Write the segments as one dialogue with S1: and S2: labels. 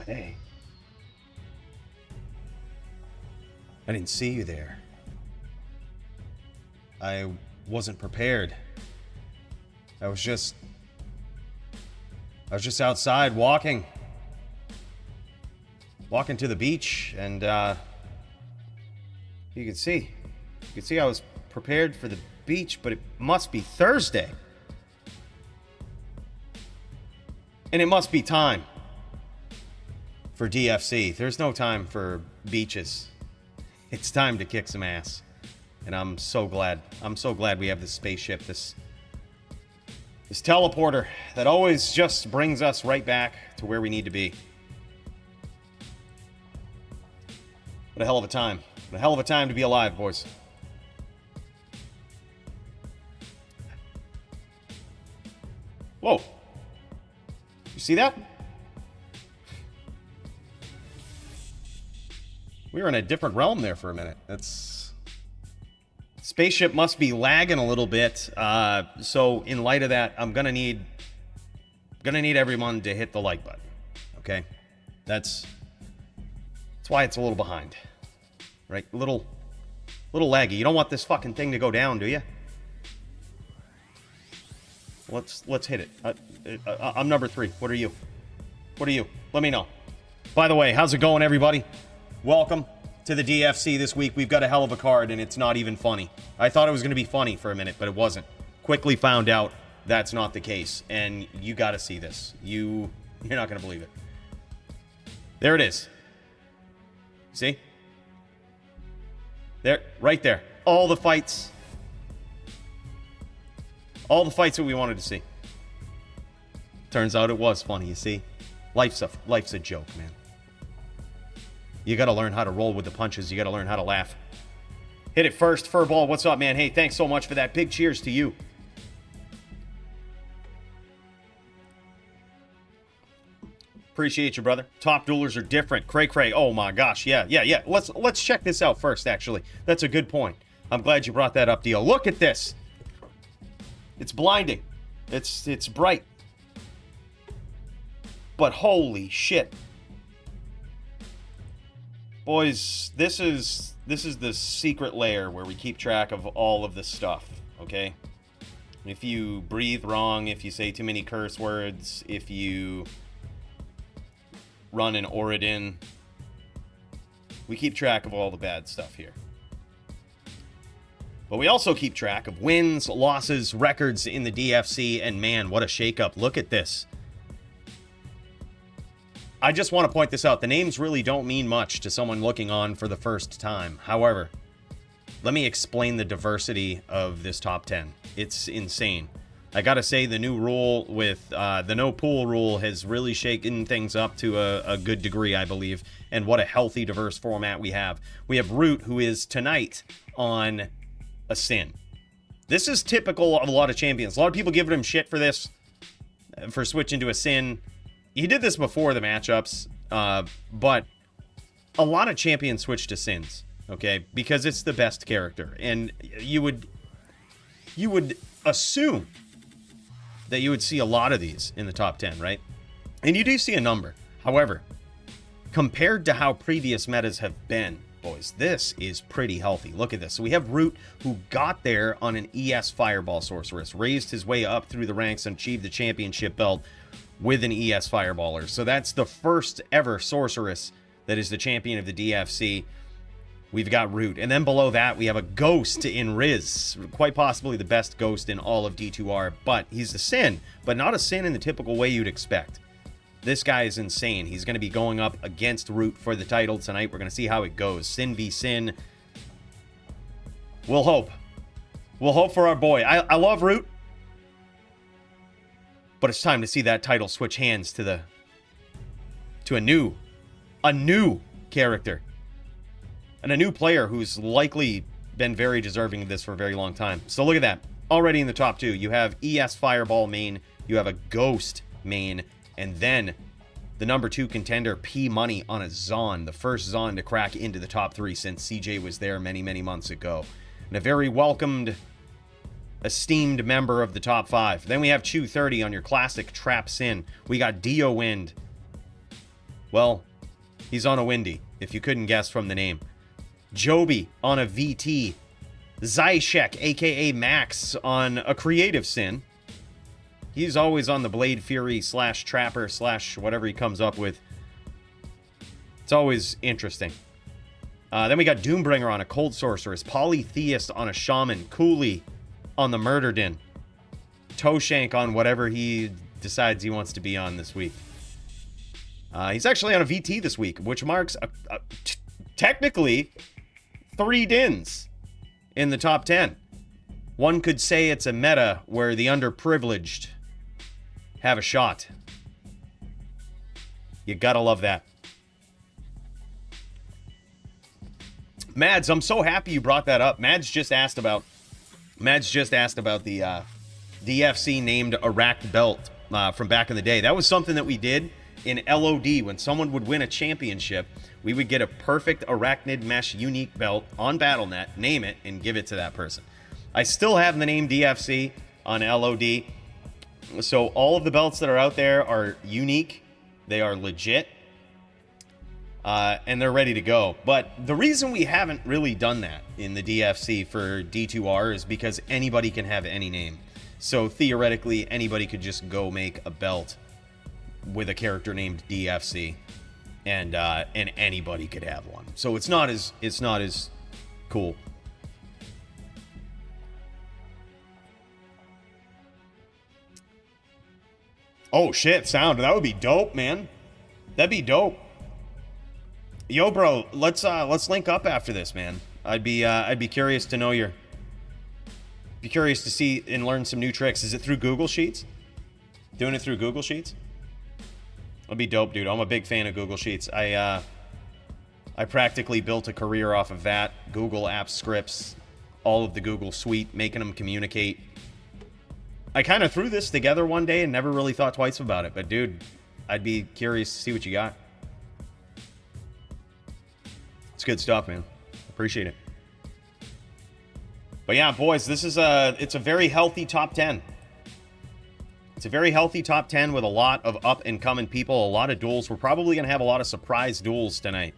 S1: Hey. I didn't see you there. I wasn't prepared. I was just outside walking to the beach, and you can see I was prepared for the beach, but it must be Thursday. And it must be time for DFC. There's no time for beaches. It's time to kick some ass. And I'm so glad we have this spaceship, this teleporter that always just brings us right back to where we need to be. What a hell of a time. What a hell of a time to be alive, boys. Whoa. You see that? We were in a different realm there for a minute. Spaceship must be lagging a little bit. So in light of that, I'm gonna need everyone to hit the like button. Okay? That's why it's a little behind. Right? A little laggy. You don't want this fucking thing to go down, do you? Let's hit it. I'm number 3. What are you? Let me know. By the way, how's it going, everybody? Welcome to the DFC this week. We've got a hell of a card, and it's not even funny. I thought it was going to be funny for a minute, but it wasn't. Quickly found out that's not the case, and you got to see this. You're not going to believe it. There it is. See? There, right there. All the fights that we wanted to see. Turns out it was funny, you see? Life's a joke, man. You got to learn how to roll with the punches. You got to learn how to laugh. Hit it first. Furball, what's up, man? Hey, thanks so much for that. Big cheers to you. Appreciate you, brother. Top duelers are different. Cray. Oh my gosh. Yeah. Let's check this out first, actually. That's a good point. I'm glad you brought that up, Dio. Look at this. It's blinding. It's bright. But holy shit. Boys, this is the secret layer where we keep track of all of this stuff, okay? If you breathe wrong, if you say too many curse words, if you run an Oridin, we keep track of all the bad stuff here. But we also keep track of wins, losses, records in the DFC, and man, what a shakeup. Look at this. I just want to point this out. The names really don't mean much to someone looking on for the first time. However, let me explain the diversity of this top 10. It's insane. I gotta say, the new rule with the no pool rule has really shaken things up to a good degree, I believe. And what a healthy, diverse format we have. We have Root, who is tonight on a Sin. This is typical of a lot of champions. A lot of people giving him shit for this, for switching to a Sin. He did this before the matchups, but a lot of champions switch to Sins, okay? Because it's the best character. And you would assume that you would see a lot of these in the top 10, right? And you do see a number. However, compared to how previous metas have been, boys, this is pretty healthy. Look at this. So we have Root, who got there on an ES Fireball Sorceress, raised his way up through the ranks and achieved the championship belt with an ES Fireballer. So that's the first ever Sorceress that is the champion of the DFC. We've got Root. And then below that, we have a Ghost in Riz. Quite possibly the best Ghost in all of D2R. But he's a Sin, but not a Sin in the typical way you'd expect. This guy is insane. He's going to be going up against Root for the title tonight. We're going to see how it goes. Sin v Sin. We'll hope. We'll hope for our boy. I love Root. But it's time to see that title switch hands to a new character. And a new player who's likely been very deserving of this for a very long time. So look at that. Already in the top 2, you have ES Fireball main, you have a Ghost main, and then the number 2 contender, P Money, on a Zon. The first Zon to crack into the top 3 since CJ was there many, many months ago. And a very welcomed, esteemed member of the top 5. Then we have Chew 30 on your classic Trap Sin. We got Dio Wind Well, he's on a Windy, if you couldn't guess from the name. Joby on a VT. Zyshek, aka Max, on a Creative Sin. He's always on the Blade Fury / Trapper / whatever he comes up with. It's always interesting. Then we got Doombringer on a Cold Sorceress. Polytheist on a Shaman. Cooley on the Murder Den. Toshank on whatever he decides he wants to be on this week. He's actually on a VT this week, which marks technically 3 Dins in the top 10. One could say it's a meta where the underprivileged have a shot. You gotta love that. Mads, I'm so happy you brought that up. Mads just asked about the DFC named Iraq belt from back in the day. That was something that we did in LOD. When someone would win a championship, we would get a perfect arachnid mesh unique belt on BattleNet, name it, and give it to that person. I still have the name DFC on LOD. So all of the belts that are out there are unique. They are legit. And they're ready to go. But the reason we haven't really done that in the DFC for D2R is because anybody can have any name. So theoretically, anybody could just go make a belt with a character named DFC, and anybody could have one. So it's not as cool. Oh shit, sound. That would be dope, man. That'd be dope. Yo, bro, let's link up after this, man. I'd be curious to know be curious to see and learn some new tricks. Is it through Google Sheets? Doing it through Google Sheets? That'd be dope, dude. I'm a big fan of Google Sheets. I practically built a career off of that. Google Apps scripts, all of the Google suite, making them communicate. I kind of threw this together one day and never really thought twice about it. But, dude, I'd be curious to see what you got. It's good stuff, man. Appreciate it. But yeah, boys, this is it's a very healthy top 10. It's a very healthy top 10 with a lot of up-and-coming people, a lot of duels. We're probably going to have a lot of surprise duels tonight.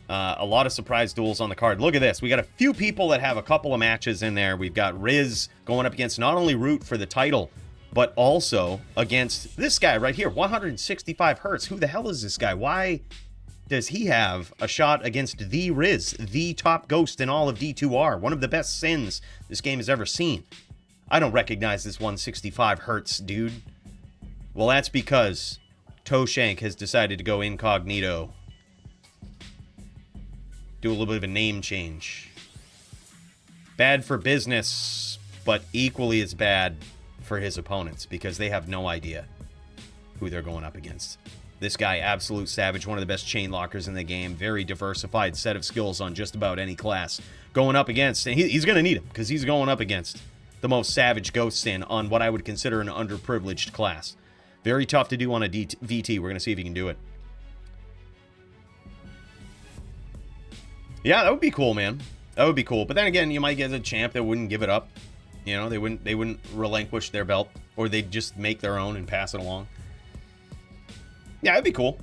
S1: A lot of surprise duels on the card. Look at this. We got a few people that have a couple of matches in there. We've got Riz going up against not only Root for the title, but also against this guy right here, 165 Hertz. Who the hell is this guy? Why does he have a shot against the Riz, the top ghost in all of D2R, one of the best sins this game has ever seen? I don't recognize this 165 Hertz dude. Well, that's because Toshank has decided to go incognito. Do a little bit of a name change. Bad for business, but equally as bad for his opponents because they have no idea who they're going up against. This guy, absolute savage, one of the best chain lockers in the game. Very diversified set of skills on just about any class. Going up against, and he's going to need him because he's going up against the most savage ghost sin on what I would consider an underprivileged class. Very tough to do on a VT. We're going to see if he can do it. Yeah, that would be cool, man. That would be cool. But then again, you might get a champ that wouldn't give it up. You know, they wouldn't relinquish their belt, or they'd just make their own and pass it along. Yeah, it'd be cool.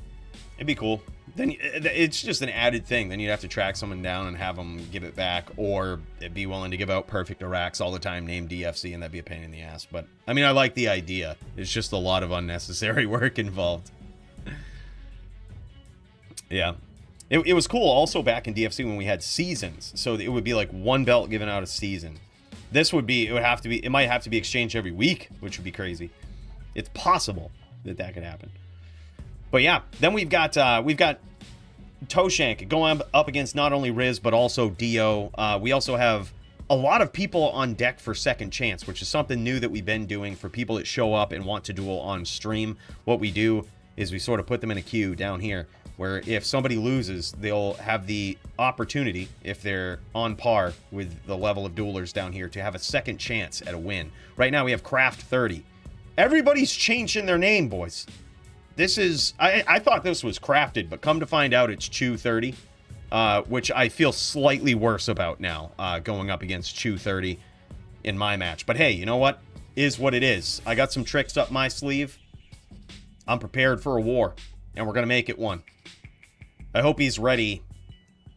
S1: It'd be cool. Then it's just an added thing. Then you'd have to track someone down and have them give it back, or be willing to give out perfect Iraqs all the time named DFC, and that'd be a pain in the ass. But, I mean, I like the idea. It's just a lot of unnecessary work involved. Yeah. It was cool also back in DFC when we had seasons. So it would be like one belt given out a season. This would be, it might have to be exchanged every week, which would be crazy. It's possible that could happen. But yeah, then we've got Toshank going up against not only Riz, but also Dio. We also have a lot of people on deck for Second Chance, which is something new that we've been doing for people that show up and want to duel on stream. What we do is we sort of put them in a queue down here, where if somebody loses, they'll have the opportunity, if they're on par with the level of duelers down here, to have a second chance at a win. Right now we have Craft 30. Everybody's changing their name, boys. This is, I thought this was Crafted, but come to find out it's Chew 30, which I feel slightly worse about now, going up against Chew 30 in my match. But hey, you know what? Is what it is. I got some tricks up my sleeve. I'm prepared for a war, and we're going to make it one. I hope he's ready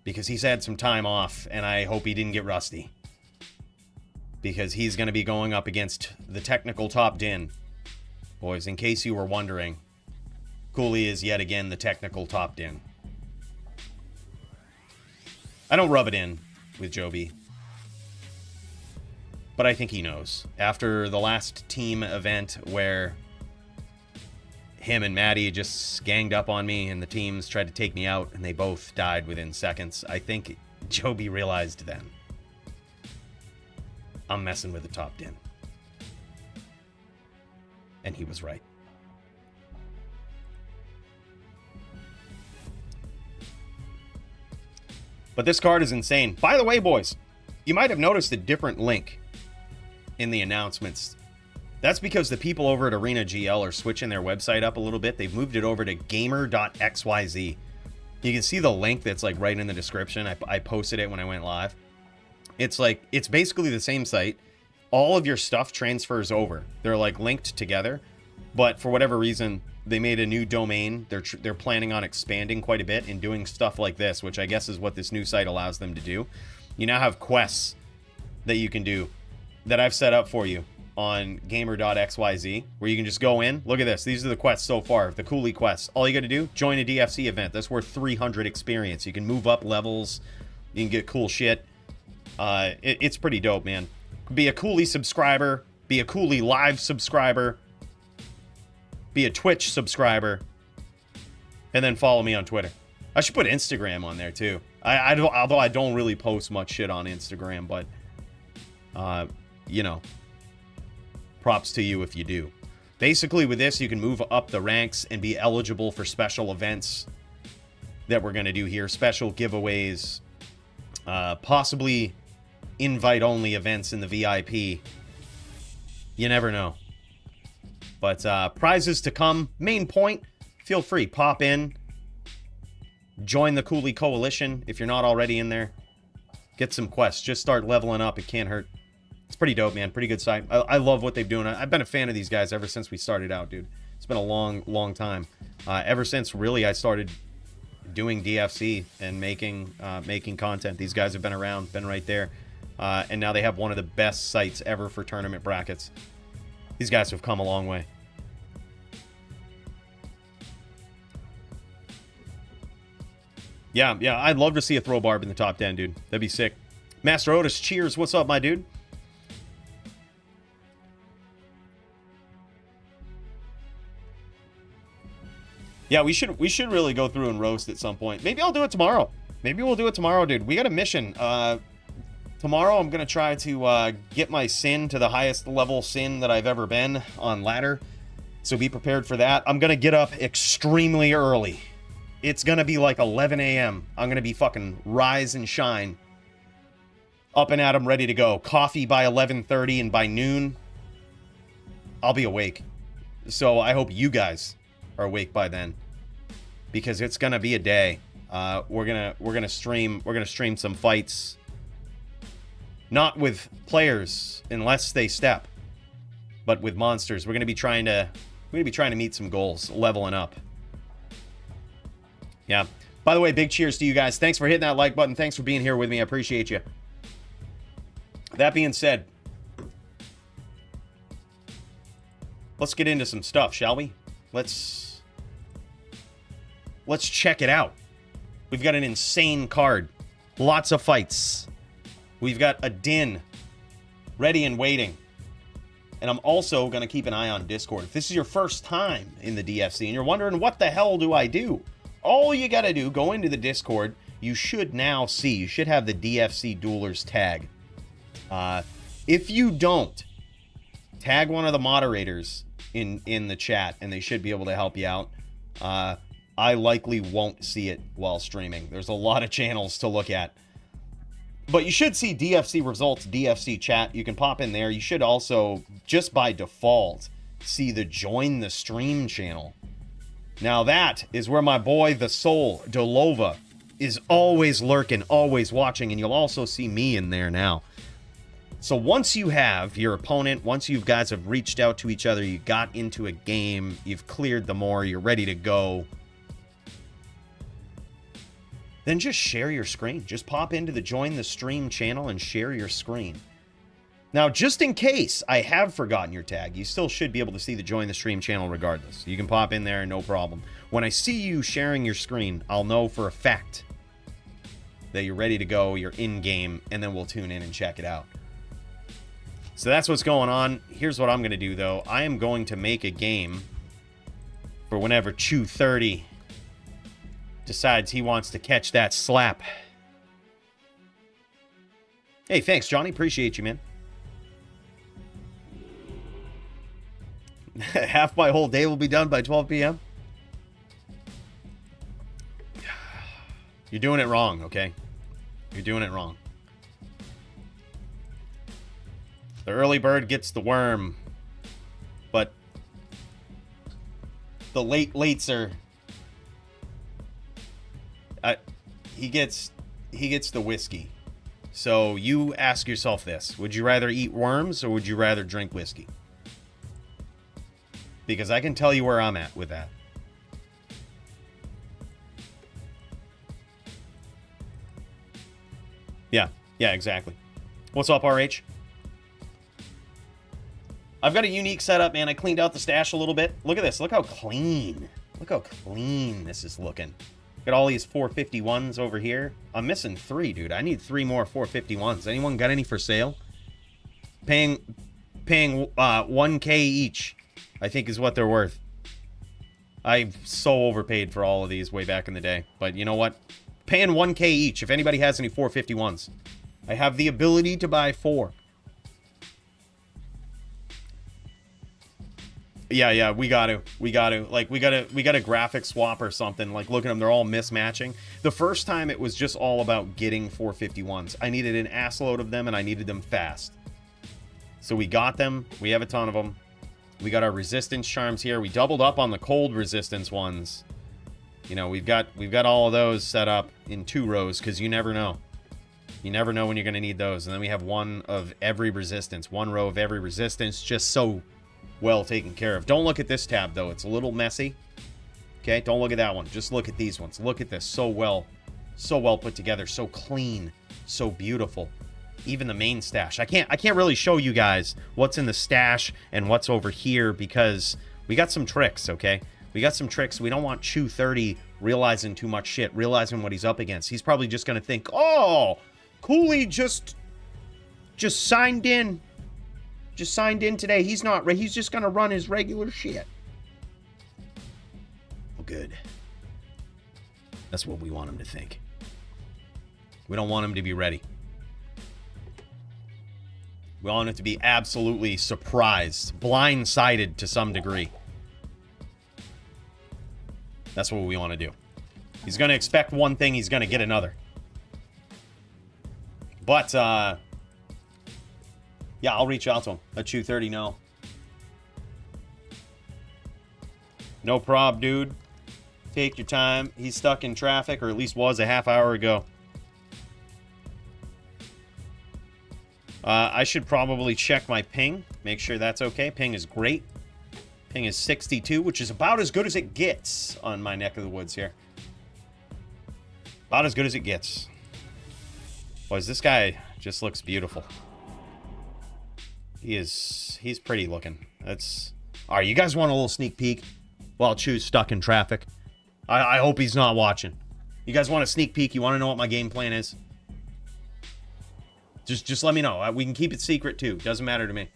S1: because he's had some time off, and I hope he didn't get rusty. Because he's going to be going up against the technical top din. Boys, in case you were wondering, Cooley is yet again the technical top din. I don't rub it in with Joby, but I think he knows. After the last team event where him and Maddie just ganged up on me and the teams tried to take me out and they both died within seconds, I think Joby realized then, I'm messing with the top din. And he was right. But this card is insane. By the way, boys, you might have noticed a different link in the announcements. That's because the people over at Arena GL are switching their website up a little bit. They've moved it over to gamer.xyz. You can see the link that's like right in the description. I posted it when I went live. It's basically the same site. All of your stuff transfers over. They're like linked together, but for whatever reason, they made a new domain. They're planning on expanding quite a bit and doing stuff like this, which I guess is what this new site allows them to do. You now have quests that you can do that I've set up for you on gamer.xyz, where you can just go in. Look at this. These are the quests so far, the Cooley quests. All you got to do, join a DFC event. That's worth 300 experience. You can move up levels. You can get cool shit. It's pretty dope, man. Be a Cooley subscriber. Be a Cooley live subscriber. Be a Twitch subscriber. And then follow me on Twitter. I should put Instagram on there, too. Although I don't really post much shit on Instagram, but, you know, props to you if you do. Basically, with this, you can move up the ranks and be eligible for special events that we're going to do here. Special giveaways. Possibly invite-only events in the VIP. You never know. But prizes to come. Main point, feel free. Pop in. Join the Cooley Coalition if you're not already in there. Get some quests. Just start leveling up. It can't hurt. It's pretty dope, man. Pretty good site. I love what they're doing. I've been a fan of these guys ever since we started out, dude. It's been a long, long time. Ever since, really, I started doing DFC and making content. These guys have been around, been right there. And now they have one of the best sites ever for tournament brackets. These guys have come a long way. Yeah, I'd love to see a throw barb in the top 10, dude. That'd be sick. Master Otis, cheers. What's up, my dude? Yeah, we should really go through and roast at some point. Maybe I'll do it tomorrow. Maybe we'll do it tomorrow, dude. We got a mission. Tomorrow I'm going to try to get my sin to the highest level sin that I've ever been on ladder. So be prepared for that. I'm going to get up extremely early. It's going to be like 11 a.m. I'm going to be fucking rise and shine. Up and at 'em, ready to go. Coffee by 11:30, and by noon, I'll be awake. So I hope you guys are awake by then, because it's going to be a day. We're going to stream some fights. Not with players unless they step, but with monsters. We're going to be trying to meet some goals, leveling up. Yeah. By the way, big cheers to you guys. Thanks for hitting that like button. Thanks for being here with me. I appreciate you. That being said, let's get into some stuff, shall we? Let's check it out. We've got an insane card. Lots of fights. We've got a din ready and waiting. And I'm also going to keep an eye on Discord. If this is your first time in the DFC and you're wondering, what the hell do I do? All you got to do, go into the Discord. You should now see, you should have the DFC Duelers tag. If you don't, tag one of the moderators in the chat, and they should be able to help you out. I likely won't see it while streaming. There's a lot of channels to look at. But you should see DFC results, DFC chat. You can pop in there. You should also, just by default, see the join the stream channel. Now that is where my boy, the Soul Dolova, is always lurking, always watching. And you'll also see me in there now. So once you have your opponent, once you guys have reached out to each other, you got into a game, you've cleared the more, you're ready to go. then just share your screen. Just pop into the join the stream channel and share your screen. Now, just in case I have forgotten your tag, you still should be able to see the join the stream channel regardless. You can pop in there, no problem. When I see you sharing your screen, I'll know for a fact that you're ready to go, you're in game, and then we'll tune in and check it out. So that's what's going on. Here's what I'm going to do, though. I am going to make a game for whenever Chew30 decides he wants to catch that slap. Hey, thanks, Johnny. Appreciate you, man. Half my whole day will be done by 12 p.m. You're doing it wrong, okay? You're doing it wrong. The early bird gets the worm, but the lates are... he gets the whiskey. So you ask yourself this: would you rather eat worms or would you rather drink whiskey? Because I can tell you where I'm at with that. Yeah, exactly. What's up, RH? I've got a unique setup, man. I cleaned out the stash a little bit. Look at this. Look how clean. Look how clean this is looking. Got all these 451s over here. I'm missing 3, dude. I need 3 more 451s. Anyone got any for sale? Paying 1K each, I think, is what they're worth. I so overpaid for all of these way back in the day. But you know what? Paying 1K each. If anybody has any 451s, I have the ability to buy 4. Yeah, we got to. Like, we got a graphic swap or something. Like, look at them. They're all mismatching. The first time, it was just all about getting 451s. I needed an assload of them, and I needed them fast. So we got them. We have a ton of them. We got our resistance charms here. We doubled up on the cold resistance ones. You know, we've got all of those set up in 2 rows, because you never know. You never know when you're going to need those. And then we have 1 of every resistance. 1 row of every resistance, just so well taken care of. Don't look at this tab, though. It's a little messy. Okay, don't look at that one. Just look at these ones. Look at this. So well put together. So clean. So beautiful. Even the main stash. I can't really show you guys what's in the stash and what's over here, because we got some tricks, okay? We got some tricks. We don't want Chew30 realizing too much shit, realizing what he's up against. He's probably just going to think, oh, Cooley just signed in. Just signed in today. He's not. He's just going to run his regular shit. Well, good. That's what we want him to think. We don't want him to be ready. We want him to be absolutely surprised, blindsided to some degree. That's what we want to do. He's going to expect one thing, he's going to get another. But, yeah, I'll reach out to him. Let Chew30 know. No prob, dude. Take your time. He's stuck in traffic, or at least was a half hour ago. I should probably check my ping. Make sure that's okay. Ping is great. Ping is 62, which is about as good as it gets on my neck of the woods here. About as good as it gets. Boys, this guy just looks beautiful. He's pretty looking. That's... Alright, you guys want a little sneak peek while Chew's stuck in traffic? I hope he's not watching. You guys want a sneak peek? You want to know what my game plan is? Just let me know. We can keep it secret too. Doesn't matter to me.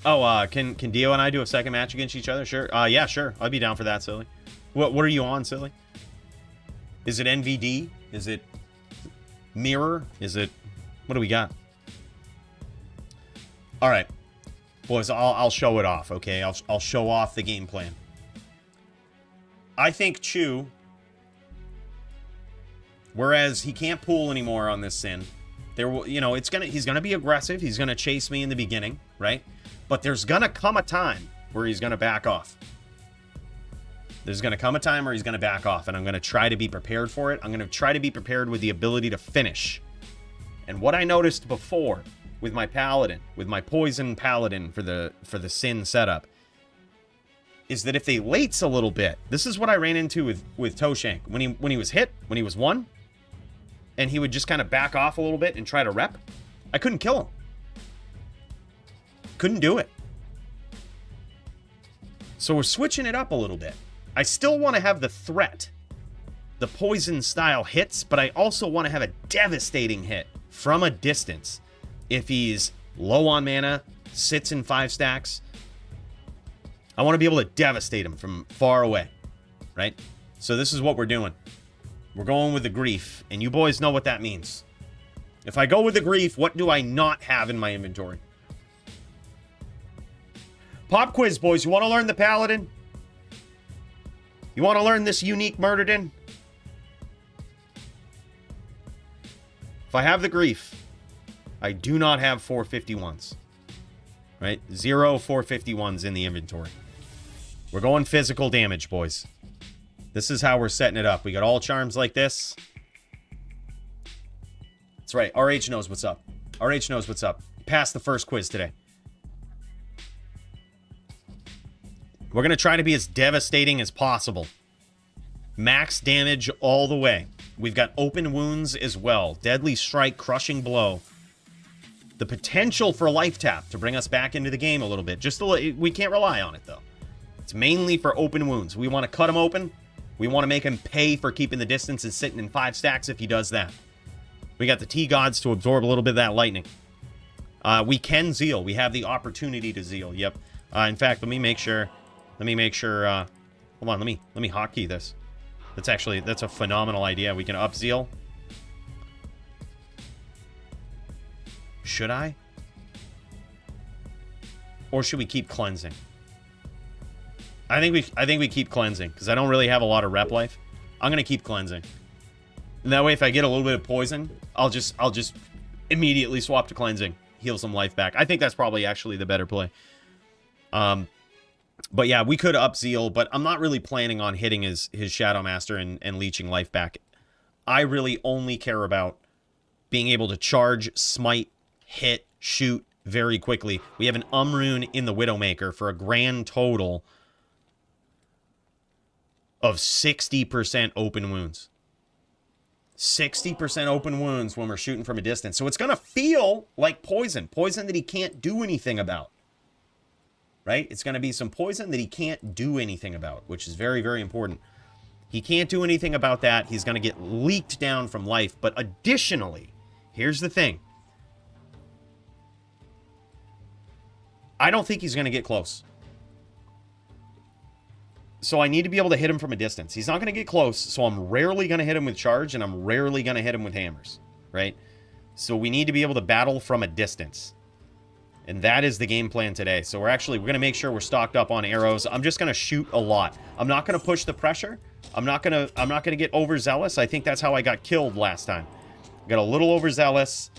S1: Oh, can Dio and I do a second match against each other? Sure. Yeah, sure. I'd be down for that, Silly. What are you on, Silly? Is it NVD? Is it Mirror? Is it... What do we got? All right. Boys, I'll show it off, okay? I'll show off the game plan. I think Chew, whereas he can't pull anymore on this Sin, he's gonna be aggressive. He's gonna chase me in the beginning, right? But there's gonna come a time where he's gonna back off. There's gonna come a time where he's gonna back off, and I'm gonna try to be prepared for it. I'm gonna try to be prepared with the ability to finish. And what I noticed before with my Paladin, with my Poison Paladin for the Sin setup, is that if they lates a little bit, this is what I ran into with Toshank. When he was hit, when he was one, and he would just kind of back off a little bit and try to rep, I couldn't kill him. Couldn't do it. So we're switching it up a little bit. I still want to have the threat, the poison style hits, but I also want to have a devastating hit from a distance. If he's low on mana, sits in 5 stacks, I want to be able to devastate him from far away, right? So this is what we're doing. We're going with the grief, and you boys know what that means. If I go with the grief, what do I not have in my inventory? Pop quiz, boys. You want to learn the Paladin? You want to learn this unique Murderden? If I have the grief, I do not have 451s. Right? 0 451s in the inventory. We're going physical damage, boys. This is how we're setting it up. We got all charms like this. That's right. RH knows what's up. RH knows what's up. Passed the first quiz today. We're going to try to be as devastating as possible. Max damage all the way. We've got open wounds as well. Deadly strike, crushing blow. The potential for life tap to bring us back into the game a little bit. We can't rely on it, though. It's mainly for open wounds. We want to cut him open. We want to make him pay for keeping the distance and sitting in 5 stacks if he does that. We got the T-Gods to absorb a little bit of that lightning. We can zeal. We have the opportunity to zeal. Yep. In fact, let me make sure. Hold on. Let me hotkey this. That's a phenomenal idea. We can up zeal. Should I? Or should we keep cleansing? I think we keep cleansing because I don't really have a lot of rep life. I'm gonna keep cleansing. And that way, if I get a little bit of poison, I'll just immediately swap to cleansing, heal some life back. I think that's probably actually the better play. But yeah, we could up zeal, but I'm not really planning on hitting his Shadow Master and leeching life back. I really only care about being able to charge, smite, hit, shoot very quickly. We have an Umrune in the Widowmaker for a grand total of 60% open wounds. 60% open wounds when we're shooting from a distance. So it's going to feel like poison. Poison that he can't do anything about. Right? It's going to be some poison that he can't do anything about, which is very, very important. He can't do anything about that. He's going to get leaked down from life. But additionally, here's the thing. I don't think he's going to get close. So I need to be able to hit him from a distance. He's not going to get close, so I'm rarely going to hit him with charge, and I'm rarely going to hit him with hammers, right? So we need to be able to battle from a distance. And that is the game plan today. So we're going to make sure we're stocked up on arrows. I'm just going to shoot a lot. I'm not going to push the pressure. I'm not going to get overzealous. I think that's how I got killed last time. Got a little overzealous,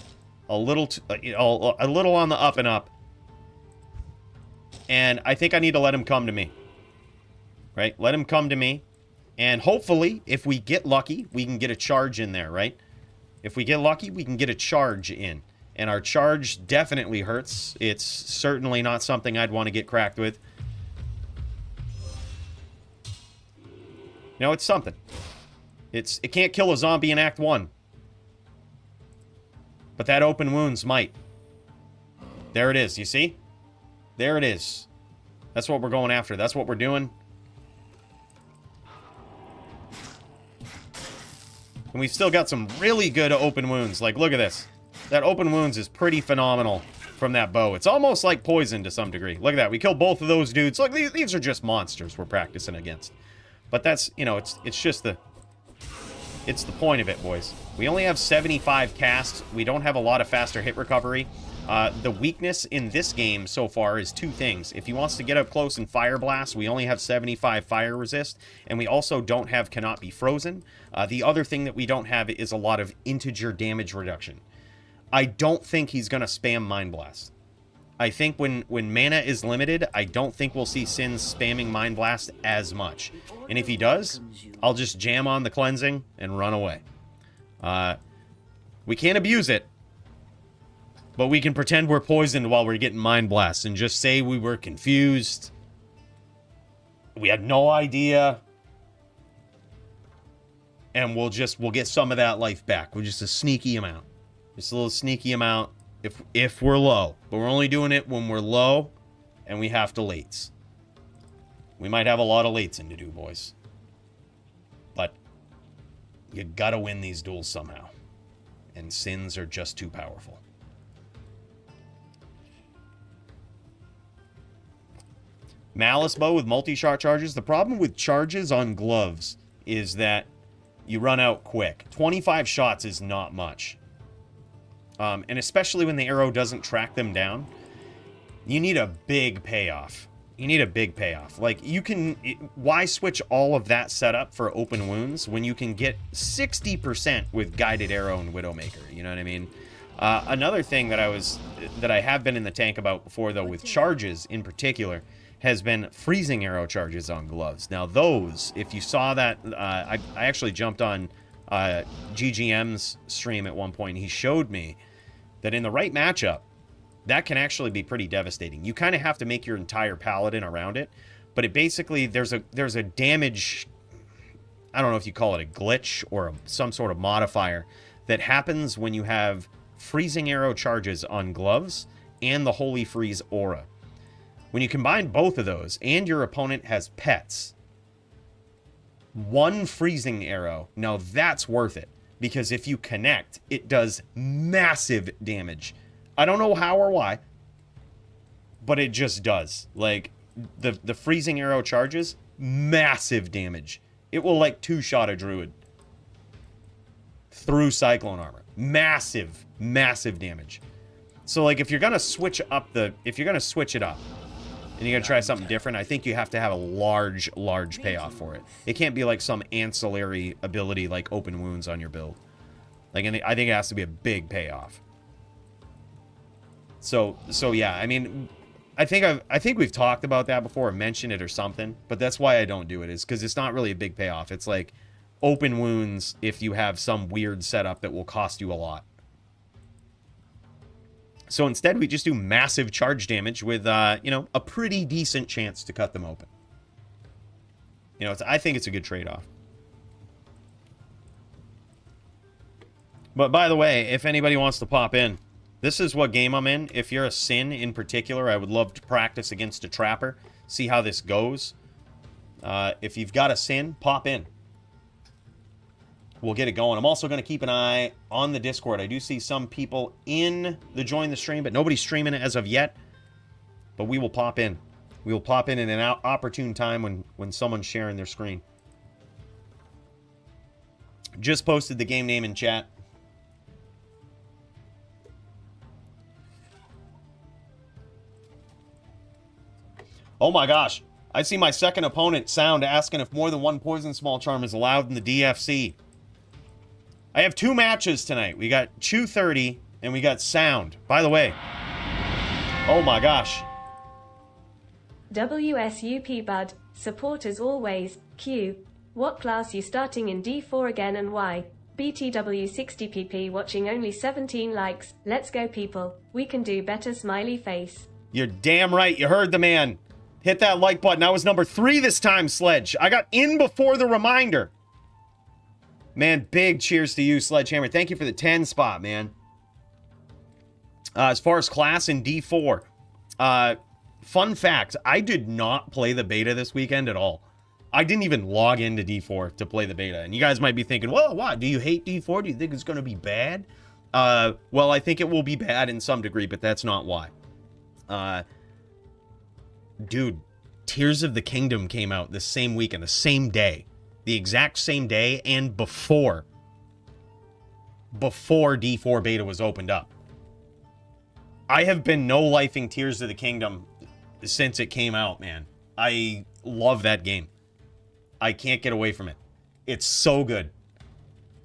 S1: a little on the up and up. And I think I need to let him come to me. Right? Let him come to me. And hopefully, if we get lucky, we can get a charge in there, right? If we get lucky, we can get a charge in. And our charge definitely hurts. It's certainly not something I'd want to get cracked with. No, it's something. It can't kill a zombie in Act 1. But that open wounds might. There it is, you see? There it is. That's what we're going after. That's what we're doing. And we've still got some really good open wounds. Like, look at this. That open wounds is pretty phenomenal from that bow. It's almost like poison to some degree. Look at that. We killed both of those dudes. Look, these are just monsters we're practicing against. But that's, you know, it's just the point of it, boys. We only have 75 casts. We don't have a lot of faster hit recovery. The weakness in this game so far is 2 things. If he wants to get up close and fire blast, we only have 75 fire resist, and we also don't have cannot be frozen. The other thing that we don't have is a lot of integer damage reduction. I don't think he's going to spam Mind Blast. I think when mana is limited, I don't think we'll see Sins spamming Mind Blast as much. And if he does, I'll just jam on the cleansing and run away. We can't abuse it. But we can pretend we're poisoned while we're getting Mind Blasts and just say we were confused. We had no idea. And we'll get some of that life back. We're just a sneaky amount. Just a little sneaky amount if we're low. But we're only doing it when we're low and we have to lates. We might have a lot of lates in to do, boys. But you gotta win these duels somehow. And sins are just too powerful. Malice bow with multi-shot charges. The problem with charges on gloves is that you run out quick. 25 shots is not much. And especially when the arrow doesn't track them down, you need a big payoff. You need a big payoff. Like, you can... why switch all of that setup for open wounds when you can get 60% with guided arrow and Widowmaker? You know what I mean? Another thing that I have been in the tank about before, though, with charges in particular, has been freezing arrow charges on gloves. Now, those, if you saw that, I actually jumped on GGM's stream at one point. He showed me that in the right matchup, that can actually be pretty devastating. You kind of have to make your entire paladin around it, but it basically, there's a damage, I don't know if you call it a glitch or some sort of modifier that happens when you have freezing arrow charges on gloves and the Holy Freeze aura. When you combine both of those and your opponent has pets, one freezing arrow, now that's worth it. Because if you connect, it does massive damage. I don't know how or why, but it just does. Like, the freezing arrow charges, massive damage. It will, like, two-shot a druid through Cyclone Armor. Massive, massive damage. So, like, if you're gonna switch it up, and you're gonna try something different, I think you have to have a large payoff for it. It can't be like some ancillary ability like open wounds on your build. Like, I think it has to be a big payoff. So yeah, I mean, I think we've talked about that before or mentioned it or something, but that's why I don't do it, is because it's not really a big payoff. It's like open wounds if you have some weird setup that will cost you a lot. So instead, we just do massive charge damage with, you know, a pretty decent chance to cut them open. You know, I think it's a good trade-off. But by the way, if anybody wants to pop in, this is what game I'm in. If you're a Sin in particular, I would love to practice against a Trapper, see how this goes. If you've got a Sin, pop in. We'll get it going. I'm also going to keep an eye on the Discord. I do see some people in the join the stream, but nobody's streaming it as of yet. But we will pop in. We will pop in an opportune time when someone's sharing their screen. Just posted the game name in chat. Oh my gosh. I see my second opponent, Sound, asking if more than one Poison Small Charm is allowed in the DFC. I have two matches tonight. We got Chew 30 and we got Sound. By the way, oh my gosh.
S2: WSUP bud, support as always. Q. What class you starting in D4 again and why? BTW 60pp watching only 17 likes. Let's go people. We can do better, smiley face.
S1: You're damn right. You heard the man. Hit that like button. I was number 3 this time, Sledge. I got in before the reminder. Man, big cheers to you, Sledgehammer. Thank you for the 10 spot, man. As far as class in D4, fun fact, I did not play the beta this weekend at all. I didn't even log into D4 to play the beta. And you guys might be thinking, well, what? Do you hate D4? Do you think it's going to be bad? Well, I think it will be bad in some degree, but that's not why. Dude, Tears of the Kingdom came out the same weekend, the same day. The exact same day and before D4 beta was opened up. I have been no-lifing Tears of the Kingdom since it came out, man. I love that game. I can't get away from it. It's so good.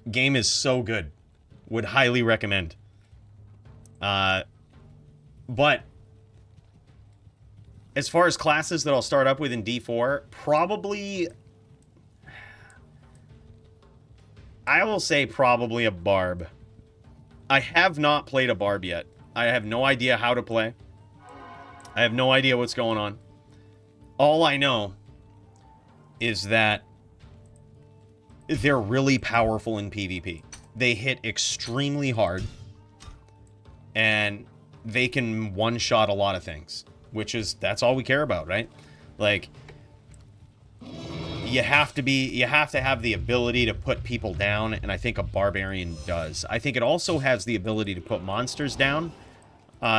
S1: Game is so good. Would highly recommend. But as far as classes that I'll start up with in D4, probably... I will say probably a Barb. I have not played a Barb yet. I have no idea how to play. I have no idea what's going on. All I know is that they're really powerful in PvP. They hit extremely hard, and they can one-shot a lot of things, which is, that's all we care about, right? Like, you have to have the ability to put people down, and I think a barbarian does. I think it also has the ability to put monsters down.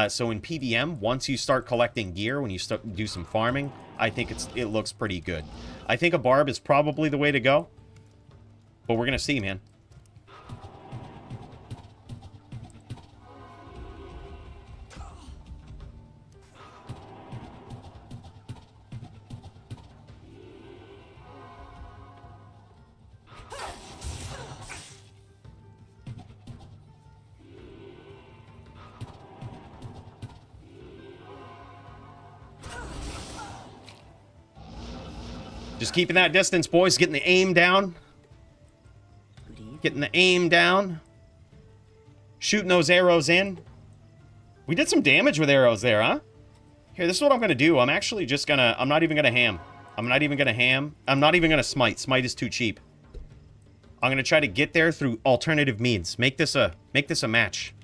S1: So in PVM, once you start collecting gear, when you start do some farming, I think it looks pretty good. I think a barb is probably the way to go, but we're gonna see, man. Just keeping that distance, boys. Getting the aim down. Getting the aim down. Shooting those arrows in. We did some damage with arrows there, huh? Here, this is what I'm going to do. I'm actually just going to... I'm not even going to ham. I'm not even going to ham. I'm not even going to smite. Smite is too cheap. I'm going to try to get there through alternative means. Make this a match.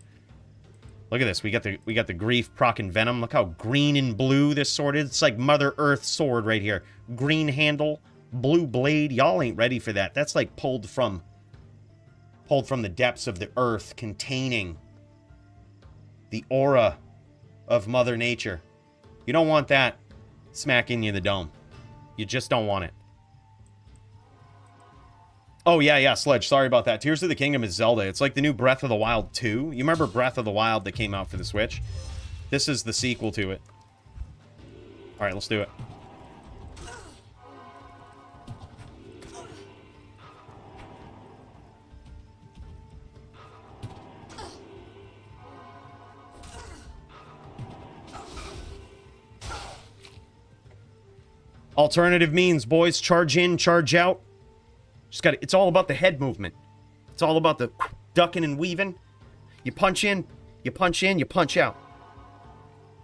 S1: Look at this. We got the Grief, Proc, and Venom. Look how green and blue this sword is. It's like Mother Earth sword right here. Green handle, blue blade. Y'all ain't ready for that. That's like pulled from the depths of the earth, containing the aura of Mother Nature. You don't want that smacking you in the dome. You just don't want it. Oh, yeah, Sledge. Sorry about that. Tears of the Kingdom is Zelda. It's like the new Breath of the Wild 2. You remember Breath of the Wild that came out for the Switch? This is the sequel to it. Alright, let's do it. Alternative means, boys. Charge in, charge out. Just got it's all about the head movement. It's all about the ducking and weaving. You punch in, you punch in, you punch out.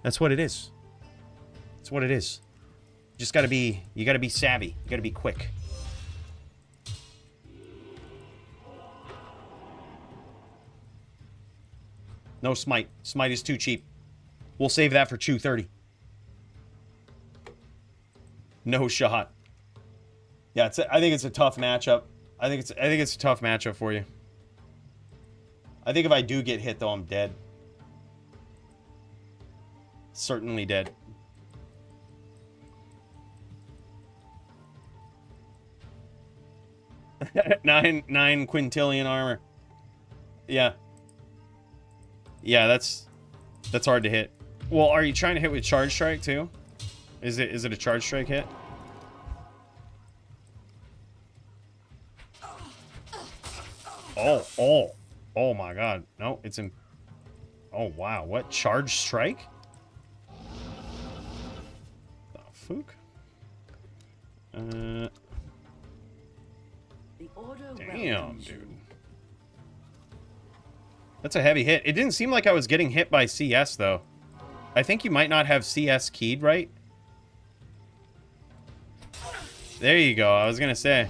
S1: That's what it is. That's what it is. You gotta be savvy. You gotta be quick. No smite. Smite is too cheap. We'll save that for 230. No shot. Yeah, I think it's a tough matchup. I think it's a tough matchup for you. I think if I do get hit though, I'm dead. Certainly dead. nine quintillion armor. Yeah. Yeah, that's hard to hit. Well, are you trying to hit with charge strike too? Is it a charge strike hit? Oh my god. No, it's in... Oh, wow. What? Charge strike? The fuck? Damn, dude. That's a heavy hit. It didn't seem like I was getting hit by CS, though. I think you might not have CS keyed, right? There you go. I was gonna say.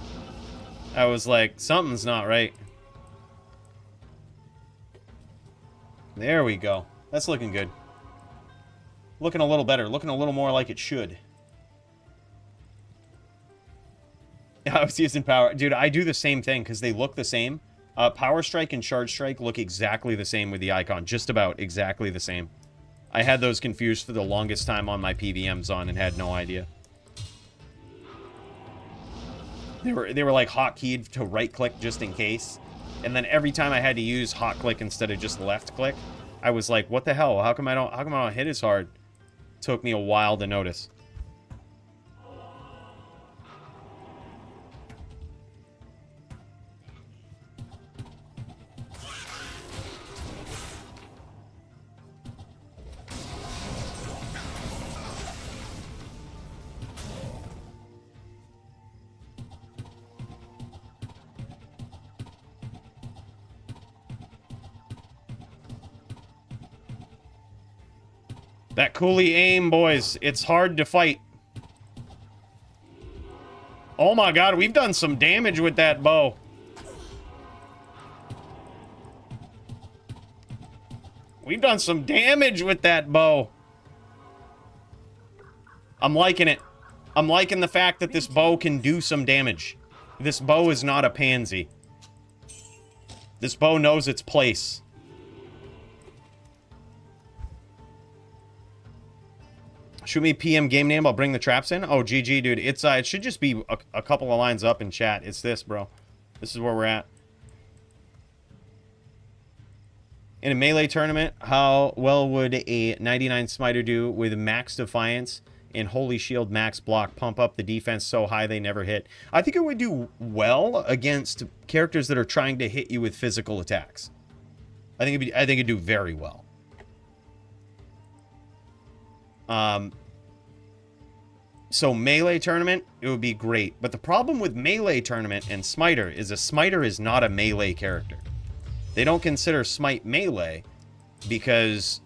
S1: I was like, something's not right. There we go. That's looking good. Looking a little better. Looking a little more like it should. Yeah, I was using power. Dude, I do the same thing because they look the same. Power Strike and Charge Strike look exactly the same with the icon. Just about exactly the same. I had those confused for the longest time on my PVMs on and had no idea. They were like hotkeyed to right click just in case. And then every time I had to use hot click instead of just left click, I was like, what the hell? How come I don't hit as hard? It took me a while to notice. That coolie aim, boys. It's hard to fight. Oh my god, we've done some damage with that bow. We've done some damage with that bow. I'm liking it. I'm liking the fact that this bow can do some damage. This bow is not a pansy. This bow knows its place. Shoot me PM game name, I'll bring the traps in. Oh, GG, dude. It's it should just be a couple of lines up in chat. It's this, bro. This is where we're at. In a melee tournament, how well would a 99 smiter do with max defiance and holy shield max block, pump up the defense so high they never hit? I think it would do well against characters that are trying to hit you with physical attacks. I think it'd do very well. So melee tournament, it would be great. But the problem with melee tournament and smiter is a smiter is not a melee character. They don't consider smite melee because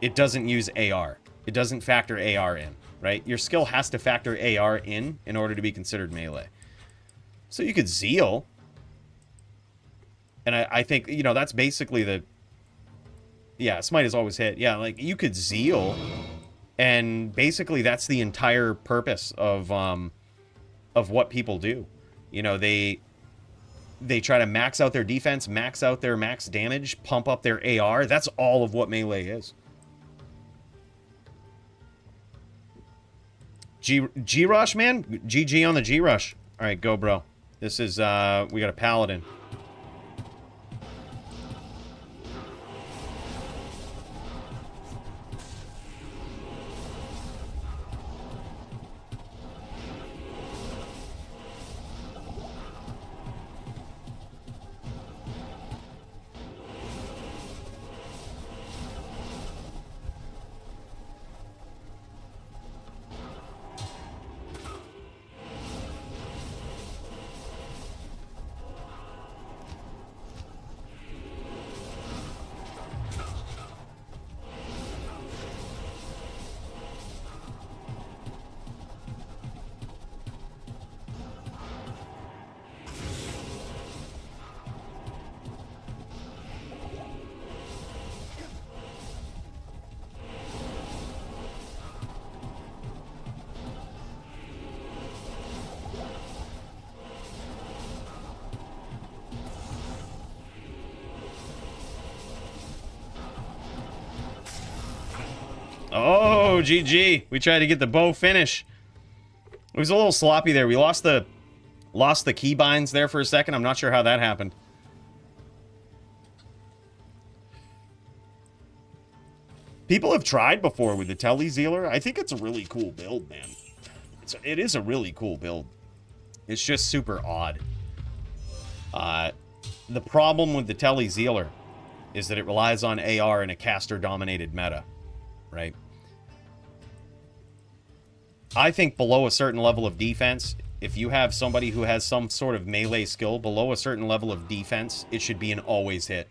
S1: it doesn't use AR. It doesn't factor AR in, right? Your skill has to factor AR in order to be considered melee. So you could zeal. And I think, you know, that's basically the... Yeah, smite is always hit. Yeah, like, you could zeal... And basically, that's the entire purpose of what people do. You know, they try to max out their defense, max out their max damage, pump up their AR. That's all of what melee is. G-Rush, man? GG on the G-Rush. All right, go, bro. This is, we got a Paladin. Oh, GG. We tried to get the bow finish. It was a little sloppy there. We lost the keybinds there for a second. I'm not sure how that happened. People have tried before with the Telly Zealer. I think it's a really cool build, man. It is a really cool build. It's just super odd. The problem with the Telly Zealer is that it relies on AR in a caster-dominated meta, right? I think below a certain level of defense, if you have somebody who has some sort of melee skill below a certain level of defense, it should be an always hit.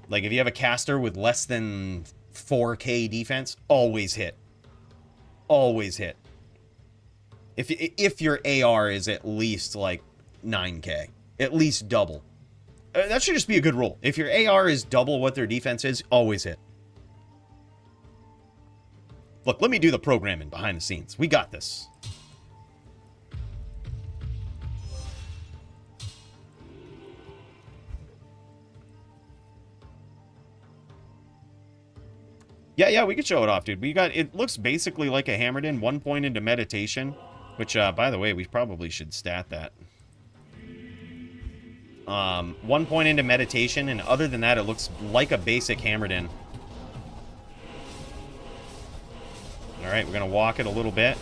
S1: Like, if you have a caster with less than 4k defense, always hit. Always hit. If your AR is at least, like, 9k. At least double. That should just be a good rule. If your AR is double what their defense is, always hit. Look, let me do the programming behind the scenes. We got this. Yeah, we could show it off, dude. It looks basically like a hammered in 1 point into meditation, which, by the way, we probably should stat that. 1 point into meditation, and other than that, it looks like a basic hammered in. All right, we're going to walk it a little bit.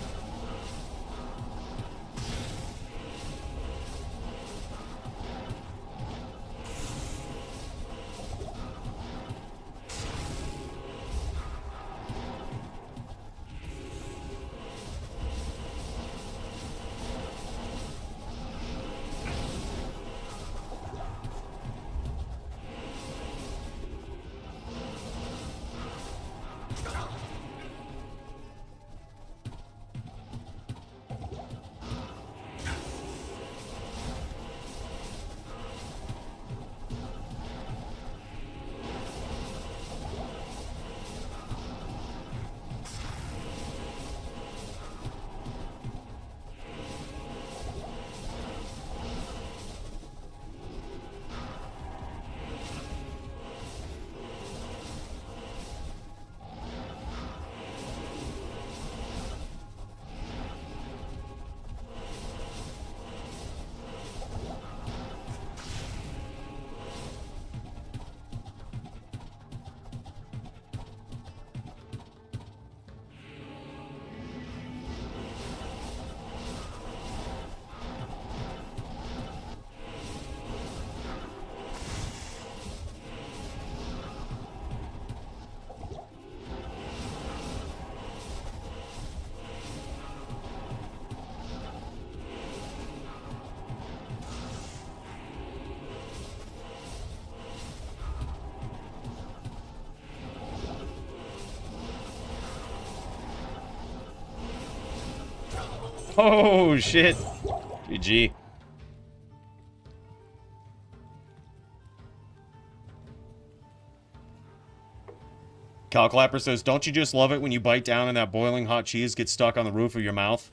S1: Oh, shit. GG. Cal Clapper says, don't you just love it when you bite down and that boiling hot cheese gets stuck on the roof of your mouth?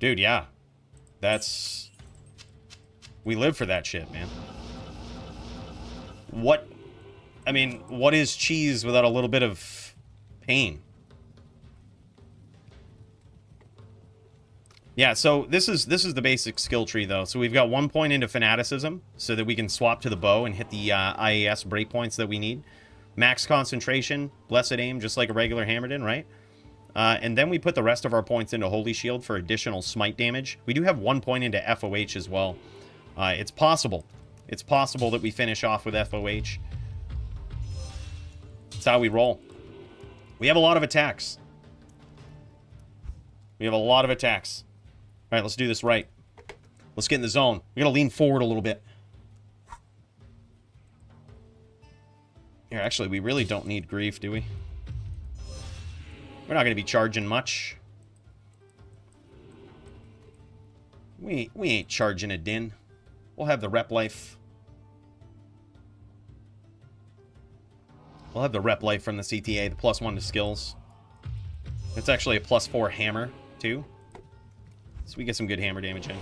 S1: Dude, yeah. That's... We live for that shit, man. What... I mean, what is cheese without a little bit of pain? Yeah, so this is the basic skill tree, though. So we've got 1 point into fanaticism, so that we can swap to the bow and hit the IAS breakpoints that we need. Max concentration, blessed aim, just like a regular Hammerden, right? And then we put the rest of our points into Holy Shield for additional smite damage. We do have 1 point into FOH as well. It's possible. It's possible that we finish off with FOH. That's how we roll. We have a lot of attacks. We have a lot of attacks. All right, let's do this right. Let's get in the zone. We gotta lean forward a little bit. Here, actually, we really don't need grief, do we? We're not going to be charging much. We ain't charging a din. We'll have the rep life. We'll have the rep life from the CTA, the +1 to skills. It's actually a +4 hammer, too. So we get some good hammer damage in.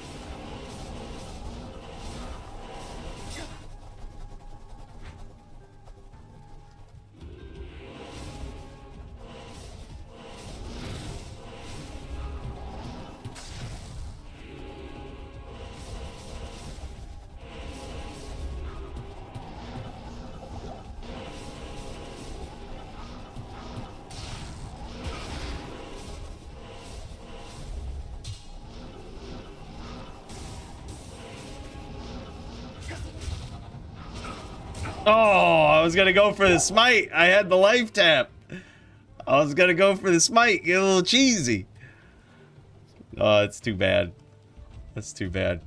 S1: Oh, I was going to go for the smite. I had the life tap. I was going to go for the smite. Get a little cheesy. Oh, it's too bad. That's too bad.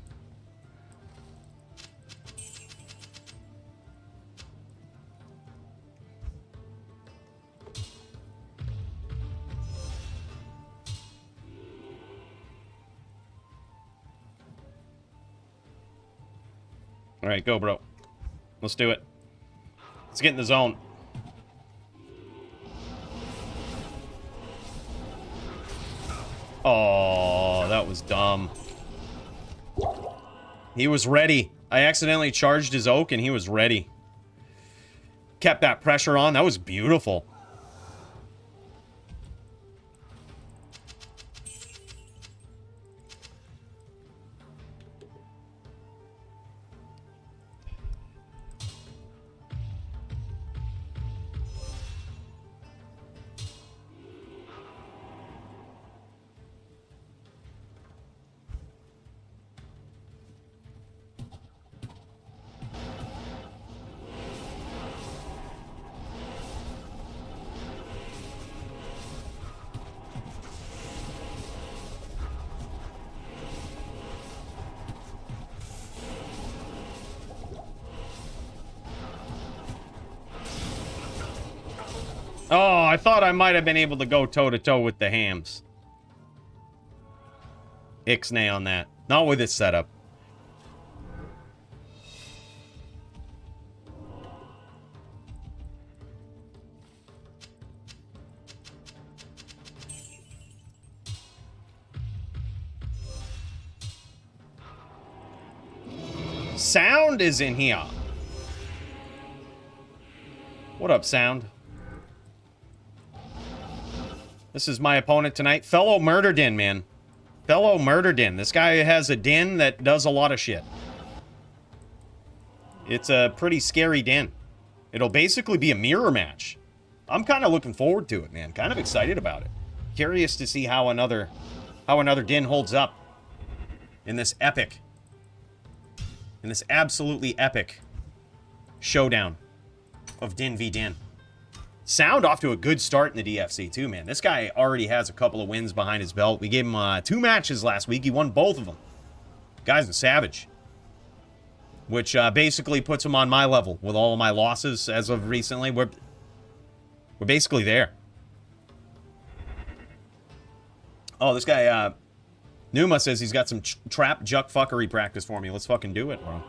S1: All right, go, bro. Let's do it. Let's get in the zone. Oh, that was dumb. He was ready. I accidentally charged his oak and he was ready. Kept that pressure on. That was beautiful. Oh, I thought I might have been able to go toe-to-toe with the hams. Ixnay on that. Not with this setup. Sound is in here. What up, Sound? This is my opponent tonight. Fellow Murder Den, man. Fellow Murder Den. This guy has a den that does a lot of shit. It's a pretty scary den. It'll basically be a mirror match. I'm kind of looking forward to it, man. Kind of excited about it. Curious to see how another den holds up in this epic, in this absolutely epic showdown of Den v Den. Sound off to a good start in the DFC too, man. This guy already has a couple of wins behind his belt. We gave him 2 matches last week. He won both of them. Guy's a savage. Which basically puts him on my level with all of my losses as of recently. We're basically there. Oh, this guy Numa says he's got some trap juck fuckery practice for me. Let's fucking do it, bro.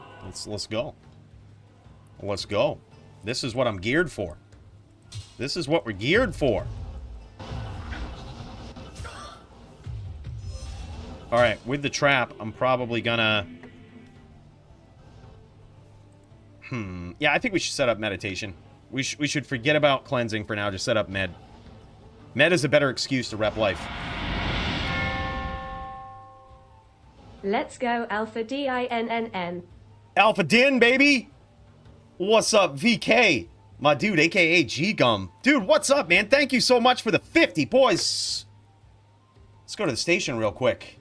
S1: Let's go. Let's go. This is what I'm geared for. This is what we're geared for. Alright, with the trap, I'm probably gonna... Yeah, I think we should set up meditation. We should forget about cleansing for now. Just set up med. Med is a better excuse to rep life.
S2: Let's go, Alpha DINNN.
S1: Alpha Din, baby! What's up, VK? My dude, aka G-Gum. Dude, what's up, man? Thank you so much for the 50, boys. Let's go to the station real quick.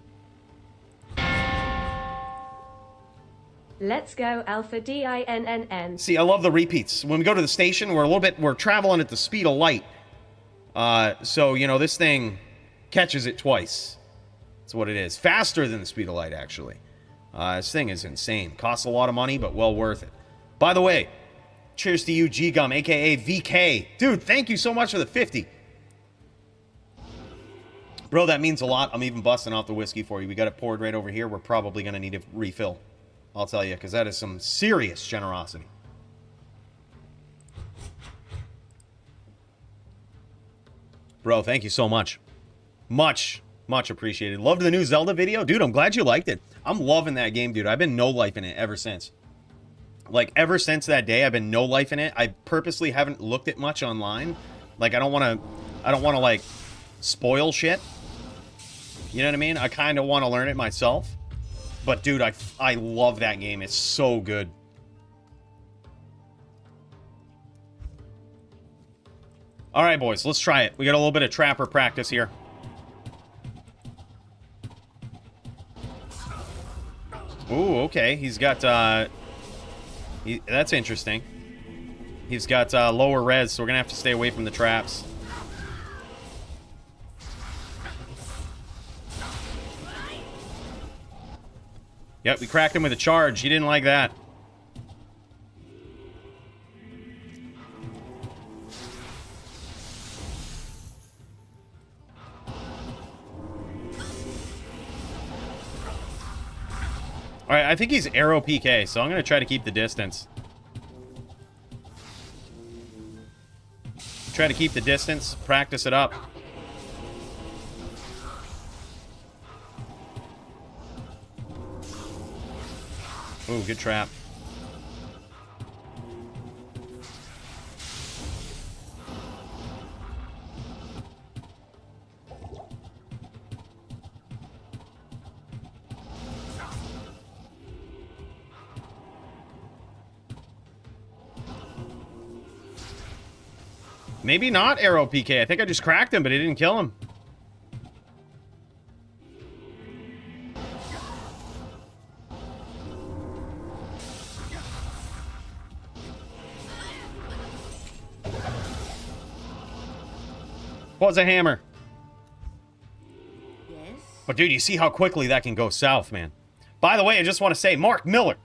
S2: Let's go, Alpha DINNN.
S1: See, I love the repeats. When we go to the station, we're traveling at the speed of light. So, you know, this thing catches it twice. That's what it is. Faster than the speed of light, actually. This thing is insane. Costs a lot of money, but well worth it. By the way, cheers to you, G-Gum, a.k.a. VK. Dude, thank you so much for the 50. Bro, that means a lot. I'm even busting out the whiskey for you. We got it poured right over here. We're probably going to need a refill. I'll tell you, because that is some serious generosity. Bro, thank you so much. Much appreciated. Loved the new Zelda video. Dude, I'm glad you liked it. I'm loving that game, dude. I've been no-lifing it ever since. Like, ever since that day, I've been no-lifing it. I purposely haven't looked at much online. Like, I don't want to, like, spoil shit. You know what I mean? I kind of want to learn it myself. But, dude, I love that game. It's so good. All right, boys. Let's try it. We got a little bit of trapper practice here. Ooh, okay. He's got, that's interesting. He's got lower res, so we're going to have to stay away from the traps. Yep, we cracked him with a charge. He didn't like that. Alright, I think he's arrow PK, so I'm going to try to keep the distance. Try to keep the distance, practice it up. Ooh, good trap. Maybe not arrow PK. I think I just cracked him, but it didn't kill him. Was a hammer. Yes. But dude, you see how quickly that can go south, man. By the way, I just want to say, Mark Miller,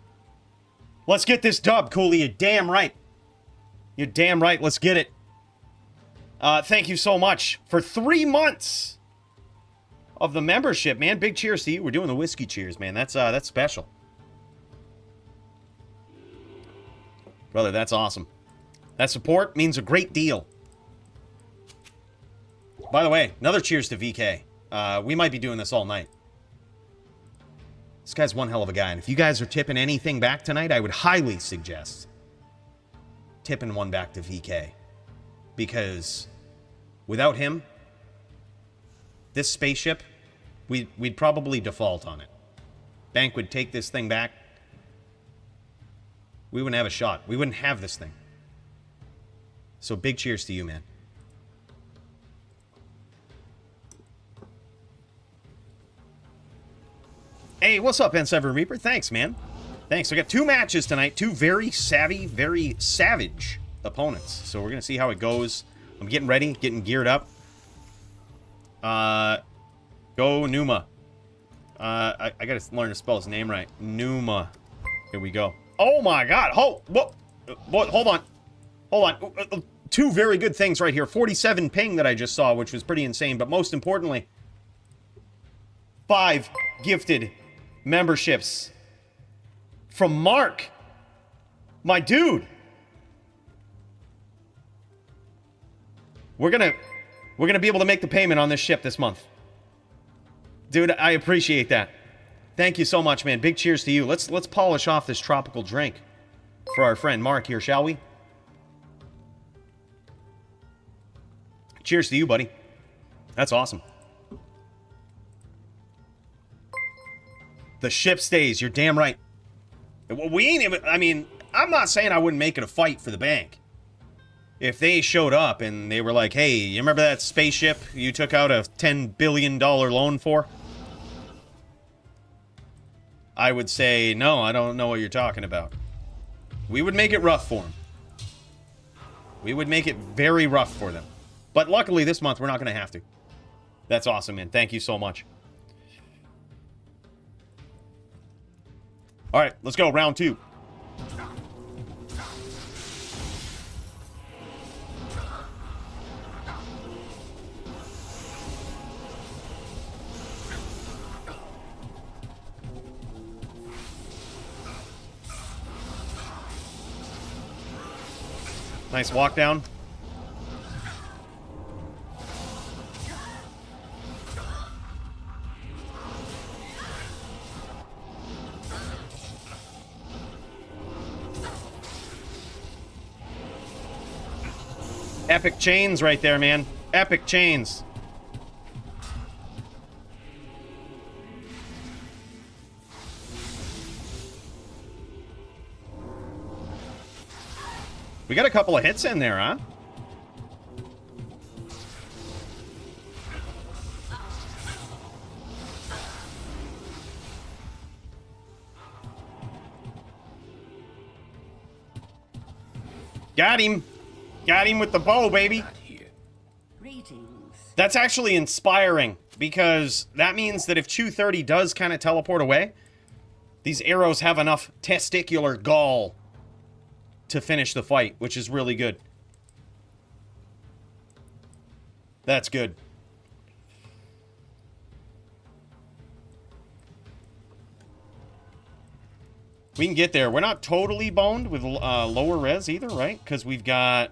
S1: let's get this dub, Cooley. You're damn right. You're damn right. Let's get it. Thank you so much for 3 months of the membership, man. Big cheers to you. We're doing the whiskey cheers, man. That's special. Brother, that's awesome. That support means a great deal. By the way, another cheers to VK. We might be doing this all night. This guy's one hell of a guy. And if you guys are tipping anything back tonight, I would highly suggest tipping one back to VK. Because without him, this spaceship, we'd probably default on it. Bank would take this thing back. We wouldn't have a shot. We wouldn't have this thing. So big cheers to you, man. Hey, what's up, N7 Reaper? Thanks, man. Thanks. We got 2 matches tonight. 2 very savvy, very savage opponents. So we're going to see how it goes. I'm getting ready, getting geared up. Go Numa. I got to learn to spell his name right. Numa. Here we go. Oh, my God. Hold on. Hold on. 2 very good things right here. 47 ping that I just saw, which was pretty insane. But most importantly, 5 gifted memberships from Mark. My dude. We're gonna be able to make the payment on this ship this month. Dude, I appreciate that. Thank you so much, man. Big cheers to you. Let's polish off this tropical drink for our friend Mark here, shall we? Cheers to you, buddy. That's awesome. The ship stays. You're damn right. We ain't even... I mean, I'm not saying I wouldn't make it a fight for the bank. If they showed up and they were like, hey, you remember that spaceship you took out a $10 billion loan for? I would say, no, I don't know what you're talking about. We would make it rough for them. We would make it very rough for them. But luckily, this month, we're not going to have to. That's awesome, man. Thank you so much. All right, let's go. Round 2. Nice walk down. Epic chains right there, man. Epic chains. We got a couple of hits in there, huh? Got him. Got him with the bow, baby. That's actually inspiring, because that means that if 230 does kind of teleport away, these arrows have enough testicular gall to finish the fight, which is really good. That's good. We can get there. We're not totally boned with lower res either, right? Because we've got...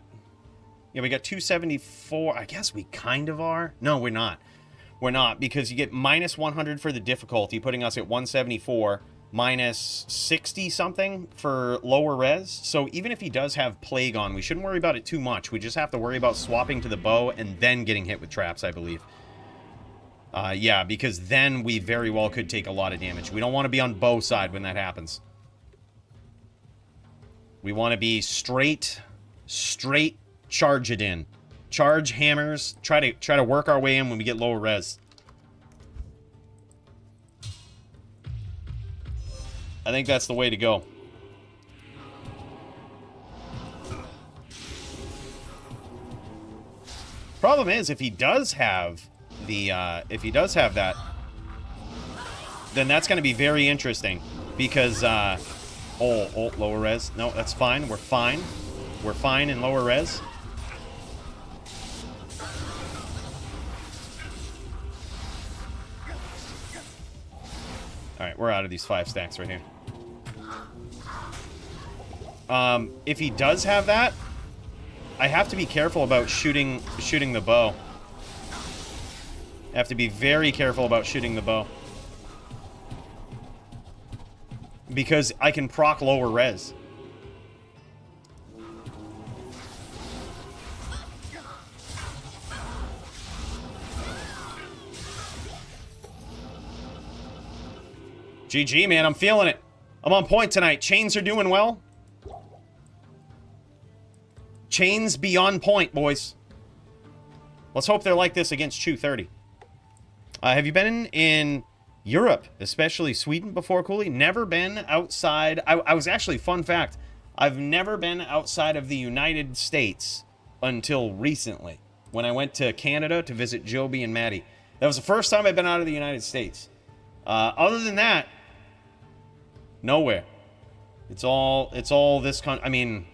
S1: Yeah, we got 274. I guess we kind of are. No, we're not. We're not, because you get minus 100 for the difficulty, putting us at 174, minus 60-something for lower res. So even if he does have Plague on, we shouldn't worry about it too much. We just have to worry about swapping to the bow and then getting hit with traps, I believe. Yeah, because then we very well could take a lot of damage. We don't want to be on bow side when that happens. We want to be straight charge it in. Charge hammers. Try to work our way in when we get lower res. I think that's the way to go. Problem is, if he does have the that, then that's going to be very interesting, because oh, lower res. No, that's fine. We're fine. We're fine in lower res. Alright, we're out of these 5 stacks right here. If he does have that, I have to be careful about shooting the bow. I have to be very careful about shooting the bow. Because I can proc lower res. GG, man. I'm feeling it. I'm on point tonight. Chains are doing well. Chains beyond point, boys. Let's hope they're like this against 230. Have you been in Europe, especially Sweden, before, Cooley? Never been outside. I was actually, fun fact, I've never been outside of the United States until recently, when I went to Canada to visit Joby and Maddie. That was the first time I've been out of the United States. Other than that, nowhere. It's all this I mean,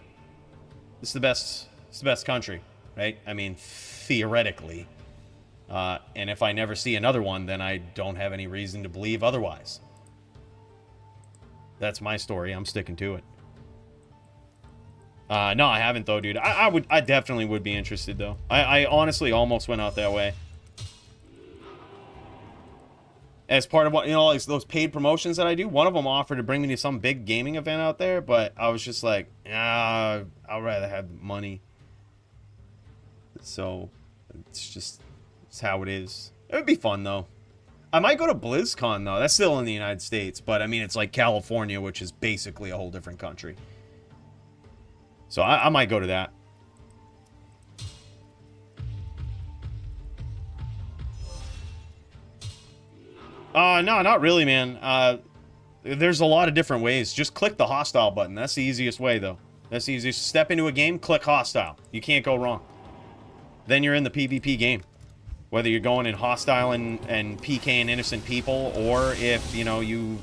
S1: it's the best country, right? I mean, theoretically. And if I never see another one, then I don't have any reason to believe otherwise. That's my story. I'm sticking to it. No, I haven't though, dude. I definitely would be interested though. I honestly almost went out that way. As part of what, you know, like those paid promotions that I do, one of them offered to bring me to some big gaming event out there, but I was just like, I'd rather have money. So it's how it is. It would be fun though. I might go to BlizzCon though. That's still in the United States, but I mean, it's like California, which is basically a whole different country. So I might go to that. No, not really, man. There's a lot of different ways. Just click the hostile button. That's the easiest way, though. That's the easiest. Step into a game, click hostile. You can't go wrong. Then you're in the PvP game. Whether you're going in hostile and PKing innocent people, or if, you know, you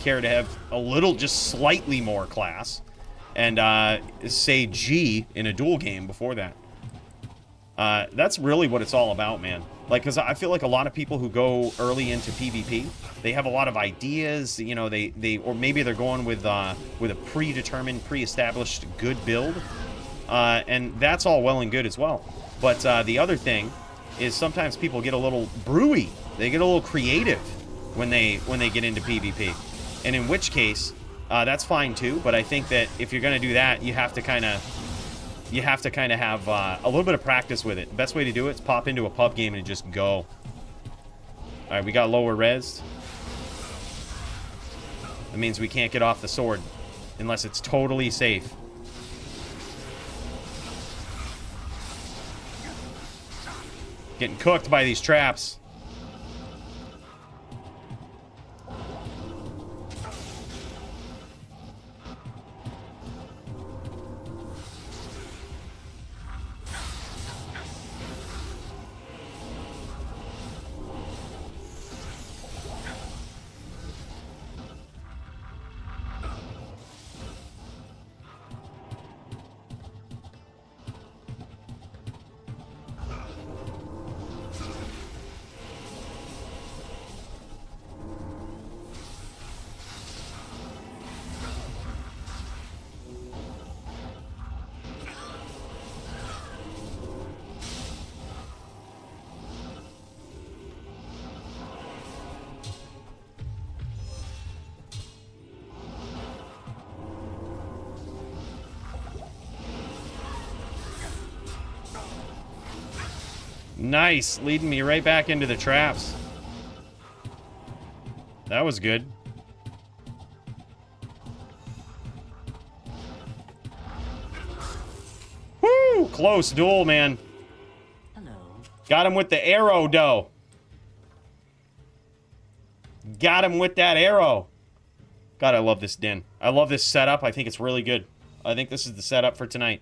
S1: care to have a little, just slightly more class, and say G in a duel game before that. That's really what it's all about, man. Like, because I feel like a lot of people who go early into PvP, they have a lot of ideas, you know, or maybe they're going with a predetermined, pre-established good build, and that's all well and good as well. But the other thing is sometimes people get a little brewy, they get a little creative when they get into PvP, and in which case, that's fine too. But I think that if you're gonna do that, you have to kind of have a little bit of practice with it. The best way to do it is pop into a pub game and just go. All right, we got lower res. That means we can't get off the sword unless it's totally safe. Getting cooked by these traps. Nice, leading me right back into the traps. That was good. Woo! Close duel, man.
S3: Hello.
S1: Got him with the arrow, though. Got him with that arrow. God, I love this den. I love this setup. I think it's really good. I think this is the setup for tonight.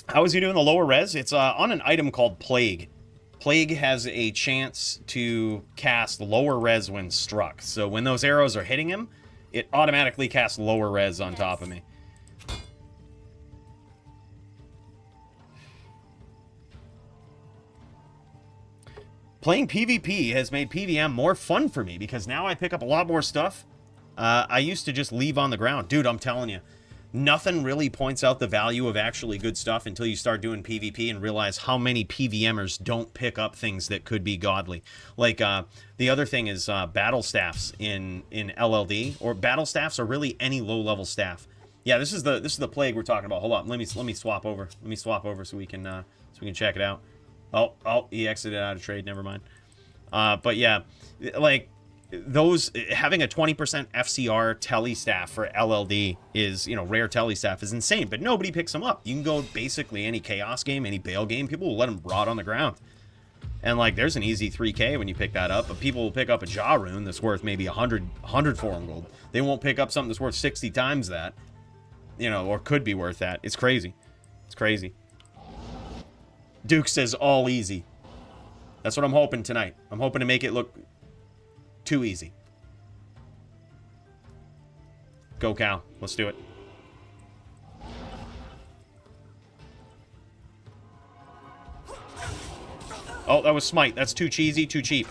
S1: How is he doing the lower res? It's on an item called Plague. Plague has a chance to cast lower res when struck. So when those arrows are hitting him, it automatically casts lower res on top of me. Playing PvP has made PvM more fun for me because now I pick up a lot more stuff I used to just leave on the ground. Dude, I'm telling you. Nothing really points out the value of actually good stuff until you start doing PvP and realize how many PvMers don't pick up things that could be godly. Like, the other thing is battle staffs in LLD, or battle staffs are really any low-level staff. Yeah, this is the plague we're talking about. Hold on, let me swap over. Let me swap over so we can check it out. Oh, he exited out of trade. Never mind. But yeah, like, those, having a 20% FCR tele staff for LLD is, you know, rare tele staff is insane, but nobody picks them up. You can go basically any chaos game, any Bale game, people will let them rot on the ground. And like, there's an easy 3k when you pick that up, but people will pick up a Jaw rune that's worth maybe 100 foreign gold. They won't pick up something that's worth 60 times that, you know, or could be worth that. It's crazy. It's crazy. Duke says all easy. That's what I'm hoping tonight. I'm hoping to make it look too easy. Go, Cal. Let's do it. Oh, that was smite. That's too cheesy, too cheap.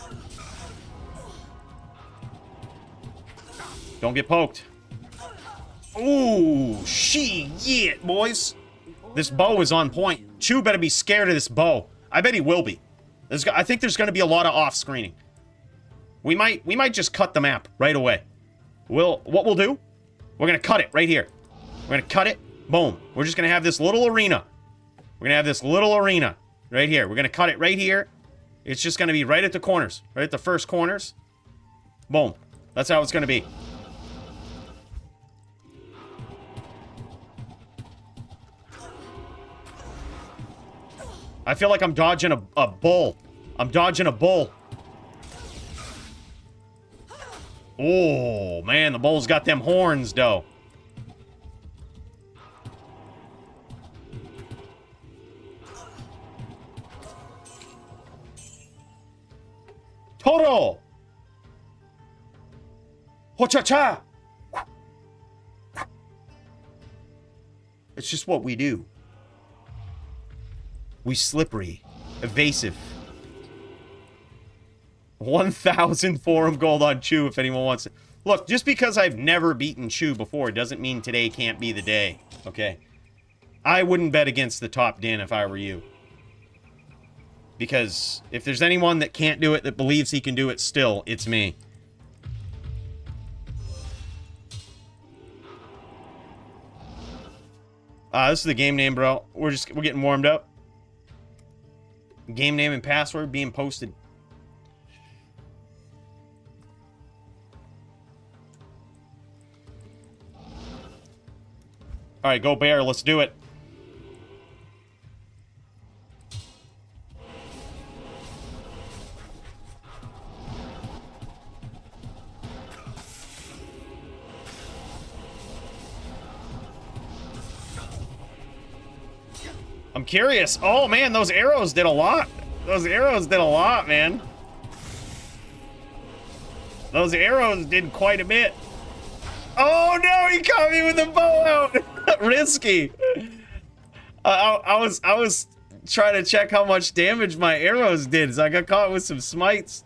S1: Don't get poked. Ooh, shit, boys. This bow is on point. Chu better be scared of this bow. I bet he will be. I think there's going to be a lot of off-screening. We might just cut the map right away. What we'll do, we're going to cut it right here. We're going to cut it. Boom. We're just going to have this little arena. We're going to have this little arena right here. We're going to cut it right here. It's just going to be right at the corners. Right at the first corners. Boom. That's how it's going to be. I feel like I'm dodging a bull. I'm dodging a bull. Oh, man, the bull's got them horns, though. Toro! Ho-cha-cha! It's just what we do. We slippery. Evasive. 1,000 forum gold on Chu if anyone wants it. Look, just because I've never beaten Chu before doesn't mean today can't be the day. Okay? I wouldn't bet against the top din if I were you. Because if there's anyone that can't do it, that believes he can do it still, it's me. This is the game name, bro. We're getting warmed up. Game name and password being posted. Alright, go bear, let's do it. I'm curious. Oh, man, those arrows did a lot. Those arrows did a lot, man. Those arrows did quite a bit. Oh, no, he caught me with the bow out. Risky. I was trying to check how much damage my arrows did, so I got caught with some smites.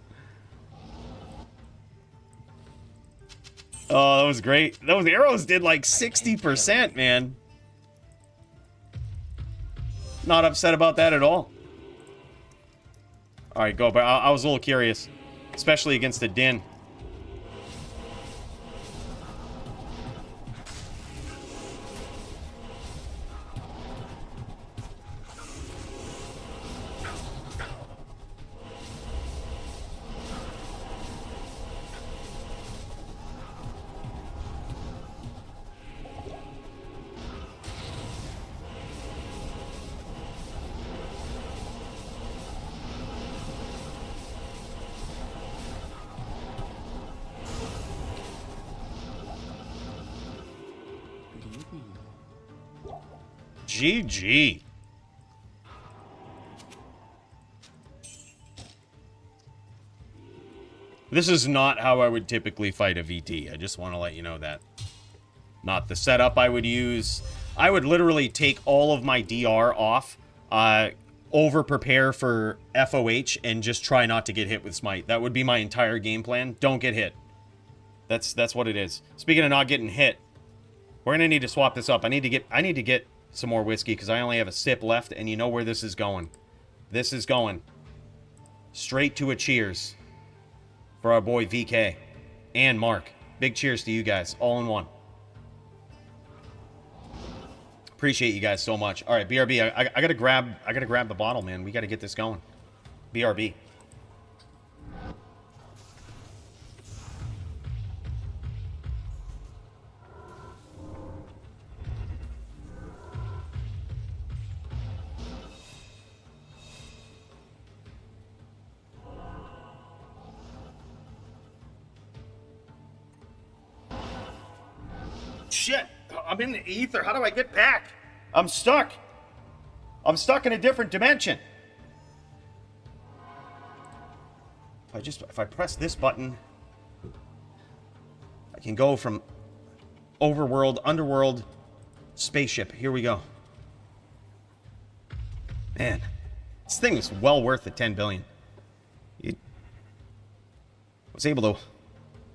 S1: Oh, that was great. Those arrows did like 60%, man. Not upset about that at all. Alright, go. But I was a little curious. Especially against the Din. GG. This is not how I would typically fight a VT. I just want to let you know that. Not the setup I would use. I would literally take all of my DR off, over-prepare for FOH, and just try not to get hit with Smite. That would be my entire game plan. Don't get hit. That's what it is. Speaking of not getting hit, we're gonna need to swap this up. I need to get some more whiskey because I only have a sip left, and you know where this is going. This is going straight to a cheers for our boy VK and Mark. Big cheers to you guys, all in one. Appreciate you guys so much. All right, BRB, I gotta grab the bottle, man. We gotta get this going. BRB. Shit, I'm in the ether. How do I get back? I'm stuck. I'm stuck in a different dimension. If I press this button, I can go from overworld, underworld, spaceship. Here we go. Man, This thing was well worth the 10 billion. It was able to...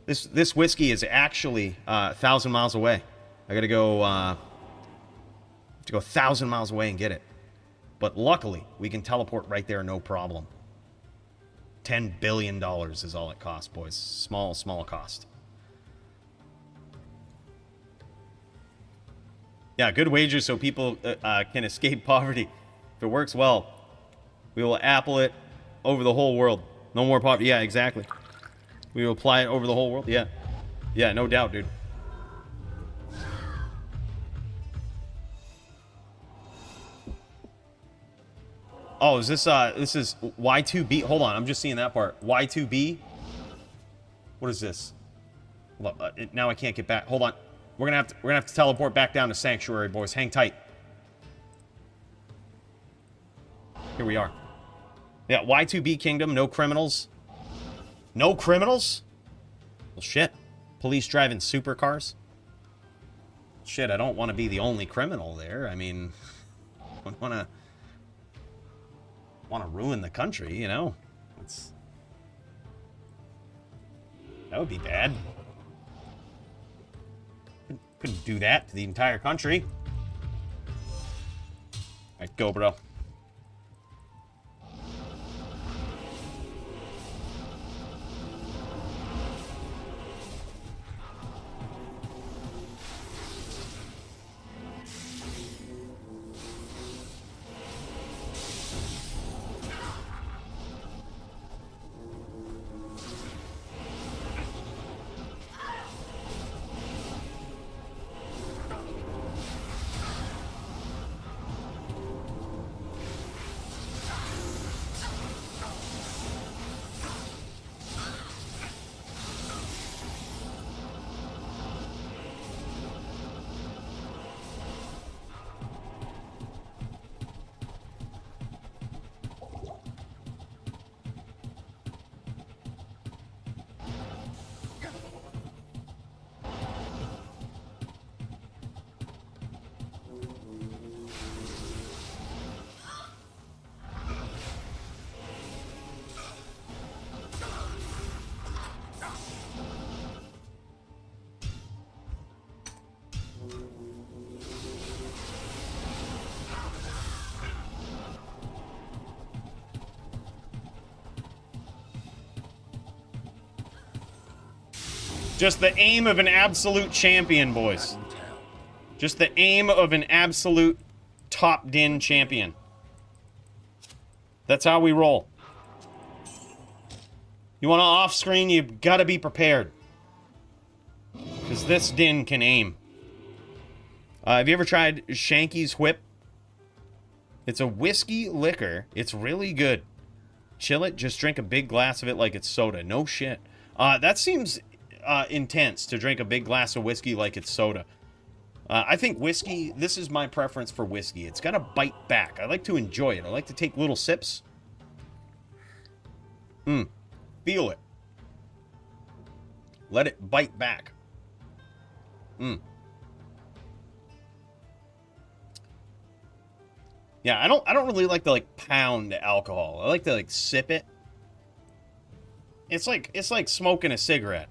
S1: This whiskey is actually 1,000 miles away. I gotta go... have to go 1,000 miles away and get it. But luckily, we can teleport right there, no problem. $10 billion is all it costs, boys. Small cost. Yeah, good wages so people can escape poverty. If it works well, we will apple it over the whole world. No more poverty. Yeah, exactly. We will apply it over the whole world. Yeah. Yeah, no doubt, dude. Oh, is this is Y2B? Hold on, I'm just seeing that part. Y2B? What is this? Hold on, now I can't get back. Hold on. We're gonna have to teleport back down to Sanctuary, boys. Hang tight. Here we are. Yeah, Y2B Kingdom, no criminals. No criminals? Well, shit. Police driving supercars? Shit, I don't want to be the only criminal there. I mean, I don't want to ruin the country, you know? That would be bad. Couldn't do that to the entire country. Alright, go, bro. Just the aim of an absolute champion, boys. Just the aim of an absolute top-din champion. That's how we roll. You want to off-screen, you've got to be prepared. Because this din can aim. Have you ever tried Shanky's Whip? It's a whiskey liquor. It's really good. Chill it, just drink a big glass of it like it's soda. No shit. That seems... intense to drink a big glass of whiskey like it's soda. I think whiskey, this is my preference for whiskey. It's got to bite back. I like to enjoy it. I like to take little sips. Feel it. Let it bite back. Yeah, I don't really like to like pound alcohol. I like to like sip it. It's like smoking a cigarette.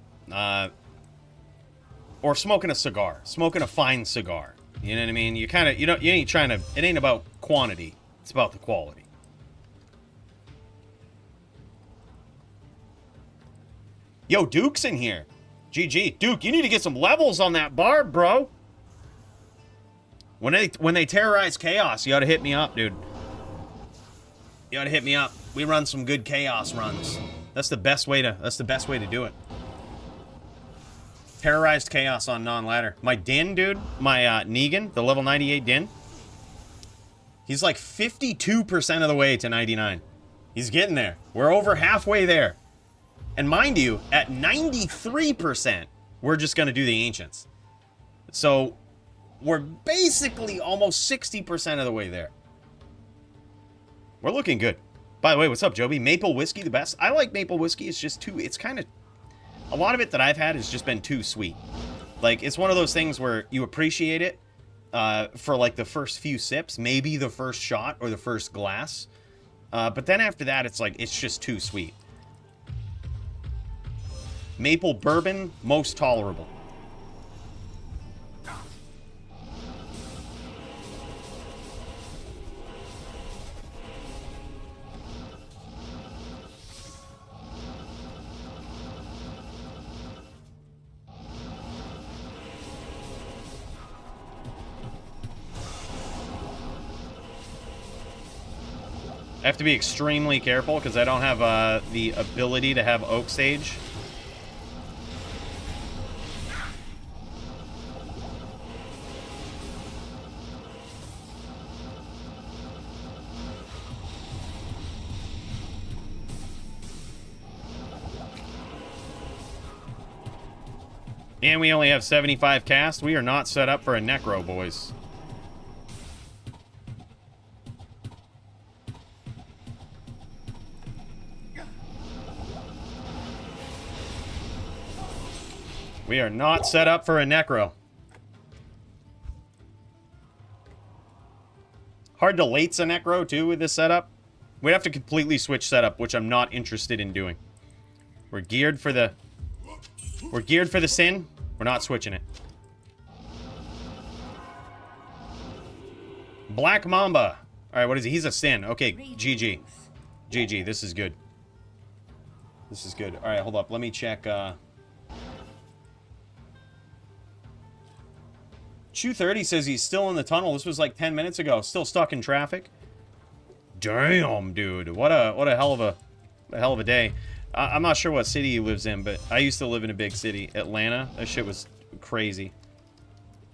S1: Or smoking a cigar, smoking a fine cigar. You know what I mean? You kind of, you ain't trying to, it ain't about quantity, it's about the quality. Yo, Duke's in here. GG. Duke, you need to get some levels on that barb, bro. When they terrorize chaos, you ought to hit me up, dude. You ought to hit me up. We run some good chaos runs. That's the best way to do it. Terrorized chaos on non-ladder. My Din, dude, my Negan, the level 98 Din, he's like 52% of the way to 99. He's getting there. We're over halfway there. And mind you, at 93%, we're just going to do the Ancients. So, we're basically almost 60% of the way there. We're looking good. By the way, what's up, Joby? Maple whiskey, the best? I like maple whiskey. It's just too... It's kind of... A lot of it that I've had has just been too sweet. Like, it's one of those things where you appreciate it for, like, the first few sips. Maybe the first shot or the first glass. But then after that, it's like, it's just too sweet. Maple bourbon, most tolerable. I have to be extremely careful because I don't have the ability to have Oak Sage. And we only have 75 cast. We are not set up for a Necro, boys. We are not set up for a Necro. Hard to lates a Necro, too, with this setup. We'd have to completely switch setup, which I'm not interested in doing. We're geared for the... We're geared for the sin. We're not switching it. Black Mamba. Alright, what is he? He's a sin. Okay, GG. GG, this is good. This is good. Alright, hold up. Let me check, Chew30 says he's still in the tunnel. This was like 10 minutes ago. Still stuck in traffic. Damn, dude. What a hell of a day. I'm not sure what city he lives in, but I used to live in a big city, Atlanta. That shit was crazy.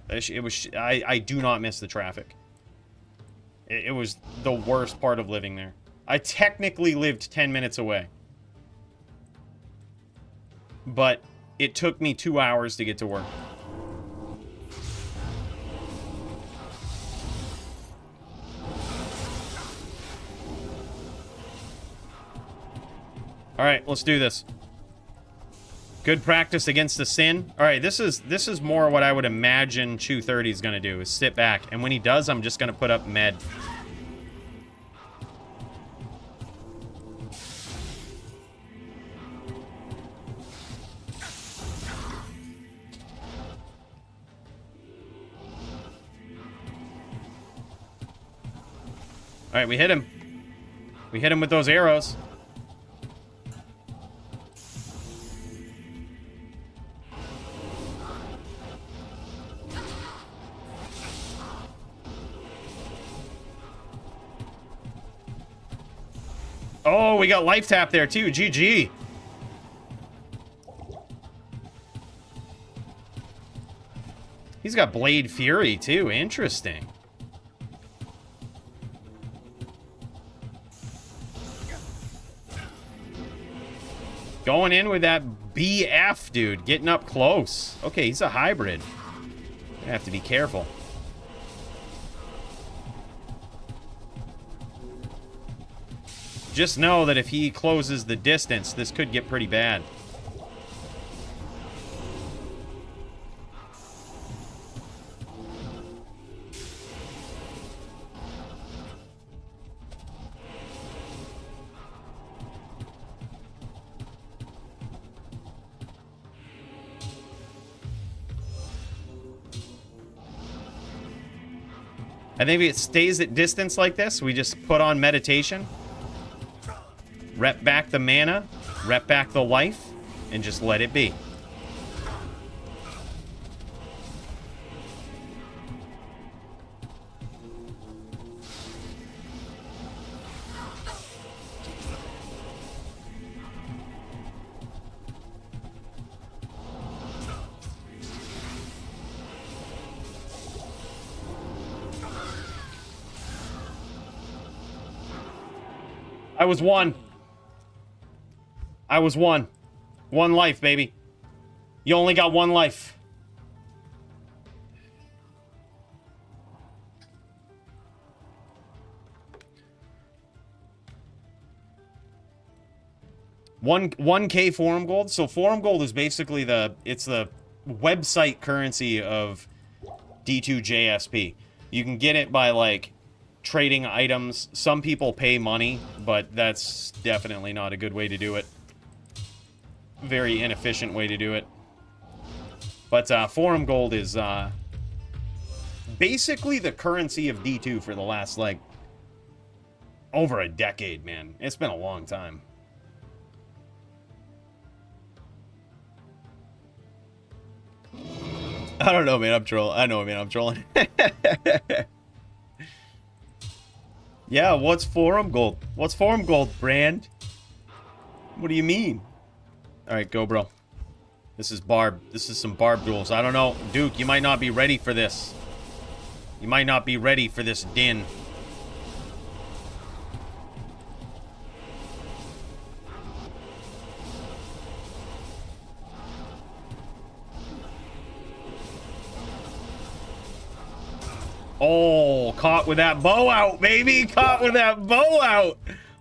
S1: I do not miss the traffic. It was the worst part of living there. I technically lived 10 minutes away. But it took me 2 hours to get to work. Alright, let's do this. Good practice against the sin. Alright, this is more what I would imagine Chew30 is going to do, is sit back. And when he does, I'm just going to put up med. Alright, we hit him. We hit him with those arrows. Oh, we got life tap there too. GG. He's got Blade Fury too. Interesting. Going in with that BF, dude. Getting up close. Okay, he's a hybrid. I have to be careful. Just know that if he closes the distance, this could get pretty bad. I think if it stays at distance like this, we just put on meditation. Rep back the mana, rep back the life, and just let it be. I was one. I was one. One life, baby. You only got one life. One 1K forum gold. So forum gold is basically it's the website currency of D2JSP. You can get it by like trading items. Some people pay money, but that's definitely not a good way to do it. Very inefficient way to do it. But forum gold is basically the currency of D2 for the last, like, over a decade, man. It's been a long time. I don't know, man. I'm trolling. I know, man. I'm trolling. Yeah, what's forum gold? What's forum gold, Brand? What do you mean? Alright, go, bro. This is Barb. This is some Barb duels. I don't know. Duke, you might not be ready for this. You might not be ready for this din. Oh, caught with that bow out, baby! Caught with that bow out!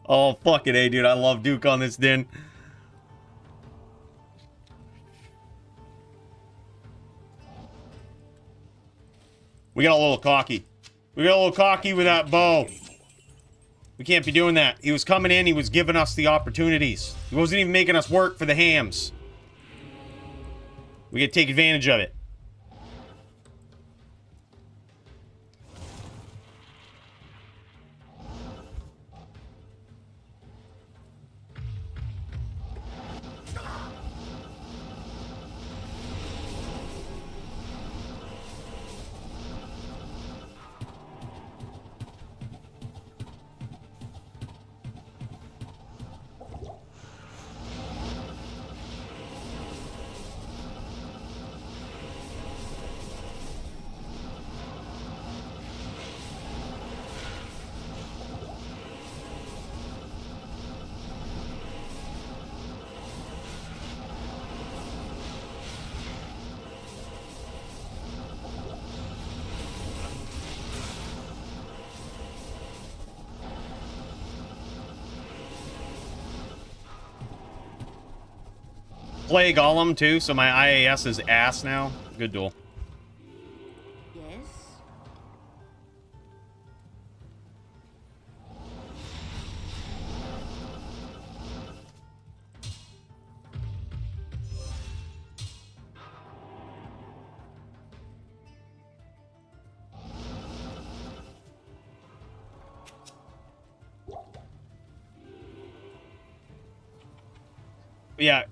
S1: Oh, fucking A, dude. I love Duke on this din. We got a little cocky. We got a little cocky with that bow. We can't be doing that. He was coming in. He was giving us the opportunities. He wasn't even making us work for the hams. We gotta take advantage of it. Play Golem too, so my IAS is ass now. Good duel.
S3: Yes.
S1: Yeah.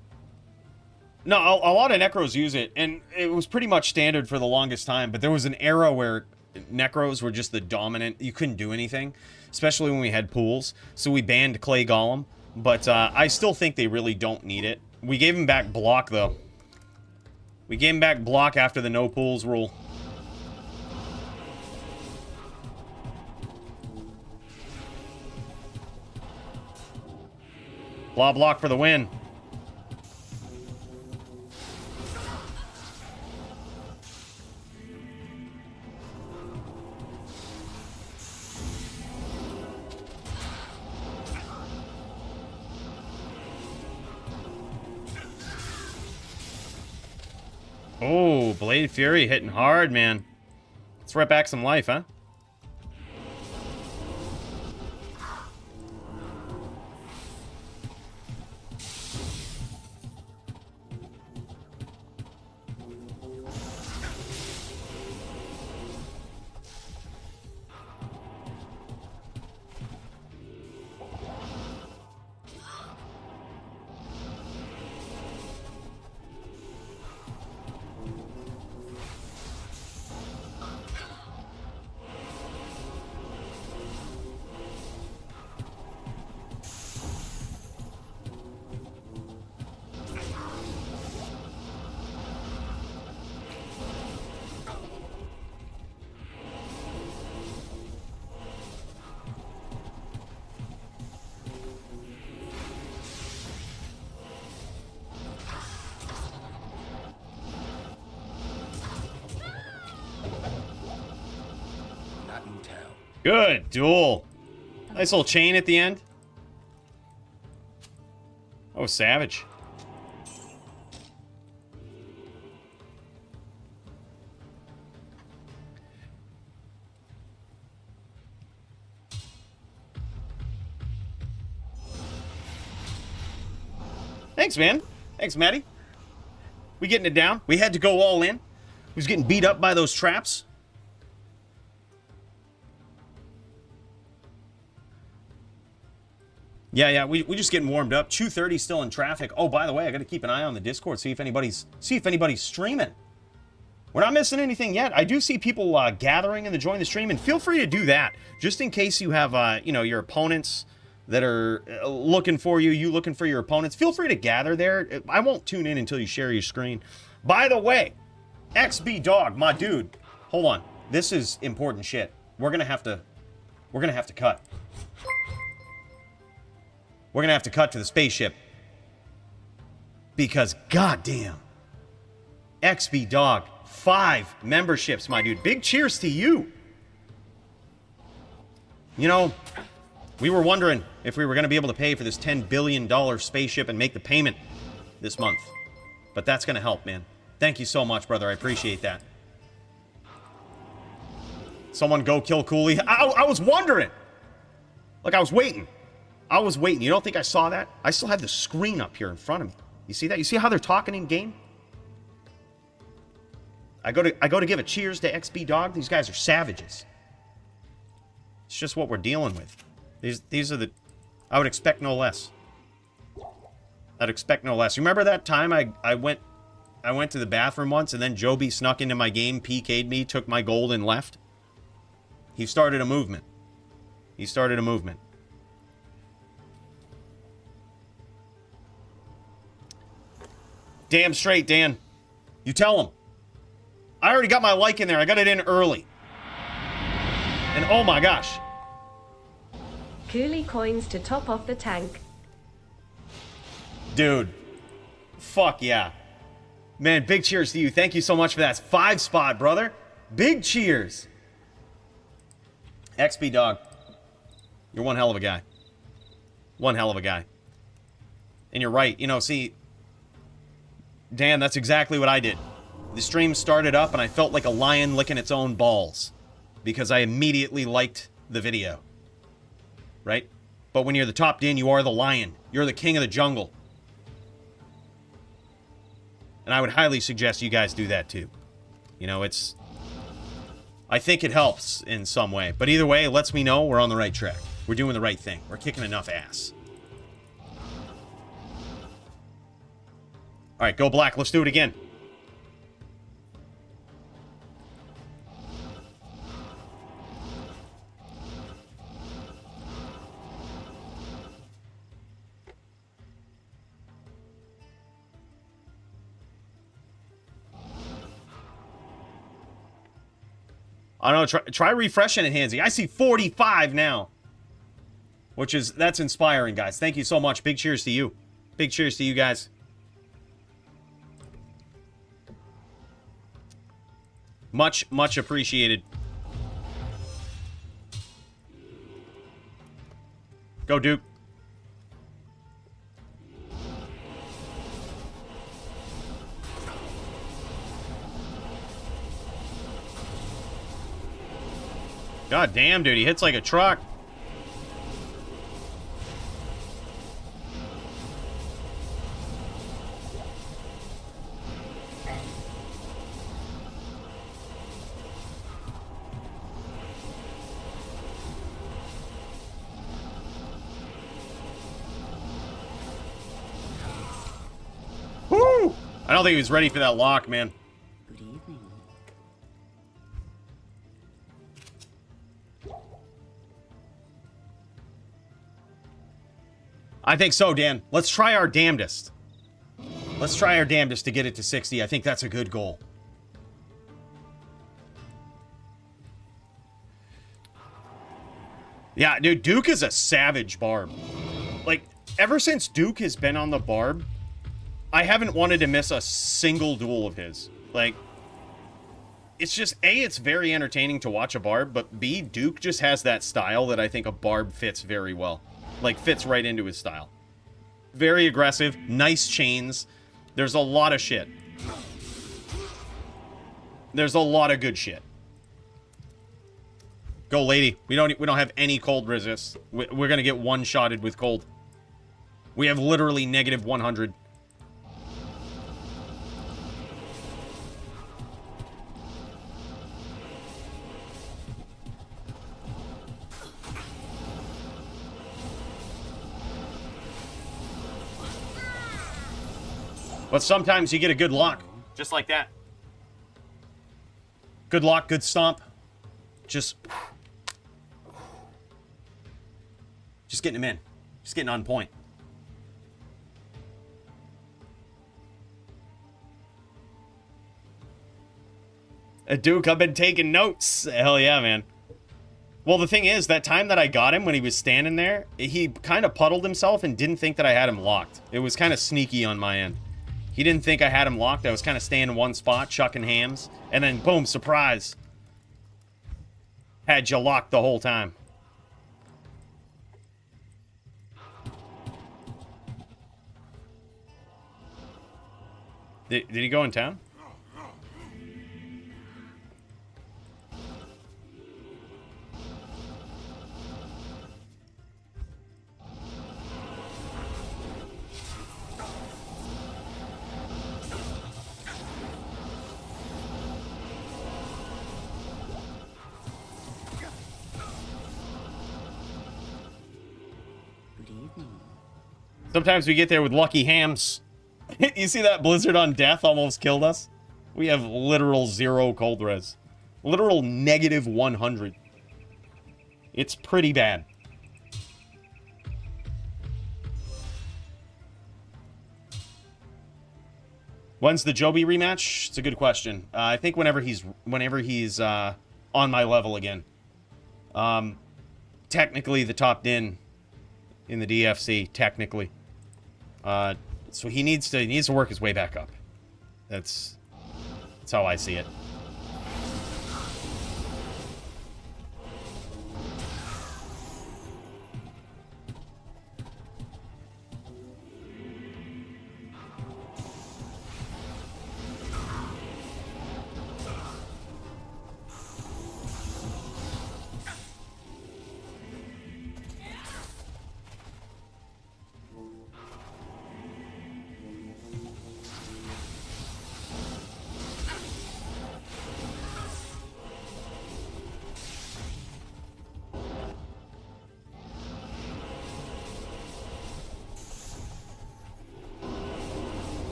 S1: No, a lot of Necros use it, and it was pretty much standard for the longest time, but there was an era where Necros were just the dominant. You couldn't do anything, especially when we had pools, so we banned Clay Golem, but I still think they really don't need it. We gave him back block, though. We gave him back block after the no pools rule. Blah block for the win. Oh, Blade Fury hitting hard, man. Let's right back some life, huh? Good duel. Nice little chain at the end. Oh, savage. Thanks, man. Thanks, Maddie. We getting it down. We had to go all in. We was getting beat up by those traps. Yeah, we just getting warmed up. 2:30 still in traffic. Oh, by the way, I got to keep an eye on the Discord, see if anybody's streaming. We're not missing anything yet. I do see people gathering and join the stream, and feel free to do that, just in case you have your opponents that are looking for you, you looking for your opponents. Feel free to gather there. I won't tune in until you share your screen. By the way, XB Dog, my dude, hold on. This is important shit. We're gonna have to cut. We're gonna have to cut to the spaceship. Because goddamn. XB Dog, 5 memberships, my dude. Big cheers to you. You know, we were wondering if we were gonna be able to pay for this $10 billion spaceship and make the payment this month. But that's gonna help, man. Thank you so much, brother. I appreciate that. Someone go kill Cooley. I was wondering. Like, I was waiting. You don't think I saw that? I still have the screen up here in front of me. You see that? You see how they're talking in game? I go to give a cheers to XB Dog. These guys are savages. It's just what we're dealing with. These are the... I would expect no less. I'd expect no less. You remember that time I went to the bathroom once and then Joby snuck into my game, PK'd me, took my gold and left? He started a movement. Damn straight, Dan. You tell him. I already got my like in there. I got it in early. And oh my gosh.
S2: Cooley coins to top off the tank.
S1: Dude. Fuck yeah. Man, big cheers to you. Thank you so much for that. 5 spot, brother. Big cheers. XB Dog. You're one hell of a guy. One hell of a guy. And you're right. You know, see... Dan, that's exactly what I did. The stream started up and I felt like a lion licking its own balls. Because I immediately liked the video. Right? But when you're the top Dan, you are the lion. You're the king of the jungle. And I would highly suggest you guys do that too. You know, it's... I think it helps in some way. But either way, it lets me know we're on the right track. We're doing the right thing. We're kicking enough ass. Alright, go black. Let's do it again. I don't know, try refreshing it, Hansy. I see 45 now. That's inspiring, guys. Thank you so much. Big cheers to you. Big cheers to you guys. Much, much appreciated. Go, Duke. God damn, dude. He hits like a truck. Woo! I don't think he was ready for that lock, man.
S3: Good evening.
S1: I think so, Dan. Let's try our damnedest. Let's try our damnedest to get it to 60. I think that's a good goal. Yeah, dude, Duke is a savage barb. Like, ever since Duke has been on the barb, I haven't wanted to miss a single duel of his. Like, it's just, A, it's very entertaining to watch a barb, but B, Duke just has that style that I think a barb fits very well. Like, fits right into his style. Very aggressive, nice chains. There's a lot of shit. There's a lot of good shit. Go, lady. We don't have any cold resist. We're gonna get one-shotted with cold. We have literally negative 100 But sometimes you get a good lock. Just like that. Good lock, good stomp. Just getting him in. Just getting on point. Duke, I've been taking notes. Hell yeah, man. Well, the thing is, that time that I got him when he was standing there, he kind of puddled himself and didn't think that I had him locked. It was kind of sneaky on my end. He didn't think I had him locked. I was kind of staying in one spot, chucking hams, and then boom, surprise. Had you locked the whole time. Did he go in town? Sometimes we get there with lucky hams. You see that blizzard on death almost killed us? We have literal 0 cold res. Literal negative 100. It's pretty bad. When's the Joby rematch? It's a good question. I think whenever he's on my level again. Technically the top din in the DFC, technically. So he needs to work his way back up. That's how I see it.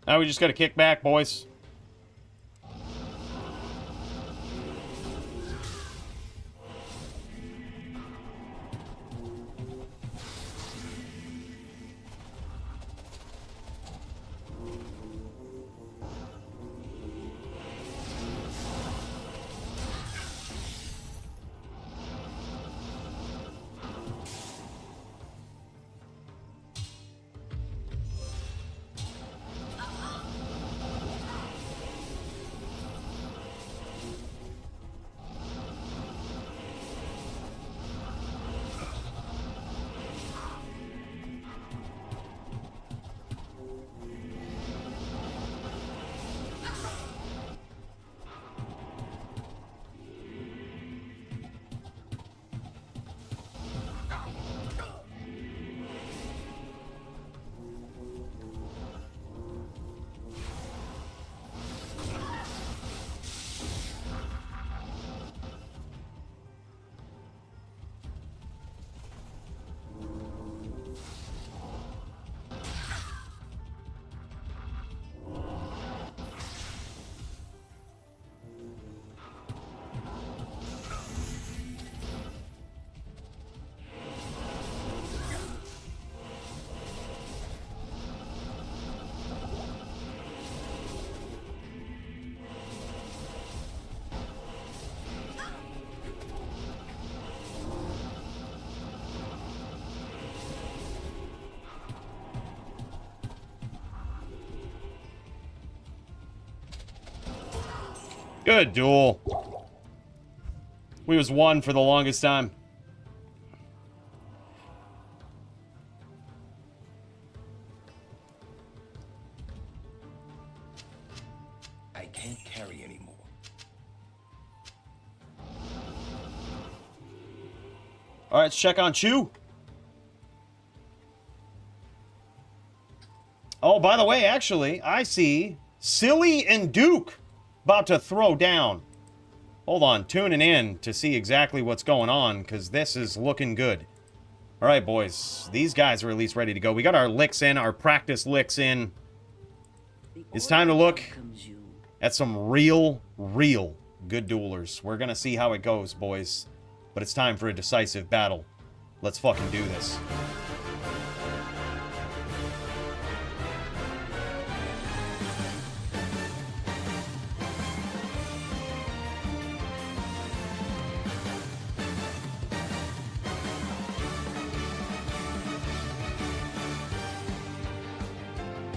S1: Now we just gotta kick back, boys. Good duel. We was one for the longest time. All right, let's check on Chew. Oh, by the way, actually, I see Silly and Duke about to throw down. Hold on, tuning in to see exactly what's going on, because this is looking good. All right, boys, these guys are at least ready to go. We got our licks in, our practice licks in. It's time to look at some real good duelers. We're going to see how it goes, boys. But it's time for a decisive battle. Let's fucking do this.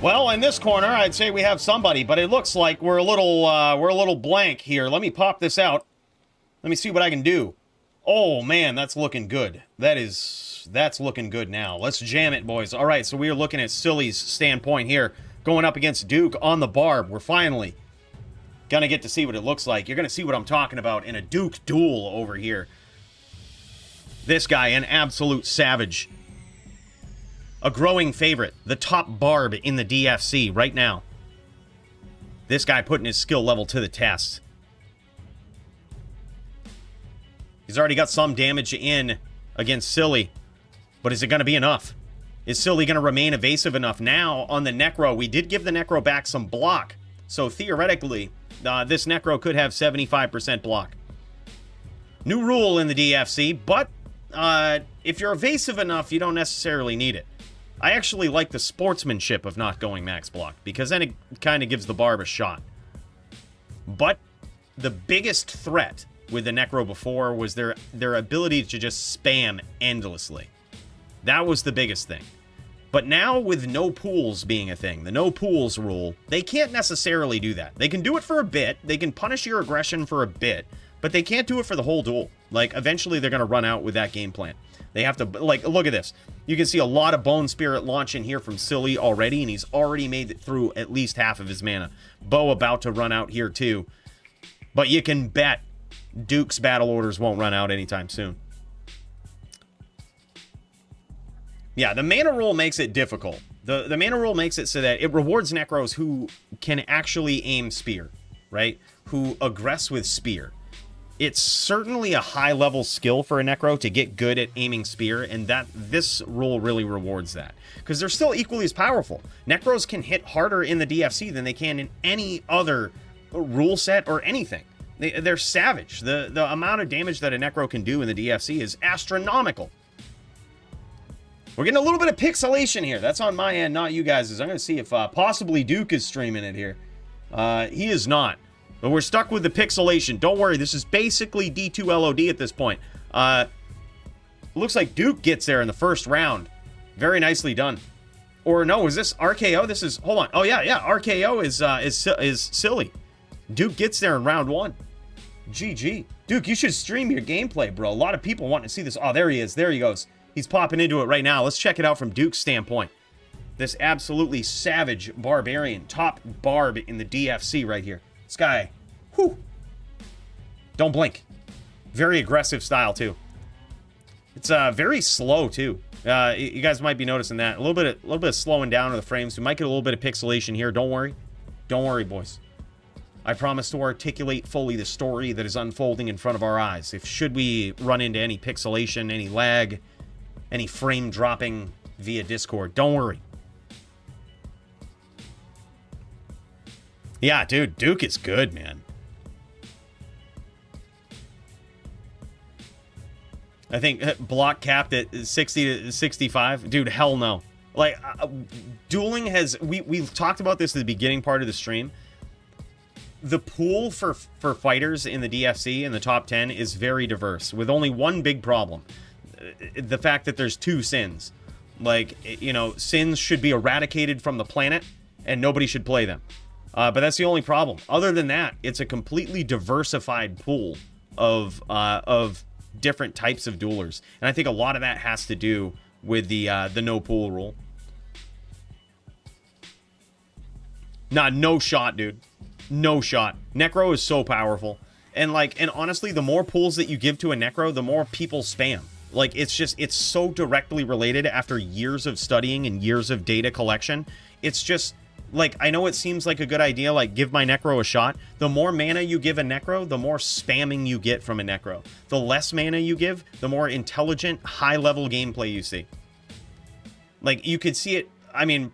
S1: Well, in this corner, I'd say we have somebody, but it looks like we're a little blank here. Let me pop this out. Let me see what I can do. Oh man, that's looking good. That's looking good now. Let's jam it, boys. All right, so we are looking at Silly's standpoint here, going up against Duke on the barb. We're finally gonna get to see what it looks like. You're gonna see what I'm talking about in a Duke duel over here. This guy, an absolute savage. A growing favorite, the top barb in the DFC right now. This guy putting his skill level to the test. He's already got some damage in against Silly, but is it going to be enough? Is Silly going to remain evasive enough? Now, on the Necro, we did give the Necro back some block, so theoretically, this Necro could have 75% block. New rule in the DFC, but if you're evasive enough, you don't necessarily need it. I actually like the sportsmanship of not going max block, because then it kind of gives the barb a shot. But the biggest threat with the Necro before was their ability to just spam endlessly. That was the biggest thing. But now, with no pools being a thing, the no pools rule, they can't necessarily do that. They can do it for a bit, they can punish your aggression for a bit, but they can't do it for the whole duel. Like, eventually they're going to run out with that game plan. They have to, like, look at this. You can see a lot of Bone Spirit launch in here from Silly already, and he's already made it through at least half of his mana. Bo about to run out here too. But you can bet Duke's battle orders won't run out anytime soon. Yeah, the mana rule makes it difficult. The mana rule makes it so that it rewards Necros who can actually aim spear, right? Who aggress with spear. It's certainly a high-level skill for a Necro to get good at aiming spear, and this rule really rewards that. Because they're still equally as powerful. Necros can hit harder in the DFC than they can in any other rule set or anything. They're savage. The amount of damage that a Necro can do in the DFC is astronomical. We're getting a little bit of pixelation here. That's on my end, not you guys'. I'm going to see if possibly Duke is streaming it here. He is not. But we're stuck with the pixelation. Don't worry, this is basically D2LOD at this point. Looks like Duke gets there in the first round. Very nicely done. Or no, is this RKO? This is, hold on. Oh yeah, RKO is Silly. Duke gets there in round one. GG. Duke, you should stream your gameplay, bro. A lot of people want to see this. Oh, there he is. There he goes. He's popping into it right now. Let's check it out from Duke's standpoint. This absolutely savage barbarian. Top barb in the DFC right here. This guy, whew. Don't blink. Very aggressive style, too. It's very slow, too. You guys might be noticing that. A little bit of slowing down of the frames. We might get a little bit of pixelation here. Don't worry. Don't worry, boys. I promise to articulate fully the story that is unfolding in front of our eyes. If should we run into any pixelation, any lag, any frame dropping via Discord, don't worry. Yeah, dude, Duke is good, man. I think block capped at 60 to 65. Dude, hell no. Like, dueling has... We've talked about this at the beginning part of the stream. The pool for fighters in the DFC in the top 10 is very diverse, with only one big problem. The fact that there's two sins. Like, you know, sins should be eradicated from the planet, and nobody should play them. But that's the only problem. Other than that, it's a completely diversified pool of different types of duelers. And I think a lot of that has to do with the no pool rule. Nah, no shot, dude. No shot. Necro is so powerful. And honestly, the more pools that you give to a Necro, the more people spam. Like, it's so directly related after years of studying and years of data collection. It's just, like, I know it seems like a good idea, like, give my Necro a shot. The more mana you give a Necro, the more spamming you get from a Necro. The less mana you give, the more intelligent, high-level gameplay you see. Like, you could see it, I mean,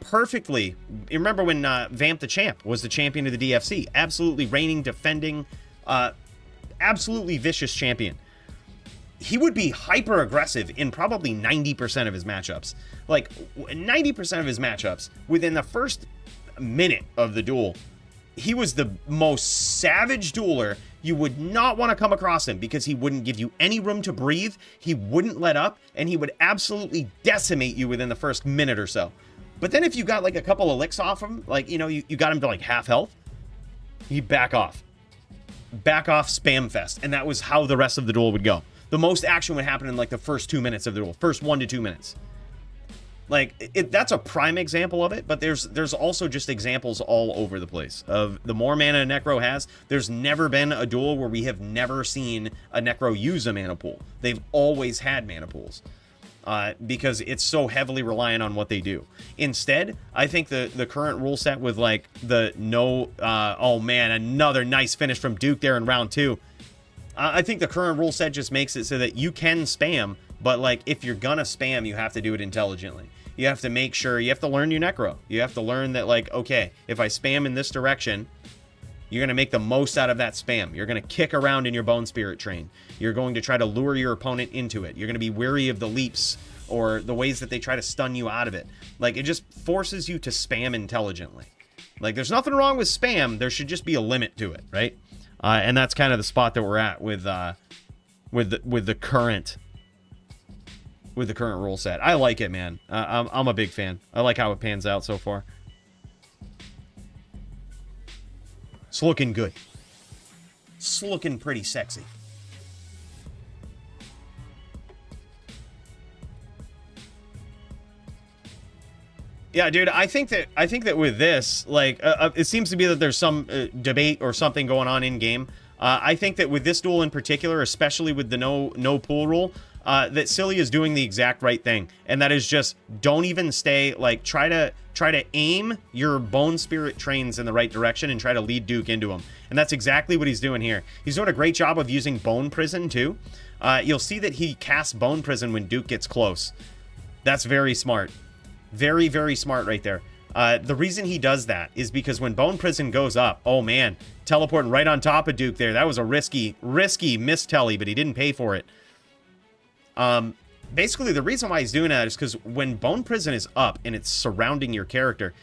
S1: perfectly. You remember when Vamp the Champ was the champion of the DFC? Absolutely reigning, defending, absolutely vicious champion. He would be hyper aggressive in probably 90% of his matchups. Like 90% of his matchups, within the first minute of the duel, he was the most savage dueler. You would not want to come across him because he wouldn't give you any room to breathe. He wouldn't let up, and he would absolutely decimate you within the first minute or so. But then if you got like a couple of licks off him, like, you know, you got him to like half health, he'd back off. Back off, spam fest. And that was how the rest of the duel would go. The most action would happen in like the first 2 minutes of the duel, first 1 to 2 minutes. Like, that's a prime example of it, but there's also just examples all over the place of the more mana a Necro has. There's never been a duel where we have never seen a Necro use a mana pool. They've always had mana pools because it's so heavily reliant on what they do. Instead, I think the current rule set with like the no, oh man, another nice finish from Duke there in round 2. I think the current rule set just makes it so that you can spam, but like if you're gonna spam, you have to do it intelligently. You have to make sure, you have to learn your Necro. You have to learn that like, okay, if I spam in this direction, you're gonna make the most out of that spam. You're gonna kick around in your Bone Spirit Train. You're going to try to lure your opponent into it. You're gonna be wary of the leaps or the ways that they try to stun you out of it. Like, it just forces you to spam intelligently. Like, there's nothing wrong with spam. There should just be a limit to it, right? And that's kind of the spot that we're at with the current rule set. I like it, man. I'm a big fan. I like how it pans out so far. It's looking good. It's looking pretty sexy. Yeah, dude, I think that with this, like, it seems to be that there's some debate or something going on in game. I think that with this duel in particular, especially with the no pool rule, that Silly is doing the exact right thing, and that is just don't even stay. Like, try to aim your Bone Spirit Trains in the right direction and try to lead Duke into them. And that's exactly what he's doing here. He's doing a great job of using Bone Prison too. You'll see that he casts Bone Prison when Duke gets close. That's very smart. Very, very smart right there. The reason he does that is because when Bone Prison goes up, oh man, teleporting right on top of Duke there. That was a risky miss-telly, but he didn't pay for it. Basically, the reason why he's doing that is because when Bone Prison is up and it's surrounding your character,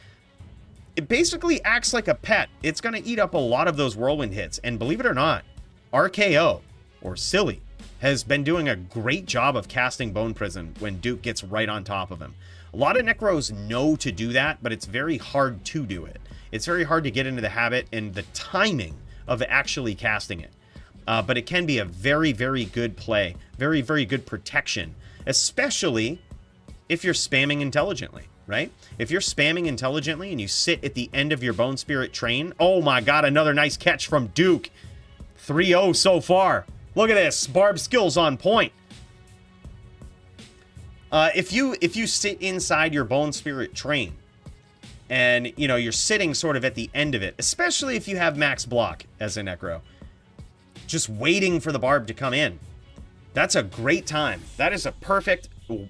S1: it basically acts like a pet. It's going to eat up a lot of those whirlwind hits. And believe it or not, RKO, or Silly, has been doing a great job of casting Bone Prison when Duke gets right on top of him. A lot of Necros know to do that, but it's very hard to do it. It's very hard to get into the habit and the timing of actually casting it. But it can be a very, very good play. Very, very good protection. Especially if you're spamming intelligently, right? If you're spamming intelligently and you sit at the end of your Bone Spirit Train. Oh my god, another nice catch from Duke. 3-0 so far. Look at this. Barb skills on point. If you sit inside your Bone Spirit Train and, you know, you're sitting sort of at the end of it, especially if you have max block as a Necro, just waiting for the Barb to come in, that's a great time. That is a perfect,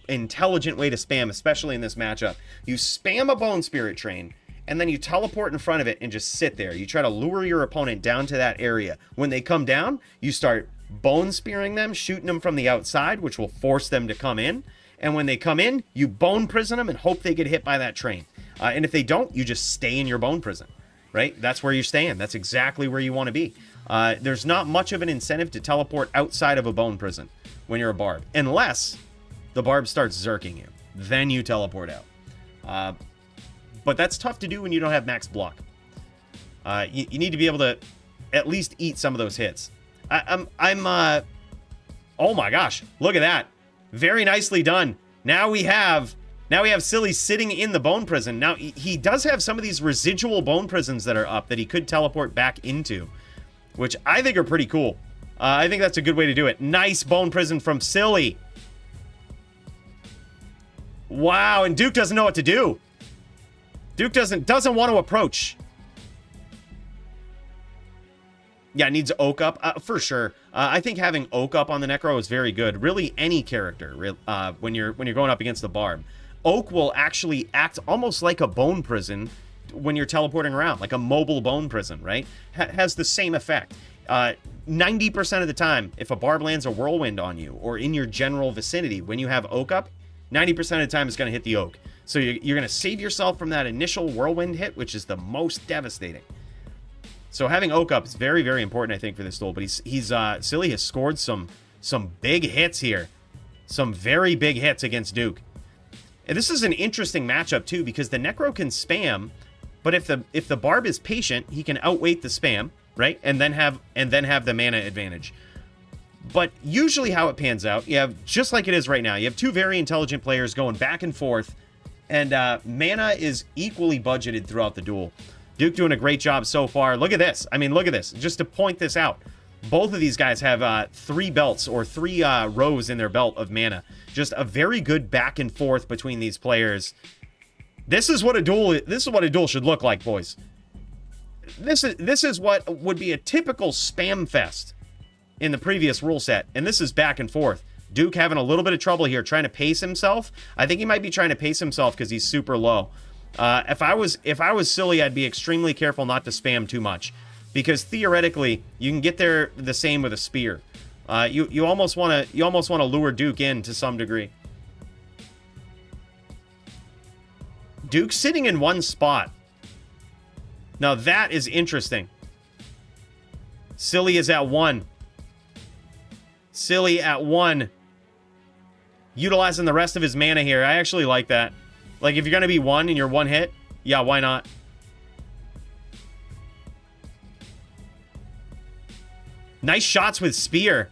S1: intelligent way to spam, especially in this matchup. You spam a Bone Spirit Train, and then you teleport in front of it and just sit there. You try to lure your opponent down to that area. When they come down, you start Bone Spearing them, shooting them from the outside, which will force them to come in. And when they come in, you Bone Prison them and hope they get hit by that train. And if they don't, you just stay in your Bone Prison, right? That's where you're staying. That's exactly where you want to be. There's not much of an incentive to teleport outside of a Bone Prison when you're a Barb, unless the Barb starts zerking you. Then you teleport out. But that's tough to do when you don't have max block. You need to be able to at least eat some of those hits. Oh my gosh, look at that. Very nicely done. Now we have Silly sitting in the Bone Prison. Now, he does have some of these residual Bone Prisons that are up that he could teleport back into, which I think are pretty cool. I think that's a good way to do it. Nice bone prison from Silly. Wow, and Duke doesn't know what to do. Duke doesn't want to approach. Yeah, it needs Oak up, for sure. I think having Oak up on the Necro is very good. Really, any character when you're going up against the Barb. Oak will actually act almost like a bone prison when you're teleporting around, like a mobile bone prison, right? Has the same effect. 90% of the time, if a Barb lands a Whirlwind on you or in your general vicinity, when you have Oak up, 90% of the time it's going to hit the Oak. So you're going to save yourself from that initial Whirlwind hit, which is the most devastating. So having Oak up is very, very important, I think, for this duel. But Silly has scored some big hits here. Some very big hits against Duke. And this is an interesting matchup, too, because the Necro can spam, but if the Barb is patient, he can outweight the spam, right? And then have the mana advantage. But usually how it pans out, you have, just like it is right now, you have two very intelligent players going back and forth, and mana is equally budgeted throughout the duel. Duke doing a great job so far. Look at this. I mean, look at this. Just to point this out. Both of these guys have 3 belts or 3 rows in their belt of mana. Just a very good back and forth between these players. This is what a duel should look like, boys. This is what would be a typical spam fest in the previous rule set, and this is back and forth. Duke having a little bit of trouble here, trying to pace himself. I think he might be trying to pace himself because he's super low. If I was Silly, I'd be extremely careful not to spam too much, because theoretically you can get there the same with a spear. You almost want to lure Duke in to some degree. Duke's sitting in one spot. Now that is interesting. Silly is at 1. Silly at 1. Utilizing the rest of his mana here. I actually like that. Like, if you're going to be 1 and you're 1 hit, yeah, why not? Nice shots with Spear.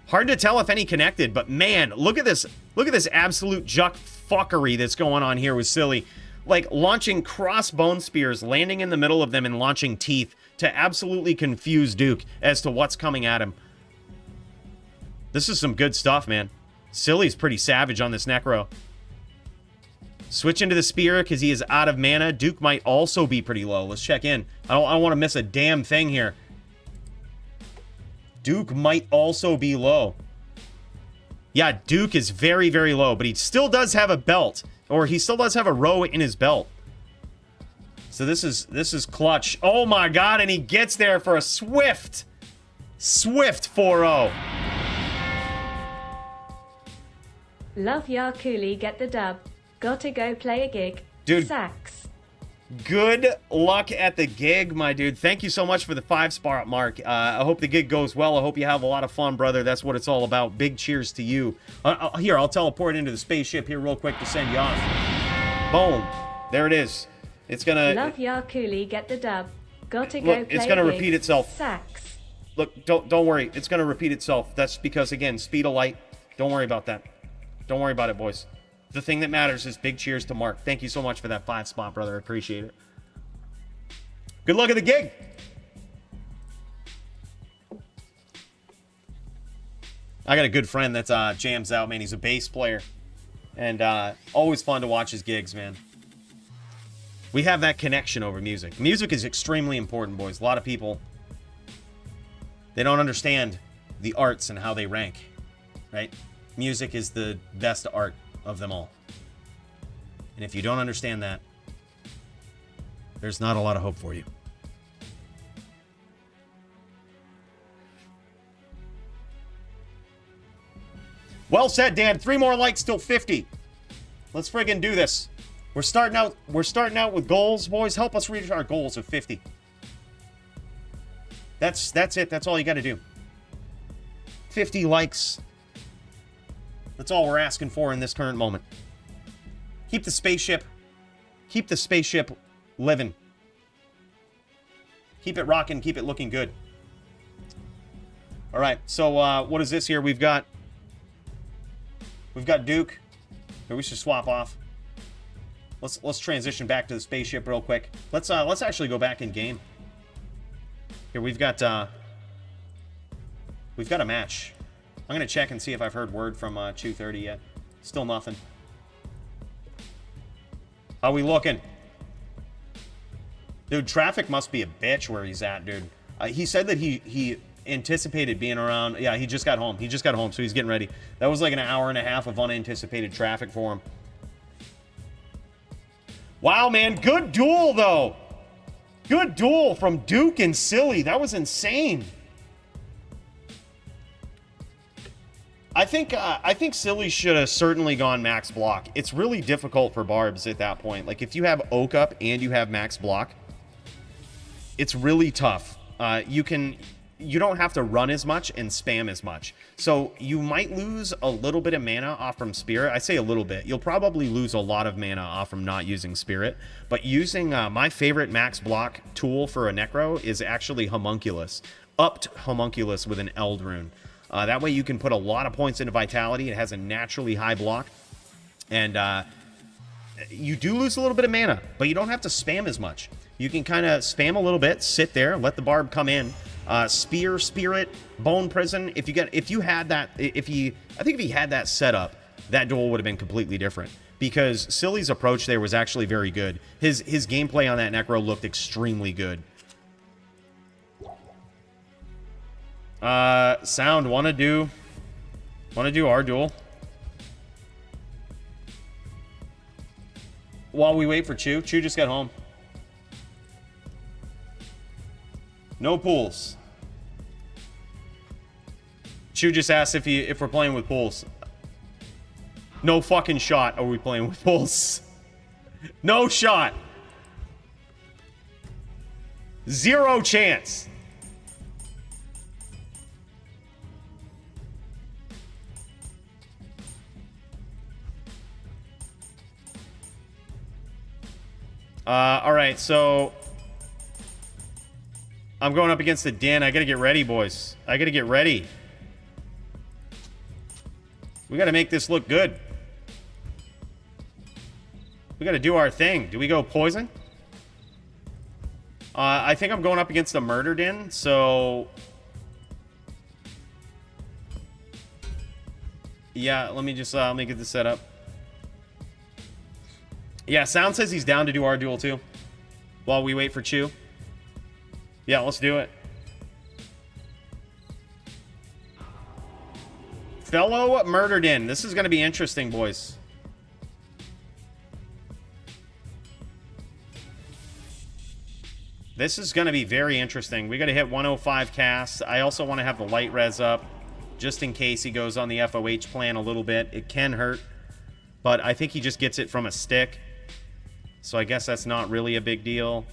S1: Hard to tell if any connected, but man, look at this. Look at this absolute juck fuckery that's going on here with Silly. Like, launching crossbone spears, landing in the middle of them and launching teeth to absolutely confuse Duke as to what's coming at him. This is some good stuff, man. Silly's pretty savage on this Necro. Switch into the Spear because he is out of mana. Duke might also be pretty low. Let's check in. I don't want to miss a damn thing here. Duke might also be low. Yeah, Duke is very, very low, but he still does have a belt. Or he still does have a row in his belt. So this is clutch. Oh my god, and he gets there for a swift 4-0.
S2: Love ya Cooley, get the dub. Gotta go play a gig.
S1: Dude.
S2: Sax.
S1: Good luck at the gig, my dude. Thank you so much for the 5-spot mark. I hope the gig goes well. I hope you have a lot of fun, brother. That's what it's all about. Big cheers to you. Here, I'll teleport into the spaceship here real quick to send you off. Boom. There it is. It's gonna...
S2: Love ya Cooley, get the dub. Gotta go
S1: look,
S2: play
S1: it's gonna
S2: a gig.
S1: repeat itself.
S2: Sax.
S1: Look, don't worry. It's gonna repeat itself. That's because, again, speed of light. Don't worry about that. Don't worry about it, boys. The thing that matters is big cheers to Mark. Thank you so much for that 5-spot, brother. I appreciate it. Good luck at the gig. I got a good friend that's jams out, man. He's a bass player. And always fun to watch his gigs, man. We have that connection over music. Music is extremely important, boys. A lot of people, they don't understand the arts and how they rank, right? Music is the best art of them all. And if you don't understand that, there's not a lot of hope for you. Well said, Dan. 3 more likes till 50. Let's friggin' do this. We're starting out with goals, boys. Help us reach our goals of 50. That's it. That's all you got to do. 50 likes. That's all we're asking for in this current moment. Keep the spaceship living. Keep it rocking, keep it looking good. All right, so what is this here? We've got Duke. Here, we should swap off. Let's transition back to the spaceship real quick. Let's actually go back in game. Here, we've got a match. I'm going to check and see if I've heard word from 230 yet. Still nothing. How we looking? Dude, traffic must be a bitch where he's at, dude. He said that he anticipated being around. Yeah, he just got home. He just got home, so he's getting ready. That was like an hour and a half of unanticipated traffic for him. Wow, man. Good duel, though. Good duel from Duke and Silly. That was insane. I think Silly should have certainly gone max block. It's really difficult for Barbs at that point. Like, if you have Oak up and you have max block, it's really tough. You don't have to run as much and spam as much. So you might lose a little bit of mana off from Spirit. I say a little bit. You'll probably lose a lot of mana off from not using Spirit. But using my favorite max block tool for a Necro is actually Homunculus. Upped Homunculus with an Eld rune. That way you can put a lot of points into Vitality. It has a naturally high block. And you do lose a little bit of mana, but you don't have to spam as much. You can kind of spam a little bit, sit there, let the Barb come in. Spear, Spirit, Bone Prison. I think if he had that set up, that duel would have been completely different. Because Silly's approach there was actually very good. His gameplay on that Necro looked extremely good. Sound, wanna do our duel? While we wait for Chew. Chew just got home. No pools. Chew just asked if we're playing with pools. No fucking shot are we playing with pools. No shot. Zero chance. All right, so I'm going up against the Din. I gotta get ready, boys. I gotta get ready. We gotta make this look good. We gotta do our thing. Do we go poison? I think I'm going up against the Murder Din, so... Yeah, let me just let me get this set up. Yeah, Sound says he's down to do our duel too. While we wait for Chew. Yeah, let's do it. Fellow Murdered In. This is going to be interesting, boys. This is going to be very interesting. We got to hit 105 cast. I also want to have the light res up just in case he goes on the FOH plan a little bit. It can hurt, but I think he just gets it from a stick. So I guess that's not really a big deal.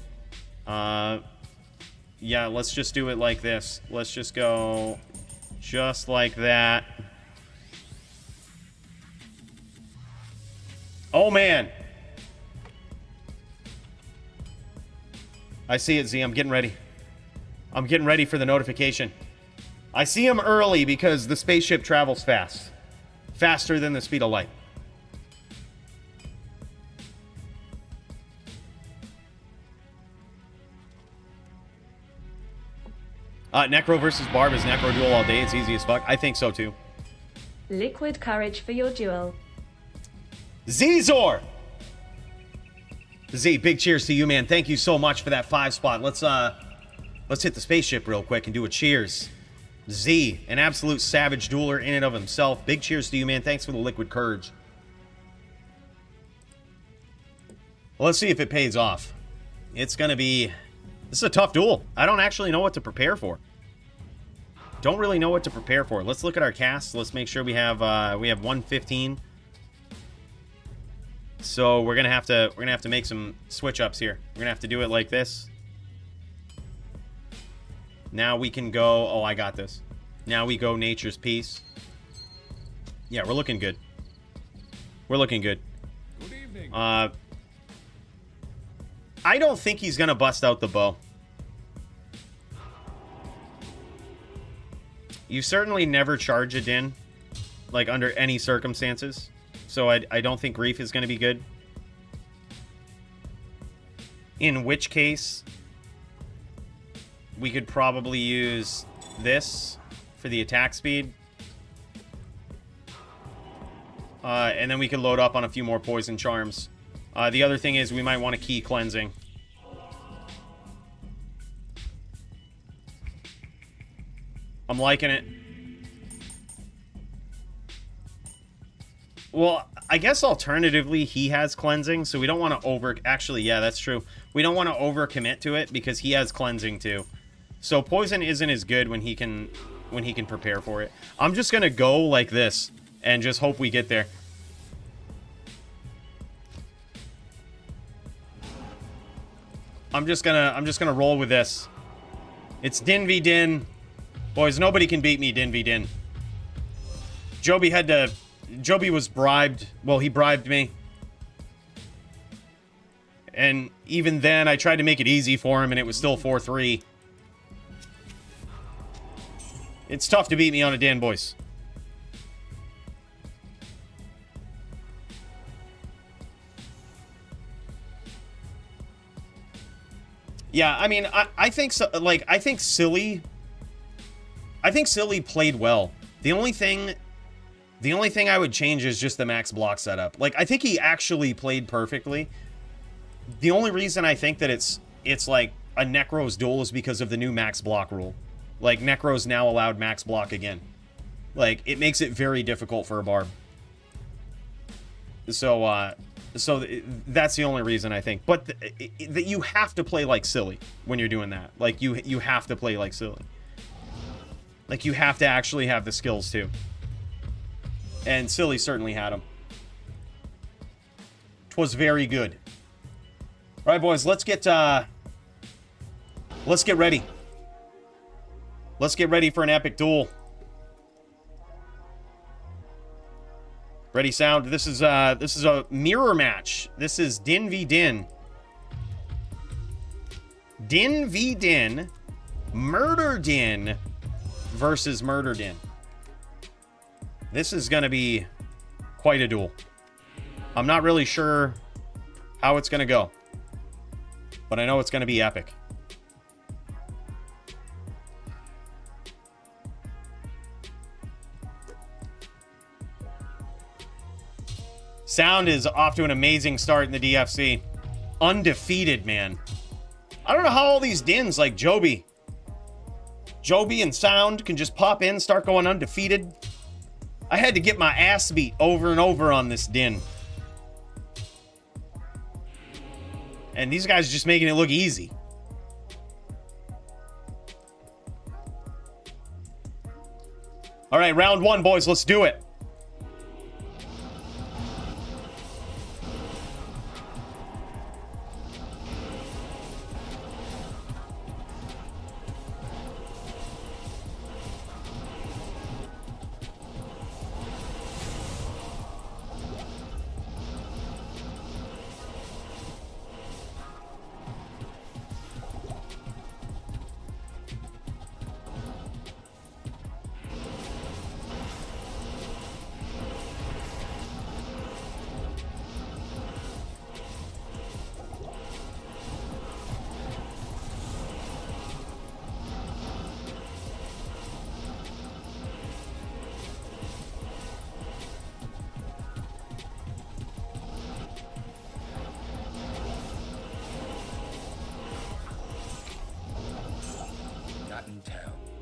S1: Yeah, let's just do it like this. Let's just go just like that. Oh, man. I see it, Z. I'm getting ready. I'm getting ready for the notification. I see him early because the spaceship travels fast. Faster than the speed of light. Necro versus Barb is Necro duel all day. It's easy as fuck. I think so, too.
S2: Liquid courage for your duel.
S1: Zor! Z, big cheers to you, man. Thank you so much for that 5 spot. Let's hit the spaceship real quick and do a cheers. Z, an absolute savage dueler in and of himself. Big cheers to you, man. Thanks for the liquid courage. Well, let's see if it pays off. It's going to be... This is a tough duel. I don't actually know what to prepare for. Don't really know what to prepare for. Let's look at our cast. Let's make sure we have 115. So we're gonna have to make some switch ups here. We're gonna have to do it like this. Now we can go. Oh, I got this. Now we go Nature's Peace. Yeah, we're looking good. We're looking good.
S4: Good evening.
S1: I don't think he's gonna bust out the bow. You certainly never charge a Din, like under any circumstances. So I don't think Grief is gonna be good. In which case, we could probably use this for the attack speed. And then we could load up on a few more poison charms. The other thing is we might want to key cleansing. I'm liking it. Well, I guess alternatively, he has cleansing, so we don't want to over... Actually, yeah, that's true. We don't want to overcommit to it because he has cleansing too. So poison isn't as good when he can prepare for it. I'm just gonna go like this and just hope we get there. I'm just gonna roll with this. It's Din v Din. Boys, nobody can beat me Din v Din. Joby was bribed. Well, he bribed me. And even then, I tried to make it easy for him, and it was still 4-3. It's tough to beat me on a Din, boys. Yeah, I mean, I think so, like, I think Silly played well. The only thing I would change is just the max block setup. Like, I think he actually played perfectly. The only reason I think that it's like a Necro's duel is because of the new max block rule. Like, Necro's now allowed max block again. Like, it makes it very difficult for a barb. So that's the only reason I think. But that you have to play like Silly when you're doing that. Like, you have to play like Silly. Like, you have to actually have the skills too. And Silly certainly had them. 'Twas very good. All right, boys, let's get ready. Let's get ready for an epic duel. Ready, sound. This is a mirror match. This is Din v Din. Din v Din. Murder Din versus Murder Din. This is going to be quite a duel. I'm not really sure how it's going to go, but I know it's going to be epic. Sound is off to an amazing start in the DFC. Undefeated, man. I don't know how all these Dins like Joby and Sound can just pop in, start going undefeated. I had to get my ass beat over and over on this Din. And these guys are just making it look easy. All right, round one, boys. Let's do it.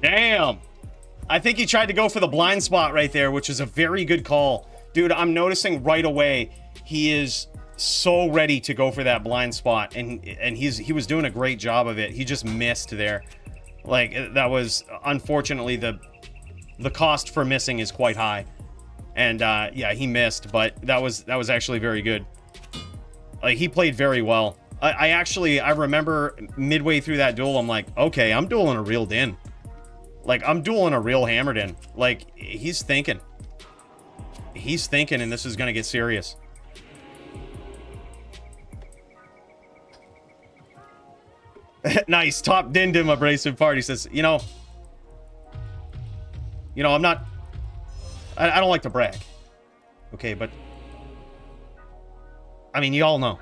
S1: Damn. I think he tried to go for the blind spot right there, which is a very good call. Dude, I'm noticing right away he is so ready to go for that blind spot, and he was doing a great job of it. He just missed there. Like, that was, unfortunately, the cost for missing is quite high. And yeah, he missed, but that was actually very good. Like, he played very well. I remember midway through that duel, I'm like, okay, I'm dueling a real Din. Like, I'm dueling a real Hammered In. Like, he's thinking. He's thinking, and this is going to get serious. Nice. Top Din Dim abrasive party says, you know, I'm not... I don't like to brag. Okay, but... I mean, you all know.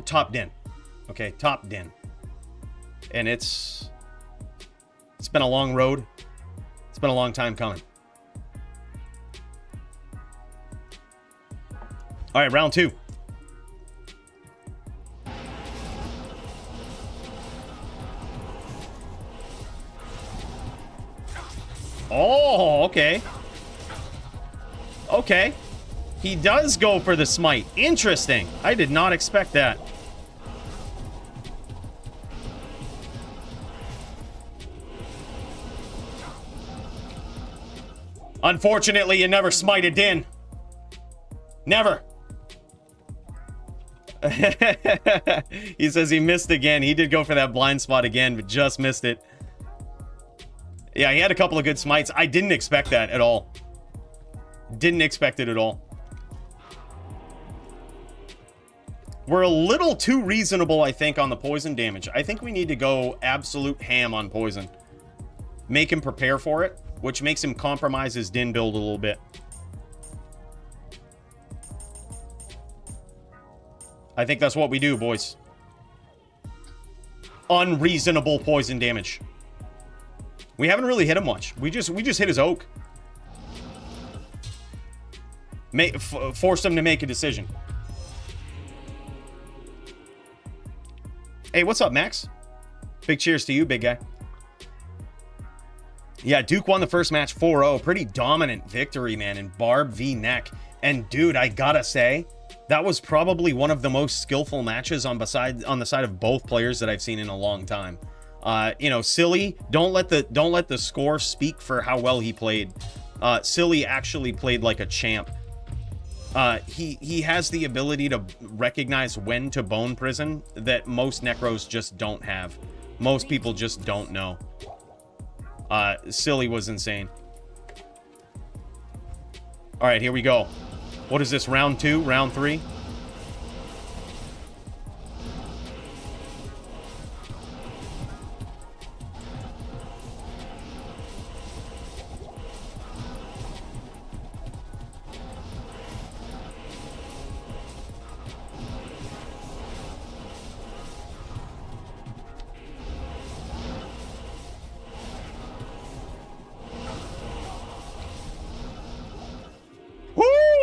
S1: Top Din. Okay, top Din. And it's It's been a long road. It's been a long time coming. All right, round 2. Oh, okay. Okay. He does go for the smite. Interesting. I did not expect that. Unfortunately, you never smited Din. Never. He says he missed again. He did go for that blind spot again, but just missed it. Yeah, he had a couple of good smites. I didn't expect that at all. Didn't expect it at all. We're a little too reasonable, I think, on the poison damage. I think we need to go absolute ham on poison. Make him prepare for it, which makes him compromise his Din build a little bit. I think that's what we do, boys. Unreasonable poison damage. We haven't really hit him much. We just hit his oak. Forced him to make a decision. Hey, what's up, Max? Big cheers to you, big guy. Yeah, Duke won the first match 4-0. Pretty dominant victory, man, in Barb v Neck. And dude, I gotta say, that was probably one of the most skillful matches on the side of both players that I've seen in a long time. You know, Silly, don't let the score speak for how well he played. Silly actually played like a champ. He has the ability to recognize when to bone prison that most necros just don't have. Most people just don't know. Silly was insane. All right, here we go. What is this, round 2, round 3?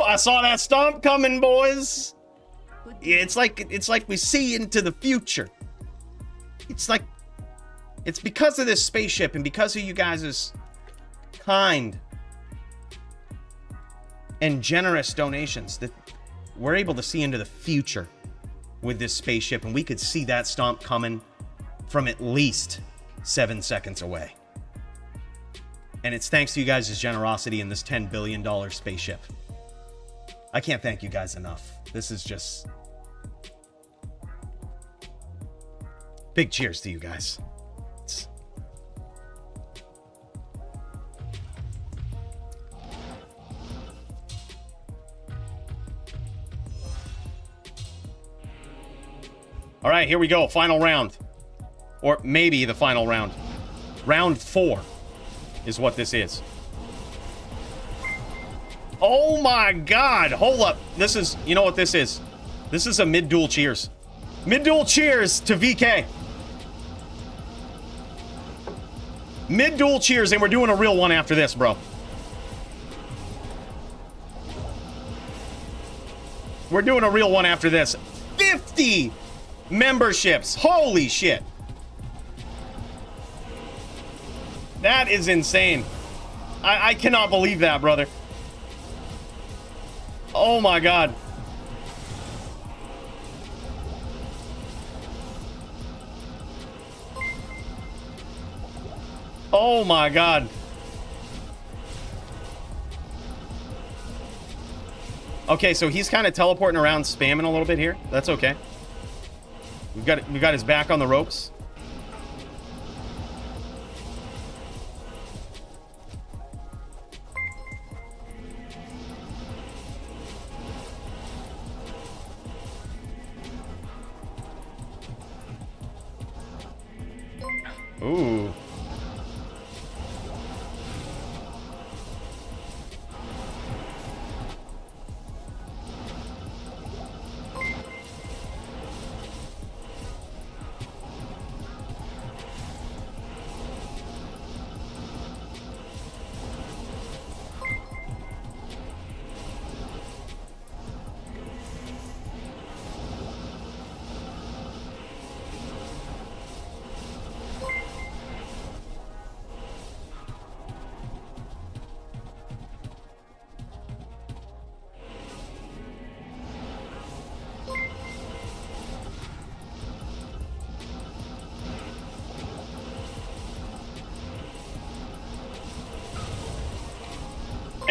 S1: I saw that stomp coming, boys. It's like we see into the future. It's because of this spaceship and because of you guys' kind and generous donations that we're able to see into the future with this spaceship, and we could see that stomp coming from at least 7 seconds away. And it's thanks to you guys' generosity in this $10 billion spaceship. I can't thank you guys enough. This is just... big cheers to you guys. All right, here we go. Final round. Or maybe the final round. Round 4 is what this is. Oh my god, hold up. This is, you know what this is? This is a mid-duel cheers. Mid-duel cheers to VK. Mid-duel cheers, and we're doing a real one after this, bro. We're doing a real one after this. 50 memberships. Holy shit. That is insane. I cannot believe that, brother. Oh my god. Oh my god. Okay, so he's kind of teleporting around, spamming a little bit here. That's okay. We've got his back on the ropes. Ooh.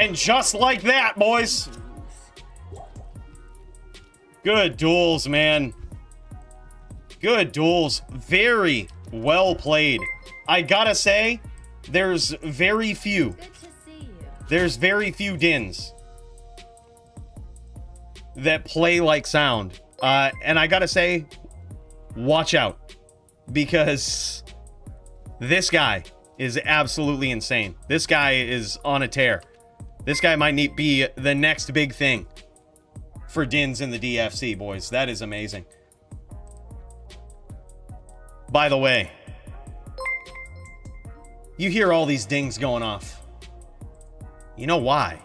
S1: And just like that, boys. Good duels, man. Good duels. Very well played. I gotta say, there's very few.
S3: Good to see you.
S1: There's very few Dins that play like Sound. And I gotta say, watch out. Because this guy is absolutely insane. This guy is on a tear. This guy might be the next big thing for Dins in the DFC, boys. That is amazing. By the way, you hear all these dings going off. You know why?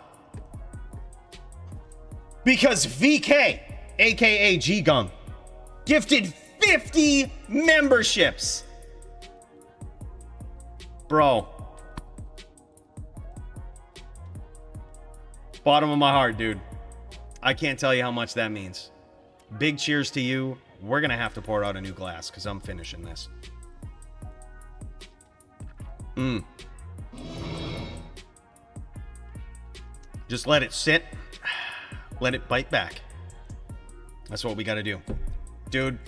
S1: Because VK, aka G-Gum, gifted 50 memberships. Bro. Bottom of my heart, dude. I can't tell you how much that means. Big cheers to you. We're going to have to pour out a new glass because I'm finishing this. Just let it sit. Let it bite back. That's what we got to do. Dude,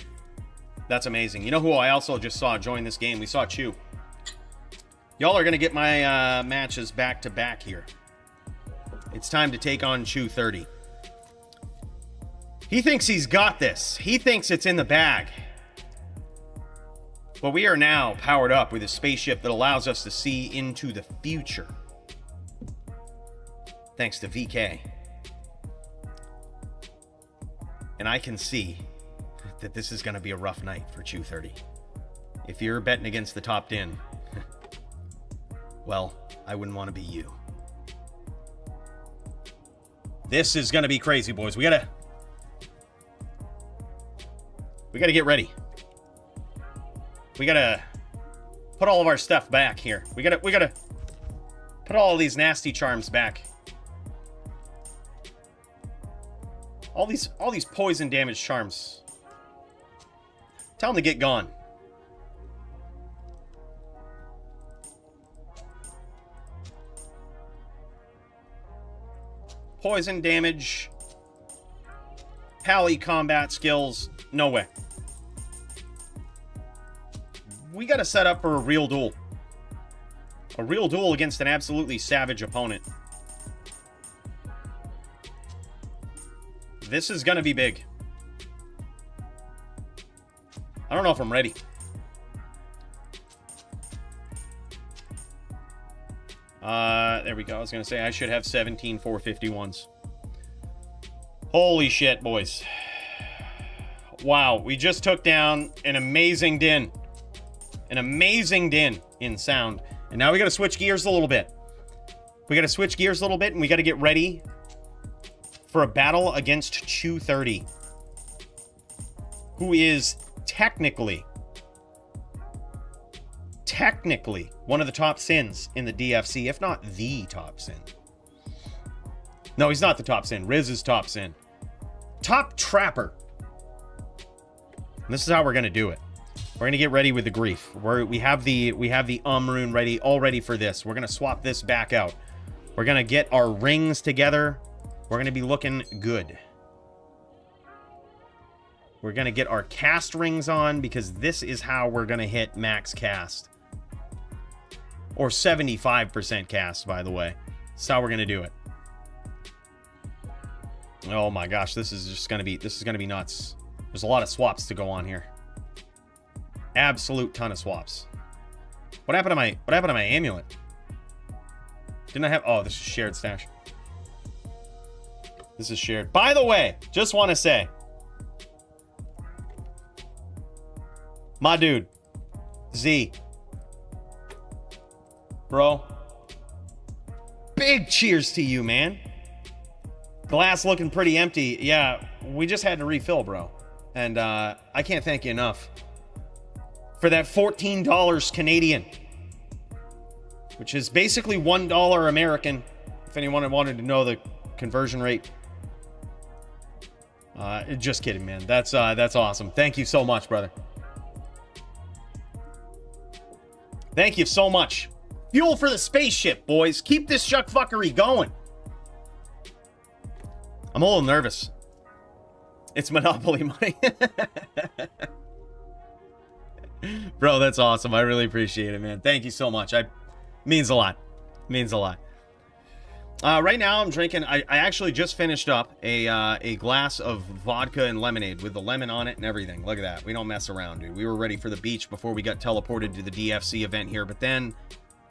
S1: that's amazing. You know who I also just saw join this game? We saw Chew. Y'all are going to get my matches back to back here. It's time to take on Chew 30. He thinks he's got this. He thinks it's in the bag. But we are now powered up with a spaceship that allows us to see into the future. Thanks to VK. And I can see that this is going to be a rough night for Chew 30. If you're betting against the top din, well, I wouldn't want to be you. This is going to be crazy, boys. We gotta get ready. We gotta put all of our stuff back here. We gotta put all of these nasty charms back. All these poison damage charms. Tell them to get gone. Poison damage. Pally combat skills. No way. We got to set up for a real duel. A real duel against an absolutely savage opponent. This is going to be big. I don't know if I'm ready. There we go. I was going to say I should have 17 451s. Holy shit, boys. Wow, we just took down an amazing din. An amazing din in Sound. And now we got to switch gears a little bit. We got to switch gears a little bit, and we got to get ready for a battle against Chew 30. Who is technically one of the top sins in the DFC, if not the top sin. No, he's not the top sin. Riz is top sin. Top trapper. And this is how we're going to do it. We're going to get ready with the grief. We have the rune ready, all ready for this. We're going to swap this back out. We're going to get our rings together. We're going to be looking good. We're going to get our cast rings on because this is how we're going to hit max cast. Or 75% cast, by the way. That's how we're going to do it. Oh my gosh, this is going to be nuts. There's a lot of swaps to go on here. Absolute ton of swaps. What happened to my amulet? Didn't I have... Oh, this is shared stash. This is shared. By the way, just want to say, my dude, Z, bro, big cheers to you, man. Glass looking pretty empty. Yeah, we just had to refill, bro. And I can't thank you enough for that $14 Canadian, which is basically $1 American, if anyone wanted to know the conversion rate. Just kidding, man. That's awesome. Thank you so much, brother. Thank you so much. Fuel for the spaceship, boys. Keep this shuck fuckery going. I'm a little nervous. It's Monopoly money. Bro, that's awesome. I really appreciate it, man. Thank you so much. Means a lot. Means a lot. Right now, I'm drinking. I actually just finished up a glass of vodka and lemonade with the lemon on it and everything. Look at that. We don't mess around, dude. We were ready for the beach before we got teleported to the DFC event here. But then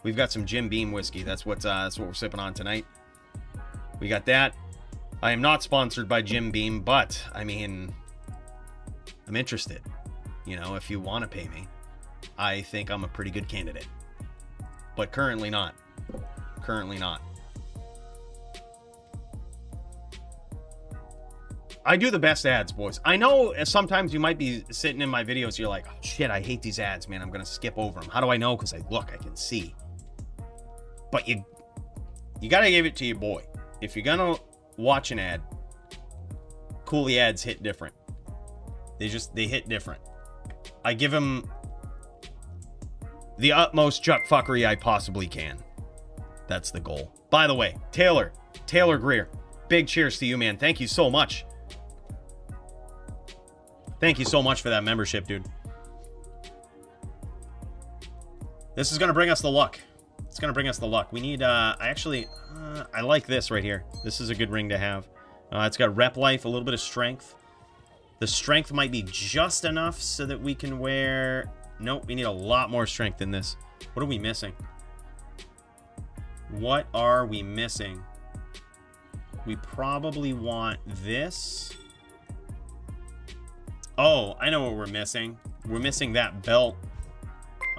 S1: we've got some Jim Beam whiskey. That's what we're sipping on tonight. We got that. I am not sponsored by Jim Beam, but I mean, I'm interested. You know, if you want to pay me, I think I'm a pretty good candidate. But currently not. Currently not. I do the best ads, boys. I know sometimes you might be sitting in my videos, you're like, oh shit, I hate these ads, man. I'm going to skip over them. How do I know? Because I can see. But you got to give it to your boy. If you're going to watch an ad, Cooley ads hit different. They hit different. I give him the utmost chuck fuckery I possibly can. That's the goal. By the way, Taylor Greer, big cheers to you, man. Thank you so much. Thank you so much for that membership, dude. This is going to bring us the luck. It's going to bring us the luck. We need, I like this right here. This is a good ring to have. It's got rep life, a little bit of strength. The strength might be just enough so that we can wear... Nope, we need a lot more strength than this. What are we missing? What are we missing? We probably want this. Oh, I know what we're missing. We're missing that belt.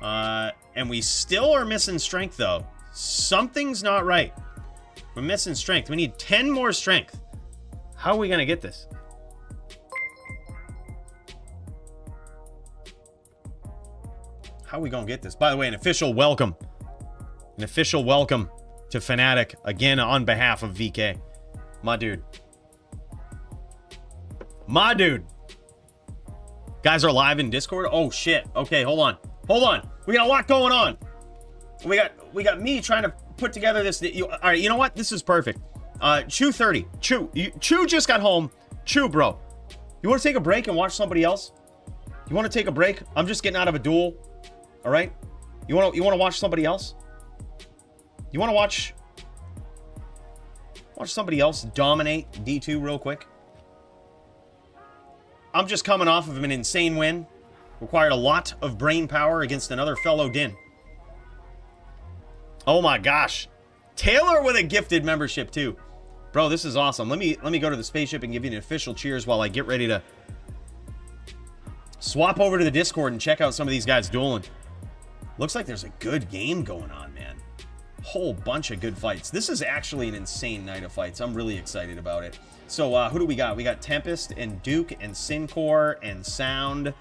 S1: And we still are missing strength, though. Something's not right. We're missing strength. We need 10 more strength. How are we going to get this? How are we going to get this? By the way, an official welcome. An official welcome to Fnatic. Again, on behalf of VK. My dude. My dude. Guys are live in Discord? Oh, shit. Okay, hold on. Hold on. We got a lot going on. We got me trying to put together this. All right, you know what? This is perfect. Chew 30. Chew. Chew just got home. Chew, bro. You want to take a break and watch somebody else? You want to take a break? I'm just getting out of a duel. All right? You want to watch somebody else? You want to watch somebody else dominate D2 real quick? I'm just coming off of an insane win. Required a lot of brain power against another fellow Din. Oh my gosh. Taylor with a gifted membership too. Bro, this is awesome. Let me go to the spaceship and give you an official cheers while I get ready to swap over to the Discord and check out some of these guys dueling. Looks like there's a good game going on, man. Whole bunch of good fights. This is actually an insane night of fights. I'm really excited about it. So who do we got? We got Tempest and Duke and Syncor and Sound.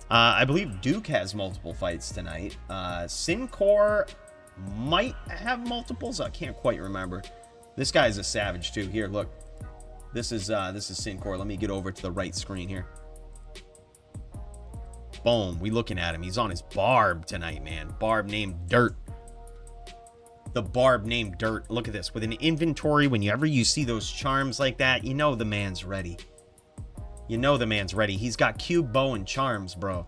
S1: I believe Duke has multiple fights tonight. Syncor might have multiples. I can't quite remember. This guy's a savage too. Here, look. This is Syncor. Let me get over to the right screen here. Boom. We looking at him. He's on his Barb tonight, man. Barb named Dirt. The Barb named Dirt. Look at this. With an inventory, whenever you see those charms like that, you know the man's ready. You know the man's ready. He's got cube, bow, and charms, bro.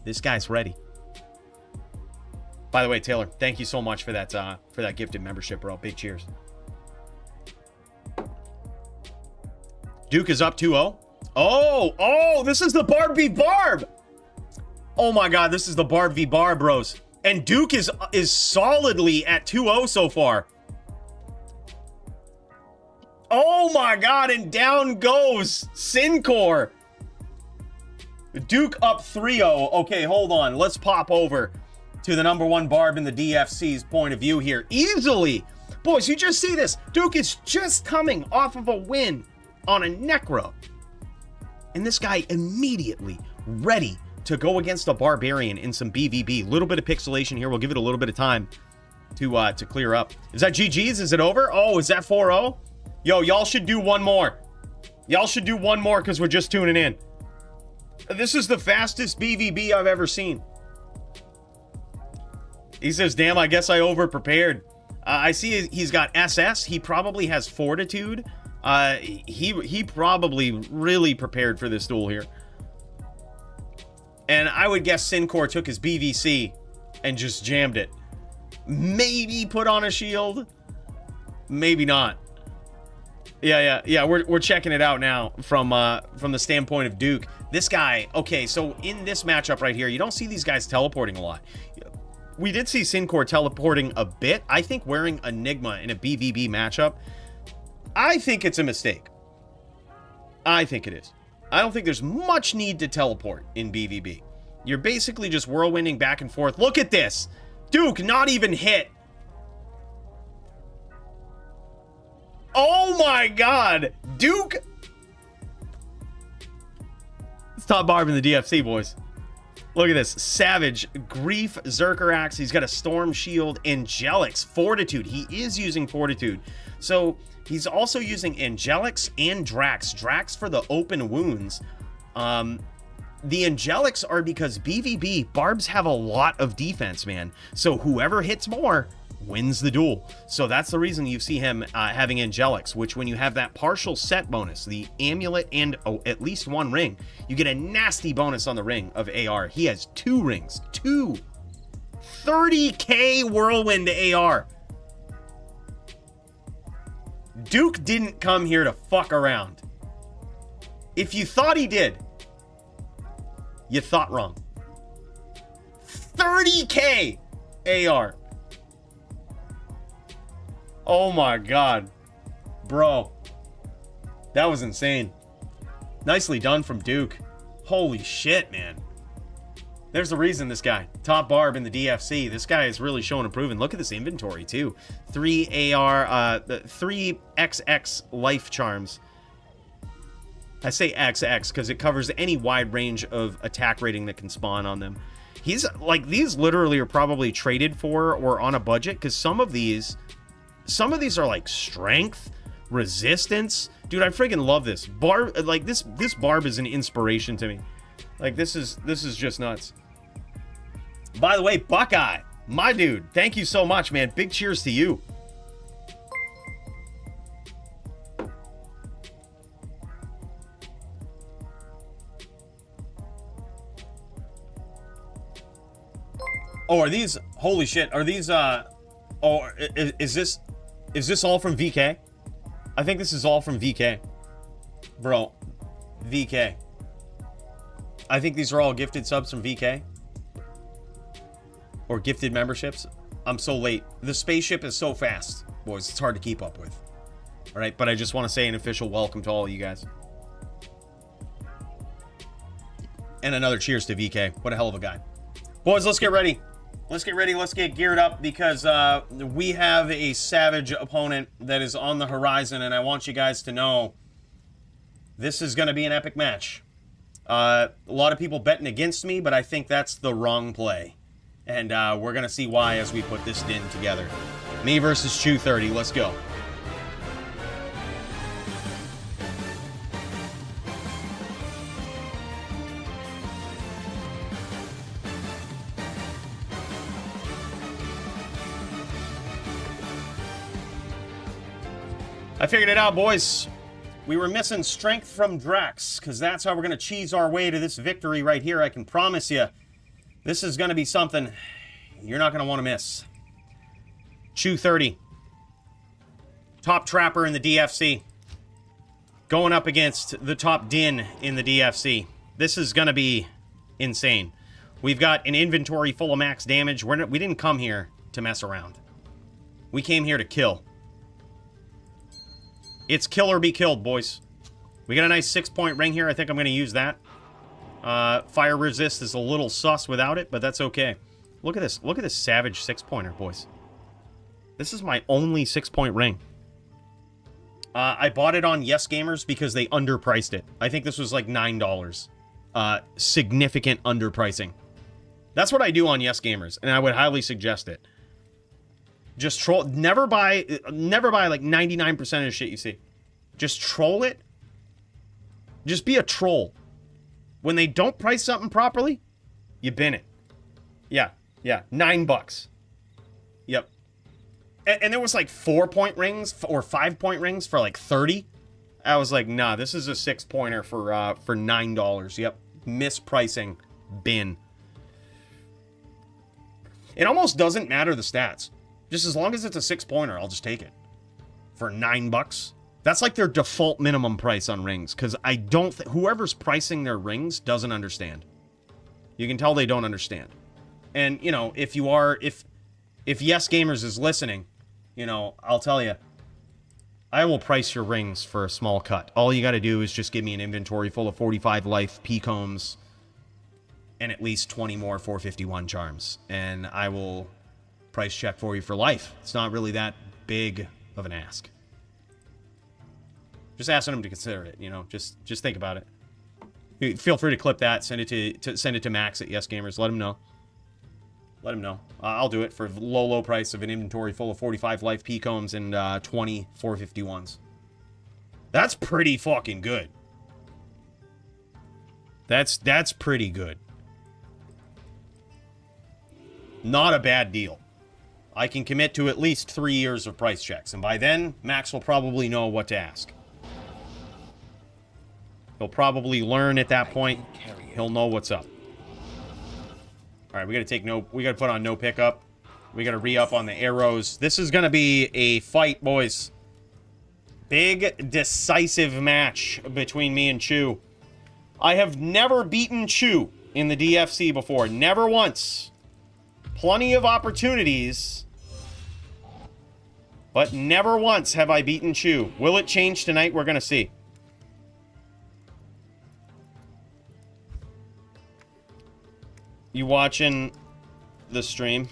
S1: This guy's ready. By the way, Taylor, thank you so much for that gifted membership, bro. Big cheers. Duke is up 2-0. Oh, this is the Barb v Barb. Oh my God, this is the Barb v Barb, bros. And Duke is solidly at 2-0 so far. Oh my God, and down goes Syncor. Duke up 3-0. Okay, hold on. Let's pop over to the #1 Barb in the DFC's point of view here. Easily. Boys, you just see this. Duke is just coming off of a win on a Necro. And this guy immediately ready to go against a Barbarian in some BVB. Little bit of pixelation here. We'll give it a little bit of time to clear up. Is that GG's? Is it over? Oh, is that 4-0? Yo, y'all should do one more. Y'all should do one more because we're just tuning in. This is the fastest BVB I've ever seen. He says, damn, I guess I over-prepared. I see he's got SS. He probably has Fortitude. He probably really prepared for this duel here. And I would guess Syncor took his BVC and just jammed it. Maybe put on a shield. Maybe not. Yeah. We're checking it out now from the standpoint of Duke. This guy, okay, so in this matchup right here, you don't see these guys teleporting a lot. We did see Syncor teleporting a bit. I think wearing Enigma in a BVB matchup, I think it's a mistake. I think it is. I don't think there's much need to teleport in BVB. You're basically just whirlwinding back and forth. Look at this. Duke not even hit. Oh my god. Duke. It's top barb in the DFC, boys. Look at this. Savage, Grief, Zerker Axe. He's got a Storm Shield, Angelics, Fortitude. He is using Fortitude. So he's also using Angelics and Drax. Drax for the open wounds. The Angelics are because BVB, Barbs have a lot of defense, man. So whoever hits more wins the duel. So that's the reason you see him having Angelics, which when you have that partial set bonus, the amulet and at least one ring, you get a nasty bonus on the ring of AR. He has 2 rings. 2. 30k whirlwind AR. Duke didn't come here to fuck around. If you thought he did, you thought wrong. 30k AR. Oh my god. Bro. That was insane. Nicely done from Duke. Holy shit, man. There's the reason this guy. Top barb in the DFC. This guy is really showing improvement. Look at this inventory, too. 3 AR, 3 XX life charms. I say XX because it covers any wide range of attack rating that can spawn on them. He's like, these literally are probably traded for or on a budget because some of these are like strength, resistance. Dude, I freaking love this. Barb, like this barb is an inspiration to me. Like this is just nuts. By the way, Buckeye, my dude, thank you so much, man. Big cheers to you. Oh, are these, holy shit, are these, oh, is this all from VK? I think this is all from VK. Bro, VK. I think these are all gifted subs from VK. Or gifted memberships. I'm so late. The spaceship is so fast, boys, it's hard to keep up with. All right, but I just want to say an official welcome to all of you guys. And another cheers to VK. What a hell of a guy. Boys, let's get ready. Let's get ready. Let's get geared up because we have a savage opponent that is on the horizon, and I want you guys to know this is going to be an epic match. A lot of people betting against me, but I think that's the wrong play. And we're going to see why as we put this din together. Me versus Chew 30. Let's go. I figured it out, boys. We were missing strength from Drax, because that's how we're going to cheese our way to this victory right here. I can promise you, this is going to be something you're not going to want to miss. Chew 30. Top trapper in the DFC. Going up against the top din in the DFC. This is going to be insane. We've got an inventory full of max damage. We didn't come here to mess around. We came here to kill. It's kill or be killed, boys. We got a nice 6-point ring here. I think I'm going to use that. Fire resist is a little sus without it, but that's okay. Look at this. Look at this savage 6-pointer, boys. This is my only 6-point ring. I bought it on Yes Gamers because they underpriced it. I think this was like $9. Significant underpricing. That's what I do on Yes Gamers, and I would highly suggest it. Just troll. Never buy like 99% of the shit you see. Just troll it. Just be a troll. When they don't price something properly, you bin it. Yeah. $9. Yep. And there was like 4-point rings or 5-point rings for like 30. I was like, nah, this is a 6-pointer for $9. Yep. Mispricing. Bin. It almost doesn't matter the stats. Just as long as it's a 6-pointer, I'll just take it. For $9. That's like their default minimum price on rings. Because I don't think... Whoever's pricing their rings doesn't understand. You can tell they don't understand. And, you know, if you are... If Yes Gamers is listening, you know, I'll tell you, I will price your rings for a small cut. All you got to do is just give me an inventory full of 45 life P-combs and at least 20 more 451 charms. And I will price check for you for life. It's not really that big of an ask. Just asking them to consider it, you know. Just think about it. Feel free to clip that, send it to Max at Yes Gamers. Let him know. Let him know. I'll do it for low price of an inventory full of 45 life P-combs and 20 451s. That's pretty fucking good. That's pretty good. Not a bad deal. I can commit to at least 3 years of price checks, and by then, Max will probably know what to ask. He'll probably learn at that point. He'll know what's up. All right, we gotta put on no pickup. We gotta re-up on the arrows. This is gonna be a fight, boys. Big, decisive match between me and Chew. I have never beaten Chew in the DFC before. Never once. Plenty of opportunities, but never once have I beaten Chew. Will it change tonight? We're gonna see. You watching the stream?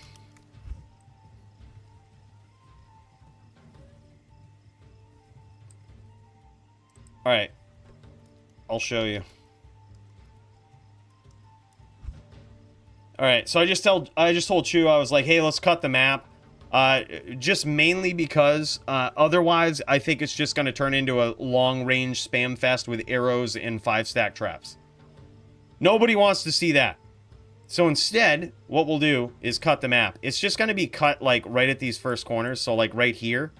S1: All right. I'll show you. All right. So I just told Chew, I was like, "Hey, let's cut the map." Just mainly because otherwise I think it's just going to turn into a long-range spam fest with arrows and 5-stack traps. Nobody wants to see that. So instead, what we'll do is cut the map. It's just going to be cut, like, right at these first corners. So, like, right here.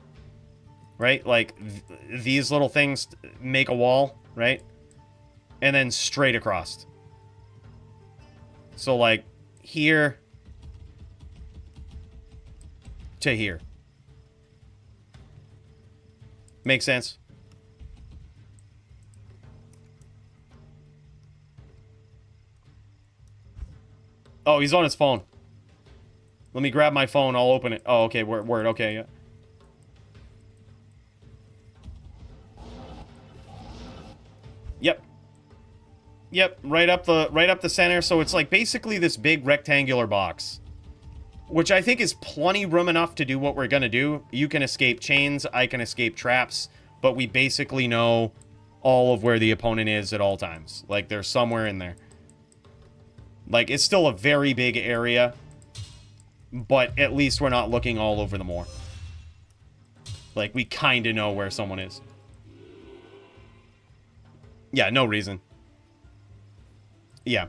S1: Right? Like, these little things make a wall, right? And then straight across. So, like, here to here. Make sense? Oh, he's on his phone. Let me grab my phone. I'll open it. Oh, okay. Word. Okay, yeah. Yep. Right up the center. So it's like basically this big rectangular box, which I think is plenty room enough to do what we're gonna do. You can escape chains. I can escape traps. But we basically know all of where the opponent is at all times. Like, they're somewhere in there. Like, it's still a very big area, but at least we're not looking all over the moor. Like, we kind of know where someone is. Yeah, no reason. Yeah.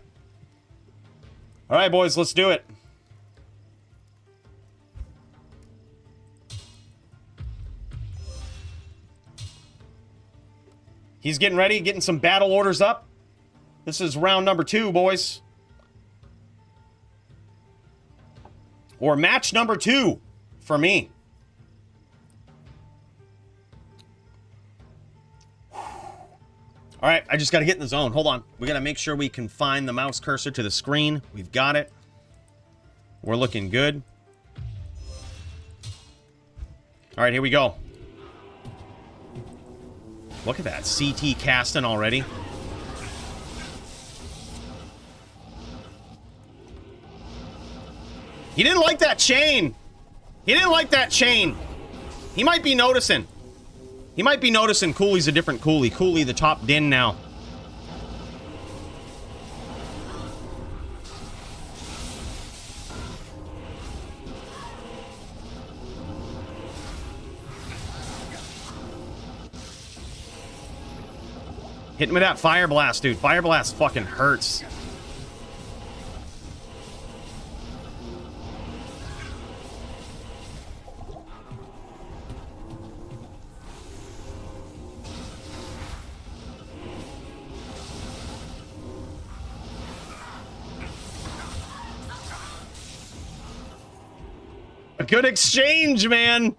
S1: All right, boys, let's do it. He's getting ready, getting some battle orders up. This is round number 2, boys. Or match number 2 for me. All right, I just got to get in the zone. Hold on. We got to make sure we confine the mouse cursor to the screen. We've got it. We're looking good. All right, here we go. Look at that. CT casting already. He didn't like that chain. He didn't like that chain. He might be noticing. He might be noticing Cooley's a different Cooley. Cooley, the top din now. Hit him with that Fire Blast, dude. Fire Blast fucking hurts. Good exchange, man.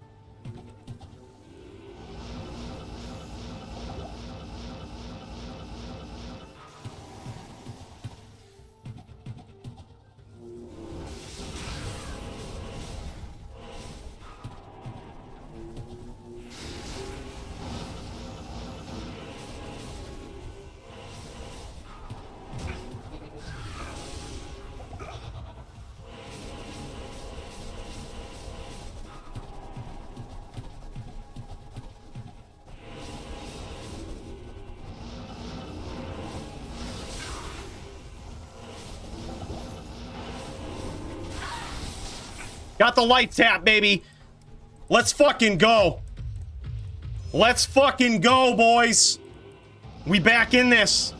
S1: Got the light tap, baby. Let's fucking go. Let's fucking go, boys. We back in this.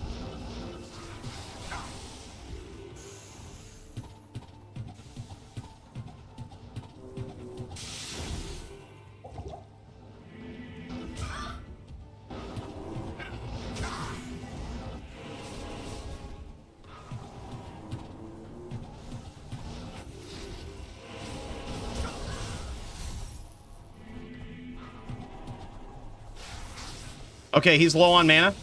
S1: Okay, he's low on mana.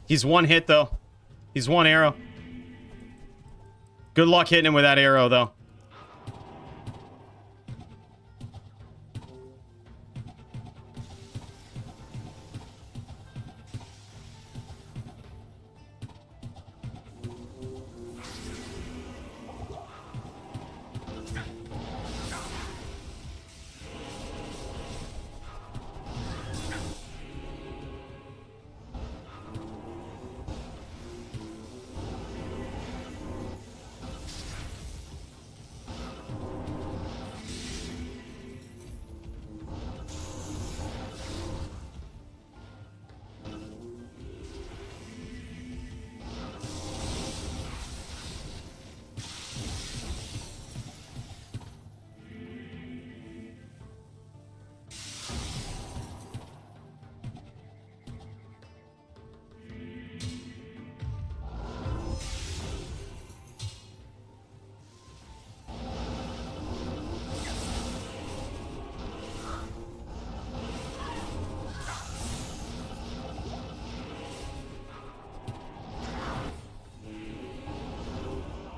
S1: He's one hit, though. He's one arrow. Good luck hitting him with that arrow, though.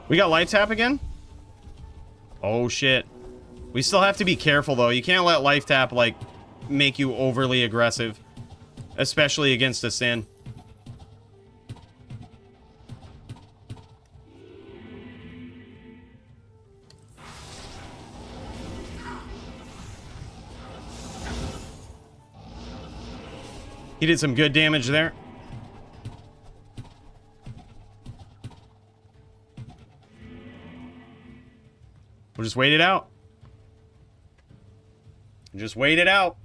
S1: We got light tap again? Oh, shit. We still have to be careful, though. You can't let life tap, like, make you overly aggressive. Especially against a Sin. He did some good damage there. We'll just wait it out. Just wait it out.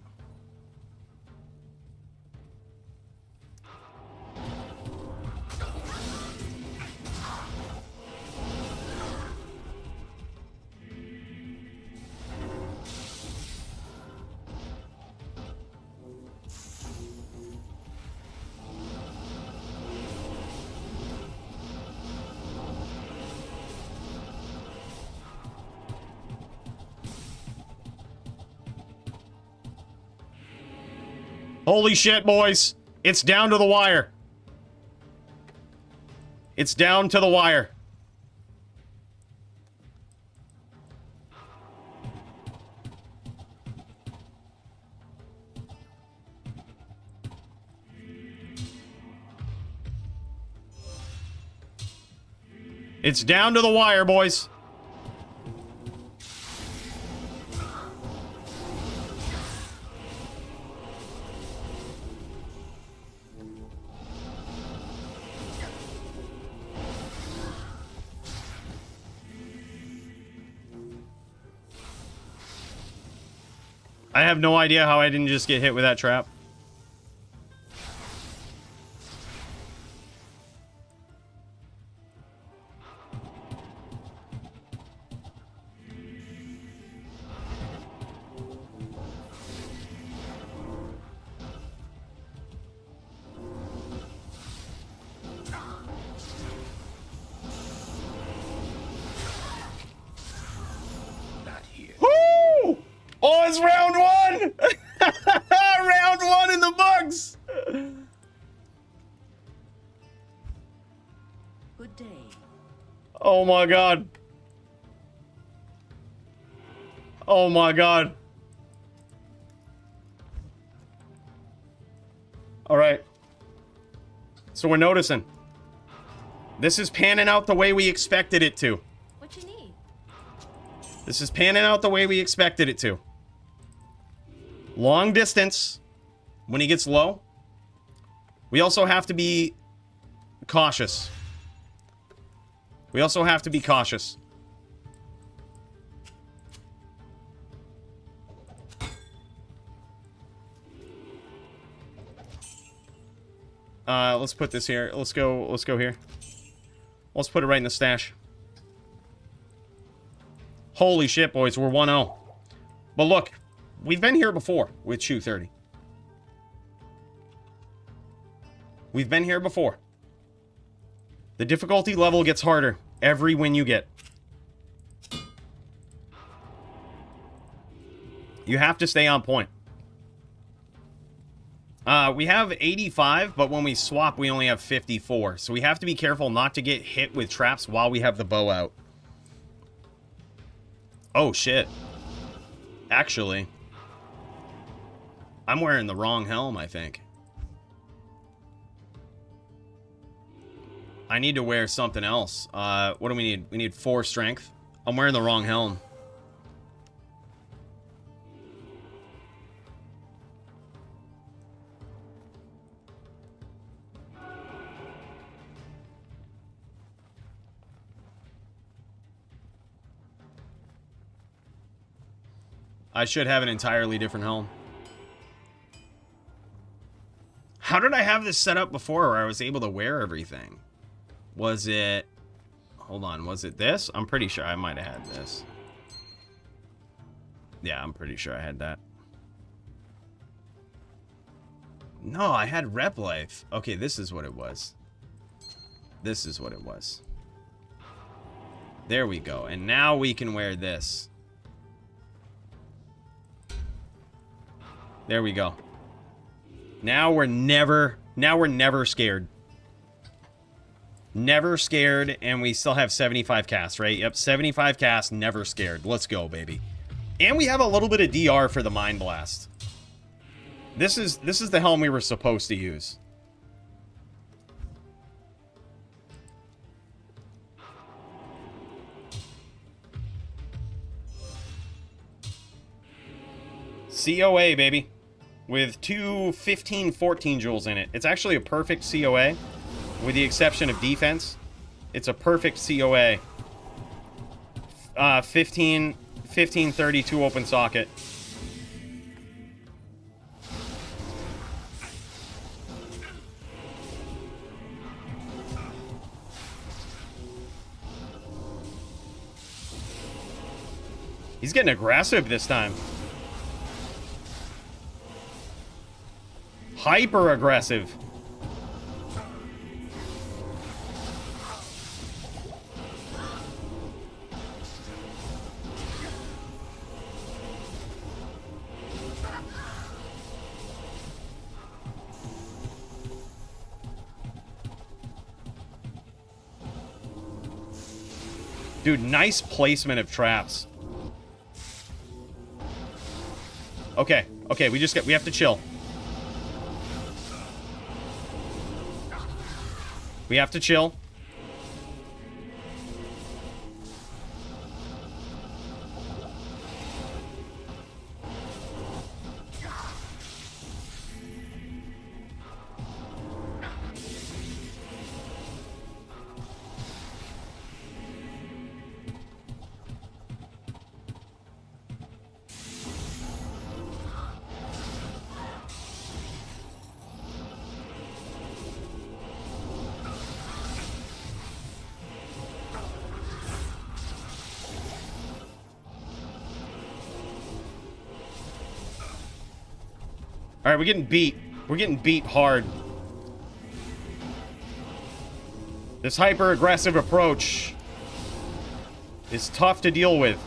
S1: Holy shit, boys. It's down to the wire. It's down to the wire. It's down to the wire, boys. I have no idea how I didn't just get hit with that trap. That's round one! Round one in the books!
S3: Good day.
S1: Oh my god. Oh my god. Alright. So we're noticing. This is panning out the way we expected it to.
S3: What you need?
S1: This is panning out the way we expected it to. Long distance when he gets low. We also have to be cautious. We also have to be cautious. Let's put this here. Let's go here. Let's put it right in the stash. Holy shit, boys, we're 1-0. But look, we've been here before with Shoe 30. We've been here before. The difficulty level gets harder every win you get. You have to stay on point. We have 85, but when we swap, we only have 54. So we have to be careful not to get hit with traps while we have the bow out. Oh, shit. Actually, I'm wearing the wrong helm, I think. I need to wear something else. What do we need? We need 4 strength. I'm wearing the wrong helm. I should have an entirely different helm. How did I have this set up before where I was able to wear everything? Was it... Hold on, was it this? I'm pretty sure I might have had this. Yeah, I'm pretty sure I had that. No, I had rep life. Okay, this is what it was. This is what it was. There we go. And now we can wear this. There we go. Now we're never scared. Never scared, and we still have 75 casts, right? Yep, 75 casts, never scared. Let's go, baby. And we have a little bit of DR for the Mind Blast. This is the helm we were supposed to use. COA, baby. With two 15-14 joules in it. It's actually a perfect COA. With the exception of defense. It's a perfect COA. 15-32 open socket. He's getting aggressive this time. Hyper aggressive. Dude, nice placement of traps. Okay, okay, we have to chill. We have to chill. All right, we're getting beat. We're getting beat hard. This hyper-aggressive approach is tough to deal with.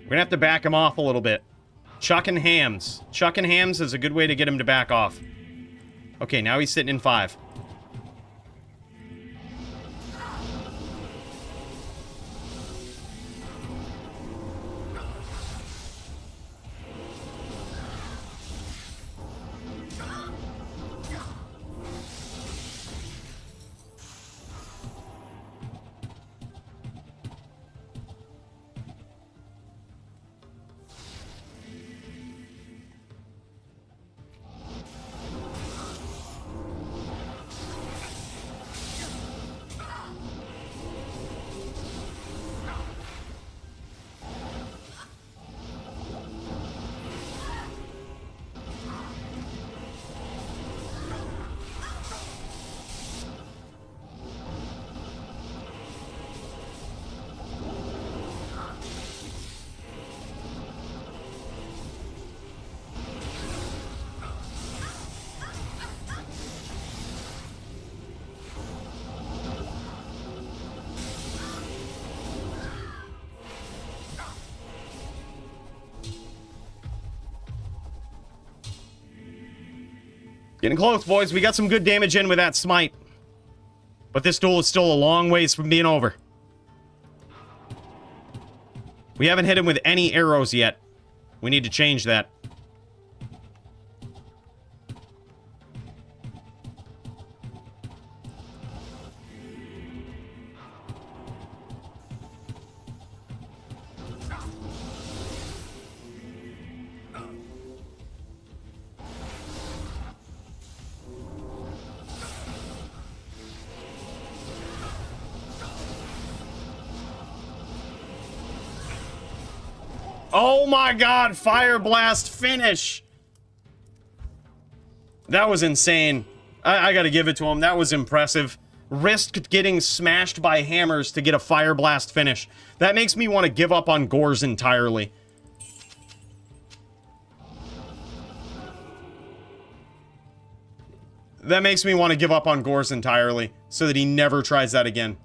S1: We're gonna have to back him off a little bit. Chucking hams. Chucking hams is a good way to get him to back off. Okay, now he's sitting in 5. Getting close, boys. We got some good damage in with that smite. But this duel is still a long ways from being over. We haven't hit him with any arrows yet. We need to change that. Oh my god, Fire Blast finish! That was insane. I gotta give it to him. That was impressive. Risked getting smashed by hammers to get a Fire Blast finish. That makes me want to give up on Gores entirely. That makes me want to give up on Gores entirely, so that he never tries that again.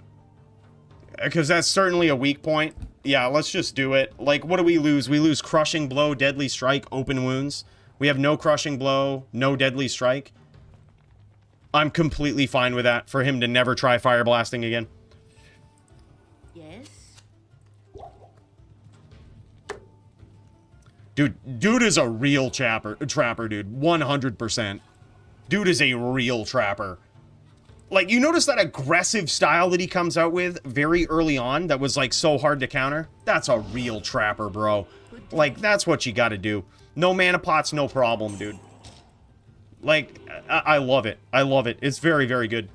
S1: Because that's certainly a weak point. Yeah, let's just do it. Like, what do we lose? We lose Crushing Blow, Deadly Strike, Open Wounds. We have no Crushing Blow, no Deadly Strike. I'm completely fine with that, for him to never try Fire Blasting again.
S3: Yes.
S1: Dude is a real trapper, dude. 100%. Dude is a real trapper. Like, you notice that aggressive style that he comes out with very early on that was, like, so hard to counter? That's a real trapper, bro. Like, that's what you gotta do. No mana pots, no problem, dude. Like, I love it. I love it. It's very, very good.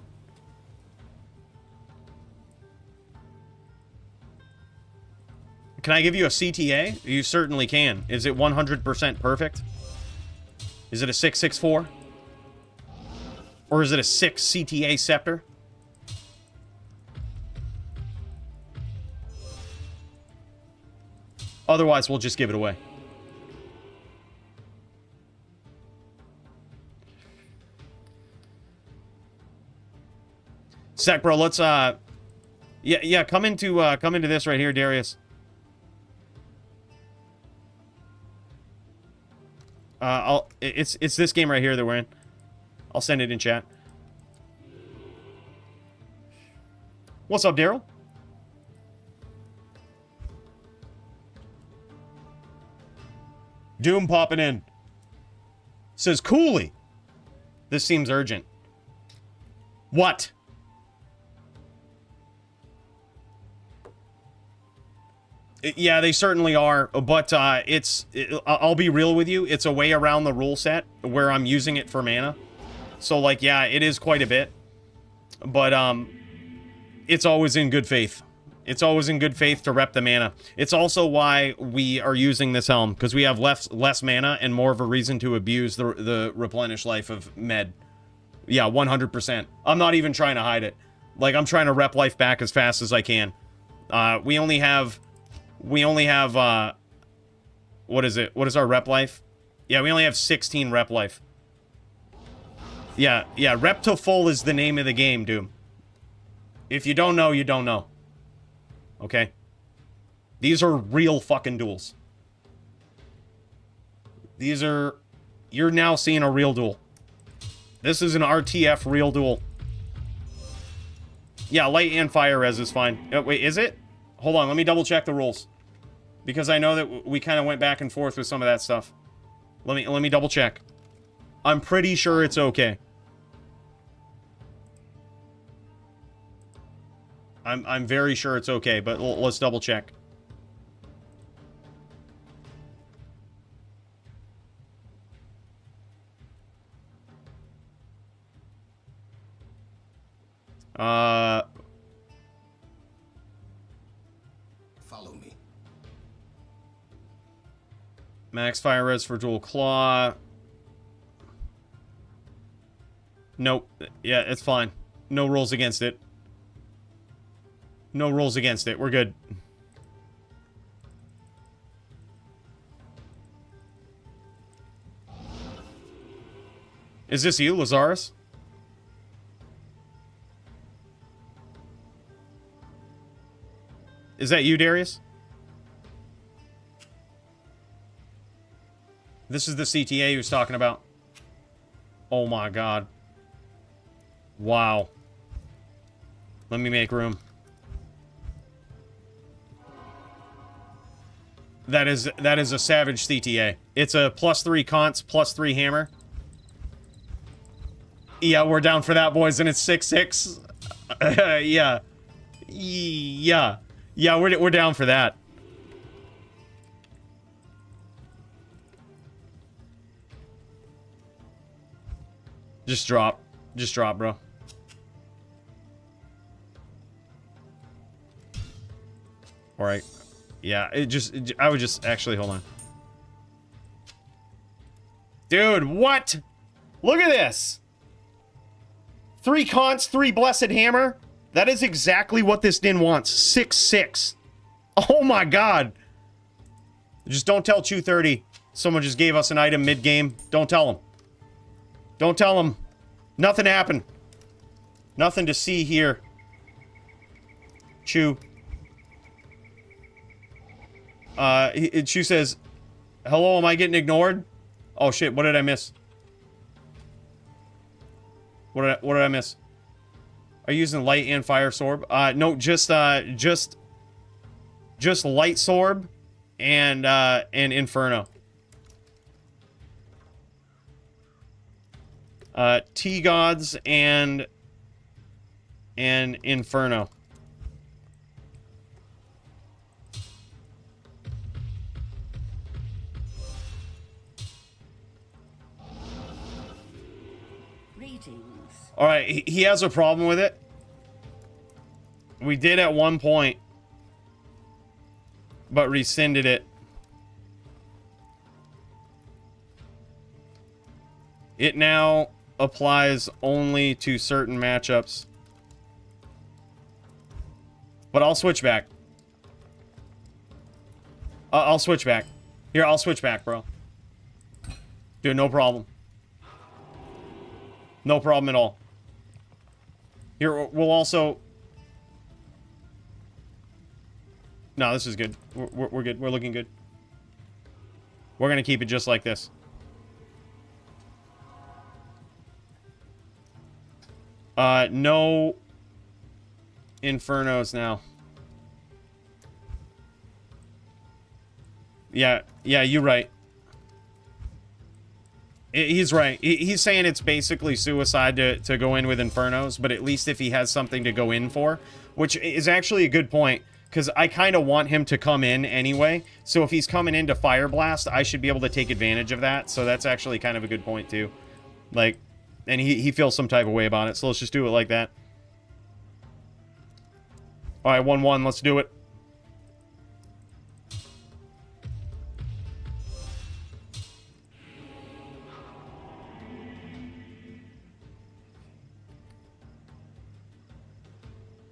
S1: Can I give you a CTA? You certainly can. Is it 100% perfect? Is it a 664? Or is it a 6 CTA Scepter? Otherwise, we'll just give it away. Sec, bro, let's, yeah, come into this right here, Darius. It's this game right here that we're in. I'll send it in chat. What's up, Daryl? Doom popping in. Says, Cooley. This seems urgent. What? Yeah, they certainly are, but I'll be real with you. It's a way around the rule set where I'm using it for mana. So, like, yeah, it is quite a bit. But, it's always in good faith. It's always in good faith to rep the mana. It's also why we are using this helm, because we have less mana and more of a reason to abuse the replenish life of Med. Yeah, 100%. I'm not even trying to hide it. Like, I'm trying to rep life back as fast as I can. We only have, what is it? What is our rep life? Yeah, we only have 16 rep life. Yeah, rep to full is the name of the game, Doom. If you don't know, you don't know. Okay? These are real fucking duels. These are... You're now seeing a real duel. This is an RTF real duel. Yeah, light and fire res is fine. Wait, is it? Hold on, let me double check the rules. Because I know that we kind of went back and forth with some of that stuff. Let me double check. I'm pretty sure it's okay. I'm very sure it's okay, but let's double check.
S4: Follow me.
S1: Max fire res for dual claw. Nope. Yeah, it's fine. No rules against it. No rules against it. We're good. Is this you, Lazarus? Is that you, Darius? This is the CTA he was talking about. Oh my god. Wow. Let me make room. That is a savage CTA. It's a +3 const, +3 hammer. Yeah, we're down for that, boys, and it's 6-6. Yeah. Yeah. Yeah, we're down for that. Just drop. Just drop, bro. Alright. Yeah, I would just... Actually, hold on. Dude, what? Look at this! 3 const, 3 blessed hammer. That is exactly what this Din wants. 6-6. Oh my god. Just don't tell Chew 30. Someone just gave us an item mid-game. Don't tell him. Don't tell him. Nothing happened. Nothing to see here. Chew. Chew says, hello, am I getting ignored? Oh shit, what did I miss? What did I miss? Are you using light and fire sorb? No, just light sorb and inferno. T-gods and inferno. All right, he has a problem with it. We did at one point, but rescinded it. It now applies only to certain matchups. But I'll switch back. I'll switch back. Here, I'll switch back, bro. Dude, no problem. No problem at all. Here, we'll also... No, this is good. We're good. We're looking good. We're going to keep it just like this. No Infernos now. Yeah, you're right. He's right. He's saying it's basically suicide to go in with Infernos, but at least if he has something to go in for, which is actually a good point, because I kind of want him to come in anyway. So if he's coming into Fire Blast, I should be able to take advantage of that. So that's actually kind of a good point too. Like, and he feels some type of way about it, so let's just do it like that. Alright, 1-1, let's do it.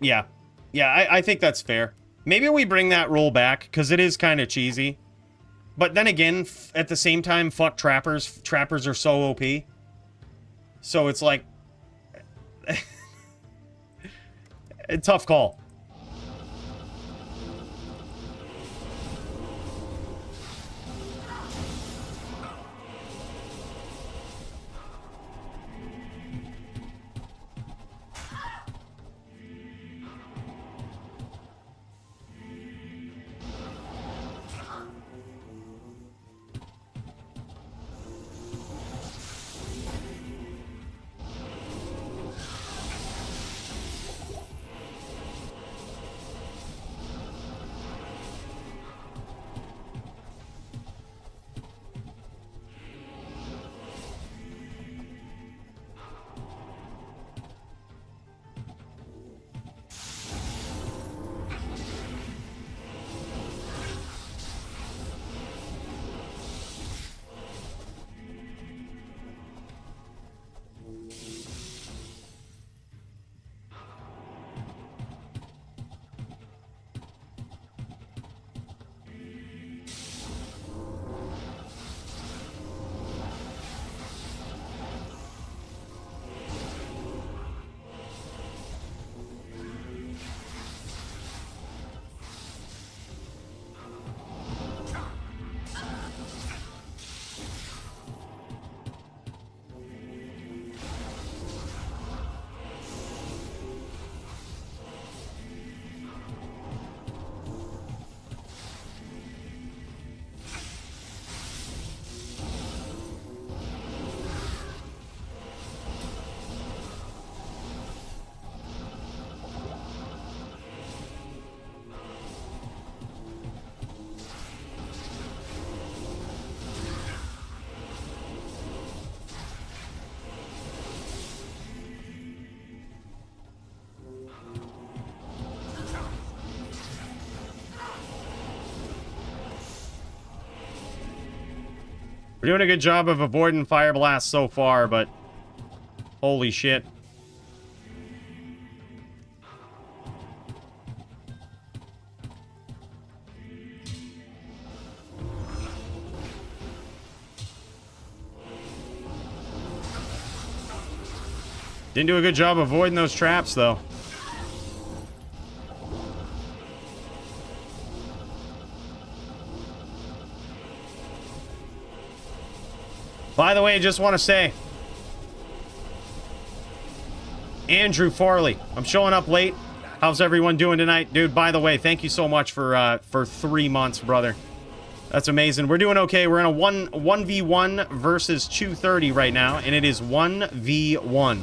S1: Yeah. Yeah, I think that's fair. Maybe we bring that rule back, because it is kind of cheesy. But then again, at the same time, fuck Trappers. Trappers are so OP. So it's like... a tough call. We're doing a good job of avoiding fire blasts so far, but holy shit. Didn't do a good job avoiding those traps, though. By the way, I just want to say, Andrew Farley, I'm showing up late. How's everyone doing tonight? Dude, by the way, thank you so much for 3 months, brother. That's amazing. We're doing okay. We're in a 1v1 versus 230 right now, and it is 1v1.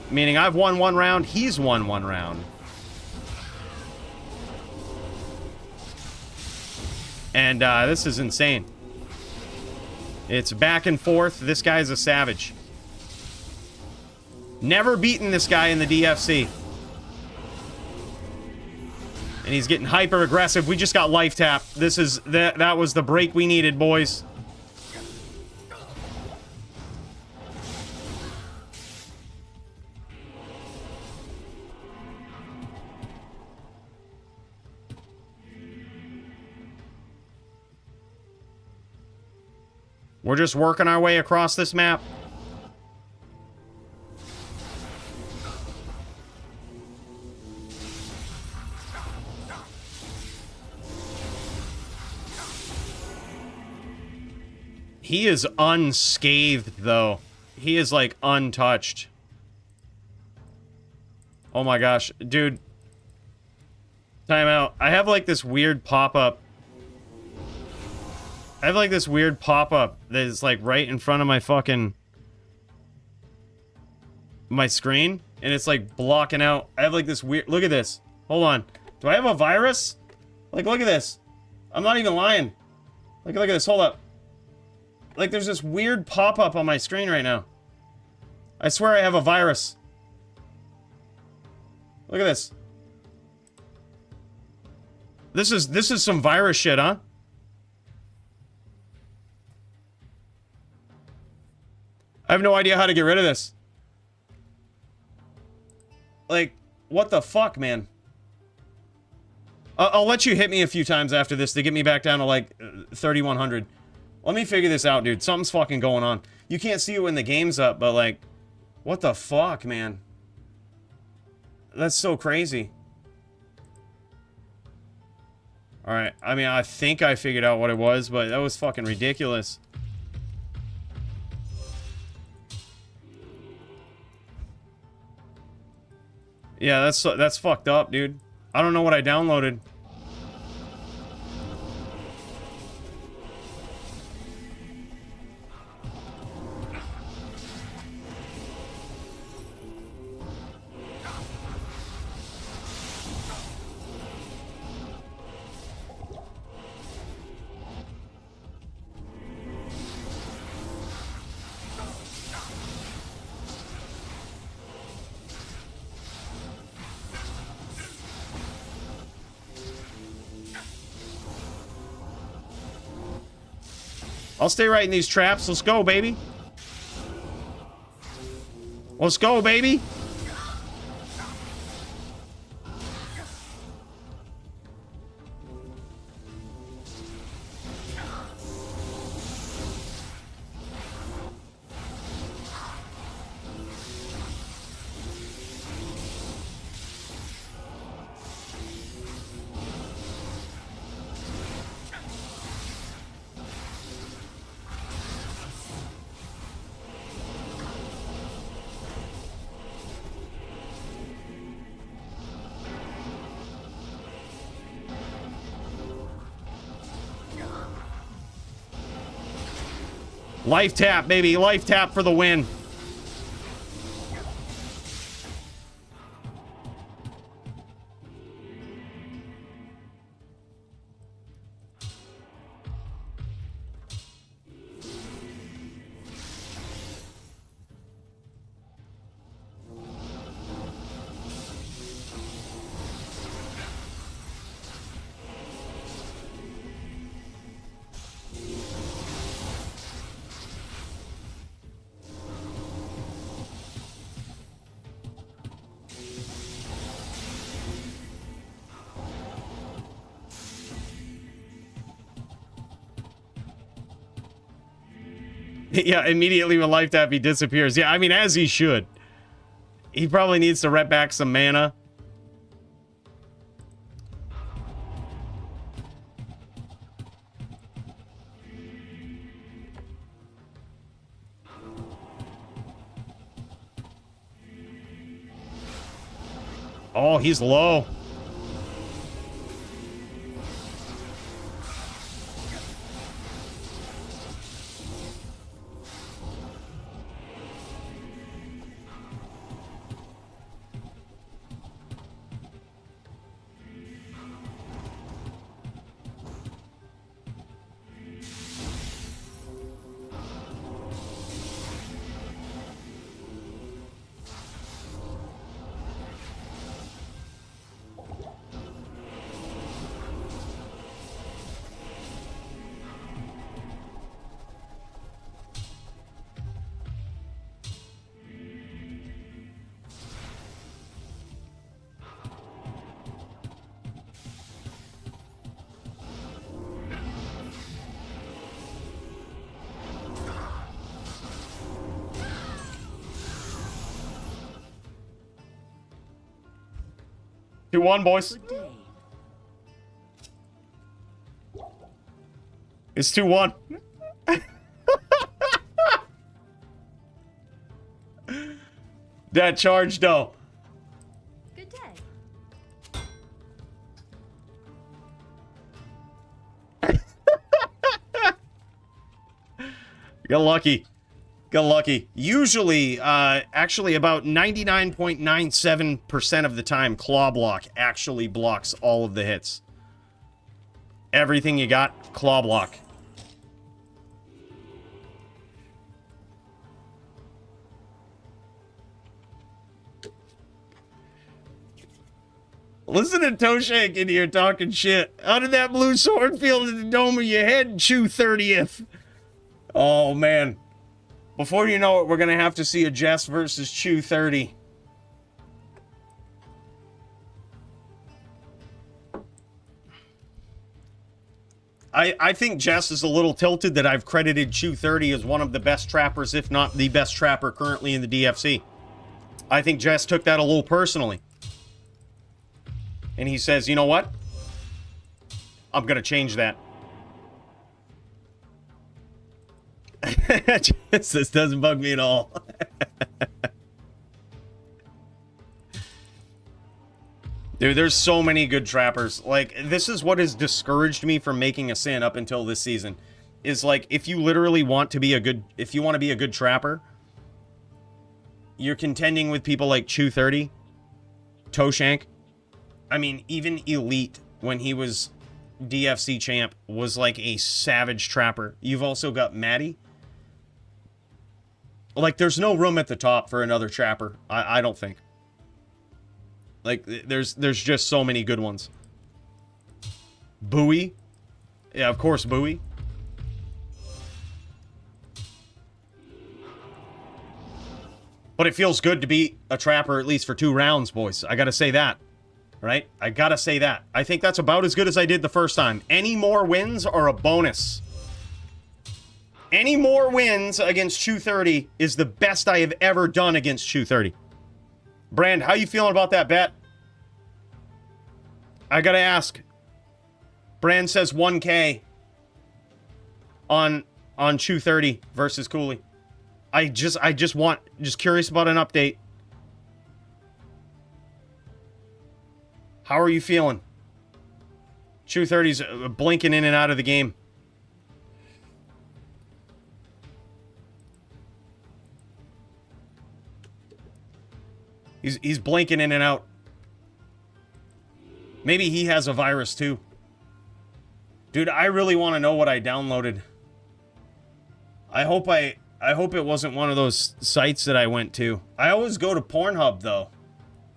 S1: Meaning I've won 1 round, he's won 1 round. And this is insane. It's back and forth. This guy's a savage. Never beaten this guy in the DFC. And he's getting hyper aggressive. We just got life tap. This is that was the break we needed, boys. We're just working our way across this map. He is unscathed, though. He is, like, untouched. Oh my gosh. Dude. Time out. I have, like, this weird pop-up. I have, like, this weird pop-up that is, like, right in front of my fucking... my screen. And it's, like, blocking out. I have, like, this weird... Look at this. Hold on. Do I have a virus? Like, look at this. I'm not even lying. Like, look at this. Hold up. Like, there's this weird pop-up on my screen right now. I swear I have a virus. Look at this. This is some virus shit, huh? I have no idea how to get rid of this. Like, what the fuck, man? I'll let you hit me a few times after this to get me back down to, like, 3,100. Let me figure this out, dude. Something's fucking going on. You can't see it when the game's up, but, like, what the fuck, man? That's so crazy. Alright, I mean, I think I figured out what it was, but that was fucking ridiculous. Yeah, that's fucked up, dude. I don't know what I downloaded. I'll stay right in these traps. Let's go, baby. Let's go, baby. Life tap, baby. Life tap for the win. Yeah, immediately when life tap, he disappears. Yeah, I mean, as he should. He probably needs to rep back some mana. Oh, he's low. Two one, boys.
S3: Good day.
S1: It's 2-1. That charge, though.
S3: Good day.
S1: Got lucky. Got lucky. Usually, actually about 99.97% of the time, Claw Block actually blocks all of the hits. Everything you got, Claw Block. Listen to Toshank in here talking shit. How did that blue sword feel in the dome of your head, Chew 30th? Oh, man. Before you know it, we're going to have to see a Jess versus Chew 30. I think Jess is a little tilted that I've credited Chew 30 as one of the best trappers, if not the best trapper currently in the DFC. I think Jess took that a little personally. And he says, you know what? I'm going to change that. This doesn't bug me at all. Dude, there's so many good trappers. Like, this is what has discouraged me from making a sin up until this season. Is like, if you literally want to be a good... If you want to be a good trapper, you're contending with people like Chew 30, Toshank. I mean, even Elite, when he was DFC champ, was like a savage trapper. You've also got Maddie. Like, there's no room at the top for another trapper. I don't think. Like, there's just so many good ones. Bowie. Yeah, of course, Bowie. But it feels good to be a trapper at least for 2 rounds, boys. I gotta say that. Right? I gotta say that. I think that's about as good as I did the first time. Any more wins are a bonus. Any more wins against Chew 30 is the best I have ever done against Chew 30. Brand, how you feeling about that bet? I gotta ask. Brand says 1K on Chew 30 versus Cooley. I just curious about an update. How are you feeling? Chew 30's blinking in and out of the game. He's blinking in and out. Maybe he has a virus too. Dude, I really want to know what I downloaded. I hope it wasn't one of those sites that I went to. I always go to Pornhub though.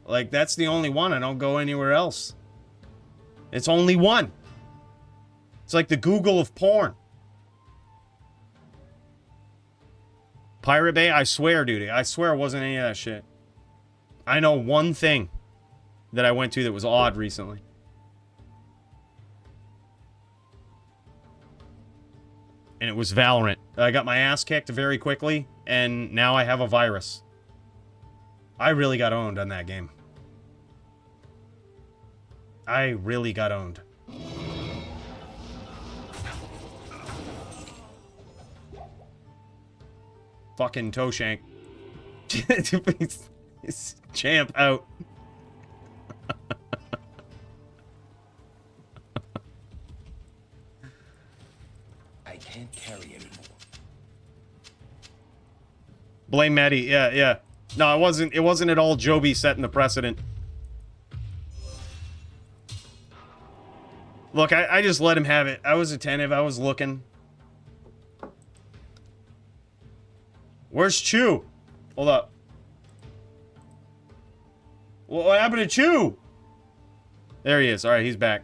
S1: Like, that's the only one. I don't go anywhere else. It's only one. It's like the Google of porn. Pirate Bay? I swear, dude. I swear it wasn't any of that shit. I know one thing that I went to that was odd recently. And it was Valorant. I got my ass kicked very quickly, and now I have a virus. I really got owned on that game. I really got owned. Fucking toe shank. Champ out.
S4: I can't carry anymore.
S1: Blame Maddie. Yeah, yeah. No, it wasn't at all Joby setting the precedent. Look, I just let him have it. I was attentive. I was looking. Where's Chew? Hold up. What happened to Chew? There he is. All right, he's back.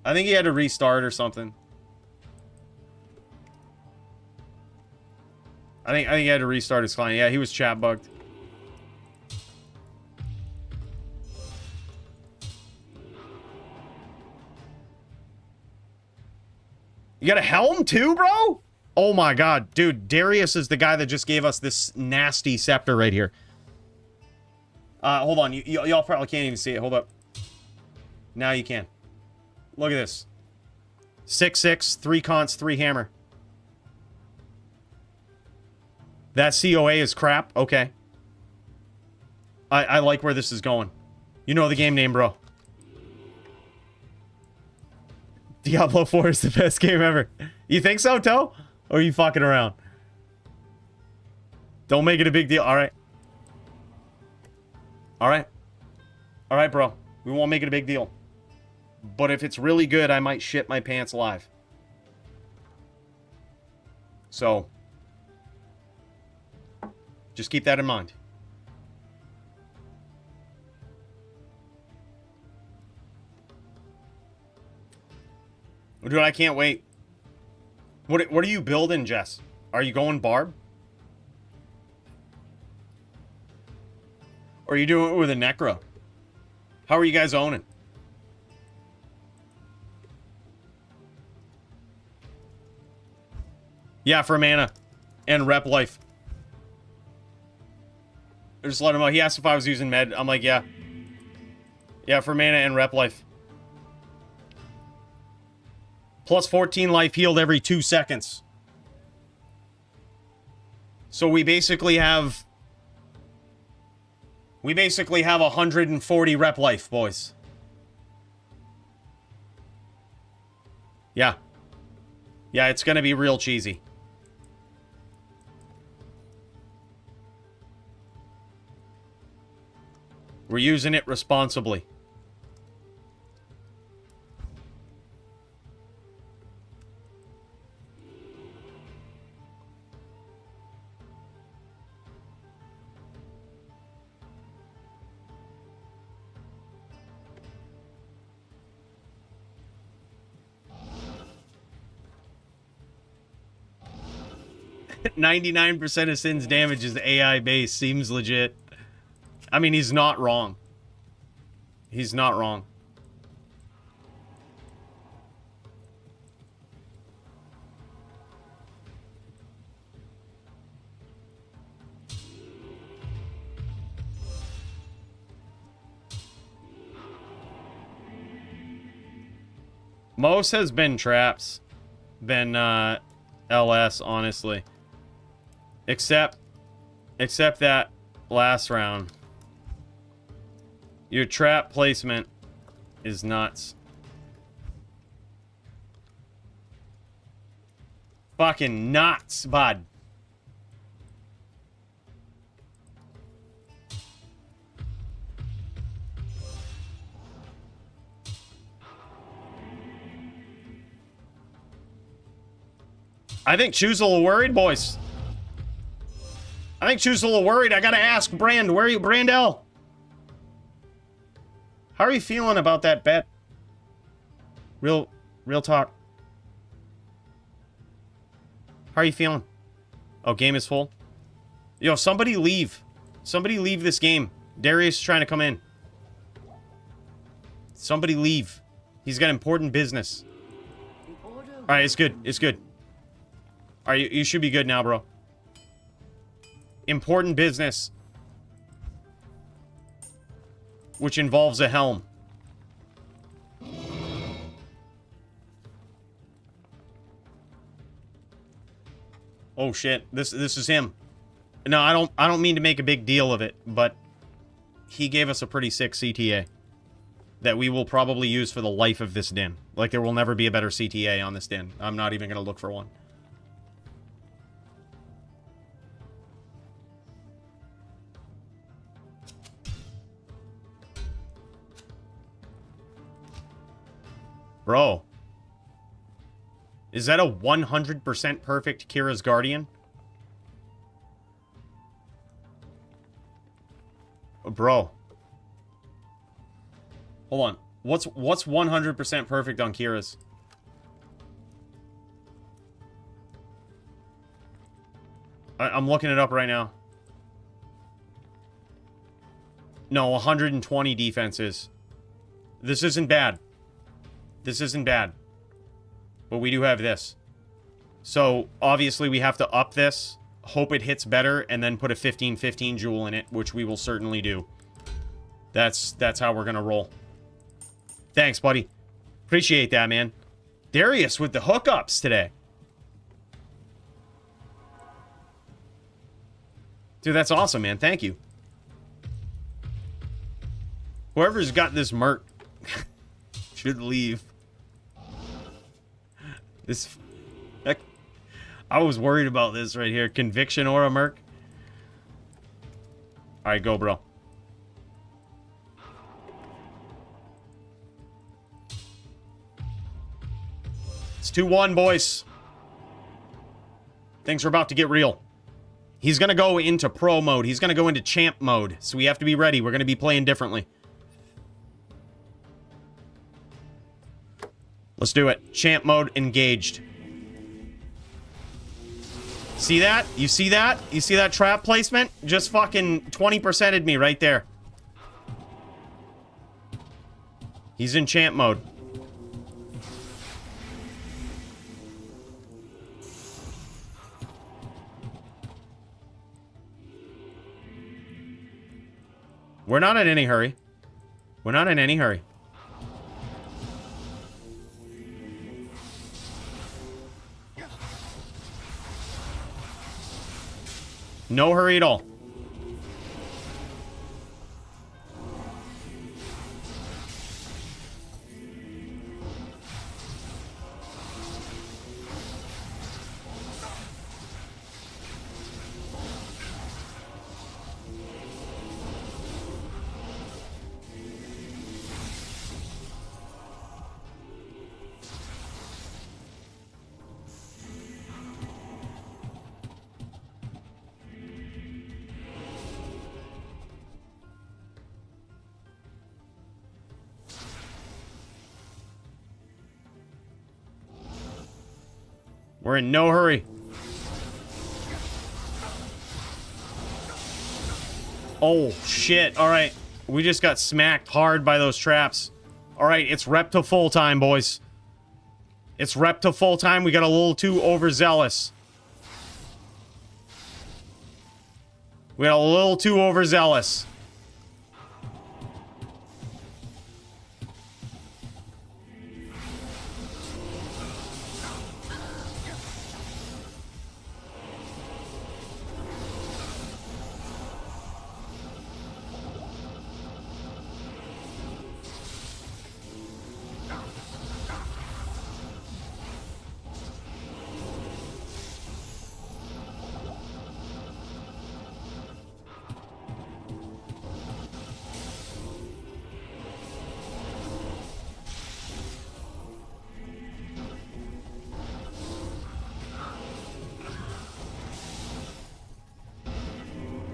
S1: I think he had to restart or something. I think he had to restart his client. Yeah, he was chat bugged. You got a helm too, bro? Oh my god, dude, Darius is the guy that just gave us this nasty scepter right here. Hold on, y'all probably can't even see it. Hold up. Now you can. Look at this. 6/6, 3 cons, 3 hammer. That COA is crap? Okay. I like where this is going. You know the game name, bro. Diablo 4 is the best game ever. You think so, Toe? Or are you fucking around? Don't make it a big deal. Alright. Alright. Alright, bro. We won't make it a big deal. But if it's really good, I might shit my pants live. So, just keep that in mind. Dude, I can't wait. What are you building, Jess? Are you going Barb? Or are you doing it with a Necro? How are you guys owning? Yeah, for mana. And rep life. I just let him know. He asked if I was using med. I'm like, yeah. Yeah, for mana and rep life. Plus 14 life healed every 2 seconds. So we basically have 140 rep life, boys. Yeah. Yeah, it's gonna be real cheesy. We're using it responsibly. %99 of Sin's damage is AI based. Seems legit. I mean, he's not wrong. He's not wrong. Most has been traps. Been LS, honestly. Except that last round. Your trap placement is nuts. Fucking nuts, bud. I think Chew's a little worried, boys. I think Chew's a little worried. I gotta ask Brand, where are you, Brandell? How are you feeling about that bet? Real talk. How are you feeling? Oh, game is full. Yo, somebody leave. Somebody leave this game. Darius is trying to come in. Somebody leave. He's got important business. Alright, it's good. It's good. All right, you should be good now, bro. Important business. Which involves a helm. Oh shit, this is him. No, I don't mean to make a big deal of it, but he gave us a pretty sick CTA that we will probably use for the life of this din. Like, there will never be a better CTA on this din. I'm not even going to look for one. Bro. Is that a 100% perfect Kira's Guardian? Bro. Hold on. What's 100% perfect on Kira's? I'm looking it up right now. No, 120 defenses. This isn't bad. This isn't bad. But we do have this. So, obviously, we have to up this, hope it hits better, and then put a 15-15 jewel in it, which we will certainly do. That's how we're gonna roll. Thanks, buddy. Appreciate that, man. Darius with the hookups today. Dude, that's awesome, man. Thank you. Whoever's got this merc should leave. This... Heck, I was worried about this right here. Conviction or a merc. Alright, go, bro. It's 2-1, boys. Things are about to get real. He's going to go into pro mode. He's going to go into champ mode. So we have to be ready. We're going to be playing differently. Let's do it. Champ mode engaged. See that? You see that? You see that trap placement? Just fucking 20%'d me right there. He's in champ mode. We're not in any hurry. We're not in any hurry. No hurry at all. We're in no hurry. Oh, shit. All right. We just got smacked hard by those traps. All right, it's rep to full time, boys. It's rep to full time. We got a little too overzealous. We got a little too overzealous.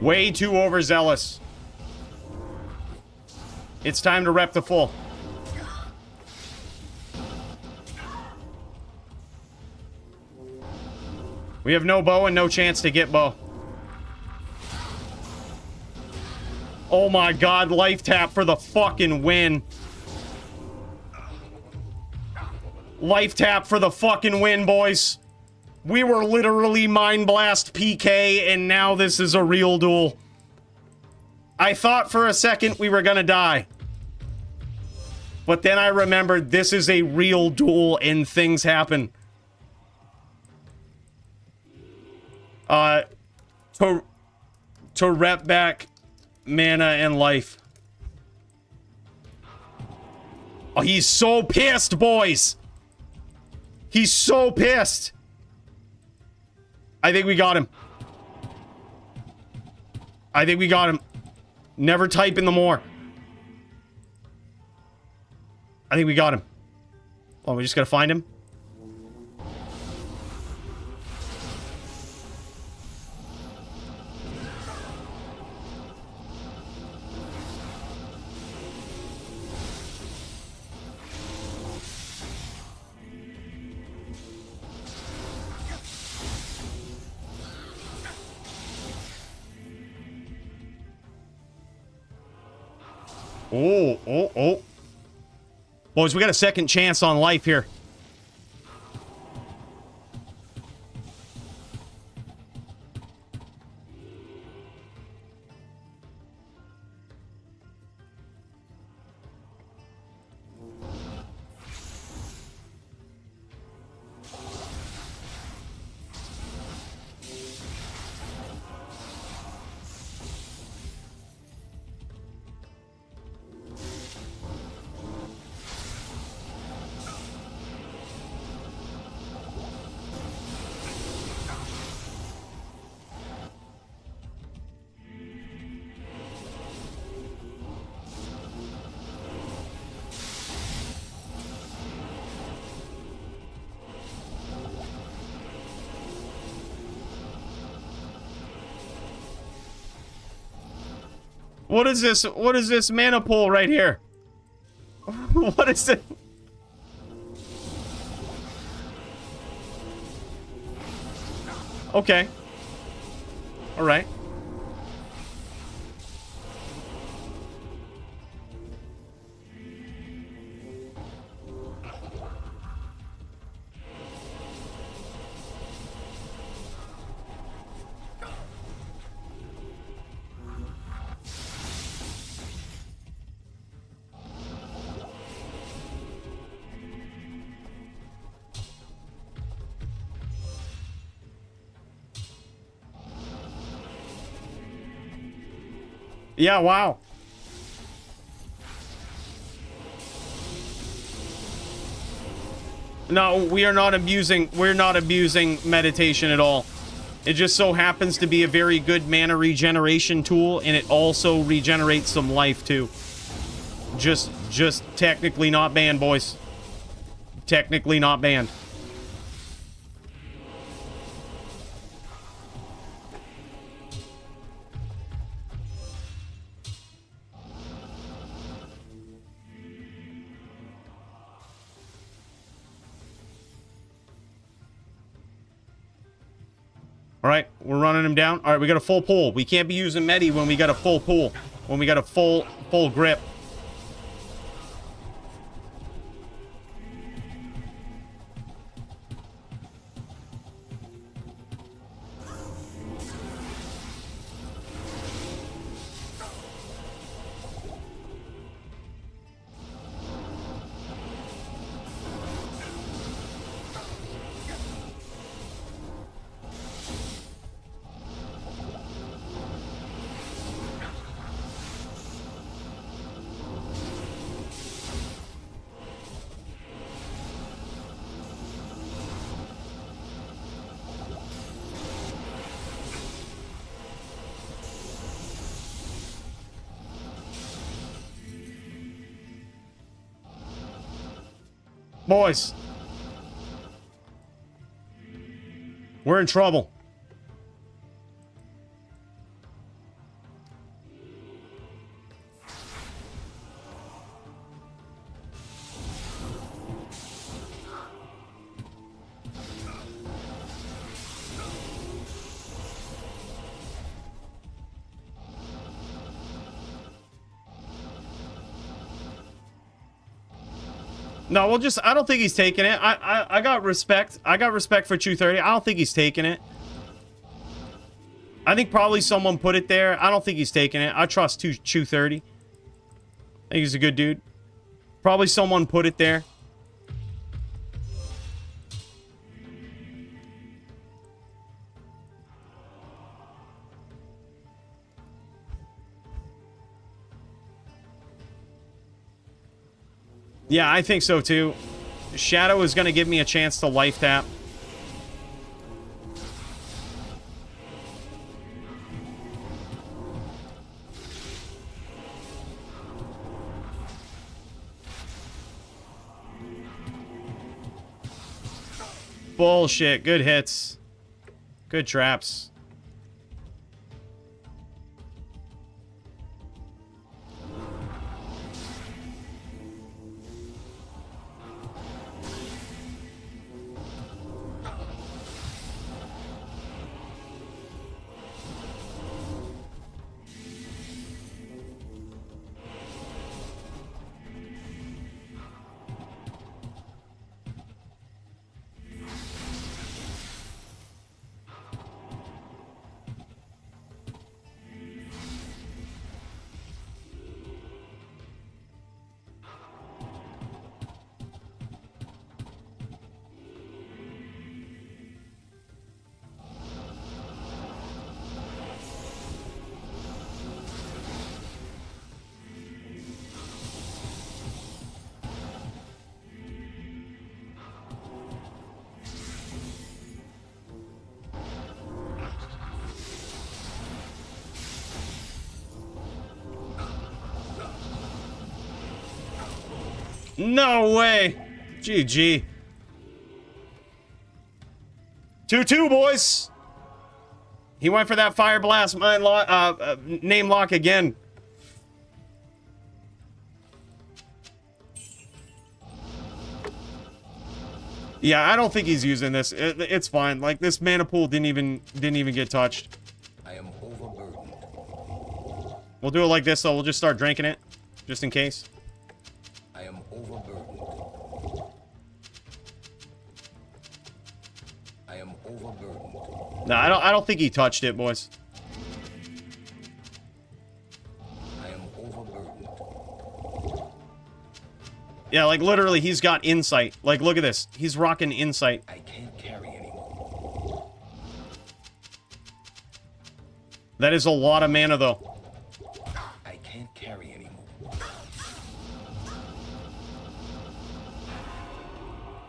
S1: Way too overzealous. It's time to rep the full. We have no bow and no chance to get bow. Oh my god, life tap for the fucking win. Life tap for the fucking win, boys. We were literally Mind Blast PK, and now this is a real duel. I thought for a second we were gonna die. But then I remembered this is a real duel and things happen. To rep back mana and life. Oh, he's so pissed, boys. He's so pissed. I think we got him. I think we got him. Never type in the more. I think we got him. Oh, we just gotta find him. Oh. Boys, we got a second chance on life here. What is this? What is this mana pool right here? What is it? Okay. All right. Yeah, wow. No, we're not abusing meditation at all. It just so happens to be a very good mana regeneration tool, and it also regenerates some life too. Just technically not banned, boys. Technically not banned. Alright, we're running him down. Alright, we got a full pull. We can't be using Medi when we got a full pull. When we got a full grip. Boys. We're in trouble. No, we'll just... I don't think he's taking it. I got respect. I got respect for Chew 30. I don't think he's taking it. I think probably someone put it there. I don't think he's taking it. I trust Chew 30. I think he's a good dude. Probably someone put it there. Yeah, I think so too. Shadow is going to give me a chance to life tap. Bullshit. Good hits. Good traps. No way. GG. 2-2, boys. He went for that Fire Blast mind lock, name lock again. Yeah, I don't think he's using this. It's fine. Like, this mana pool didn't even get touched.
S4: I am overburdened.
S1: We'll do it like this, though. We'll just start drinking it, just in case.
S4: I am overburdened. I am overburdened.
S1: No, I don't think he touched it, boys.
S4: I am overburdened.
S1: Yeah, like, literally, he's got insight. Like, look at this. He's rocking insight.
S4: I can't carry anymore.
S1: That is a lot of mana, though.
S4: I can't carry anymore.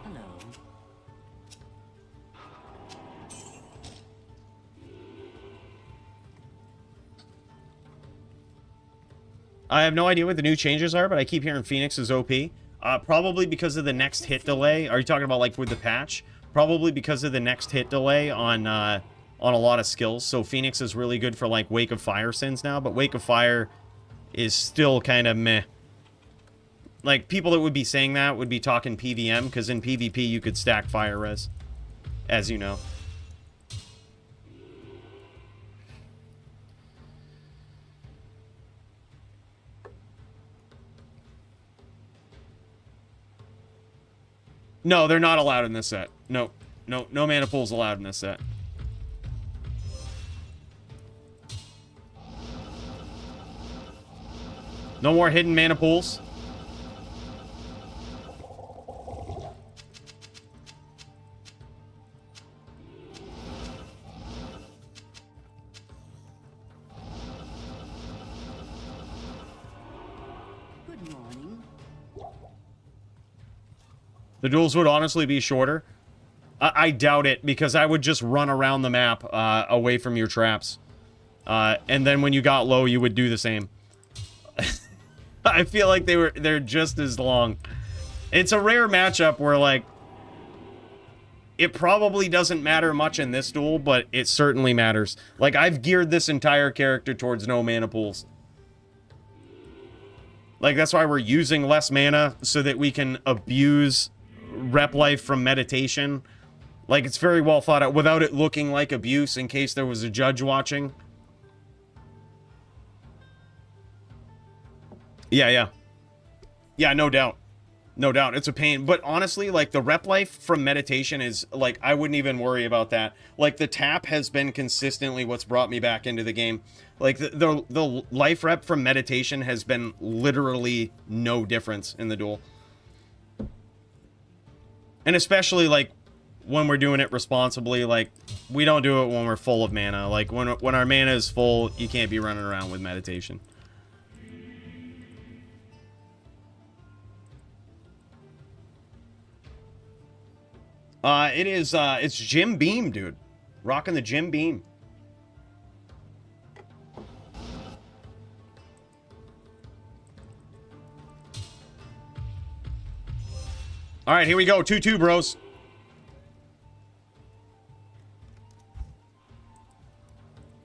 S3: Hello.
S1: I have no idea what the new changes are, but I keep hearing Phoenix is OP. Probably because of the next hit delay. Are you talking about, like, with the patch? Probably because of the next hit delay on a lot of skills. So Phoenix is really good for, like, Wake of Fire sins now, but Wake of Fire is still kind of meh. Like, people that would be saying that would be talking PVM, because in PvP you could stack Fire Res, as you know. No, they're not allowed in this set. No mana pools allowed in this set. No more hidden mana pools.
S3: Good morning.
S1: The duels would honestly be shorter. I doubt it, because I would just run around the map away from your traps. And then when you got low, you would do the same. I feel like they're just as long. It's a rare matchup where, like, it probably doesn't matter much in this duel, but it certainly matters. Like, I've geared this entire character towards no mana pools. Like, that's why we're using less mana, so that we can abuse rep life from meditation. Like, it's very well thought out without it looking like abuse in case there was a judge watching. Yeah, no doubt. No doubt, it's a pain. But honestly, like, the rep life from meditation is, like, I wouldn't even worry about that. Like, the tap has been consistently what's brought me back into the game. Like, the life rep from meditation has been literally no difference in the duel. And especially, like, when we're doing it responsibly, like, we don't do it when we're full of mana. Like, when our mana is full, you can't be running around with meditation. It's Jim Beam, dude. Rocking the Jim Beam. All right, here we go. 2-2, bros.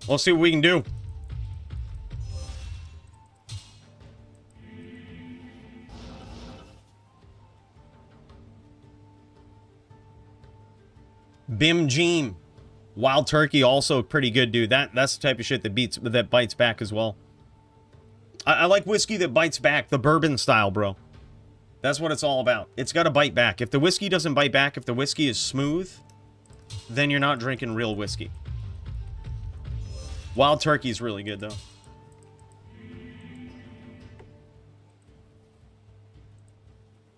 S1: We'll see what we can do. Bim Jeem. Wild Turkey also pretty good, dude. That's the type of shit that bites back as well. I like whiskey that bites back, the bourbon style, bro. That's what it's all about. It's got to bite back. If the whiskey doesn't bite back, if the whiskey is smooth, then you're not drinking real whiskey. Wild Turkey is really good, though. All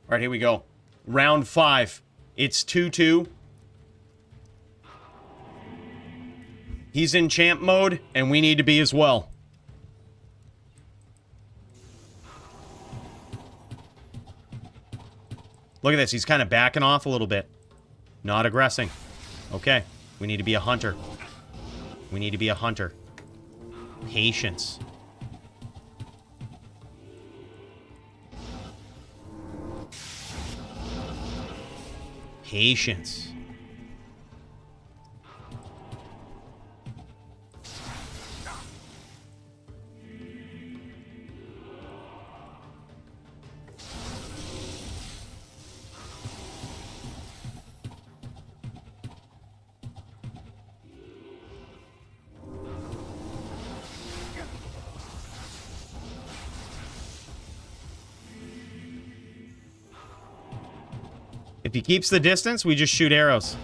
S1: right, here we go. Round 5. It's 2-2. He's in champ mode, and we need to be as well. Look at this. He's kind of backing off a little bit. Not aggressing. Okay. We need to be a hunter. We need to be a hunter. Patience. Patience. If he keeps the distance, we just shoot arrows.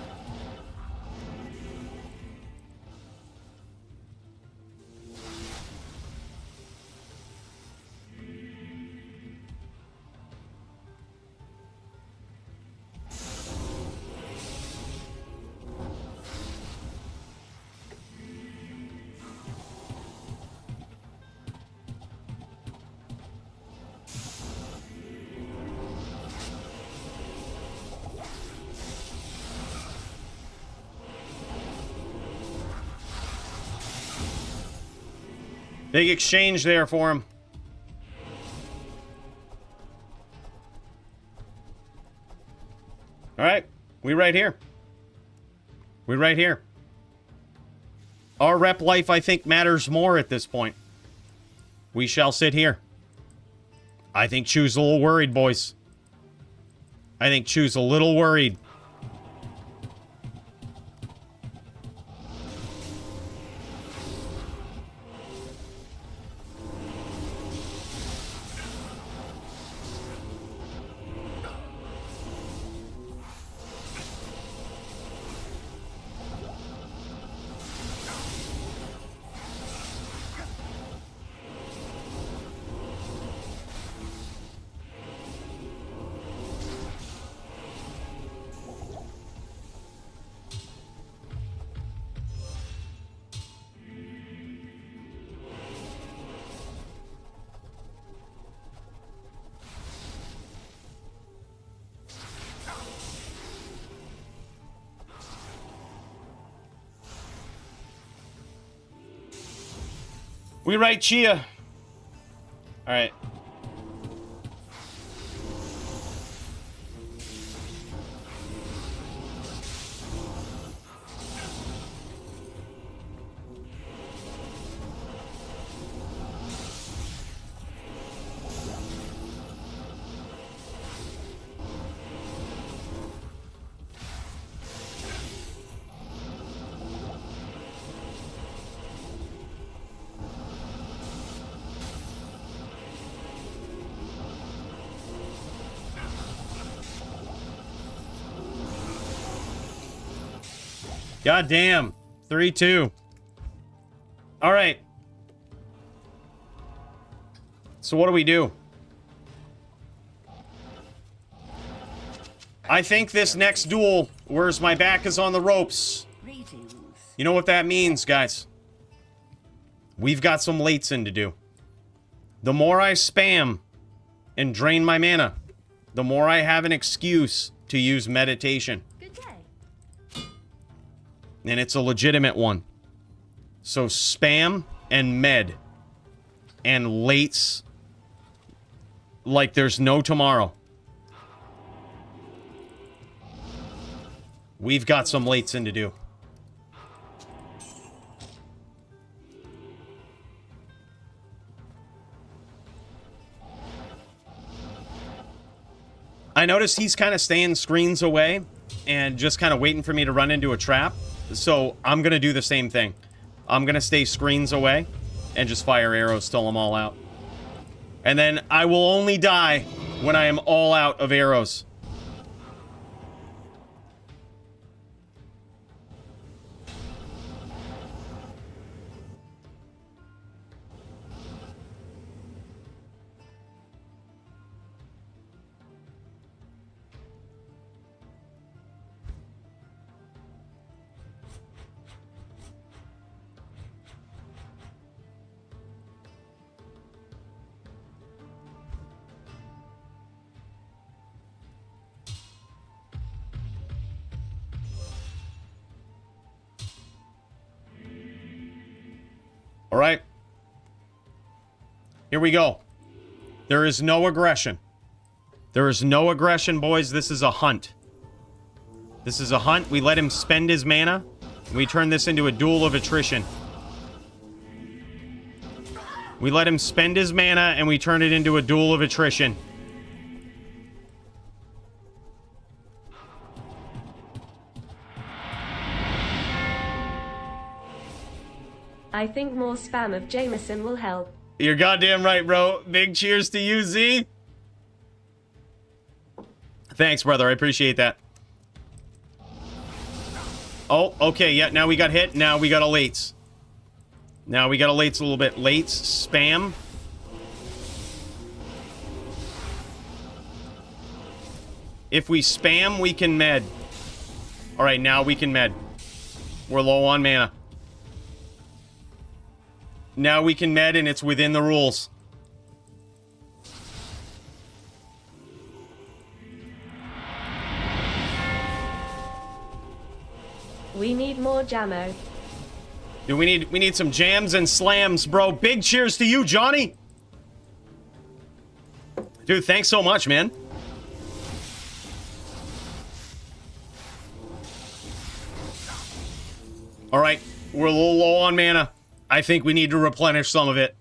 S1: Big exchange there for him. All right. We right here. We right here. Our rep life, I think, matters more at this point. We shall sit here. I think Chew's a little worried, boys. I think Chew's a little worried. We right, Chia. All right. God damn. 3-2. All right. So what do we do? I think this next duel, where's my back is on the ropes.
S3: Greetings.
S1: You know what that means, guys? We've got some lates in to do. The more I spam and drain my mana, the more I have an excuse to use meditation.
S3: Good day.
S1: And it's a legitimate one. So spam and med and lates like there's no tomorrow. We've got some lates in to do. I notice he's kind of staying screens away and just kind of waiting for me to run into a trap. So I'm going to do the same thing. I'm going to stay screens away and just fire arrows till I'm all out. And then I will only die when I am all out of arrows. All right. Here we go. There is no aggression. There is no aggression, boys. This is a hunt. This is a hunt. We let him spend his mana. And we turn this into a duel of attrition. We let him spend his mana and we turn it into a duel of attrition.
S2: I think more spam of Jameson will help.
S1: You're goddamn right, bro. Big cheers to you, Z. Thanks, brother. I appreciate that. Oh, okay. Yeah, now we got hit. Now we got a lates. Now we got a lates a little bit. Lates, spam. If we spam, we can med. All right, now we can med. We're low on mana. Now we can med and it's within the rules.
S2: We need more Jammo.
S1: Dude, we need some jams and slams, bro. Big cheers to you, Johnny. Dude, thanks so much, man. All right, we're a little low on mana. I think we need to replenish some of it.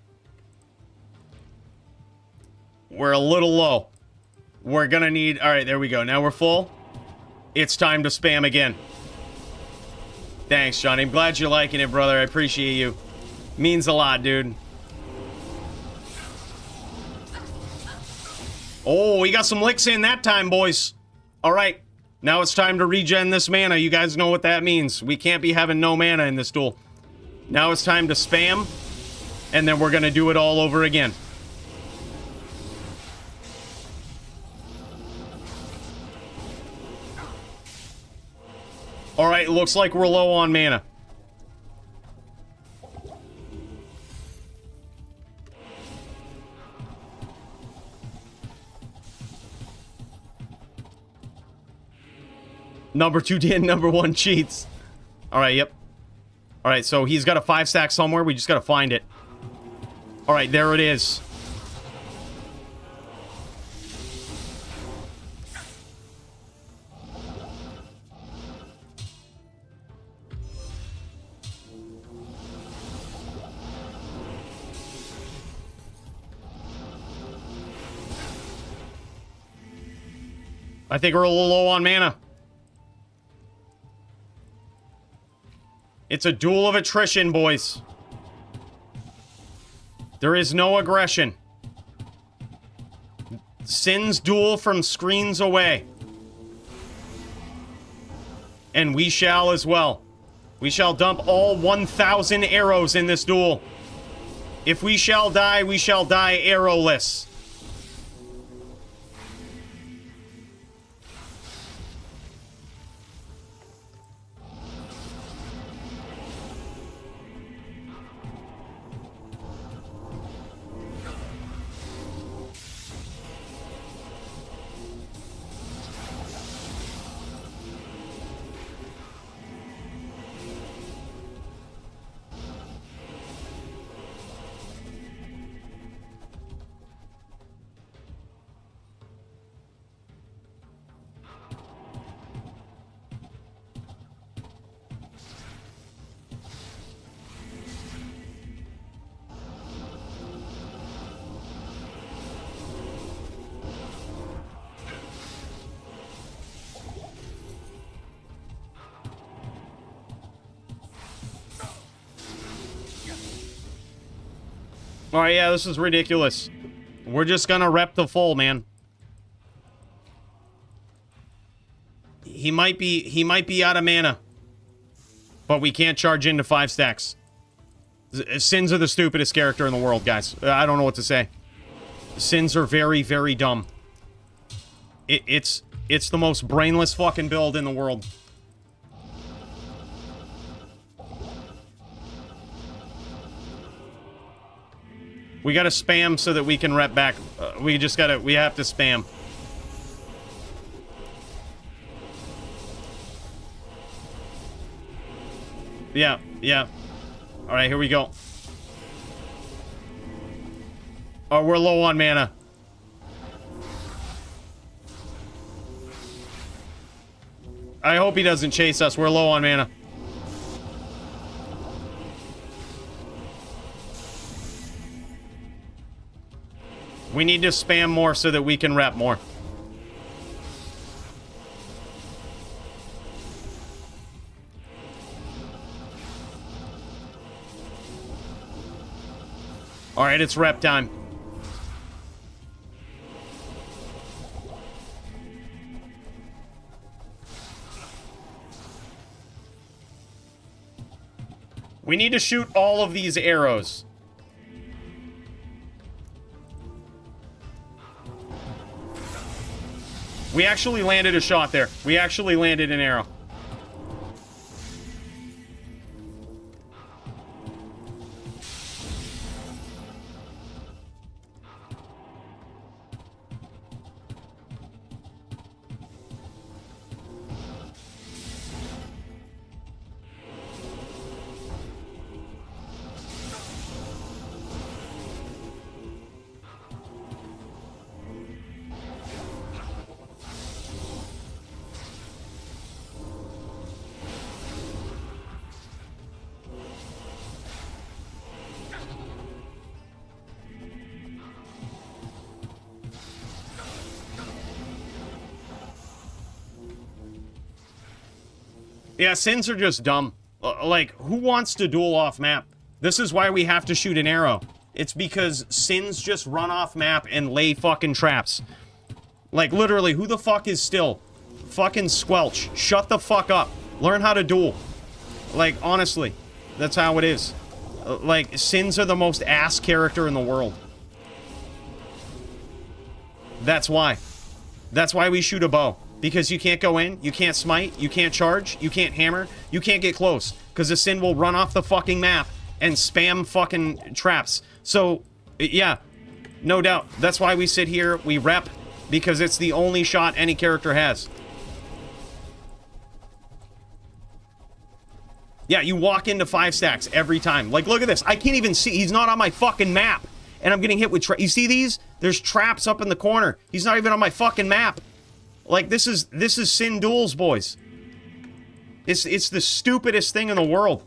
S1: We're a little low. We're gonna need... All right, there we go. Now we're full. It's time to spam again. Thanks, Johnny. I'm glad you're liking it, brother. I appreciate you. Means a lot, dude. Oh, we got some licks in that time, boys. All right. Now it's time to regen this mana. You guys know what that means. We can't be having no mana in this duel. Now it's time to spam, and then we're going to do it all over again. All right, looks like we're low on mana. Number 2 Dan, number 1 cheats. All right, yep. All right, so he's got a 5-stack somewhere. We just got to find it. All right, there it is. I think we're a little low on mana. It's a duel of attrition, boys. There is no aggression. Sins duel from screens away. And we shall as well. We shall dump all 1,000 arrows in this duel. If we shall die, we shall die arrowless. Alright, yeah, this is ridiculous. We're just gonna rep the full, man. He might be out of mana. But we can't charge into 5 stacks. Sins are the stupidest character in the world, guys. I don't know what to say. Sins are very, very dumb. It's the most brainless fucking build in the world. We gotta spam so that we can rep back. We have to spam. Yeah, yeah. Alright, here we go. Oh, we're low on mana. I hope he doesn't chase us. We're low on mana. We need to spam more so that we can rep more. Alright, it's rep time. We need to shoot all of these arrows. We actually landed a shot there. We actually landed an arrow. Yeah, sins are just dumb. Like, who wants to duel off map? This is why we have to shoot an arrow. It's because sins just run off map and lay fucking traps. Like, literally, who the fuck is still? Fucking squelch. Shut the fuck up. Learn how to duel. Like, honestly, that's how it is. Like, sins are the most ass character in the world. That's why. That's why we shoot a bow. Because you can't go in, you can't smite, you can't charge, you can't hammer, you can't get close. Because the sin will run off the fucking map and spam fucking traps. So, yeah, no doubt. That's why we sit here, we rep, because it's the only shot any character has. Yeah, you walk into 5 stacks every time. Like, look at this. I can't even see. He's not on my fucking map. And I'm getting hit with traps. You see these? There's traps up in the corner. He's not even on my fucking map. Like, this is Sin Duels, boys. It's the stupidest thing in the world.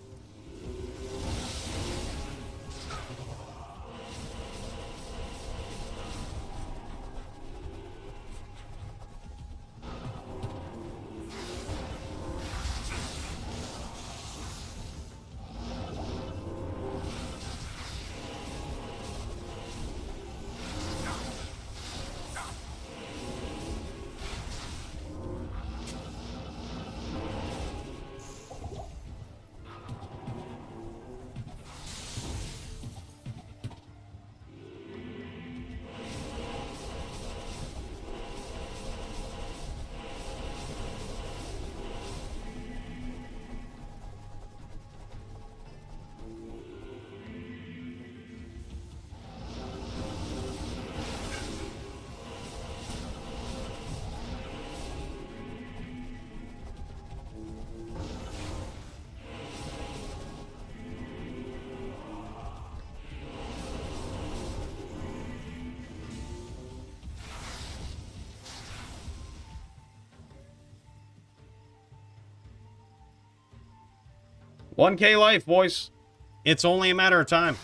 S1: 1K life, boys. It's only a matter of time.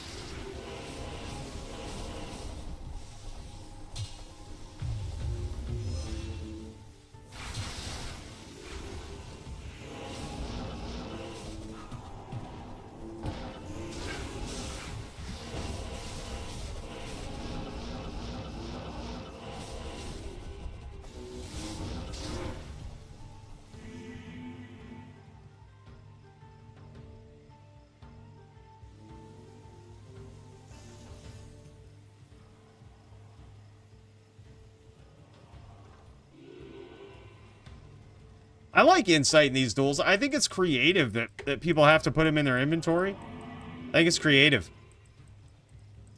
S1: I like insight in these duels. I think it's creative that people have to put them in their inventory. I think it's creative.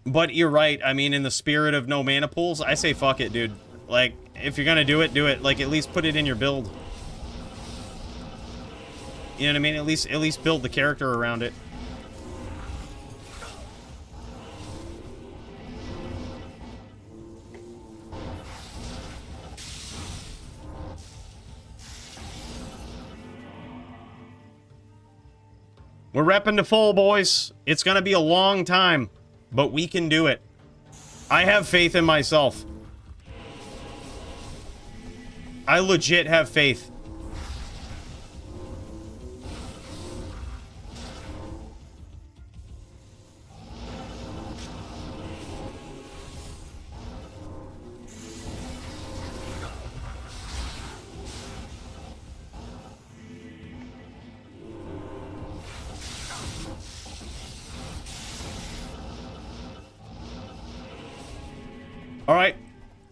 S1: But you're right. I mean, in the spirit of no mana pools, I say fuck it, dude. Like, if you're gonna do it, do it. Like, at least put it in your build. You know what I mean? At least build the character around it. We're repping to full, boys. It's gonna be a long time, but we can do it. I have faith in myself. I legit have faith. All right,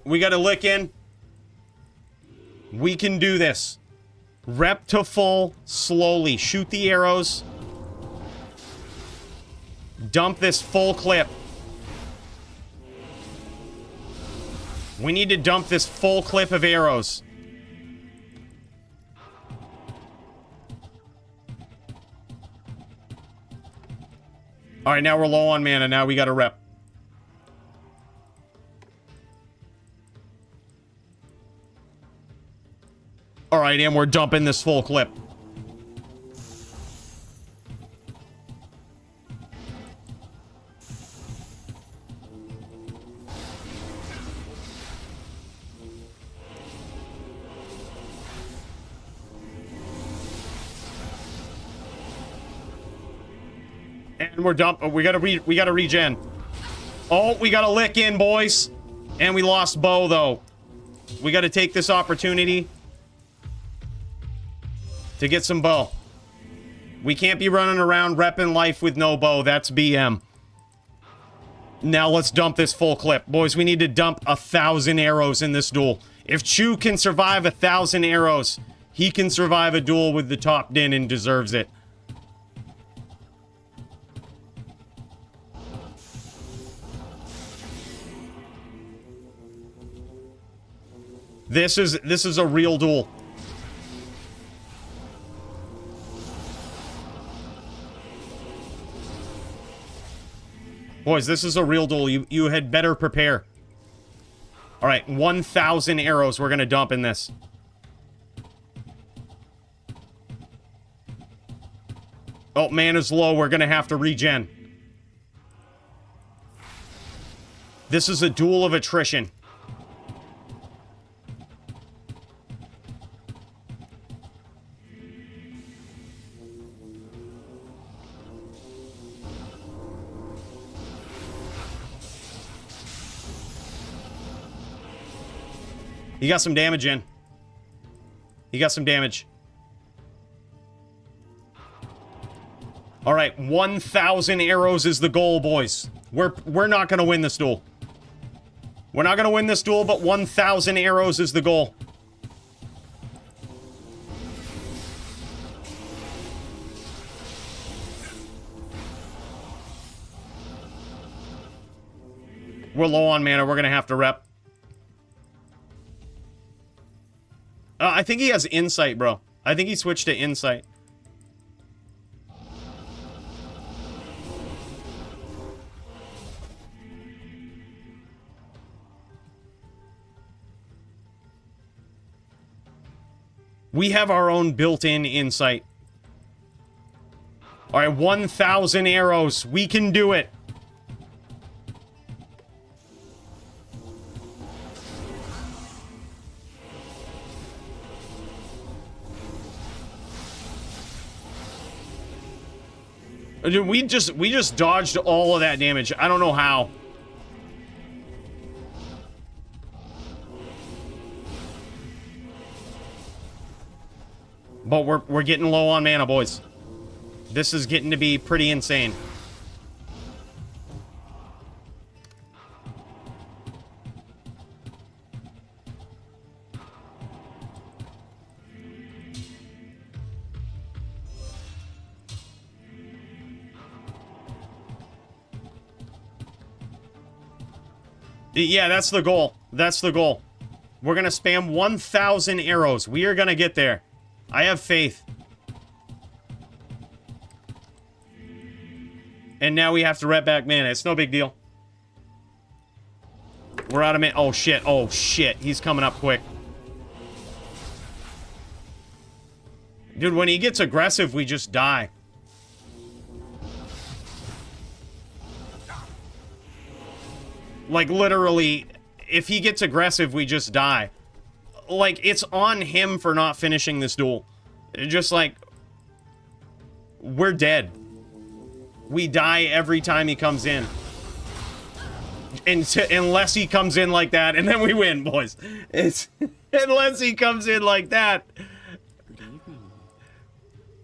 S1: we got to lick in. We can do this. Rep to full, slowly. Shoot the arrows. Dump this full clip. We need to dump this full clip of arrows. All right, now we're low on mana. Now we got to rep. All right, and we're dumping this full clip. And we're dumping. We gotta regen. Oh, we gotta lick in, boys. And we lost bow, though. We gotta take this opportunity to get some bow. We can't be running around repping life with no bow. That's BM. Now let's dump this full clip. Boys, we need to dump 1,000 arrows in this duel. If Chu can survive 1,000 arrows, he can survive a duel with the top din and deserves it. This is a real duel. Boys, this is a real duel. You had better prepare. All right, 1,000 arrows we're going to dump in this. Oh, mana's low. We're going to have to regen. This is a duel of attrition. He got some damage in. He got some damage. All right, 1,000 arrows is the goal, boys. We're not going to win this duel. We're not going to win this duel, but 1,000 arrows is the goal. We're low on mana. We're going to have to rep. I think he has insight, bro. I think he switched to insight. We have our own built-in insight. All right, 1,000 arrows. We can do it. Dude, we just dodged all of that damage. I don't know how. But we're getting low on mana, boys. This is getting to be pretty insane. Yeah, that's the goal. That's the goal. We're gonna spam 1,000 arrows. We are gonna get there. I have faith. And now we have to rep back mana. It's no big deal. We're out of mana. Oh, shit. Oh, shit. He's coming up quick. Dude, when he gets aggressive, we just die. Like, literally, if he gets aggressive, we just die. Like, it's on him for not finishing this duel. Just like, we're dead. We die every time he comes in. Unless he comes in like that, and then we win, boys. It's unless he comes in like that.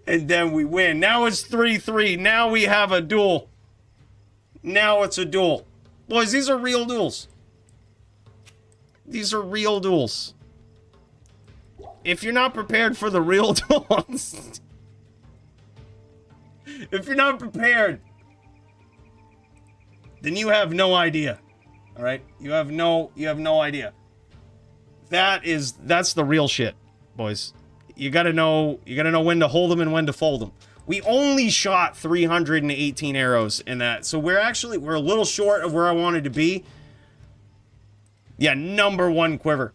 S1: And then we win. Now it's 3-3. Now we have a duel. Now it's a duel. Boys, these are real duels. These are real duels. If you're not prepared for the real duels... If you're not prepared, then you have no idea. All right? You have no idea. That's the real shit, boys. You got to know when to hold them and when to fold them. We only shot 318 arrows in that. So we're a little short of where I wanted to be. Yeah, number 1 quiver.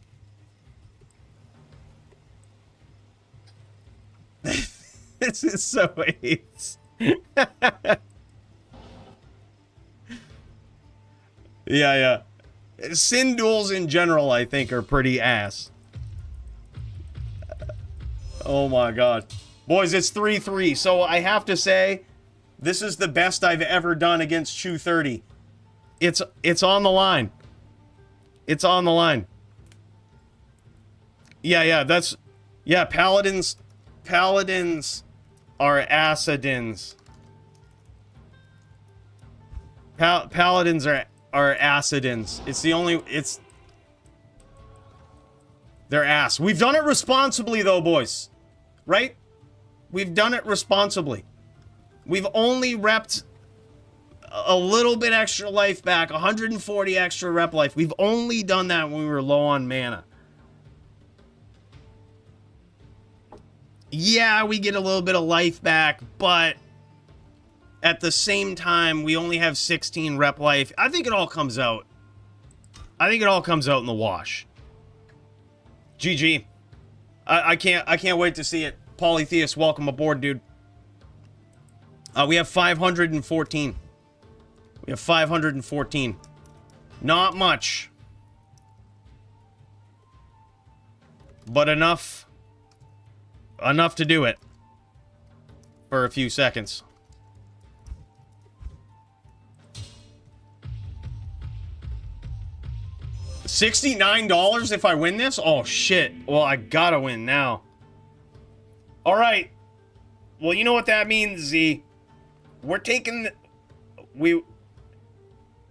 S1: This is so AIDS. Yeah. Sin duels in general, I think, are pretty ass. Oh my god. Boys, it's 3-3, so I have to say, this is the best I've ever done against Chu 30. It's on the line. It's on the line. Yeah, that's... Yeah, paladins are acidins. Paladins are acidins. They're ass. We've done it responsibly though, boys. Right? We've done it responsibly. We've only repped a little bit extra life back, 140 extra rep life. We've only done that when we were low on mana. Yeah, we get a little bit of life back, but at the same time, we only have 16 rep life. I think it all comes out. I think it all comes out in the wash. GG. I can't wait to see it. Polytheist, welcome aboard, dude. We have 514. We have 514. Not much. But enough to do it. For a few seconds. $69 if I win this? Oh, shit. Well, I gotta win now. Alright. Well, you know what that means, Z. We're taking... We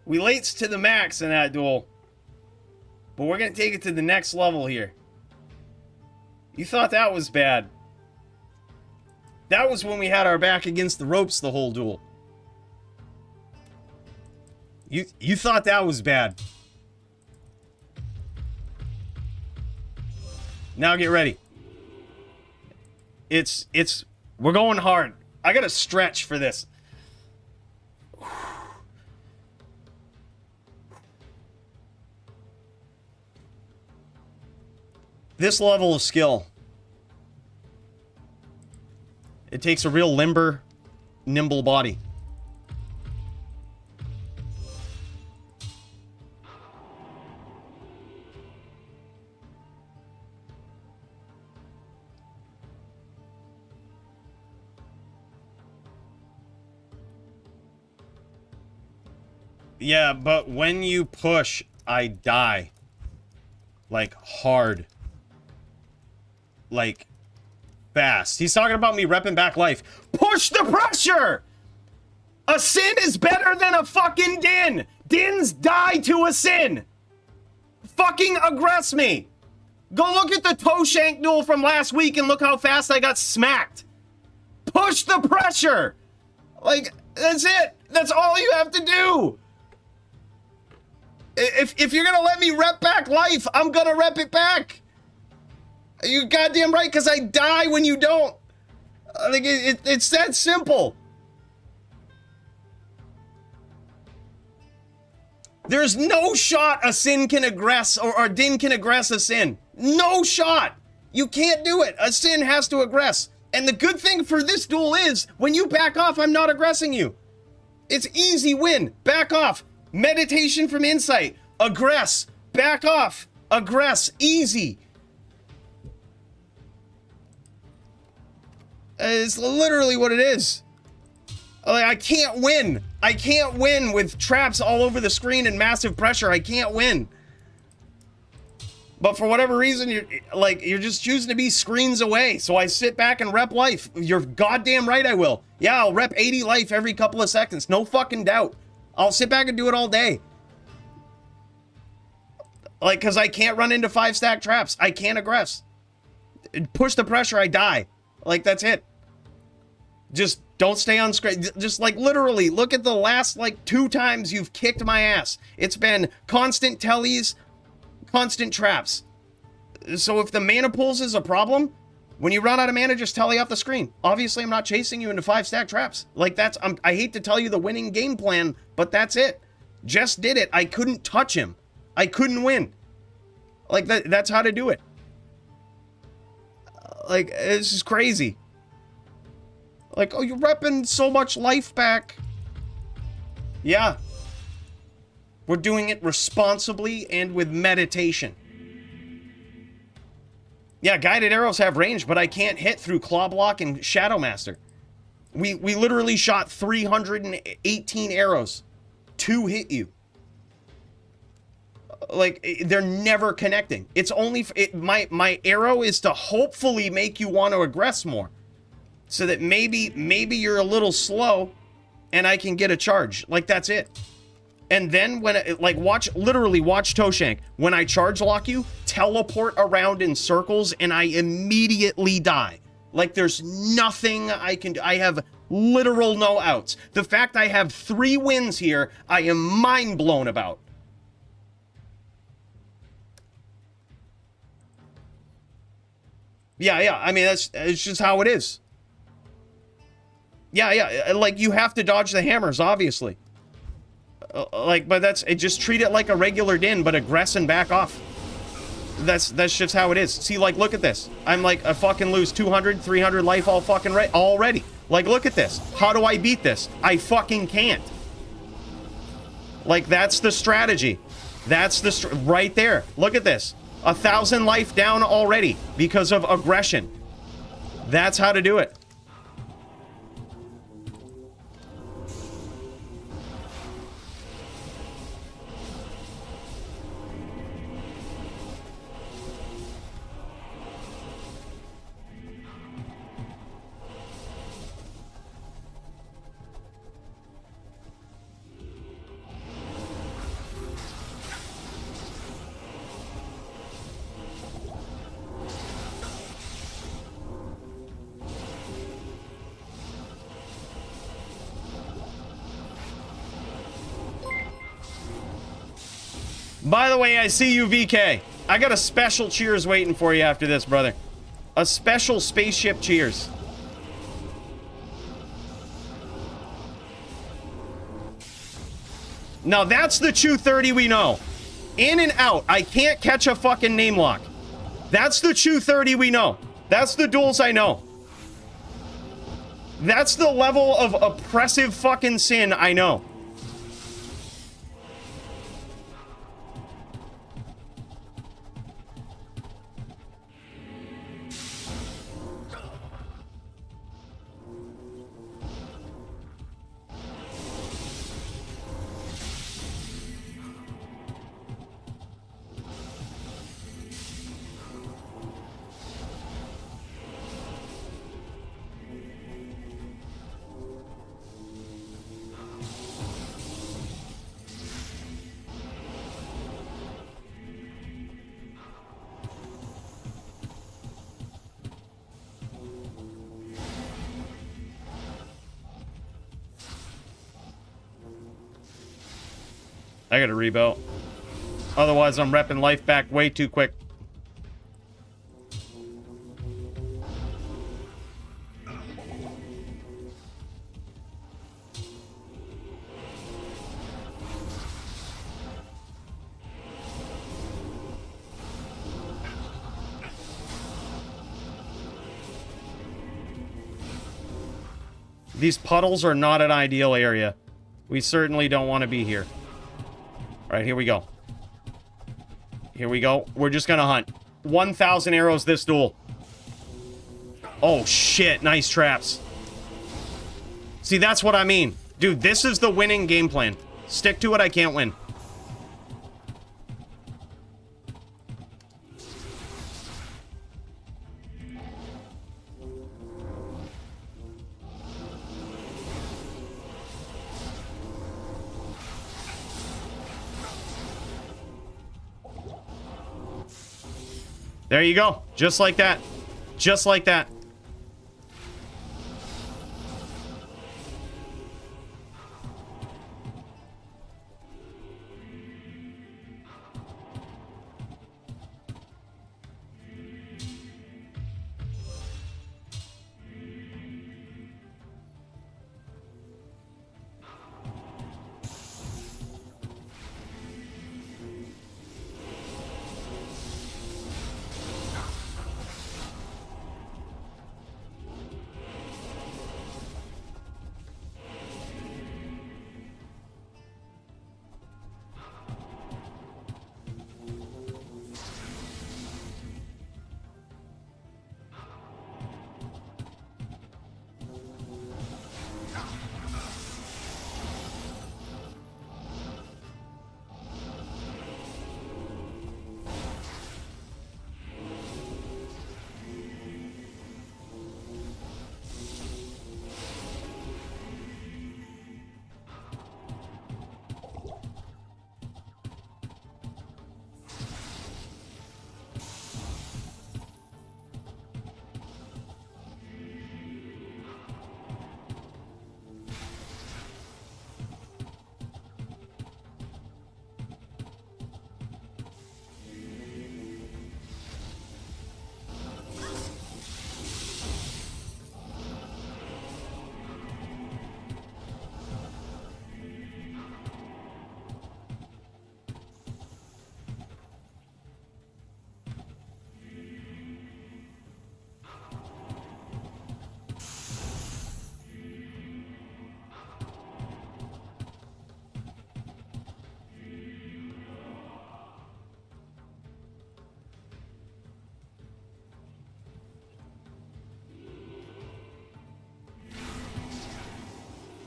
S1: lates to the max in that duel. But we're gonna take it to the next level here. You thought that was bad. That was when we had our back against the ropes the whole duel. You thought that was bad. Now get ready. We're going hard. I gotta stretch for this. This level of skill. It takes a real limber nimble body. Yeah, but when you push, I die. Like, hard. Like, fast. He's talking about me repping back life. Push the pressure! A sin is better than a fucking din! Dins die to a sin! Fucking aggress me! Go look at the toe shank duel from last week and look how fast I got smacked! Push the pressure! Like, that's it! That's all you have to do! If you're gonna let me rep back life, I'm gonna rep it back. You goddamn right, because I die when you don't. Like it's that simple. There's no shot a sin can aggress or a din can aggress a sin. No shot. You can't do it. A sin has to aggress. And the good thing for this duel is when you back off, I'm not aggressing you. It's easy win. Back off. Meditation from insight. Aggress. Back off. Aggress. Easy. It's literally what it is. Like, I can't win. I can't win with traps all over the screen and massive pressure. I can't win. But for whatever reason, you're just choosing to be screens away. So I sit back and rep life. You're goddamn right I will. Yeah, I'll rep 80 life every couple of seconds. No fucking doubt. I'll sit back and do it all day. Like, because I can't run into 5-stack traps. I can't aggress. Push the pressure, I die. Like, that's it. Just don't stay on screen. Just, like, literally, look at the last, like, 2 times you've kicked my ass. It's been constant tellies, constant traps. So if the mana pools is a problem, when you run out of mana, just telly off the screen. Obviously, I'm not chasing you into 5-stack traps. Like, that's, I hate to tell you the winning game plan, but that's it. Jess did it. I couldn't touch him. I couldn't win. Like, that's how to do it. Like, this is crazy. Like, oh, you're repping so much life back. Yeah. We're doing it responsibly and with meditation. Yeah, guided arrows have range, but I can't hit through Claw Block and Shadow Master. We literally shot 318 arrows to hit you. Like, they're never connecting. It's only my arrow is to hopefully make you want to aggress more, so that maybe you're a little slow, and I can get a charge. Like, that's it. And then when literally watch Toshank. When I charge lock you, teleport around in circles, and I immediately die. Like, there's nothing I can do. I have literal no outs. The fact I have 3 wins here, I am mind blown about. Yeah, I mean, it's just how it is. Yeah, like, you have to dodge the hammers, obviously. Like, but just treat it like a regular din, but aggress and back off. That's just how it is. See, like, look at this. I'm like, I fucking lose 200, 300 life all fucking already. Like, look at this. How do I beat this? I fucking can't. Like, that's the strategy. That's right there. Look at this. 1,000 life down already because of aggression. That's how to do it. By the way, I see you, VK. I got a special cheers waiting for you after this, brother. A special spaceship cheers. Now, that's the 230 we know. In and out. I can't catch a fucking name lock. That's the 230 we know. That's the duels I know. That's the level of oppressive fucking sin I know. I gotta rebuild. Otherwise, I'm repping life back way too quick. These puddles are not an ideal area. We certainly don't want to be here. All right, here we go. Here we go. We're just gonna hunt. 1,000 arrows this duel. Oh, shit. Nice traps. See, that's what I mean. Dude, this is the winning game plan. Stick to it, I can't win. There you go. Just like that. Just like that.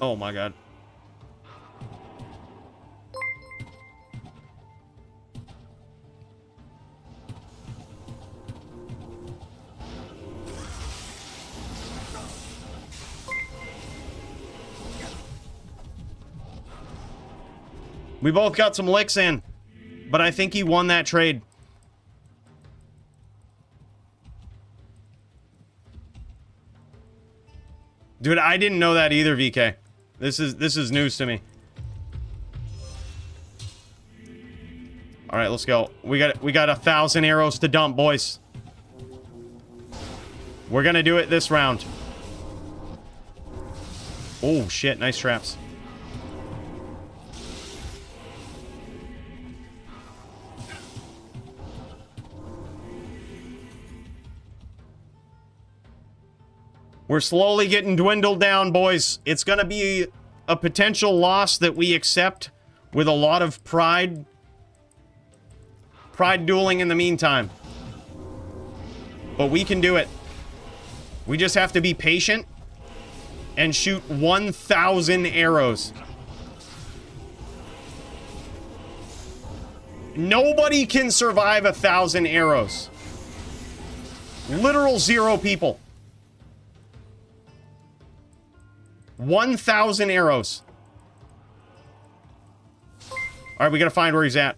S1: Oh my god. We both got some licks in, but I think he won that trade. Dude, I didn't know that either, VK. This is news to me. All right, let's go. We got 1,000 arrows to dump, boys. We're gonna do it this round. Oh shit, nice traps. We're slowly getting dwindled down, boys. It's gonna be a potential loss that we accept with a lot of pride. Pride dueling in the meantime. But we can do it. We just have to be patient and shoot 1,000 arrows. Nobody can survive 1,000 arrows. Literal 0 people. 1,000 arrows. Alright, we gotta find where he's at.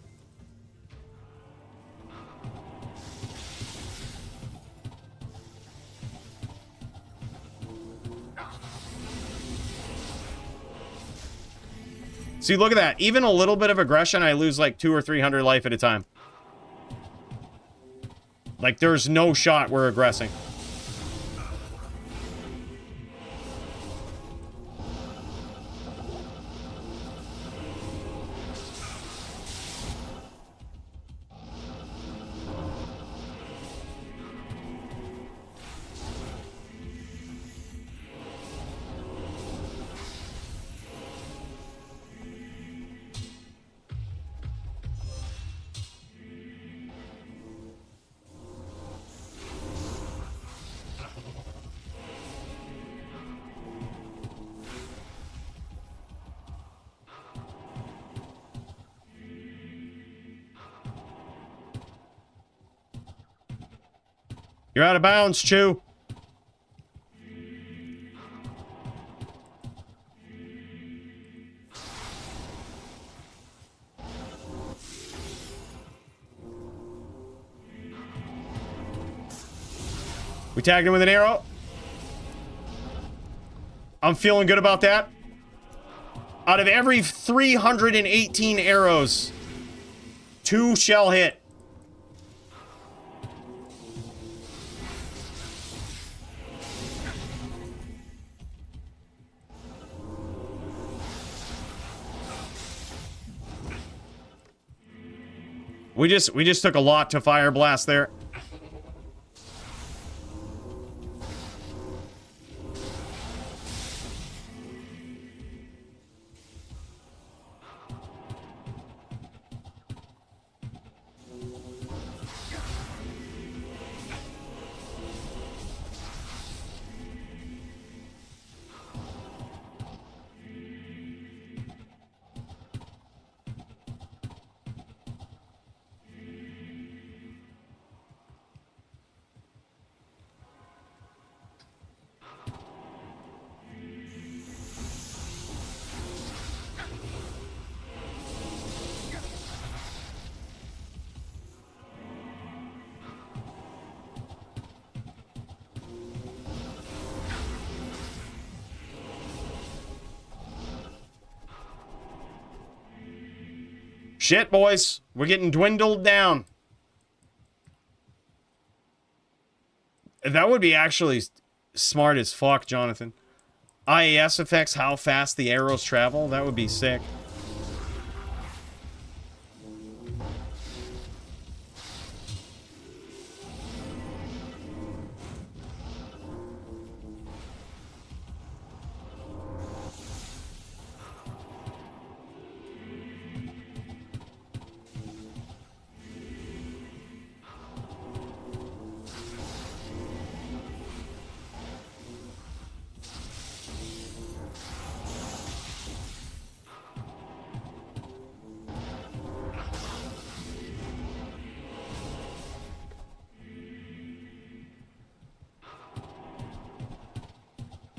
S1: See, look at that. Even a little bit of aggression, I lose like 200 or 300 life at a time. Like, there's no shot we're aggressing. You're out of bounds, Chew. We tagged him with an arrow. I'm feeling good about that. Out of every 318 arrows, 2 shall hit. We just took a lot to fire blast there. Shit, boys. We're getting dwindled down. That would be actually smart as fuck, Jonathan. IAS affects how fast the arrows travel. That would be sick.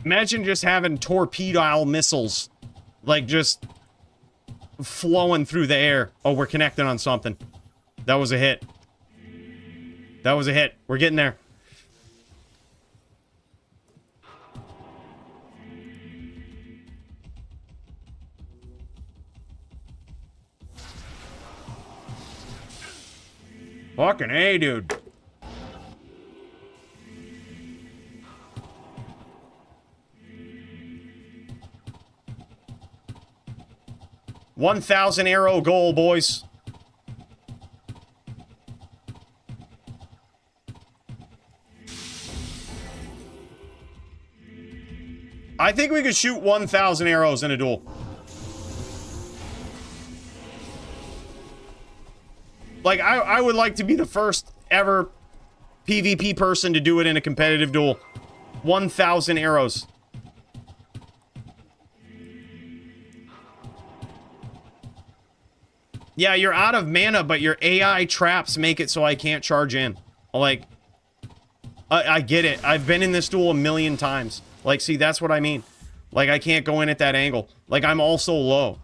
S1: Imagine just having torpedo missiles, like, just flowing through the air. Oh, we're connecting on something. That was a hit. That was a hit. We're getting there. Fucking A, dude. $1,000 arrow goal, boys. I think we could shoot 1,000 arrows in a duel. Like, I would like to be the first ever PvP person to do it in a competitive duel. 1,000 arrows. Yeah, you're out of mana, but your AI traps make it so I can't charge in. Like, I get it. I've been in this duel a million times. Like, see, that's what I mean. Like, I can't go in at that angle. Like, I'm also low.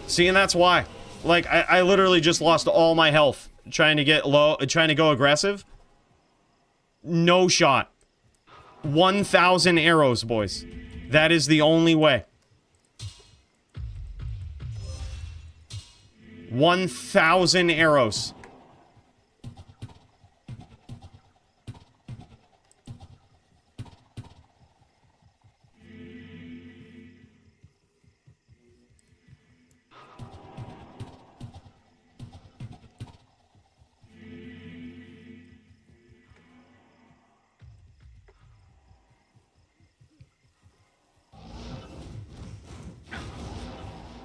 S1: See, and that's why. Like, I literally just lost all my health trying to get low, trying to go aggressive. No shot. 1,000 arrows, boys. That is the only way. 1,000 arrows.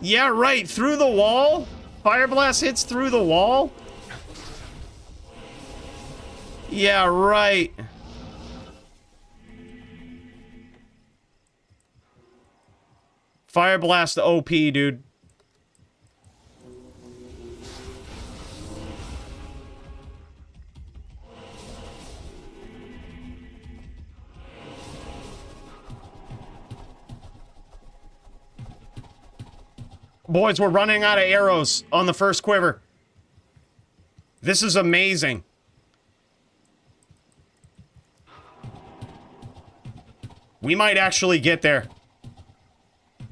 S1: Yeah, right. Through the wall? Fire blast hits through the wall? Yeah, right. Fire blast OP, dude. Boys, we're running out of arrows on the first quiver. This is amazing. We might actually get there.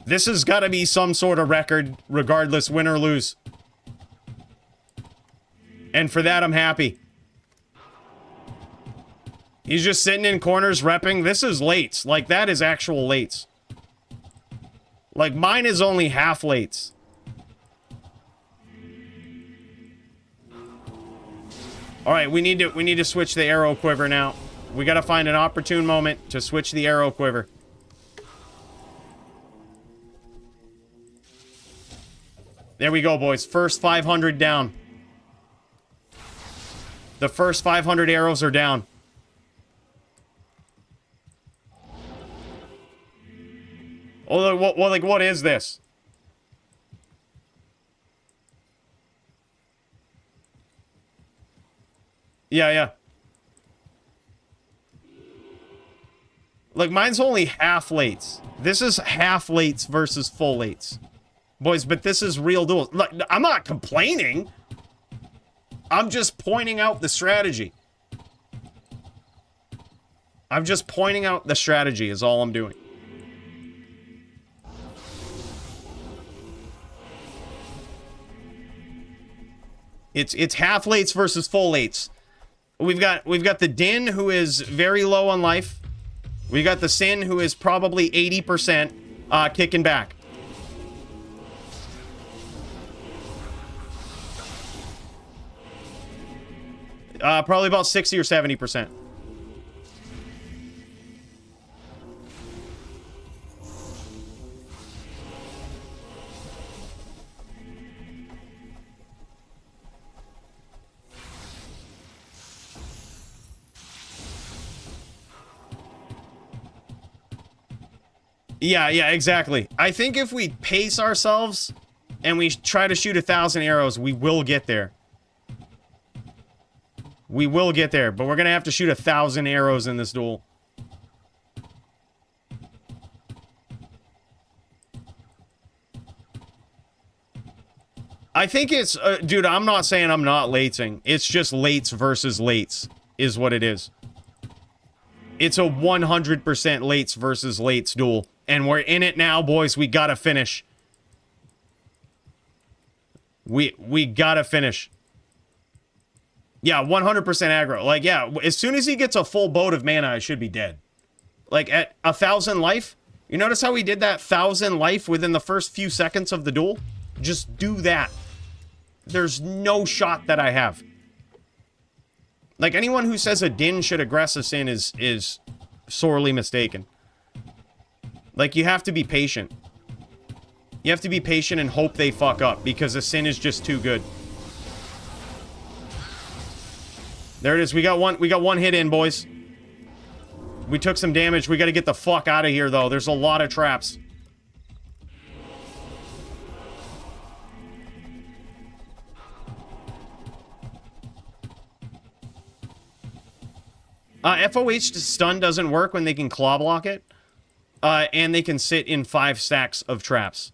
S1: This has got to be some sort of record, regardless, win or lose. And for that, I'm happy. He's just sitting in corners repping. This is lates. Like, that is actual lates. Like, mine is only half lates. Alright, we need to switch the arrow quiver now. We gotta find an opportune moment to switch the arrow quiver. There we go, boys. First 500 down. The first 500 arrows are down. Oh, what is this? Yeah. Like, mine's only half lates. This is half lates versus full lates. Boys, but this is real duels. Like, I'm not complaining. I'm just pointing out the strategy. I'm just pointing out the strategy is all I'm doing. It's half lates versus full lates. We've got the Din, who is very low on life. We got the Sin, who is probably 80% kicking back. Probably about 60 or 70%. Yeah, exactly. I think if we pace ourselves and we try to shoot 1,000 arrows, we will get there. We will get there, but we're gonna have to shoot 1,000 arrows in this duel. I think it's... dude, I'm not saying I'm not lating. It's just lates versus lates is what it is. It's a 100% lates versus lates duel. And we're in it now, boys. We gotta finish. We gotta finish. Yeah, 100% aggro. Like, yeah, as soon as he gets a full boat of mana, I should be dead. Like, at 1,000 life, you notice how he did that 1,000 life within the first few seconds of the duel? Just do that. There's no shot that I have. Like, anyone who says a Din should aggress a Sin is sorely mistaken. Like, you have to be patient. You have to be patient and hope they fuck up, because a Sin is just too good. There it is. We got one hit in, boys. We took some damage. We got to get the fuck out of here, though. There's a lot of traps. FOH stun doesn't work when they can claw block it. And they can sit in 5 stacks of traps.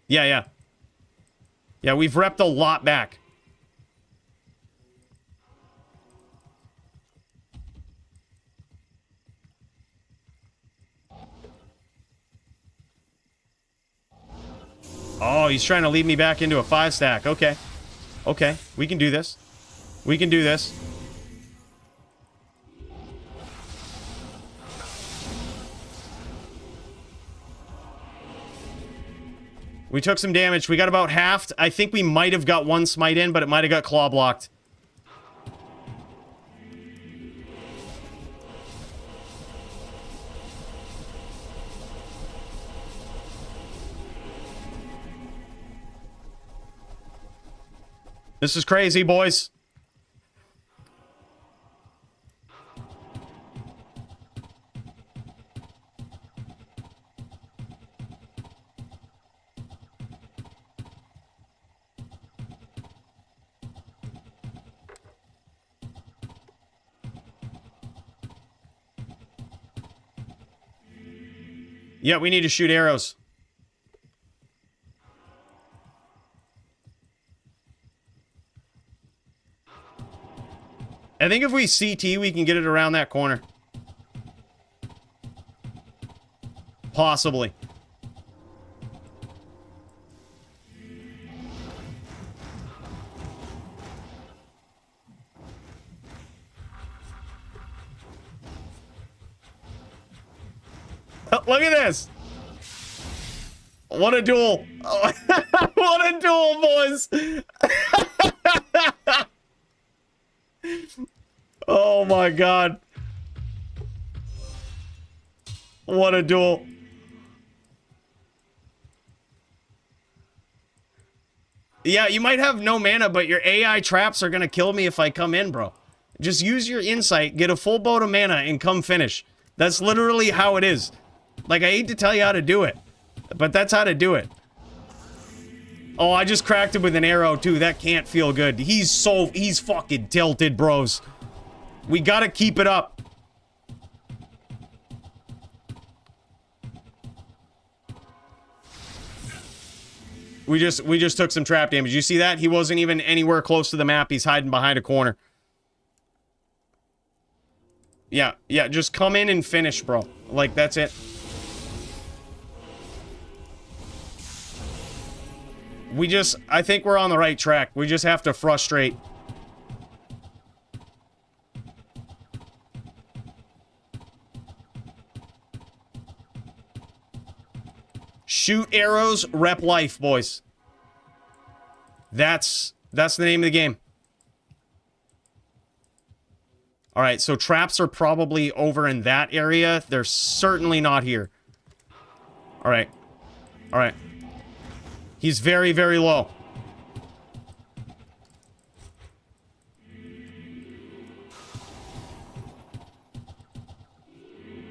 S1: Yeah. Yeah, we've repped a lot back. Oh, he's trying to lead me back into a 5 stack. Okay. Okay, we can do this. We can do this. We took some damage. We got about halved. I think we might have got one smite in, but it might have got claw blocked. This is crazy, boys. Yeah, we need to shoot arrows. I think if we CT, we can get it around that corner. Possibly. Look at this. What a duel. What a duel, boys. Oh my god. What a duel. Yeah, you might have no mana, but your AI traps are gonna kill me if I come in, bro. Just use your insight, get a full boat of mana, and come finish. That's literally how it is. Like, I hate to tell you how to do it, but that's how to do it. Oh, I just cracked him with an arrow, too. That can't feel good. He's fucking tilted, bros. We gotta keep it up. We just took some trap damage. You see that? He wasn't even anywhere close to the map. He's hiding behind a corner. Yeah, just come in and finish, bro. Like, that's it. I think we're on the right track. We just have to frustrate. Shoot arrows, rep life, boys. That's the name of the game. All right, so traps are probably over in that area. They're certainly not here. All right. He's very, very low.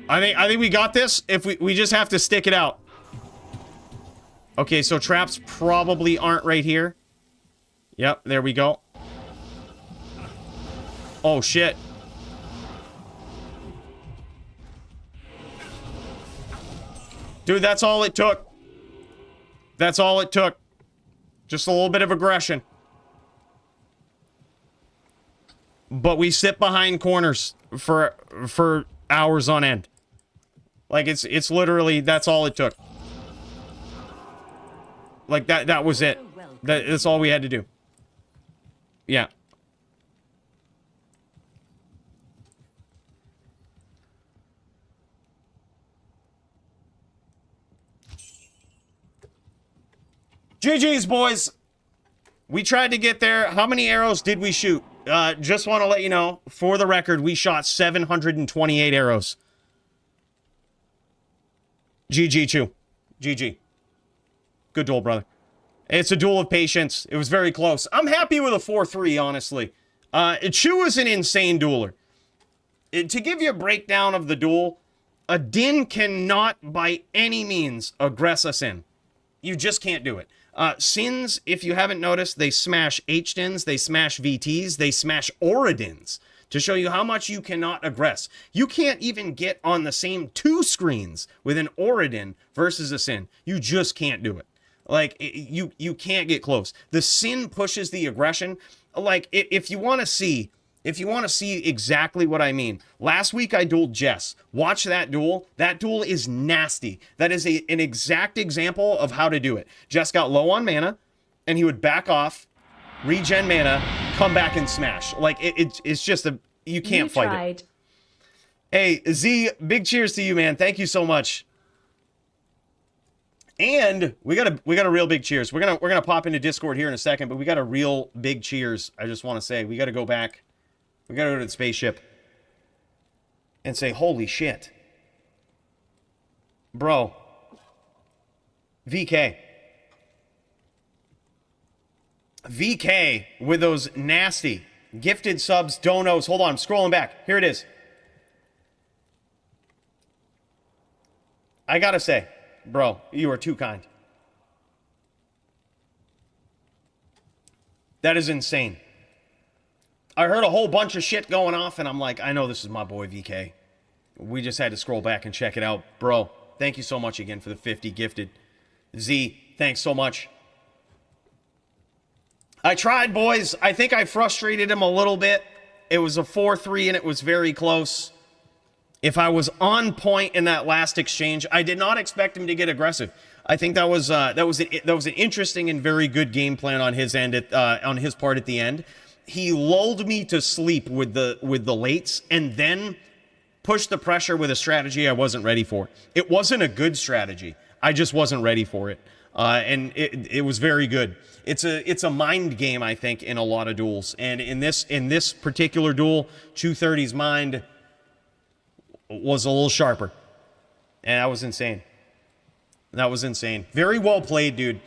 S1: I think we got this. If we just have to stick it out. Okay, so traps probably aren't right here. Yep, there we go. Oh shit. Dude, that's all it took. That's all it took. Just a little bit of aggression. But we sit behind corners for hours on end. Like, it's literally, that's all it took. Like, that was it. That's all we had to do. Yeah. GG's, boys. We tried to get there. How many arrows did we shoot? Just want to let you know, for the record, we shot 728 arrows. GG, Chew. GG. Good duel, brother. It's a duel of patience. It was very close. I'm happy with a 4-3, honestly. Chew is an insane dueler. To give you a breakdown of the duel, a Din cannot by any means aggress a Sin. You just can't do it. Sins, if you haven't noticed, they smash H-Dins, they smash VTs, they smash Auradins to show you how much you cannot aggress. You can't even get on the same two screens with an Auradin versus a Sin. You just can't do it. Like, you can't get close. The Sin pushes the aggression. Like, if you want to see exactly what I mean, last week I dueled Jess. Watch that duel. That duel is nasty. That is an exact example of how to do it. Jess got low on mana, and he would back off, regen mana, come back and smash. Like, it's just you can't fight it. Hey, Z, big cheers to you, man. Thank you so much. And we got a real big cheers. We're gonna pop into Discord here in a second, but we got a real big cheers. I just want to say we got to go back. We got to go to the spaceship and say, holy shit, bro. VK with those nasty gifted subs, donos. Hold on, I'm scrolling back. Here it is. I gotta say, bro, you are too kind. That is insane. I heard a whole bunch of shit going off, and I'm like, I know this is my boy VK. We just had to scroll back and check it out. Bro, thank you so much again for the 50 gifted. Z, thanks so much. I tried, boys. I think I frustrated him a little bit. It was a 4-3, and it was very close. If I was on point in that last exchange, I did not expect him to get aggressive. I think that was an interesting and very good game plan on his end, on his part at the end. He lulled me to sleep with the lates, and then pushed the pressure with a strategy I wasn't ready for. It wasn't a good strategy. I just wasn't ready for it, and it was very good. It's a mind game, I think, in a lot of duels, and in this particular duel, 230's mind was a little sharper, and that was insane. That was insane. Very well played, dude.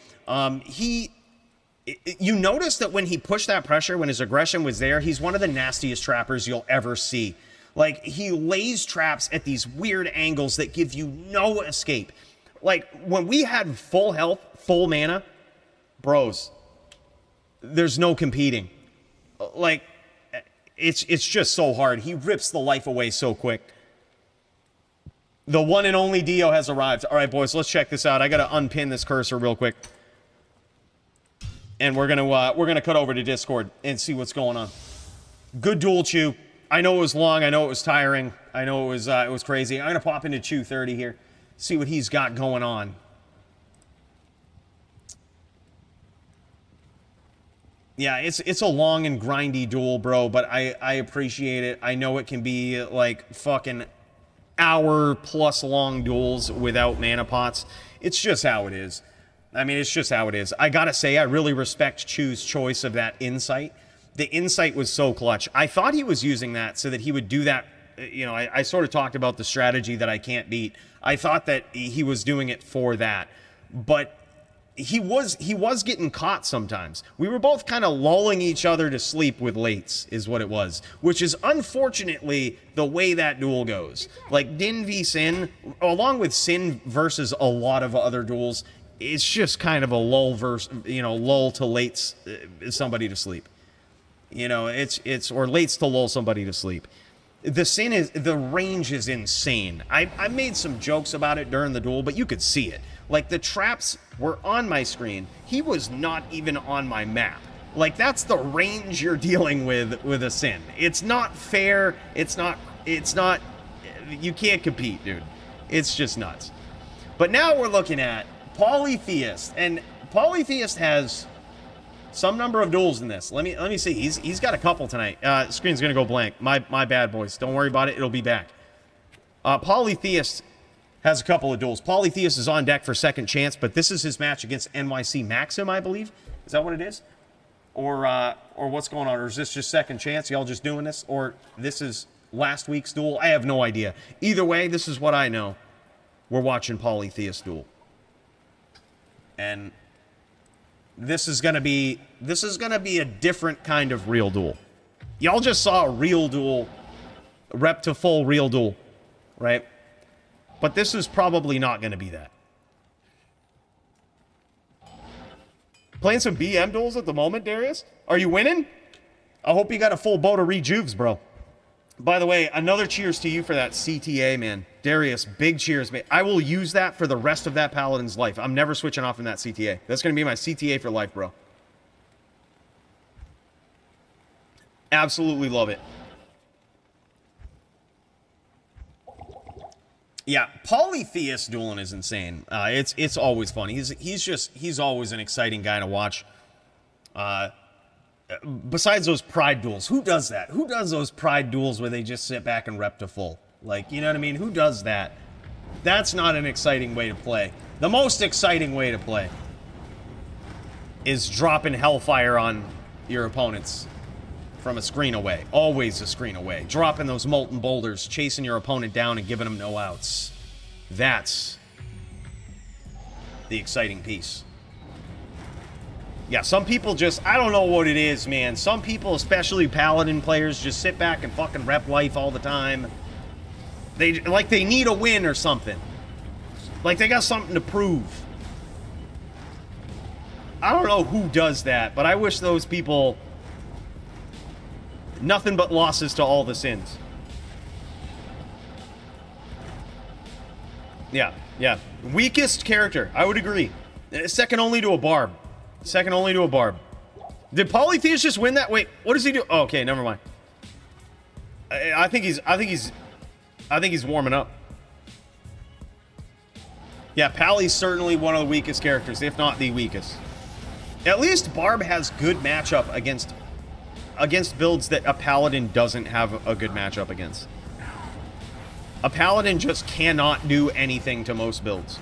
S1: You notice that when he pushed that pressure, when his aggression was there, he's one of the nastiest trappers you'll ever see. Like, he lays traps at these weird angles that give you no escape. Like, when we had full health, full mana, bros, there's no competing. Like, it's just so hard. He rips the life away so quick. The one and only Dio has arrived. All right, boys, let's check this out. I got to unpin this cursor real quick. And we're gonna cut over to Discord and see what's going on. Good duel, Chew. I know it was long. I know it was tiring. I know it was crazy. I'm gonna pop into Chew 30 here, see what he's got going on. Yeah, it's a long and grindy duel, bro. But I appreciate it. I know it can be like fucking hour-plus long duels without mana pots. It's just how it is. I mean, it's just how it is. I gotta say, I really respect Chew's choice of that insight. The insight was so clutch. I thought he was using that so that he would do that. You know, I sort of talked about the strategy that I can't beat. I thought that he was doing it for that. But he was getting caught sometimes. We were both kind of lulling each other to sleep with lates, is what it was. Which is unfortunately the way that duel goes. Like, Din v Sin, along with Sin versus a lot of other duels, it's just kind of a lull to lates somebody to sleep. You know, it's or lates to lull somebody to sleep. The range is insane. I made some jokes about it during the duel, but you could see it. Like, the traps were on my screen. He was not even on my map. Like, that's the range you're dealing with a Sin. It's not fair. It's not, you can't compete, dude. It's just nuts. But now we're looking at Polytheist, and Polytheist has some number of duels in this. Let me see. He's got a couple tonight. Screen's gonna go blank. My bad, boys. Don't worry about it. It'll be back. Polytheist has a couple of duels. Polytheist is on deck for second chance, but this is his match against NYC Maxim, I believe. Is that what it is? Or what's going on? Or is this just second chance? Y'all just doing this? Or this is last week's duel? I have no idea. Either way, this is what I know. We're watching Polytheist duel. And this is gonna be a different kind of real duel. Y'all just saw a real duel, rep to full real duel, right? But this is probably not gonna be that. Playing some BM duels at the moment, Darius? Are you winning? I hope you got a full boat of rejuves, bro. By the way, another cheers to you for that CTA, man. Darius, big cheers, man. I will use that for the rest of that Paladin's life. I'm never switching off in that CTA. That's going to be my CTA for life, bro. Absolutely love it. Yeah, Polytheist dueling is insane. It's always fun. He's always an exciting guy to watch. Besides those pride duels, who does that? Who does those pride duels where they just sit back and rep to full? Like, you know what I mean? Who does that? That's not an exciting way to play. The most exciting way to play is dropping hellfire on your opponents from a screen away. Always a screen away. Dropping those molten boulders, chasing your opponent down and giving them no outs. That's the exciting piece. Yeah, some people just, I don't know what it is, man. Some people, especially Paladin players, just sit back and fucking rep life all the time. They need a win or something. Like they got something to prove. I don't know who does that, but I wish those people nothing but losses to all the Sins. Yeah. Weakest character, I would agree. Second only to a Barb. Second only to a Barb. Did Polytheist just win that? Wait, what does he do? Oh, okay, never mind. I think he's warming up. Yeah, Pally's certainly one of the weakest characters, if not the weakest. At least Barb has good matchup against builds that a Paladin doesn't have a good matchup against. A Paladin just cannot do anything to most builds.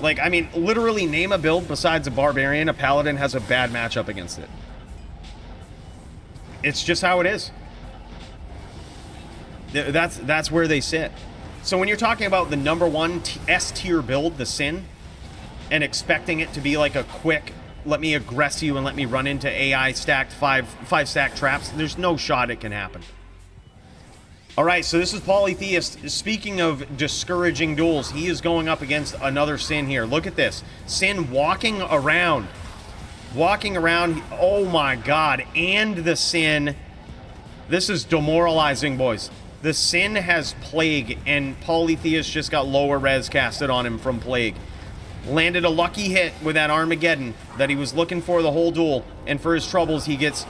S1: Like, I mean, literally name a build besides a Barbarian, a Paladin has a bad matchup against it. It's just how it is. That's where they sit. So when you're talking about the number one S-tier build, the Sin, and expecting it to be like a quick, let me aggress you and let me run into AI stacked five stack traps, there's no shot it can happen. All right, so this is Polytheist. Speaking of discouraging duels, he is going up against another Sin here. Look at this. Sin walking around. Oh my god. And the Sin. This is demoralizing, boys. The Sin has Plague, and Polytheist just got lower res casted on him from Plague. Landed a lucky hit with that Armageddon that he was looking for the whole duel, and for his troubles, he gets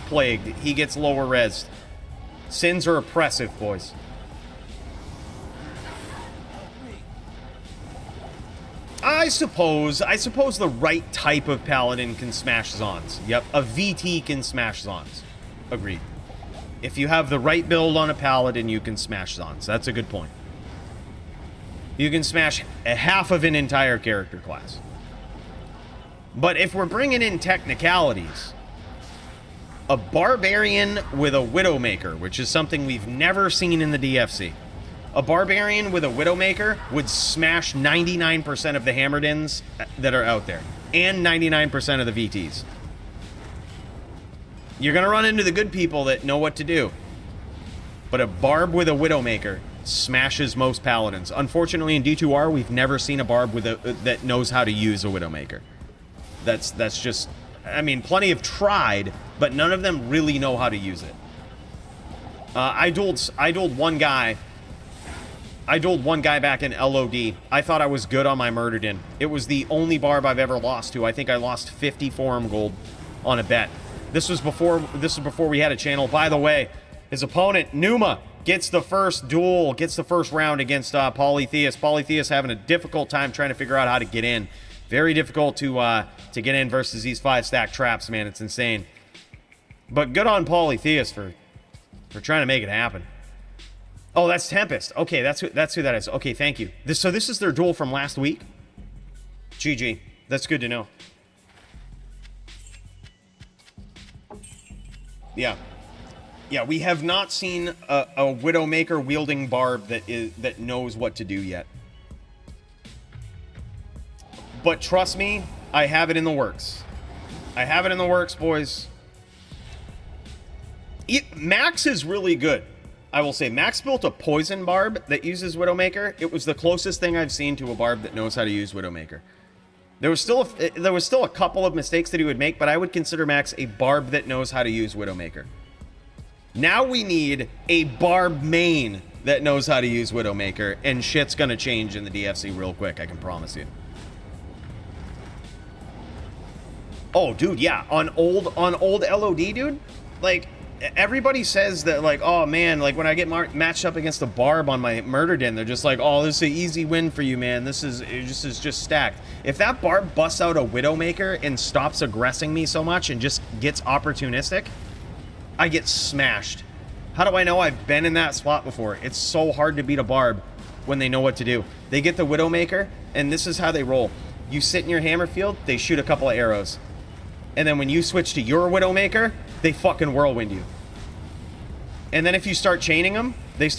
S1: plagued. He gets lower res. Sins are oppressive, boys. I suppose the right type of Paladin can smash Zons. Yep, a VT can smash Zons. Agreed. If you have the right build on a Paladin, you can smash Zons. That's a good point. You can smash a half of an entire character class. But if we're bringing in technicalities, a Barbarian with a Widowmaker, which is something we've never seen in the DFC. A Barbarian with a Widowmaker would smash 99% of the Hammerdins that are out there, and 99% of the VTs. You're going to run into the good people that know what to do. But a Barb with a Widowmaker smashes most Paladins. Unfortunately, in D2R, we've never seen a Barb with that knows how to use a Widowmaker. That's just... I mean, plenty have tried, but none of them really know how to use it. I dueled one guy I dueled one guy back in LOD. I thought I was good on my Murdered In. It was the only barb I've ever lost to. I think I lost 50 forum gold on a bet. This was before we had a channel. By the way, his opponent, Numa, gets the first duel, gets the first round against Polytheist. Polytheist having a difficult time trying to figure out how to get in. Very difficult to get in versus these 5-stack traps, man. It's insane. But good on Polytheist for trying to make it happen. Oh, that's Tempest. Okay, that's who that is. Okay, thank you. So this is their duel from last week? GG. That's good to know. Yeah. Yeah, we have not seen a Widowmaker wielding barb that knows what to do yet. But trust me, I have it in the works. I have it in the works, boys. Max is really good. I will say, Max built a poison barb that uses Widowmaker. It was the closest thing I've seen to a barb that knows how to use Widowmaker. There was still a couple of mistakes that he would make, but I would consider Max a barb that knows how to use Widowmaker. Now we need a barb main that knows how to use Widowmaker, and shit's gonna change in the DFC real quick, I can promise you. Oh, dude, yeah, on old LOD, dude, like, everybody says that, like, oh man, like when I get matched up against a barb on my Murdered In, they're just like, oh, this is an easy win for you, man. This is just stacked. If that barb busts out a Widowmaker and stops aggressing me so much and just gets opportunistic, I get smashed. How do I know? I've been in that spot before. It's so hard to beat a barb when they know what to do. They get the Widowmaker, and this is how they roll. You sit in your hammer field, they shoot a couple of arrows. And then when you switch to your Widowmaker, they fucking whirlwind you. And then if you start chaining them, they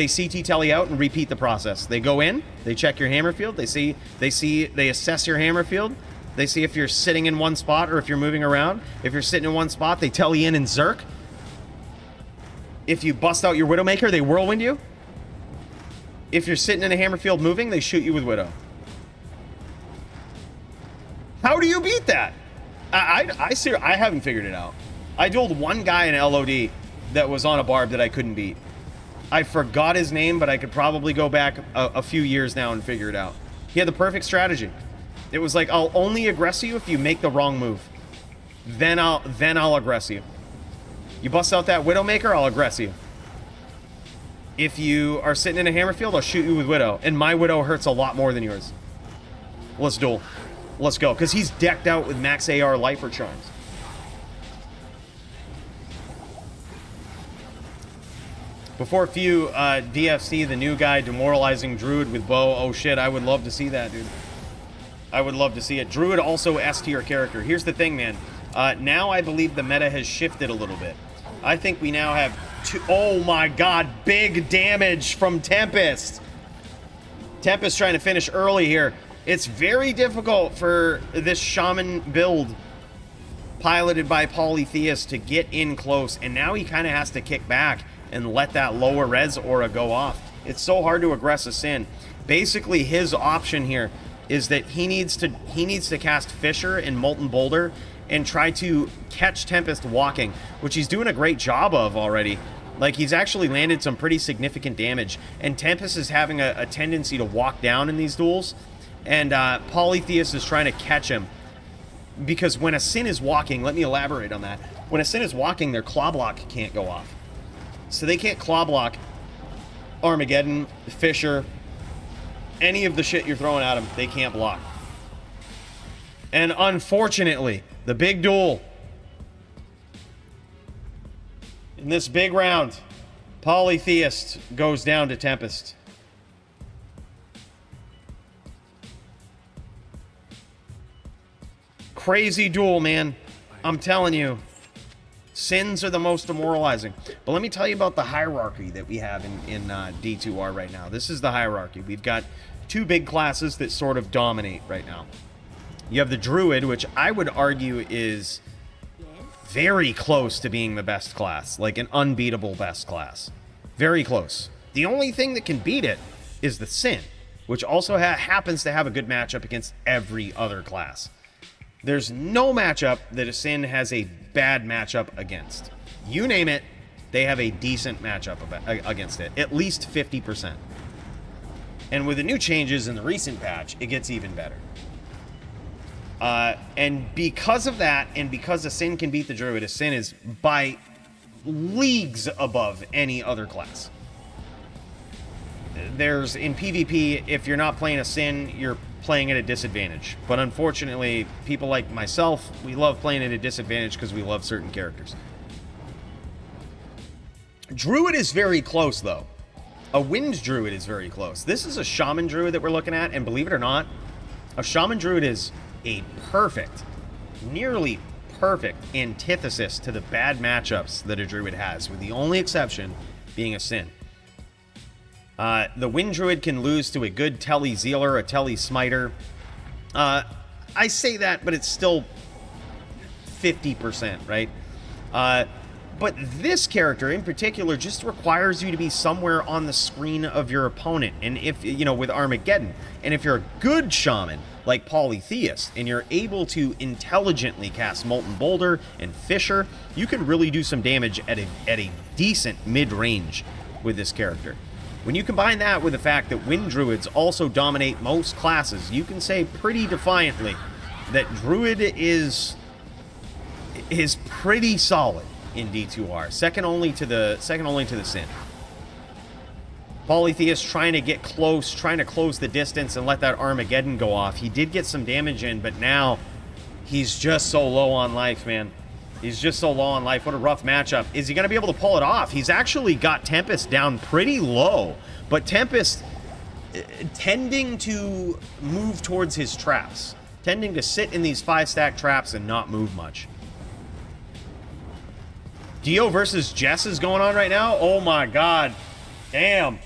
S1: CT tele out and repeat the process. They go in, they check your hammer field, they assess your hammer field, they see if you're sitting in one spot or if you're moving around. If you're sitting in one spot, they tele in and zerk. If you bust out your Widowmaker, they whirlwind you. If you're sitting in a hammer field moving, they shoot you with Widow. How do you beat that? I haven't figured it out. I dueled one guy in LOD that was on a barb that I couldn't beat. I forgot his name, but I could probably go back a few years now and figure it out. He had the perfect strategy. It was like, I'll only aggress you if you make the wrong move. Then I'll aggress you. You bust out that Widowmaker, I'll aggress you. If you are sitting in a hammer field, I'll shoot you with Widow. And my Widow hurts a lot more than yours. Let's duel. Let's go. Because he's decked out with max AR Lifer Charms. Before a few, DFC, the new guy, demoralizing Druid with bow. Oh shit, I would love to see that, dude. I would love to see it. Druid also S tier character. Here's the thing, man. Now I believe the meta has shifted a little bit. I think we now have two... Oh my god, big damage from Tempest. Tempest trying to finish early here. It's very difficult for this Shaman build piloted by Polytheist to get in close, and now he kind of has to kick back and let that lower res aura go off. It's so hard to aggress a Sin. Basically, his option here is that he needs to cast Fissure and Molten Boulder and try to catch Tempest walking, which he's doing a great job of already. Like, he's actually landed some pretty significant damage, and Tempest is having a tendency to walk down in these duels, and Polytheist is trying to catch him. Because when a Sin is walking, let me elaborate on that. When a Sin is walking, their claw block can't go off. So they can't claw block Armageddon, Fissure, any of the shit you're throwing at them, they can't block. And unfortunately, the big duel in this big round, Polytheist goes down to Tempest. Crazy duel, man. I'm telling you. Sins are the most demoralizing. But let me tell you about the hierarchy that we have in D2R right now. This is the hierarchy. We've got two big classes that sort of dominate right now. You have the Druid, which I would argue is very close to being the best class. Like an unbeatable best class. Very close. The only thing that can beat it is the Sin, which also happens to have a good matchup against every other class. There's no matchup that a Sin has a bad matchup against. You name it, they have a decent matchup against it. At least 50%. And with the new changes in the recent patch, it gets even better. And because of that, and because a Sin can beat the Druid, a Sin is by leagues above any other class. There's, in PvP, if you're not playing a Sin, you're playing at a disadvantage. But unfortunately, people like myself, we love playing at a disadvantage because we love certain characters. Druid is very close, though. A Wind Druid is very close. This is a Shaman Druid that we're looking at, and believe it or not, a Shaman Druid is a perfect, nearly perfect antithesis to the bad matchups that a Druid has, with the only exception being a Sin. The Wind Druid can lose to a good Telly Zealer, a Telly Smiter. I say that, but it's still 50%, right? But this character in particular just requires you to be somewhere on the screen of your opponent. And if, you know, with Armageddon, and if you're a good shaman like Polytheist, and you're able to intelligently cast Molten Boulder and Fissure, you can really do some damage at a decent mid-range with this character. When you combine that with the fact that Wind Druids also dominate most classes, you can say pretty defiantly that Druid is pretty solid in D2R, second only to the Sin. Polytheist trying to get close, trying to close the distance and let that Armageddon go off. He did get some damage in, but now he's just so low on life, man. He's just so low on life. What a rough matchup. Is he going to be able to pull it off? He's actually got Tempest down pretty low, but Tempest tending to move towards his traps, tending to sit in these 5-stack traps and not move much. Dio versus Jess is going on right now. Oh my god. Damn.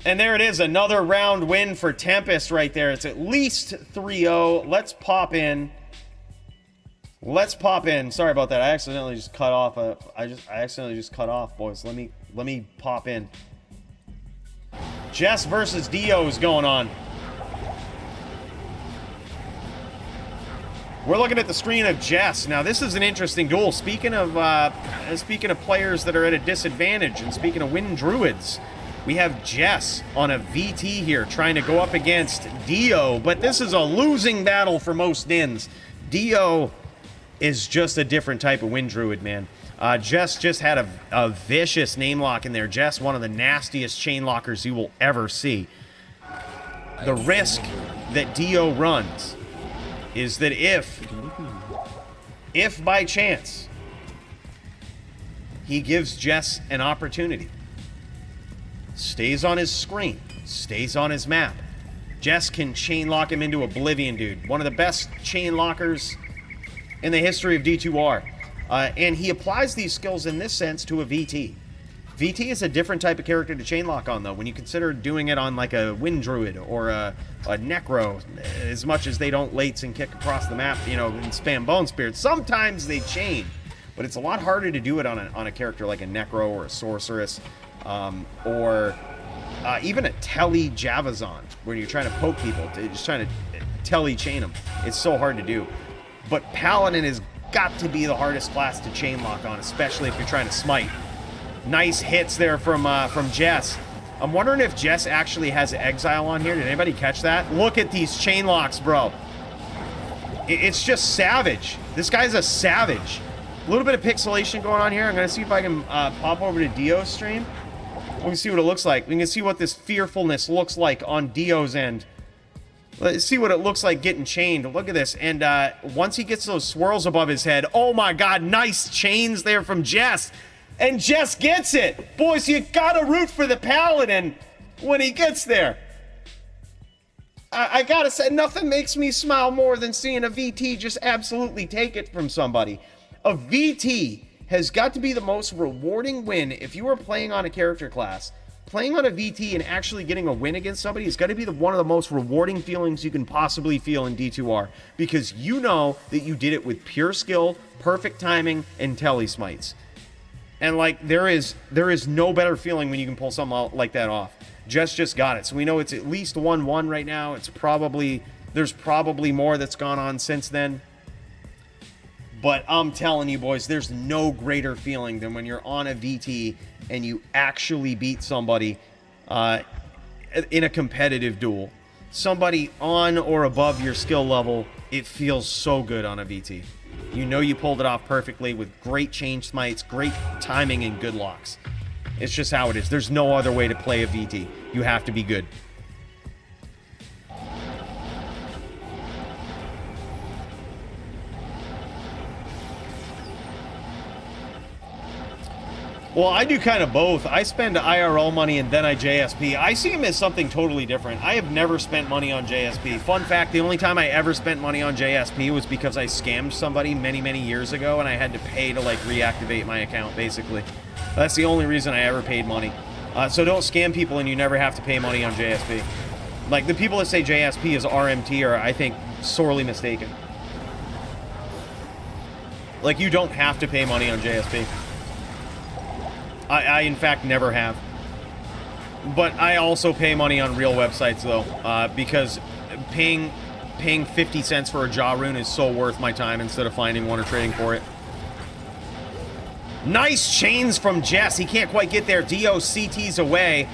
S1: And there it is. Another round win for Tempest right there. It's at least 3-0. Let's pop in. Let's pop in. Sorry about that. I accidentally just cut off. I accidentally just cut off, boys. Let me pop in. Jess versus Dio is going on. We're looking at the screen of Jess. Now, this is an interesting duel. Speaking of players that are at a disadvantage, and speaking of Wind Druids, we have Jess on a VT here trying to go up against Dio, but this is a losing battle for most Dins. Dio is just a different type of Wind Druid, man. Jess just had a vicious name lock in there. Jess, one of the nastiest chain lockers you will ever see. The risk that Dio runs is that if by chance he gives Jess an opportunity, stays on his screen, stays on his map, Jess can chain lock him into oblivion, dude. One of the best chain lockers in the history of D2R. And he applies these skills in this sense to a VT. VT is a different type of character to chainlock on, though, when you consider doing it on like a Wind Druid or a Necro, as much as they don't lates and kick across the map, you know, and spam Bone Spirit. Sometimes they chain, but it's a lot harder to do it on a character like a Necro or a Sorceress, or even a Telly Javazon, where you're trying to poke people, just trying to Telly chain them. It's so hard to do. But Paladin has got to be the hardest class to chainlock on, especially if you're trying to smite. Nice hits there from Jess. I'm wondering if Jess actually has Exile on here. Did anybody catch that? Look at these chain locks, bro. It's just savage. This guy's a savage. A little bit of pixelation going on here. I'm going to see if I can pop over to Dio's stream. We can see what it looks like. We can see what this fearfulness looks like on Dio's end. Let's see what it looks like getting chained. Look at this. And once he gets those swirls above his head, oh my god, nice chains there from Jess. And Jess gets it. Boys, you gotta root for the Paladin when he gets there. I gotta say, nothing makes me smile more than seeing a VT just absolutely take it from somebody. A VT has got to be the most rewarding win if you are playing on a character class. Playing on a VT and actually getting a win against somebody has got to be one of the most rewarding feelings you can possibly feel in D2R, because you know that you did it with pure skill, perfect timing, and telly smites. And like there is no better feeling when you can pull something like that off. Jess just got it. So we know it's at least 1-1 right now. There's probably more that's gone on since then. But I'm telling you, boys, there's no greater feeling than when you're on a VT and you actually beat somebody in a competitive duel. Somebody on or above your skill level, it feels so good on a VT. You know you pulled it off perfectly with great chain smites, great timing, and good locks. It's just how it is. There's no other way to play a VT. You have to be good. Well, I do kind of both. I spend IRL money and then I JSP. I see him as something totally different. I have never spent money on JSP. Fun fact, the only time I ever spent money on JSP was because I scammed somebody many, many years ago and I had to pay to like reactivate my account, basically. That's the only reason I ever paid money. So don't scam people and you never have to pay money on JSP. Like, the people that say JSP is RMT are, I think, sorely mistaken. Like, you don't have to pay money on JSP. I in fact, never have. But I also pay money on real websites, though, because paying 50 cents for a jaw rune is so worth my time instead of finding one or trading for it. Nice chains from Jess. He can't quite get there. Dio CT's away.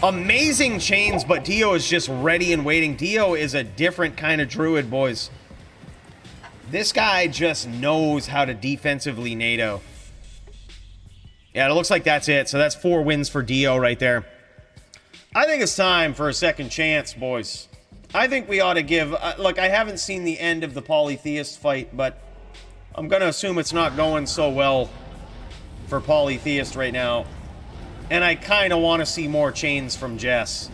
S1: Amazing chains, but Dio is just ready and waiting. Dio is a different kind of druid, boys. This guy just knows how to defensively NATO. Yeah, it looks like that's it. So that's 4 wins for Dio right there. I think it's time for a second chance, boys. I think we ought to give... look, I haven't seen the end of the polytheist fight, but I'm going to assume it's not going so well for polytheist right now. And I kind of want to see more chains from Jess.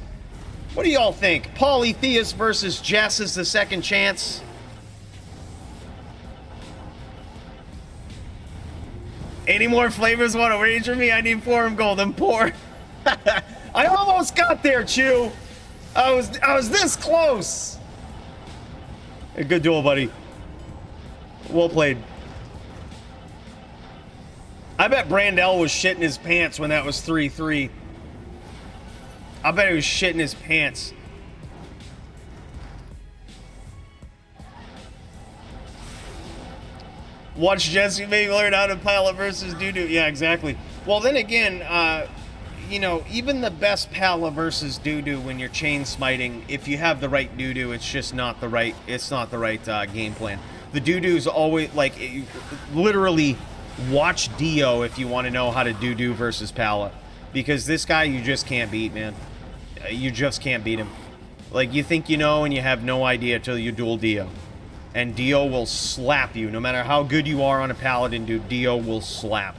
S1: What do y'all think? Polytheist versus Jess is the second chance? Any more flavors want to wager me? I need Forum Gold and pour. I almost got there, Chew. I was this close. A good duel, buddy. Well played. I bet Brandel was shitting his pants when that was 3-3. I bet he was shitting his pants. Watch Jesse maybe learn how to pallet versus Doodoo. Yeah, exactly. Well, then again, you know, even the best pallet versus Doodoo when you're chain smiting, if you have the right Doodoo, it's just not the right. It's not the right game plan. The Doodoo's always like literally watch Dio if you want to know how to Doodoo versus pallet, because this guy you just can't beat, man. You just can't beat him. Like, you think you know and you have no idea till you duel Dio. And Dio will slap you. No matter how good you are on a paladin, dude, Dio will slap.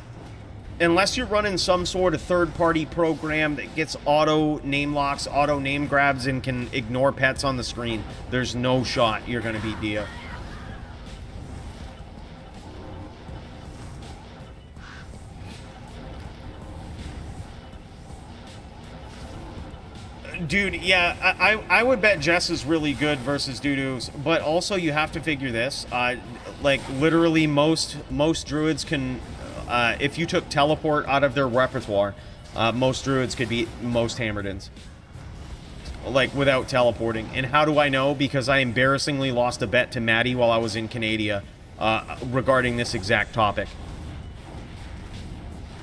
S1: Unless you're running some sort of third-party program that gets auto name locks, auto name grabs, and can ignore pets on the screen, there's no shot you're going to beat Dio. Dude, yeah, I would bet Jess is really good versus Doodoo's, but also you have to figure this. Like, literally most druids can, if you took teleport out of their repertoire, most druids could beat most Hammerdins. Like, without teleporting. And how do I know? Because I embarrassingly lost a bet to Maddie while I was in Canada regarding this exact topic.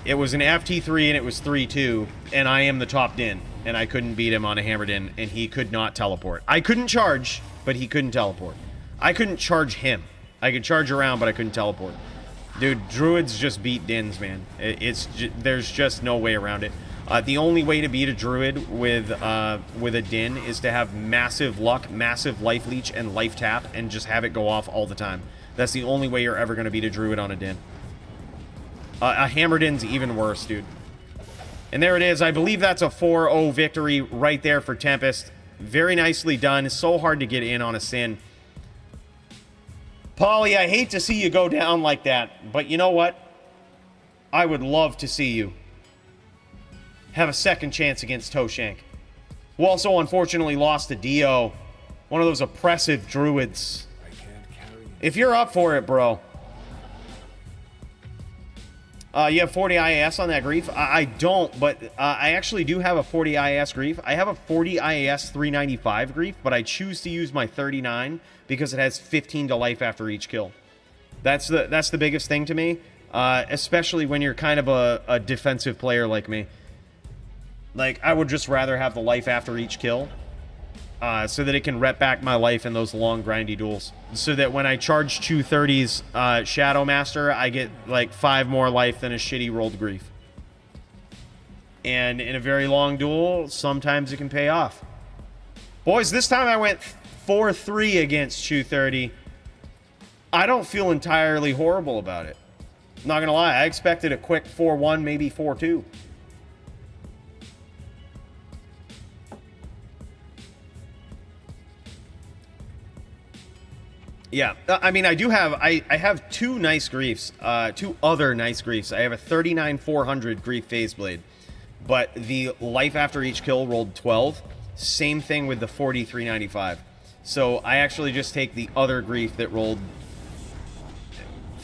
S1: It was an FT3 and it was 3-2, and I am the top din. And I couldn't beat him on a hammered in, and he could not teleport. I couldn't charge, but he couldn't teleport. I couldn't charge him. I could charge around, but I couldn't teleport. Dude, druids just beat dins, man. There's just no way around it. The only way to beat a druid with a din is to have massive luck, massive life leech, and life tap, and just have it go off all the time. That's the only way you're ever going to beat a druid on a din. A hammer din's even worse, dude. And there it is. I believe that's a 4-0 victory right there for Tempest. Very nicely done. It's so hard to get in on a sin. Paulie, I hate to see you go down like that, but you know what? I would love to see you have a second chance against Toshank, who also unfortunately lost to Dio, one of those oppressive druids. If you're up for it, bro. You have 40 IAS on that grief? I don't, but I actually do have a 40 IAS grief. I have a 40 IAS 395 grief, but I choose to use my 39 because it has 15 to life after each kill. That's the biggest thing to me, especially when you're kind of a defensive player like me. Like, I would just rather have the life after each kill, so that it can rep back my life in those long, grindy duels. So that when I charge 230's Shadow Master, I get, like, 5 more life than a shitty rolled Grief. And in a very long duel, sometimes it can pay off. Boys, this time I went 4-3 against 230. I don't feel entirely horrible about it. Not gonna lie, I expected a quick 4-1, maybe 4-2. Yeah, I mean, I do have, I have 2 nice griefs, 2 other nice griefs. I have a 39-400 grief phase blade, but the life after each kill rolled 12. Same thing with the 4395. So I actually just take the other grief that rolled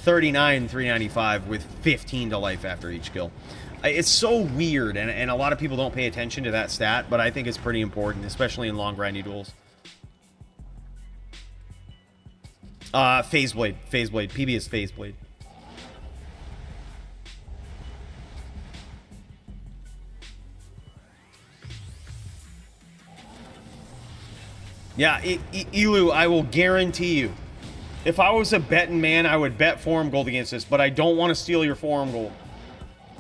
S1: 39-395 with 15 to life after each kill. It's so weird, and a lot of people don't pay attention to that stat, but I think it's pretty important, especially in long grindy duels. Phase blade, PB is phase blade. Yeah, Elu, I will guarantee you, if I was a betting man, I would bet forum gold against this, but I don't want to steal your forum gold.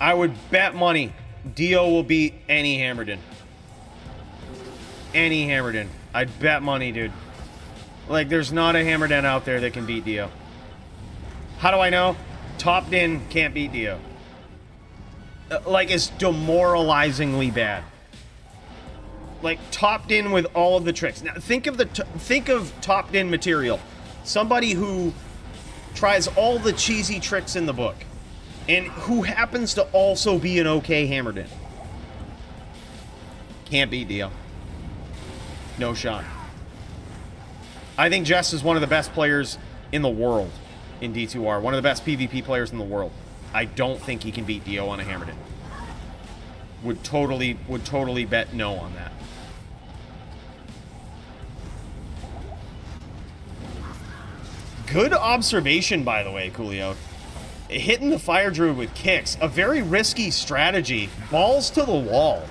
S1: I would bet money Dio will beat any Hammerden. Any Hammerden. I'd bet money, dude. Like, there's not a Hammerden out there that can beat Dio. How do I know? Top Din can't beat Dio. Like, it's demoralizingly bad. Like, Top Din with all of the tricks. Now, think of Top Din material. Somebody who tries all the cheesy tricks in the book, and who happens to also be an okay Hammerden. Can't beat Dio. No shot. I think Jess is one of the best players in the world in D2R. One of the best PvP players in the world. I don't think he can beat Dio on a Hammerden. Would totally bet no on that. Good observation, by the way, Coolio. Hitting the Fire Druid with kicks. A very risky strategy. Balls to the wall.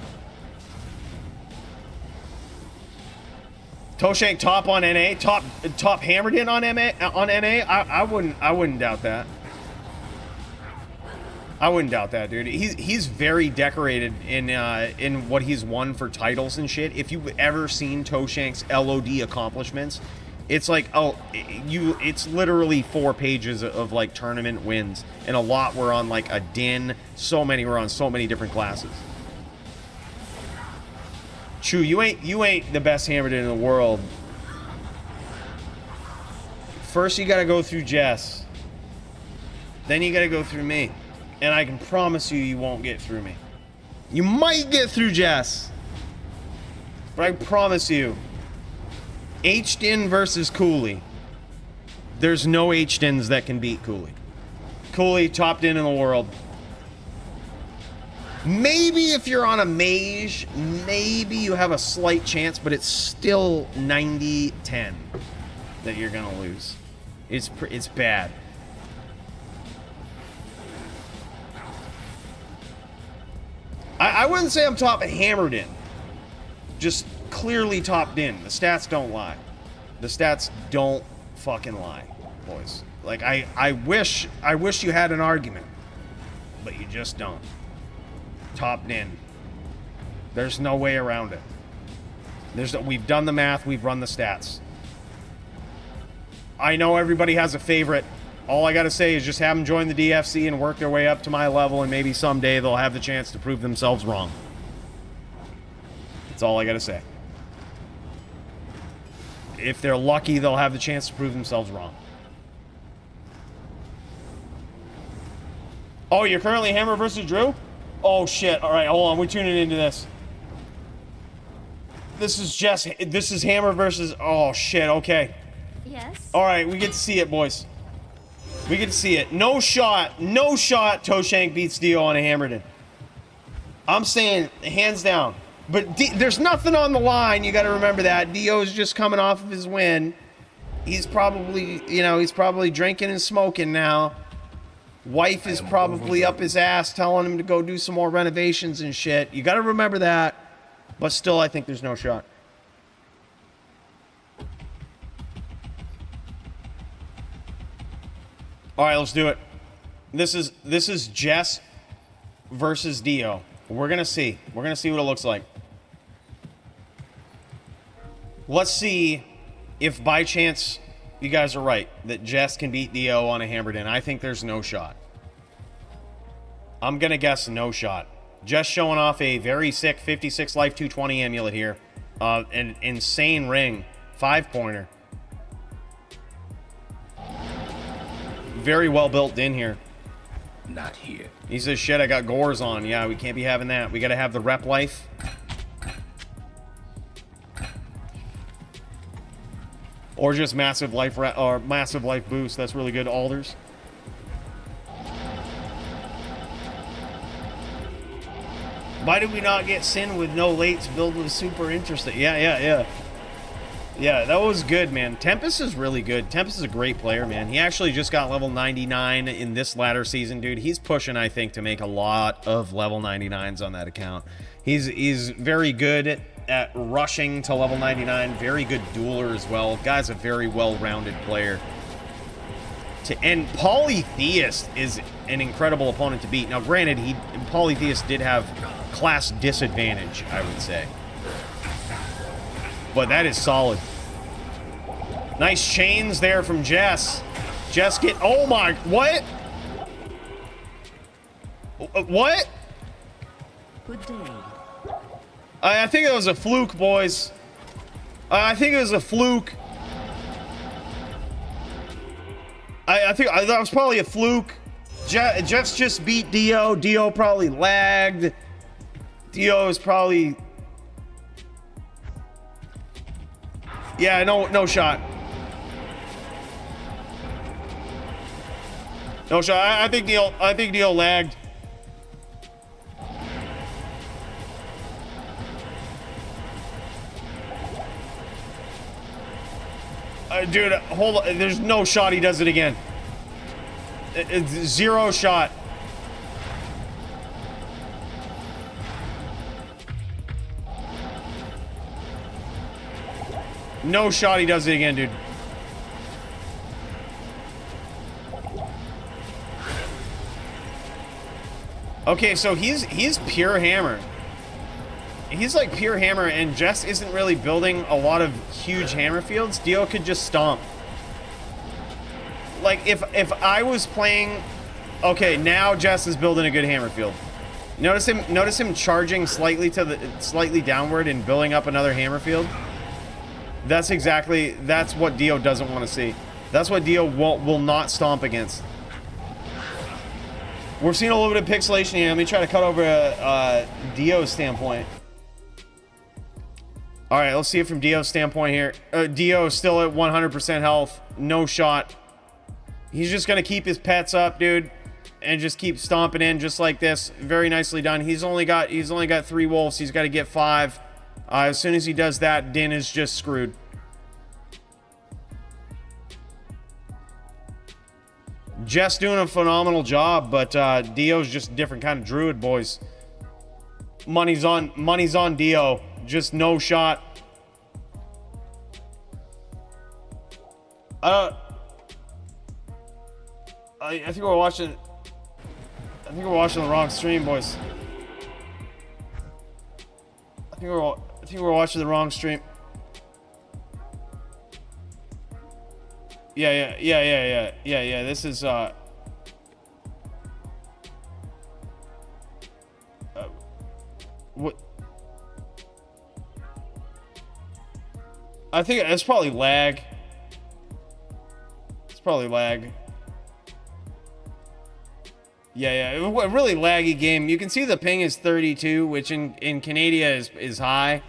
S1: Toshank top on NA, top Hammerden on NA. I wouldn't doubt that. I wouldn't doubt that, dude. He's very decorated in what he's won for titles and shit. If you've ever seen Toshank's LOD accomplishments, it's like, it's literally 4 pages of like tournament wins, and a lot were on like a Din. So many were on so many different classes. True, you ain't the best Hammerden in the world. First you gotta go through Jess. Then you gotta go through me. And I can promise you, you won't get through me. You might get through Jess, but I promise you, H-Din versus Cooley. There's no H-Dins that can beat Cooley. Cooley, top Din in the world. Maybe if you're on a mage, maybe you have a slight chance, but it's still 90-10 that you're gonna lose. It's bad. I wouldn't say I'm top Hammerden. Just clearly top Din. The stats don't lie. The stats don't fucking lie, boys. Like, I wish you had an argument, but you just don't. Top Din. There's no way around it. We've done the math, we've run the stats. I know everybody has a favorite. All I gotta say is just have them join the DFC and work their way up to my level, and maybe someday they'll have the chance to prove themselves wrong. That's all I gotta say. If they're lucky, they'll have the chance to prove themselves wrong. Oh, you're currently Hammer versus Drew? Oh shit, alright, hold on, we're tuning into this. This is Hammer versus, oh shit, okay.
S5: Yes?
S1: Alright, we get to see it, boys. We get to see it. No shot, Toshank beats Dio on a Hammerden. I'm saying, hands down. But there's nothing on the line, you gotta remember that. Dio is just coming off of his win. He's probably, he's probably drinking and smoking now. Wife is probably up his ass telling him to go do some more renovations and shit. You got to remember that. But still, I think there's no shot. All right, let's do it. This is Jess versus Dio. We're gonna see. We're gonna see what it looks like. Let's see if by chance you guys are right that Jess can beat Dio on a hammered in. I think there's no shot. I'm gonna guess no shot. Just showing off a very sick 56 life 220 amulet here. An insane ring, 5-pointer. Very well built in here.
S4: Not here.
S1: He says, shit, I got gores on. Yeah, we can't be having that. We got to have the rep life. Or just massive life or massive life boost. That's really good. Alders. Why did we not get Sin with no lates? Build was super interesting. Yeah, that was good, man. Tempest is really good. Tempest is a great player, man. He actually just got level 99 in this latter season, dude. He's pushing, I think, to make a lot of level 99s on that account. He's very good at rushing to level 99. Very good dueler as well. Guy's a very well-rounded player. And Polytheist is an incredible opponent to beat. Now, granted, Polytheist did have class disadvantage, I would say. But that is solid. Nice chains there from Jess. Jess get... Oh my... What? What?
S3: Good day.
S1: I think it was a fluke, boys. I think it was a fluke. I think that was probably a fluke. Jeff's just beat Dio. Dio probably lagged. Dio is probably... Yeah, no shot. No shot. I think Dio lagged. Dude, hold on. There's no shot he does it again. It's zero shot. No shot he does it again, dude. Okay, so he's pure hammer. He's like pure hammer, and Jess isn't really building a lot of huge hammer fields. Dio could just stomp. Like if I was playing, okay, now Jess is building a good hammer field. Notice him charging slightly downward and building up another hammer field. That's what Dio doesn't want to see. That's what Dio will not stomp against. We're seeing a little bit of pixelation here. Let me try to cut over Dio's standpoint. All right, let's see it from Dio's standpoint here. Dio still at 100% health, no shot. He's just gonna keep his pets up, dude, and just keep stomping in just like this. Very nicely done. He's only got 3 wolves. He's got to get 5. As soon as he does that, Din is just screwed. Jess doing a phenomenal job, but Dio's just a different kind of druid, boys. Money's on Dio. Just no shot. I think we're watching the wrong stream, boys. I think we're watching the wrong stream. Yeah. This is what? I think it's probably lag. It's probably lag. Yeah. A really laggy game. You can see the ping is 32, which in Canada is high.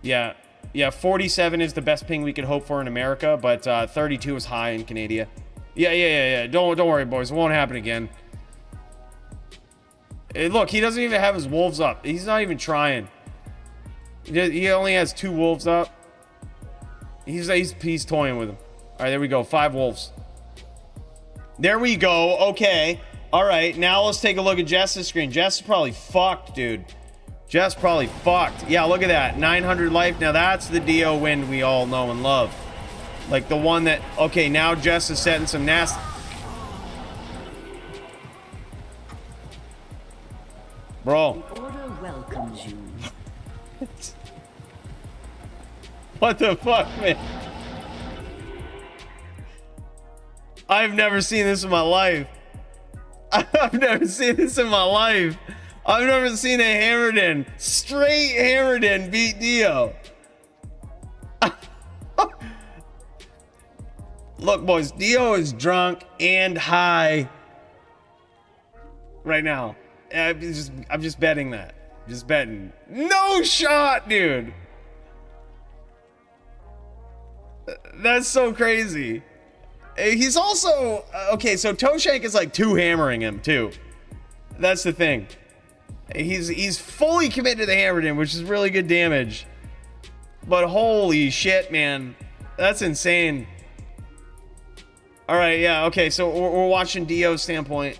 S1: Yeah, 47 is the best ping we could hope for in America, but 32 is high in Canada. Yeah. Don't worry, boys. It won't happen again. Look, he doesn't even have his wolves up. He's not even trying. He only has 2 wolves up. He's toying with him. All right, there we go. 5 wolves. There we go. Okay. All right, now let's take a look at Jess's screen. Jess is probably fucked, dude. Jess probably fucked. Yeah, look at that. 900 life. Now that's the Dio wind we all know and love. Like the one that... Okay, now Jess is setting some nasty... Bro.
S3: The order welcomes you.
S1: What the fuck, man? I've never seen this in my life. I've never seen this in my life. I've never seen a Hammerden, straight Hammerden beat Dio. Look, boys, Dio is drunk and high right now. I'm just betting that. Just betting. No shot, dude. That's so crazy. He's also okay. So Toshank is like 2-hammering him too. That's the thing. He's fully committed to the Hammerden, which is really good damage. But holy shit, man, that's insane. All right, yeah, okay. So we're watching Dio's standpoint.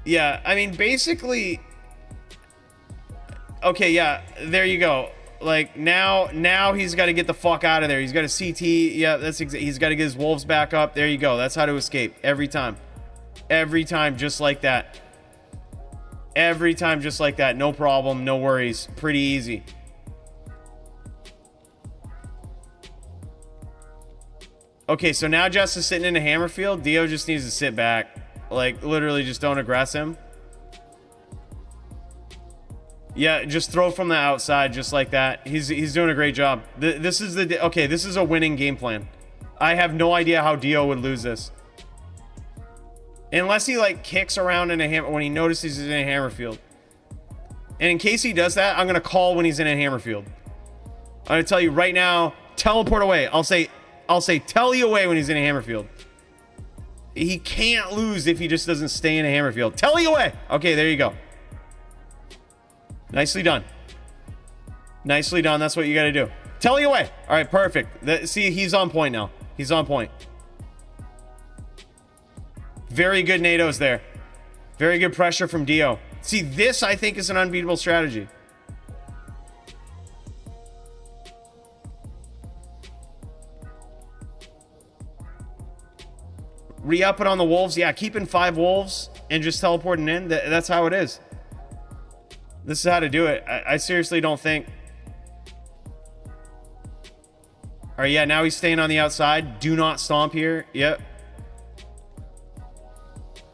S1: Yeah, I mean, basically. Okay, yeah, there you go. Like now he's got to get the fuck out of there. He's got a CT. Yeah, he's got to get his wolves back up. There you go. That's how to escape every time. Every time, just like that. Every time, just like that. No problem, no worries. Pretty easy. Okay, so now Jess is sitting in a hammer field. Dio just needs to sit back. Like, literally just don't aggress him. Yeah, just throw from the outside, just like that. He's doing a great job. This is a winning game plan. I have no idea how Dio would lose this. Unless he, like, kicks around in a hammer when he notices he's in a hammer field. And in case he does that, I'm going to call when he's in a hammer field. I'm going to tell you right now, teleport away. I'll say tell you away when he's in a hammer field. He can't lose if he just doesn't stay in a hammer field. Tell you away. Okay, there you go. Nicely done. Nicely done. That's what you got to do. Tell you away. All right, perfect. See, he's on point now. He's on point. Very good NATOs there. Very good pressure from Dio. See, this, I think, is an unbeatable strategy. Re-up it on the wolves. Yeah, keeping 5 wolves and just teleporting in. That's how it is. This is how to do it. I seriously don't think... All right, yeah, now he's staying on the outside. Do not stomp here. Yep.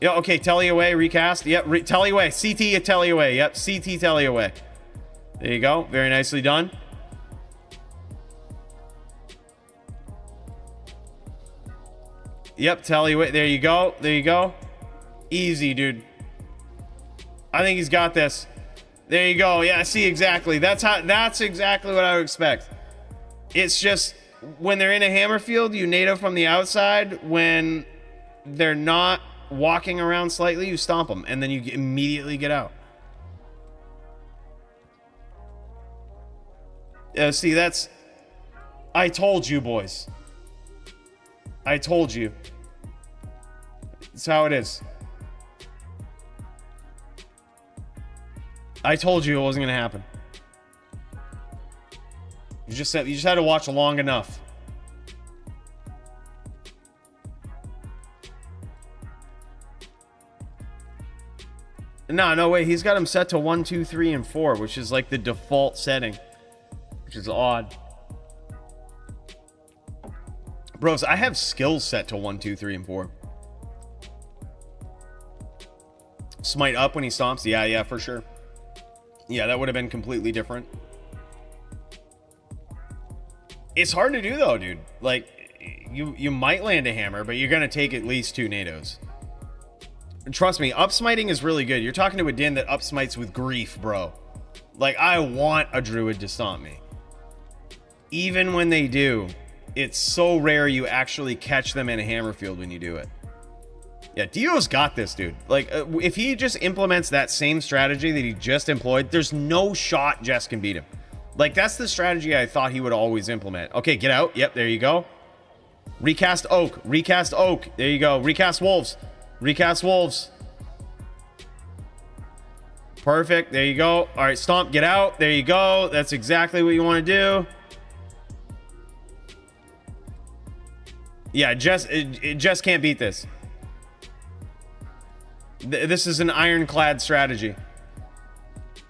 S1: Yeah, okay, telly away, recast. Yep, telly away. CT, telly away. Yep, CT, telly away. There you go. Very nicely done. Yep, telly away. There you go. There you go. Easy, dude. I think he's got this. There you go. Yeah, see, exactly. That's exactly what I would expect. It's just when they're in a hammer field, you NATO from the outside. When they're not walking around slightly, you stomp them, and then you immediately get out. See, that's... I told you, boys. I told you. It's how it is. I told you it wasn't going to happen. You just had to watch long enough. No way. He's got him set to 1, 2, 3, and 4, which is like the default setting, which is odd. Bros, I have skills set to 1, 2, 3, and 4. Smite up when he stomps. Yeah, for sure. Yeah, that would have been completely different. It's hard to do though, dude. Like, you might land a hammer, but you're gonna take at least 2 NATOs. Trust me, up smiting is really good. You're talking to a Din that up smites with grief, bro. Like, I want a druid to stomp me. Even when they do, it's so rare you actually catch them in a hammer field when you do it. Yeah, Dio's got this, dude. Like, if he just implements that same strategy that he just employed, there's no shot Jess can beat him. Like, that's the strategy I thought he would always implement. Okay, get out. Yep, there you go. Recast Oak. Recast Oak. There you go. Recast Wolves. Recast Wolves. Perfect. There you go. All right, Stomp, get out. There you go. That's exactly what you want to do. Yeah, Jess can't beat this. This is an ironclad strategy.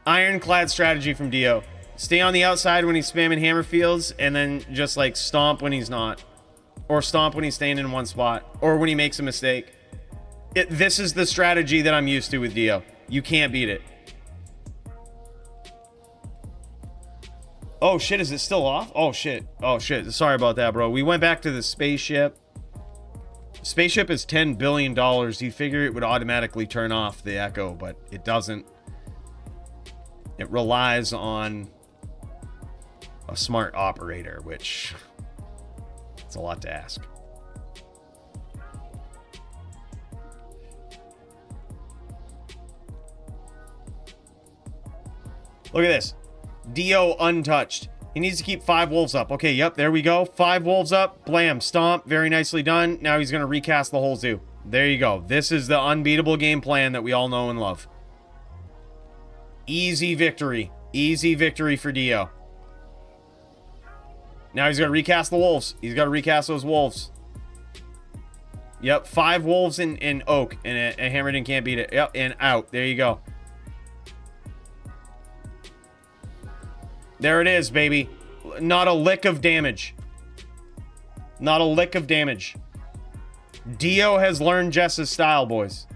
S1: Ironclad strategy from Dio. Stay on the outside when he's spamming hammer fields, and then just like stomp when he's not. Or stomp when he's staying in one spot. Or when he makes a mistake. This is the strategy that I'm used to with Dio. You can't beat it. Oh shit, is it still off? Oh shit. Oh shit. Sorry about that, bro. We went back to the spaceship. Spaceship is $10 billion. You'd figure it would automatically turn off the echo, but it doesn't. It relies on a smart operator, which it's a lot to ask. Look at this. Dio untouched. He needs to keep 5 wolves up. Okay, yep, there we go. 5 wolves up. Blam. Stomp. Very nicely done. Now he's going to recast the whole zoo. There you go. This is the unbeatable game plan that we all know and love. Easy victory. Easy victory for Dio. Now he's going to recast the wolves. He's got to recast those wolves. Yep, 5 wolves in Oak. And a Hammerden can't beat it. Yep, and out. There you go. There it is, baby. Not a lick of damage. Not a lick of damage. Dio has learned Jess's style, boys.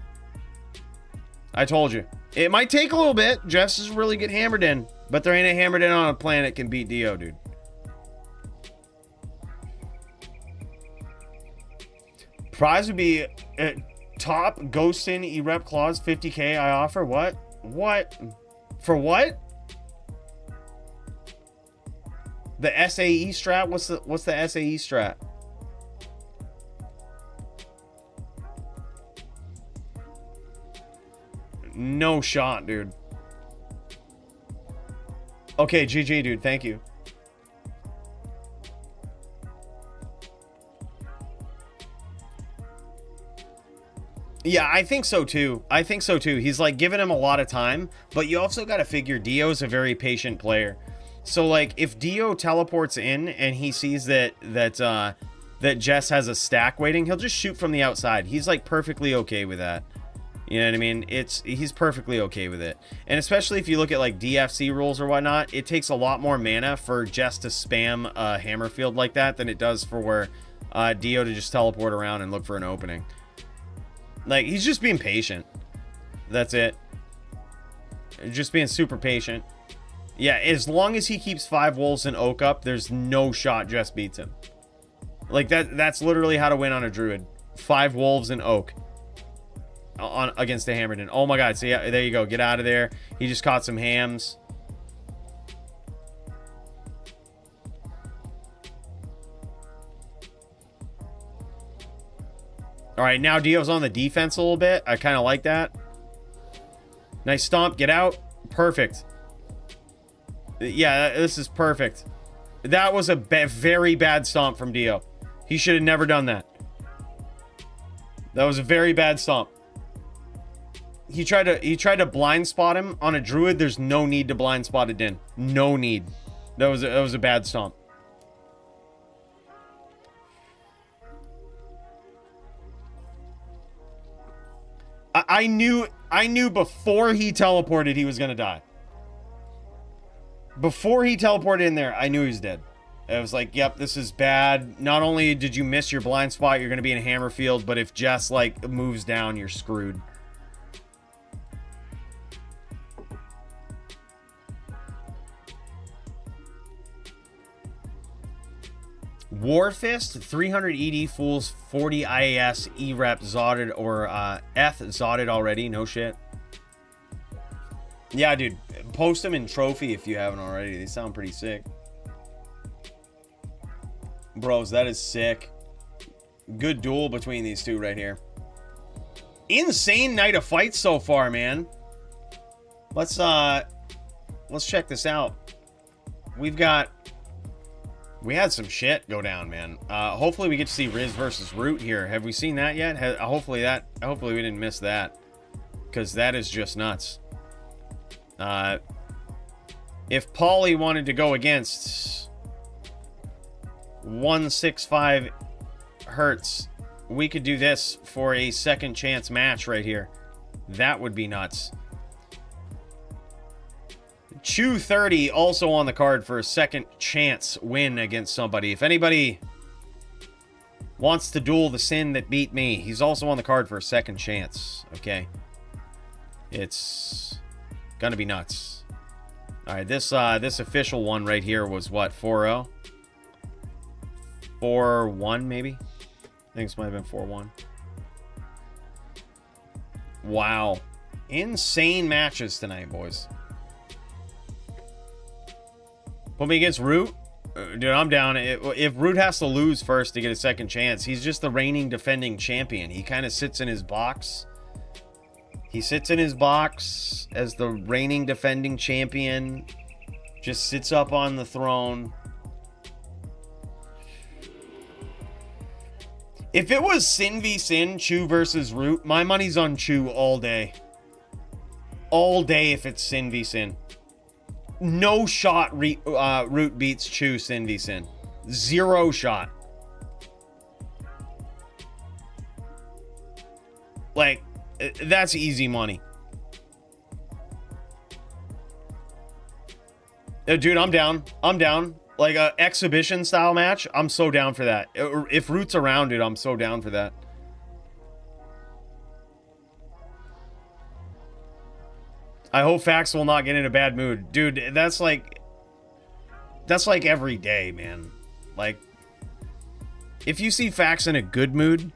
S1: I told you. It might take a little bit. Jess is really good hammered in. But there ain't a hammered in on a planet can beat Dio, dude. Prize would be top Ghostin E-Rep Claws 50k I offer. What? What? For what? The SAE strat? What's the SAE strat? No shot, dude. Okay, GG, dude. Thank you. Yeah, I think so too. I think so too. He's like giving him a lot of time, but you also got to figure Dio's a very patient player. So like if Dio teleports in and he sees that Jess has a stack waiting, he'll just shoot from the outside. He's like perfectly okay with that. You know what I mean? He's perfectly okay with it. And especially if you look at like DFC rules or whatnot, it takes a lot more mana for Jess to spam a hammer field like that than it does for Dio to just teleport around and look for an opening. Like he's just being patient. That's it. Just being super patient. Yeah, as long as he keeps 5 wolves in Oak up, there's no shot Jess beats him. Like that's literally how to win on a druid. 5 wolves in Oak on against the Hammerden. Oh my god, so yeah, there you go. Get out of there. He just caught some hams. All right, now Dio's on the defense a little bit. I kind of like that. Nice stomp. Get out. Perfect. Yeah, this is perfect. That was a very bad stomp from Dio. He should have never done that. That was a very bad stomp. He tried to blind spot him on a druid. There's no need to blind spot it in. No need. That was a bad stomp. I knew before he teleported he was gonna die. Before he teleported in there, I knew he was dead. I was like, yep, this is bad. Not only did you miss your blind spot, you're going to be in a hammer field, but if Jess, like, moves down, you're screwed. Warfist, 300 ED, fools, 40 IAS, E-Rep, Zotted, or F, Zotted already, no shit. Yeah, dude. Post them in trophy if you haven't already. They sound pretty sick. Bros, that is sick. Good duel between these two right here. Insane night of fights so far, man. Let's check this out. We had some shit go down, man. Hopefully we get to see Riz versus Root here. Have we seen that yet? Hopefully we didn't miss that, because that is just nuts. If Paulie wanted to go against 165 Hertz, we could do this for a second chance match right here. That would be nuts. Chew 30 also on the card for a second chance win against somebody. If anybody wants to duel the Sin that beat me, he's also on the card for a second chance. Okay. It's gonna be nuts. Alright, this official one right here was what, 4-0? 4-1 maybe? I think this might have been 4-1. Wow. Insane matches tonight, boys. Put me against Root? Dude, I'm down. If Root has to lose first to get a second chance, he's just the reigning defending champion. He kind of sits in his box. He sits in his box as the reigning defending champion. Just sits up on the throne. If it was Sin v Sin, Chew versus Root, my money's on Chew all day. All day if it's Sin v Sin. No shot Root beats Chew Sin v Sin. Zero shot. Like, that's easy money. Dude, I'm down. I'm down. Like a exhibition style match, I'm so down for that. If Root's around, dude, I'm so down for that. I hope Fax will not get in a bad mood. Dude, that's like every day, man. Like, if you see Fax in a good mood,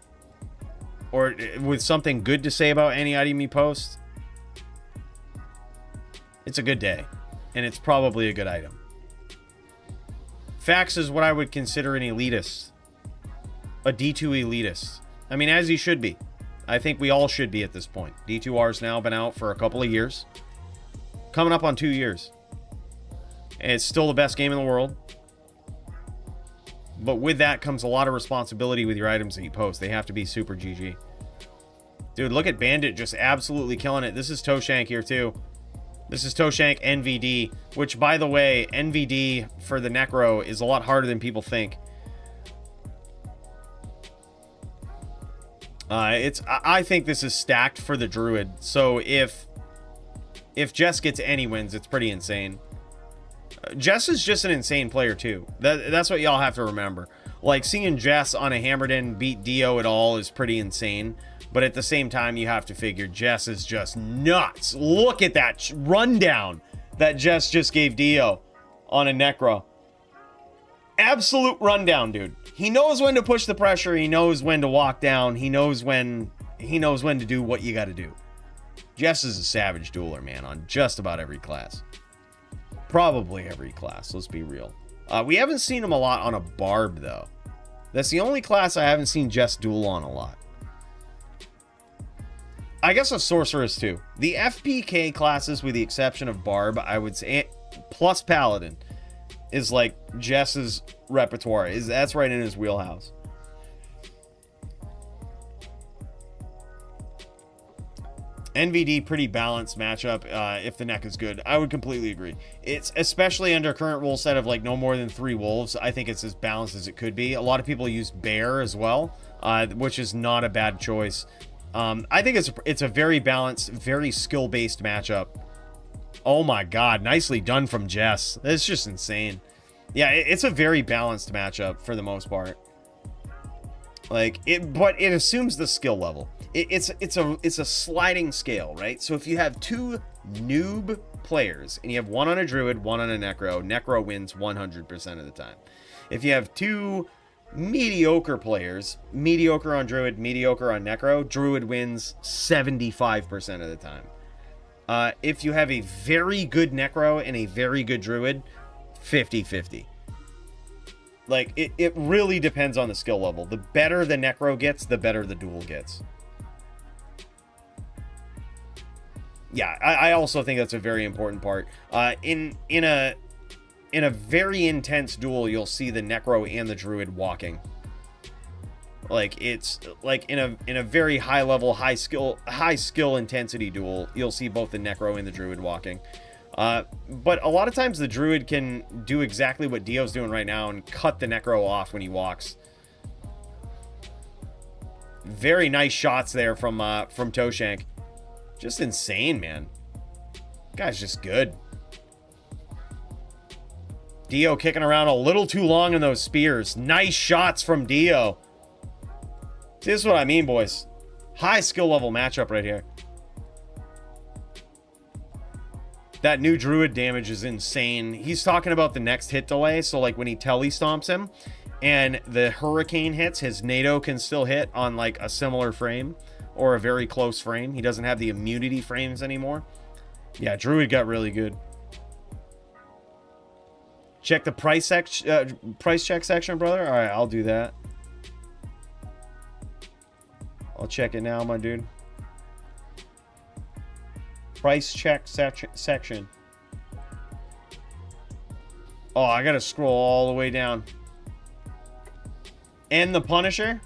S1: or with something good to say about any item he posts, it's a good day. And it's probably a good item. Fax is what I would consider an elitist. A D2 elitist. I mean, as he should be. I think we all should be at this point. D2R's now been out for a couple of years. Coming up on 2 years. And it's still the best game in the world. But with that comes a lot of responsibility with your items that you post. They have to be super GG. Dude, look at Bandit just absolutely killing it. This is Toshank here too. This is Toshank NVD, which, by the way, NVD for the Necro is a lot harder than people think. I think this is stacked for the Druid. So if Jess gets any wins, it's pretty insane. Jess is just an insane player too. That's what y'all have to remember. Like, seeing Jess on a Hammerden beat Dio at all is pretty insane. But at the same time, you have to figure Jess is just nuts. Look at that rundown that Jess just gave Dio on a Necro. Absolute rundown, dude. He knows when to push the pressure. He knows when to walk down. He knows when to do what you got to do. Jess is a savage dueler, man, on just about every class. Probably every class, let's be real. We haven't seen him a lot on a Barb, though. That's the only class I haven't seen Jess duel on a lot. I guess a Sorceress, too. The FPK classes, with the exception of Barb, I would say, plus Paladin, is like Jess's repertoire. That's right in his wheelhouse. NVD, pretty balanced matchup if the neck is good. I would completely agree. It's especially under current rule set of like no more than 3 wolves. I think it's as balanced as it could be. A lot of people use bear as well, which is not a bad choice. I think it's a very balanced, very skill-based matchup. Oh my god, nicely done from Jess. It's just insane. Yeah, it's a very balanced matchup for the most part. Like but it assumes the skill level. It's a sliding scale, right? So if you have 2 noob players and you have one on a Druid, one on a Necro wins 100% of the time. If you have 2 mediocre players, mediocre on Druid, mediocre on Necro, Druid wins 75% of the time. If you have a very good Necro and a very good Druid, 50-50. Like, it really depends on the skill level. The better the Necro gets, the better the duel gets. Yeah, I also think that's a very important part. In a in a very intense duel, you'll see the Necro and the Druid walking. Like, it's like in a very high level, high skill intensity duel, you'll see both the Necro and the Druid walking. But a lot of times the Druid can do exactly what Dio's doing right now and cut the Necro off when he walks. Very nice shots there from Toshank. Just insane, man. Guy's just good. Dio kicking around a little too long in those spears. Nice shots from Dio. See, this is what I mean, boys. High skill level matchup right here. That new Druid damage is insane. He's talking about the next hit delay. So, like, when he tele-stomps him and the Hurricane hits, his NATO can still hit on, like, a similar frame or a very close frame. He doesn't have the immunity frames anymore. Yeah, Druid got really good. Check the price check section, brother. All right, I'll do that. I'll check it now, my dude. Price check section. Oh, I gotta scroll all the way down. And the Punisher.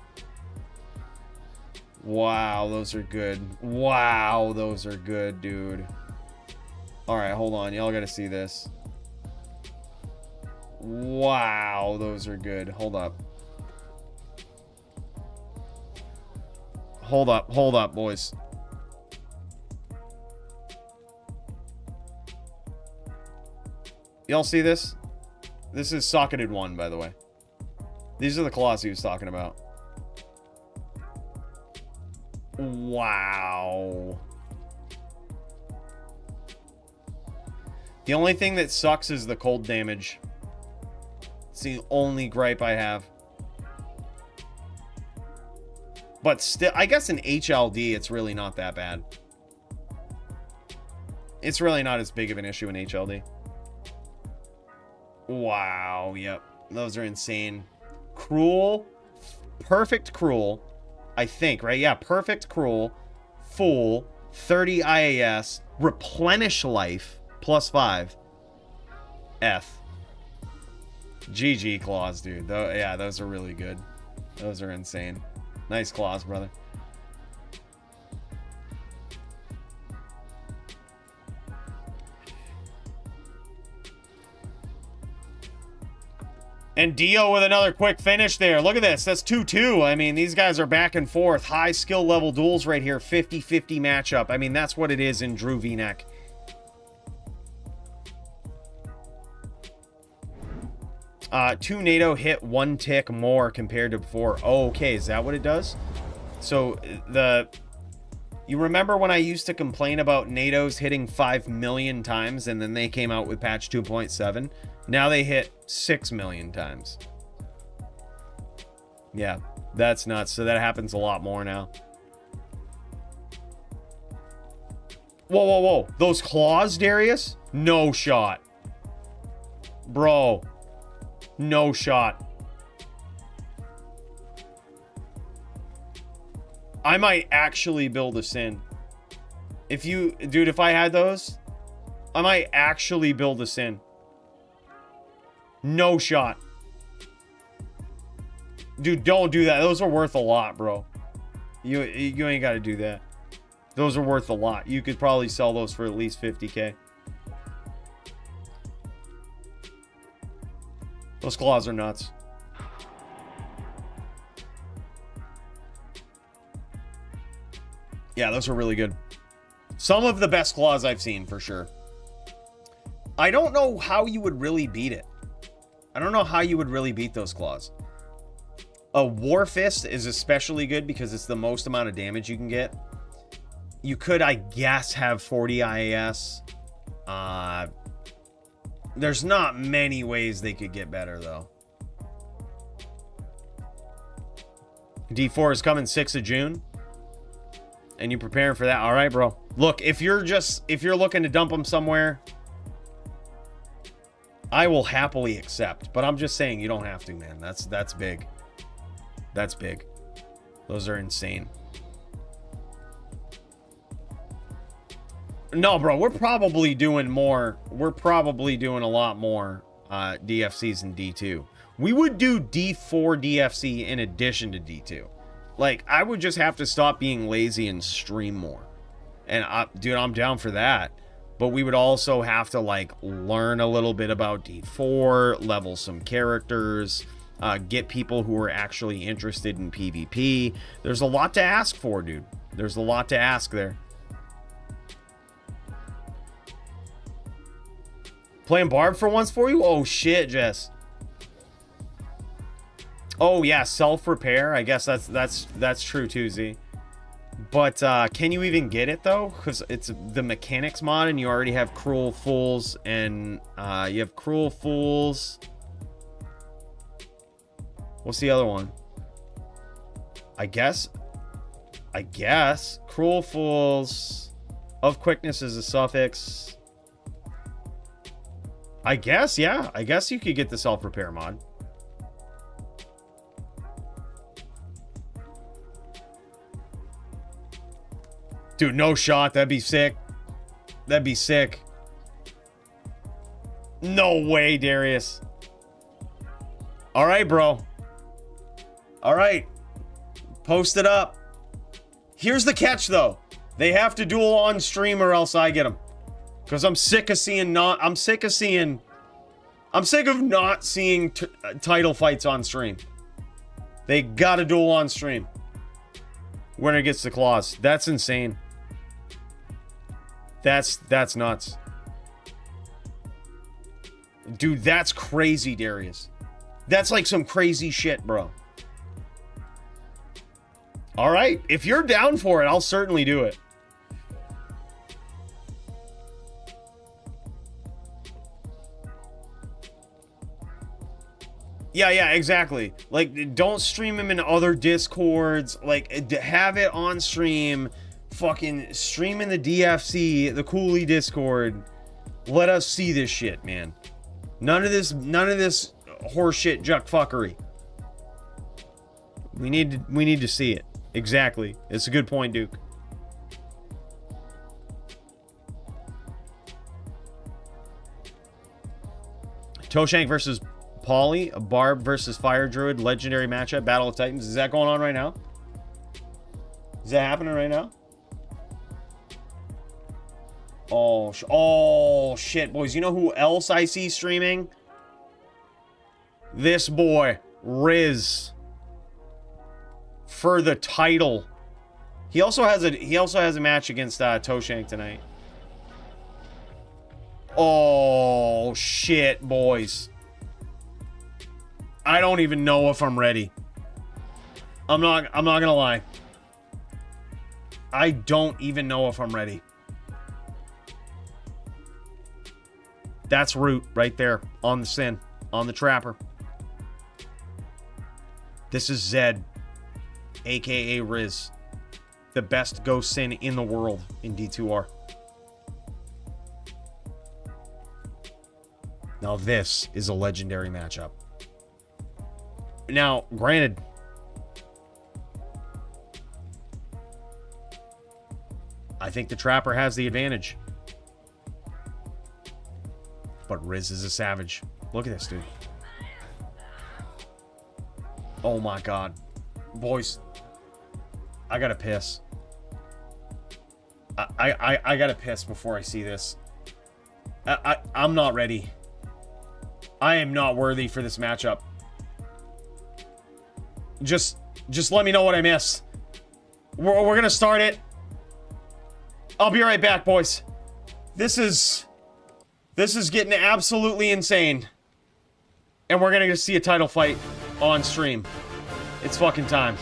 S1: Wow, those are good. Wow, those are good, dude. All right, hold on. Y'all gotta see this. Wow, those are good. Hold up. Hold up, boys. Y'all see this? This is socketed one, by the way. These are the claws he was talking about. Wow. The only thing that sucks is the cold damage. It's the only gripe I have. But still, I guess in HLD, it's really not that bad. It's really not as big of an issue in HLD. Wow, yep. Those are insane. Cruel. Perfect Cruel. I think, right? Yeah, Perfect Cruel. Full. 30 IAS. Replenish Life. +5. F. GG claws, dude. Yeah, those are really good. Those are insane. Nice claws, brother. And Dio with another quick finish there. Look at this. That's 2-2. I mean, these guys are back and forth. High skill level duels right here. 50-50 matchup. I mean, that's what it is in Drew V-Neck. Two NATO hit 1 tick more compared to before. Oh, okay. Is that what it does? So you remember when I used to complain about NATOs hitting 5 million times and then they came out with patch 2.7? Now they hit 6 million times. Yeah, that's nuts. So that happens a lot more now. Whoa, whoa, whoa. Those claws, Darius? No shot. Bro. No shot. I might actually build a Sin. If I had those, I might actually build a Sin. No shot. Dude, don't do that. Those are worth a lot, bro. You ain't got to do that. Those are worth a lot. You could probably sell those for at least 50K. Those claws are nuts. Yeah, those are really good. Some of the best claws I've seen, for sure. I don't know how you would really beat it. I don't know how you would really beat those claws. A War Fist is especially good because it's the most amount of damage you can get. You could, I guess, have 40 IAS. There's not many ways they could get better, though. D4 is coming 6th of June. And you preparing for that? All right, bro. Look, if you're looking to dump them somewhere, I will happily accept. But I'm just saying you don't have to, man. That's big. That's big. Those are insane. No, bro, we're probably doing more. We're probably doing a lot more DFCs in D2. We would do D4 DFC in addition to D2. Like, I would just have to stop being lazy and stream more. And, dude, I'm down for that. But we would also have to, like, learn a little bit about D4, level some characters, get people who are actually interested in PvP. There's a lot to ask for, dude. There's a lot to ask there. Playing Barb for once for you? Oh, shit, Jess. Oh, yeah, self-repair. I guess that's true, too, Z. But can you even get it, though? Because it's the mechanics mod, and you already have Cruel Fools, and you have Cruel Fools. What's the other one? I guess Cruel Fools of Quickness is a suffix. I guess, yeah. I guess you could get the self-repair mod. Dude, no shot. That'd be sick. That'd be sick. No way, Darius. All right, bro. All right. Post it up. Here's the catch, though. They have to duel on stream or else I get them. Because I'm sick of I'm sick of not seeing title fights on stream. They gotta duel on stream. Winner gets the claws. That's insane. That's nuts. Dude, that's crazy, Darius. That's like some crazy shit, bro. All right. If you're down for it, I'll certainly do it. Yeah, exactly. Like, don't stream him in other Discords. Like, have it on stream. Fucking stream in the DFC, the Cooley Discord. Let us see this shit, man. None of this horseshit juck fuckery. We need to see it. Exactly. It's a good point, Duke. Toshank versus Polly, a Barb versus Fire Druid, legendary matchup, Battle of Titans. Is that going on right now? Is that happening right now? Oh, shit, boys. You know who else I see streaming? This boy, Riz. For the title. He also has a match against Toshank tonight. Oh, shit, boys. I don't even know if I'm ready. I'm not gonna lie. I don't even know if I'm ready. That's Root right there on the Sin, on the Trapper. This is Zed, aka Riz, the best Ghost Sin in the world in D2R. Now this is a legendary matchup. Now, granted, I think the Trapper has the advantage. But Riz is a savage. Look at this, dude. Oh my god. Boys, I gotta piss. I gotta piss before I see this. I'm not ready. I am not worthy for this matchup. Just let me know what I miss. We're gonna start it. I'll be right back, boys. This is getting absolutely insane. And we're gonna see a title fight on stream. It's fucking time.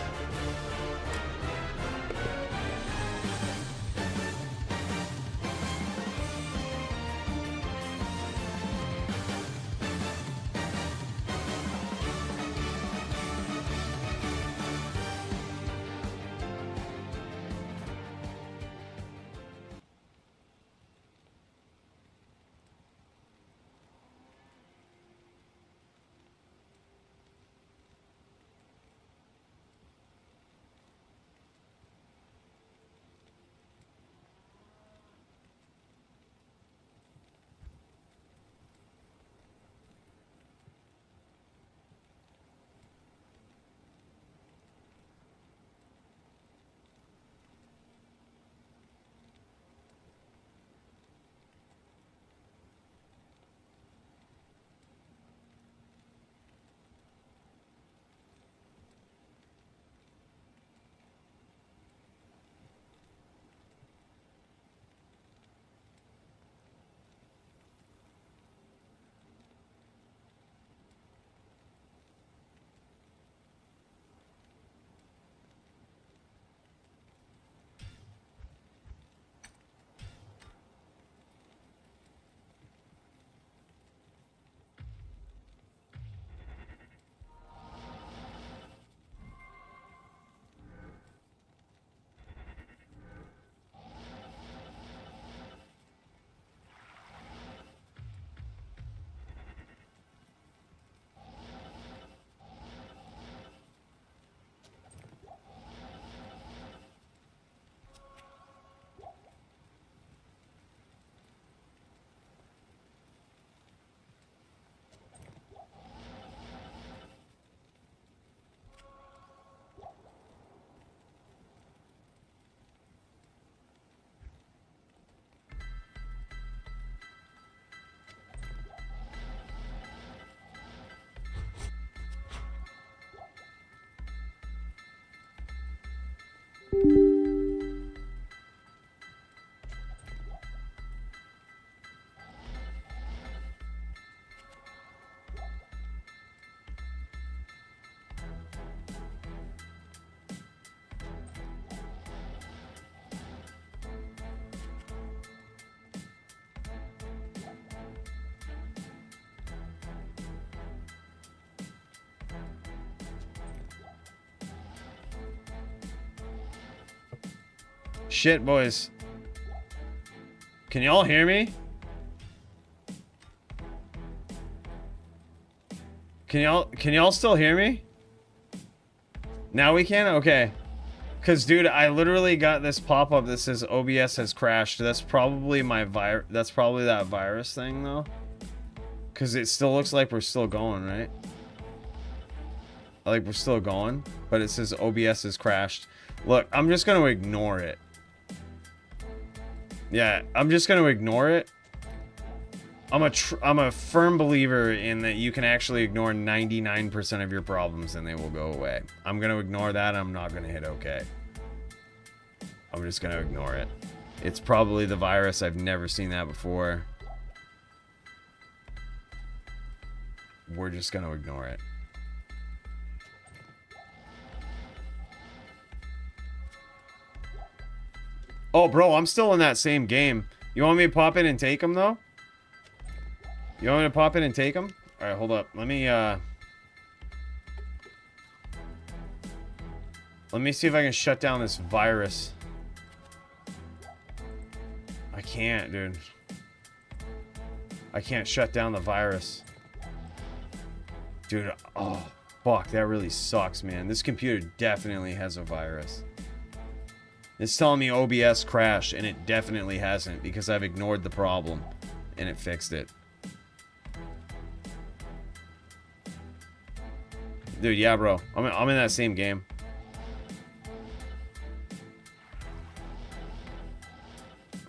S1: Shit, boys. Can y'all hear me? Can y'all still hear me? Now we can? Okay. Cause dude, I literally got this pop-up that says OBS has crashed. That's probably that's probably that virus thing though. Cause it still looks like we're still going, right? Like we're still going, but it says OBS has crashed. Look, I'm just gonna ignore it. Yeah, I'm just gonna ignore it. I'm a firm believer in that you can actually ignore 99% of your problems and they will go away. I'm gonna ignore that. I'm not gonna hit OK. I'm just gonna ignore it. It's probably the virus. I've never seen that before. We're just gonna ignore it. Oh, bro, I'm still in that same game. You want me to pop in and take him, though? You want me to pop in and take him? All right, hold up. Let me see if I can shut down this virus. I can't, dude. I can't shut down the virus. Dude, oh, fuck. That really sucks, man. This computer definitely has a virus. It's telling me OBS crashed, and it definitely hasn't because I've ignored the problem, and it fixed it. Dude, yeah, bro. I'm in that same game.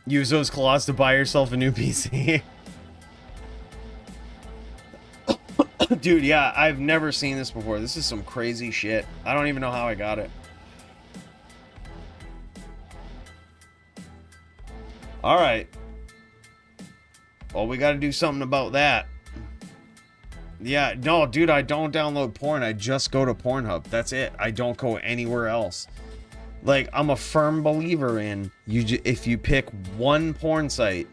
S1: Use those claws to buy yourself a new PC. Dude, yeah, I've never seen this before. This is some crazy shit. I don't even know how I got it. Alright. Well, we gotta do something about that. Yeah, no, dude, I don't download porn. I just go to Pornhub. That's it. I don't go anywhere else. Like, I'm a firm believer in if you pick one porn site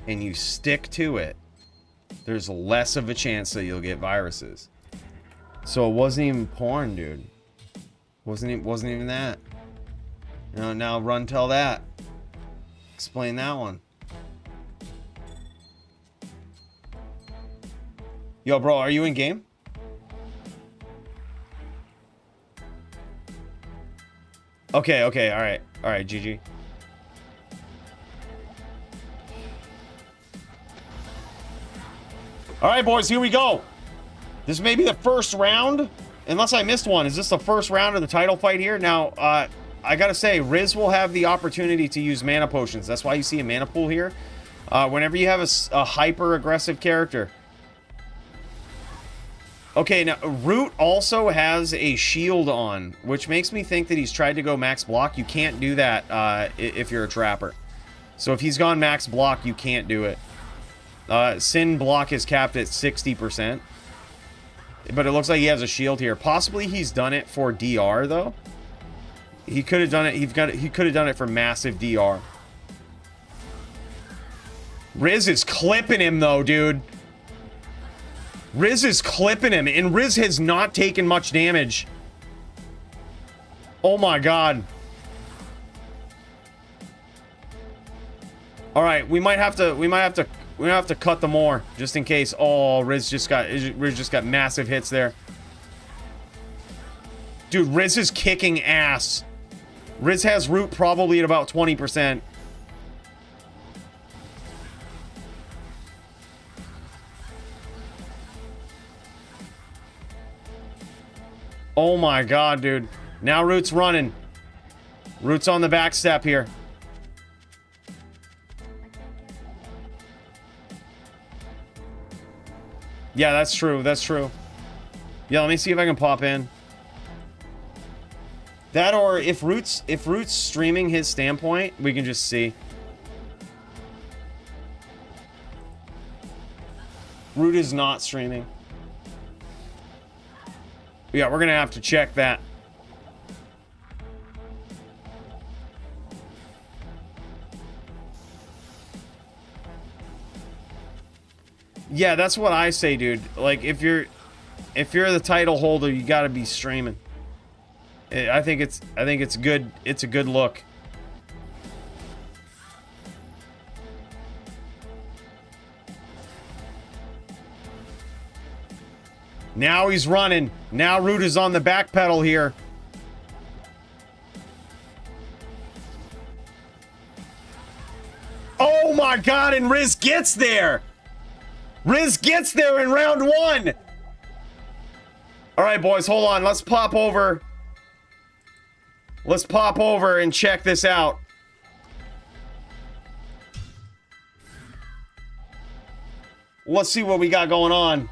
S1: and you stick to it, there's less of a chance that you'll get viruses. So it wasn't even porn, dude. Wasn't even that. You know, now run tell that. Explain that one. Yo, bro, are you in game? Okay, all right, GG. All right, boys, here we go. This may be the first round, unless I missed one. Is this the first round of the title fight here? Now, I gotta say, Riz will have the opportunity to use mana potions. That's why you see a mana pool here. Whenever you have a hyper-aggressive character. Okay, now, Root also has a shield on, which makes me think that he's tried to go max block. You can't do that if you're a trapper. So if he's gone max block, you can't do it. Sin block is capped at 60%. But it looks like he has a shield here. Possibly he's done it for DR, though. He could have done it. He could have done it for massive DR. Riz is clipping him, though, dude. Riz is clipping him, and Riz has not taken much damage. Oh my god. All right, we might have to cut the more just in case. Oh, Riz just got massive hits there. Dude, Riz is kicking ass. Riz has Root probably at about 20%. Oh my god, dude. Now Root's running. Root's on the back step here. Yeah, that's true. That's true. Yeah, let me see if I can pop in. That, or if Root's streaming his standpoint, we can just see. Root is not streaming. Yeah, we're gonna have to check that. Yeah, that's what I say, dude. Like, if you're the title holder, you gotta be streaming. I think it's good. It's a good look. Now he's running. Now Root is on the back pedal here. Oh my god, and Riz gets there! Riz gets there in round 1! Alright, boys, hold on. Let's pop over. Let's pop over and check this out. Let's see what we got going on.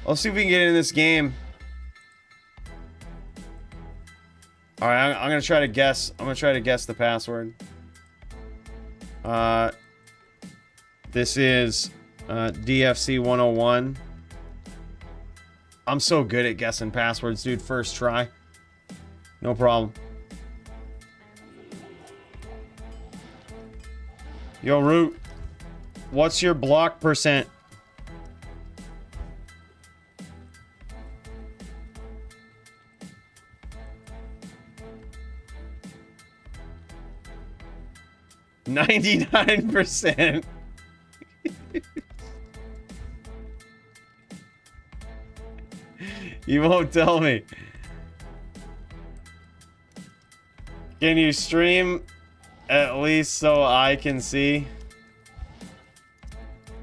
S1: Let's see if we can get in this game. Alright, I'm gonna try to guess. I'm gonna try to guess the password. This is DFC 101. I'm so good at guessing passwords, dude. First try. No problem. Yo, Root. What's your block percent? $99%. You won't tell me. Can you stream at least so I can see?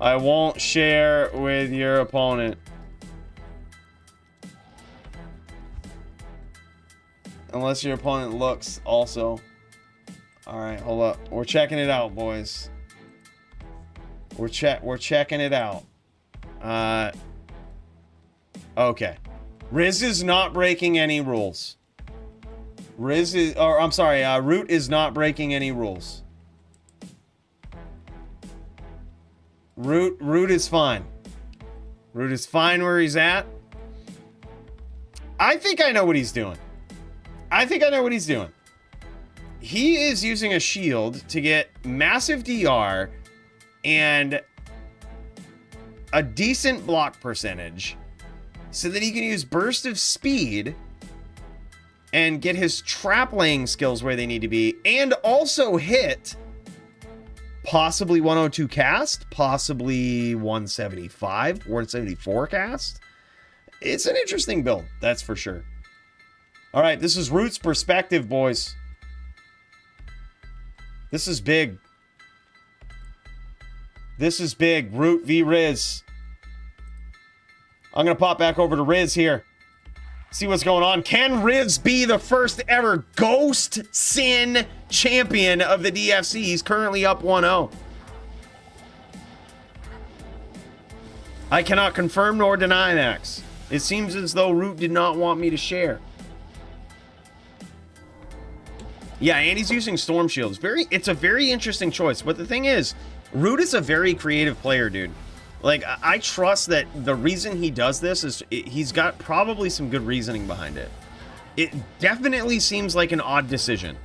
S1: I won't share with your opponent. Unless your opponent looks also. Alright, hold up. We're checking it out, boys. We're checking it out. Okay. Riz is not breaking any rules. Root is not breaking any rules. Root is fine. Root is fine where he's at. I think I know what he's doing. He is using a shield to get massive DR and a decent block percentage so that he can use burst of speed and get his trap laying skills where they need to be, and also hit possibly 102 cast, possibly 175, 174 cast. It's an interesting build, that's for sure. All right, this is Root's perspective, boys. This is big. This is big. Root v Riz. I'm going to pop back over to Riz here. See what's going on. Can Riz be the first ever Ghost Sin champion of the DFC? He's currently up 1-0. I cannot confirm nor deny, Max. It seems as though Root did not want me to share. Yeah, and he's using Storm Shields. It's a very interesting choice. But the thing is, Root is a very creative player, dude. Like, I trust that the reason he does this is he's got probably some good reasoning behind it. It definitely seems like an odd decision.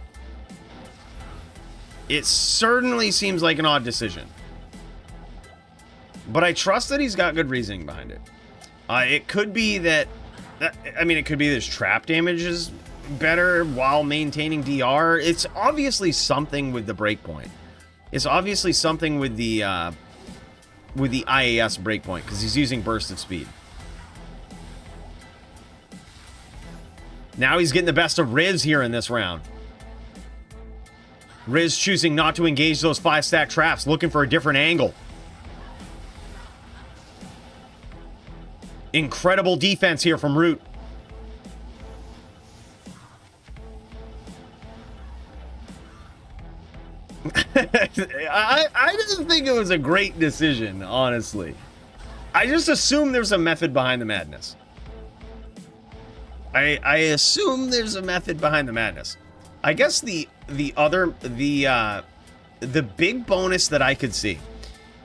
S1: It certainly seems like an odd decision. But I trust that he's got good reasoning behind it. It could be that, it could be this trap damage is better while maintaining DR. It's obviously something with the breakpoint. It's obviously something with the IAS breakpoint, because he's using burst of speed. Now he's getting the best of Riz here in this round. Riz choosing not to engage those 5-stack traps, looking for a different angle. Incredible defense here from Root. I didn't think it was a great decision, honestly. I just assume there's a method behind the madness. I assume there's a method behind the madness. I guess the big bonus that I could see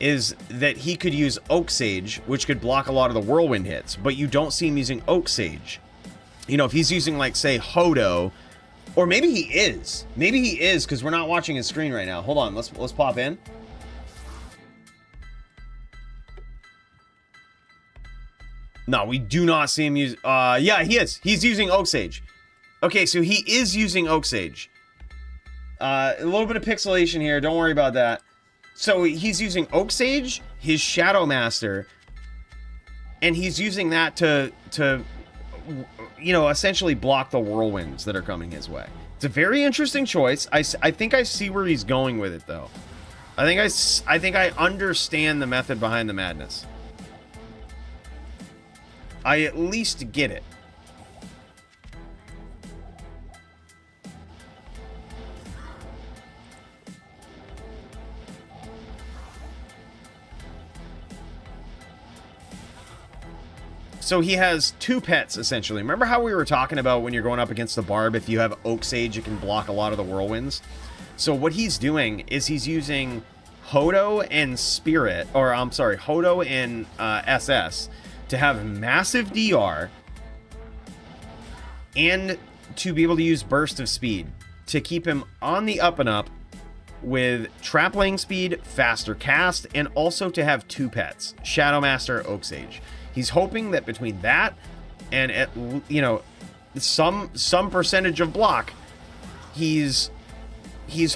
S1: is that he could use Oak Sage, which could block a lot of the whirlwind hits, but you don't see him using Oak Sage. You know, if he's using, like, say, Hodo, or maybe he is. Maybe he is, because we're not watching his screen right now. Hold on, let's pop in. No, we do not see him use... yeah, he is. He's using Oak Sage. Okay, so he is using Oak Sage. A little bit of pixelation here. Don't worry about that. So he's using Oak Sage, his Shadow Master, And he's using that to you know, essentially block the whirlwinds that are coming his way. It's a very interesting choice. I think I see where he's going with it, though. I think I understand the method behind the madness. I at least get it. So he has two pets, essentially. Remember how we were talking about when you're going up against the Barb, if you have Oak Sage, it can block a lot of the whirlwinds? So what he's doing is he's using Hodo and Spirit, or I'm sorry, Hodo and SS to have massive DR and to be able to use Burst of Speed to keep him on the up and up with trap laying speed, faster cast, and also to have two pets, Shadow Master, Oak Sage. He's hoping that between that and, you know, some percentage of block, he's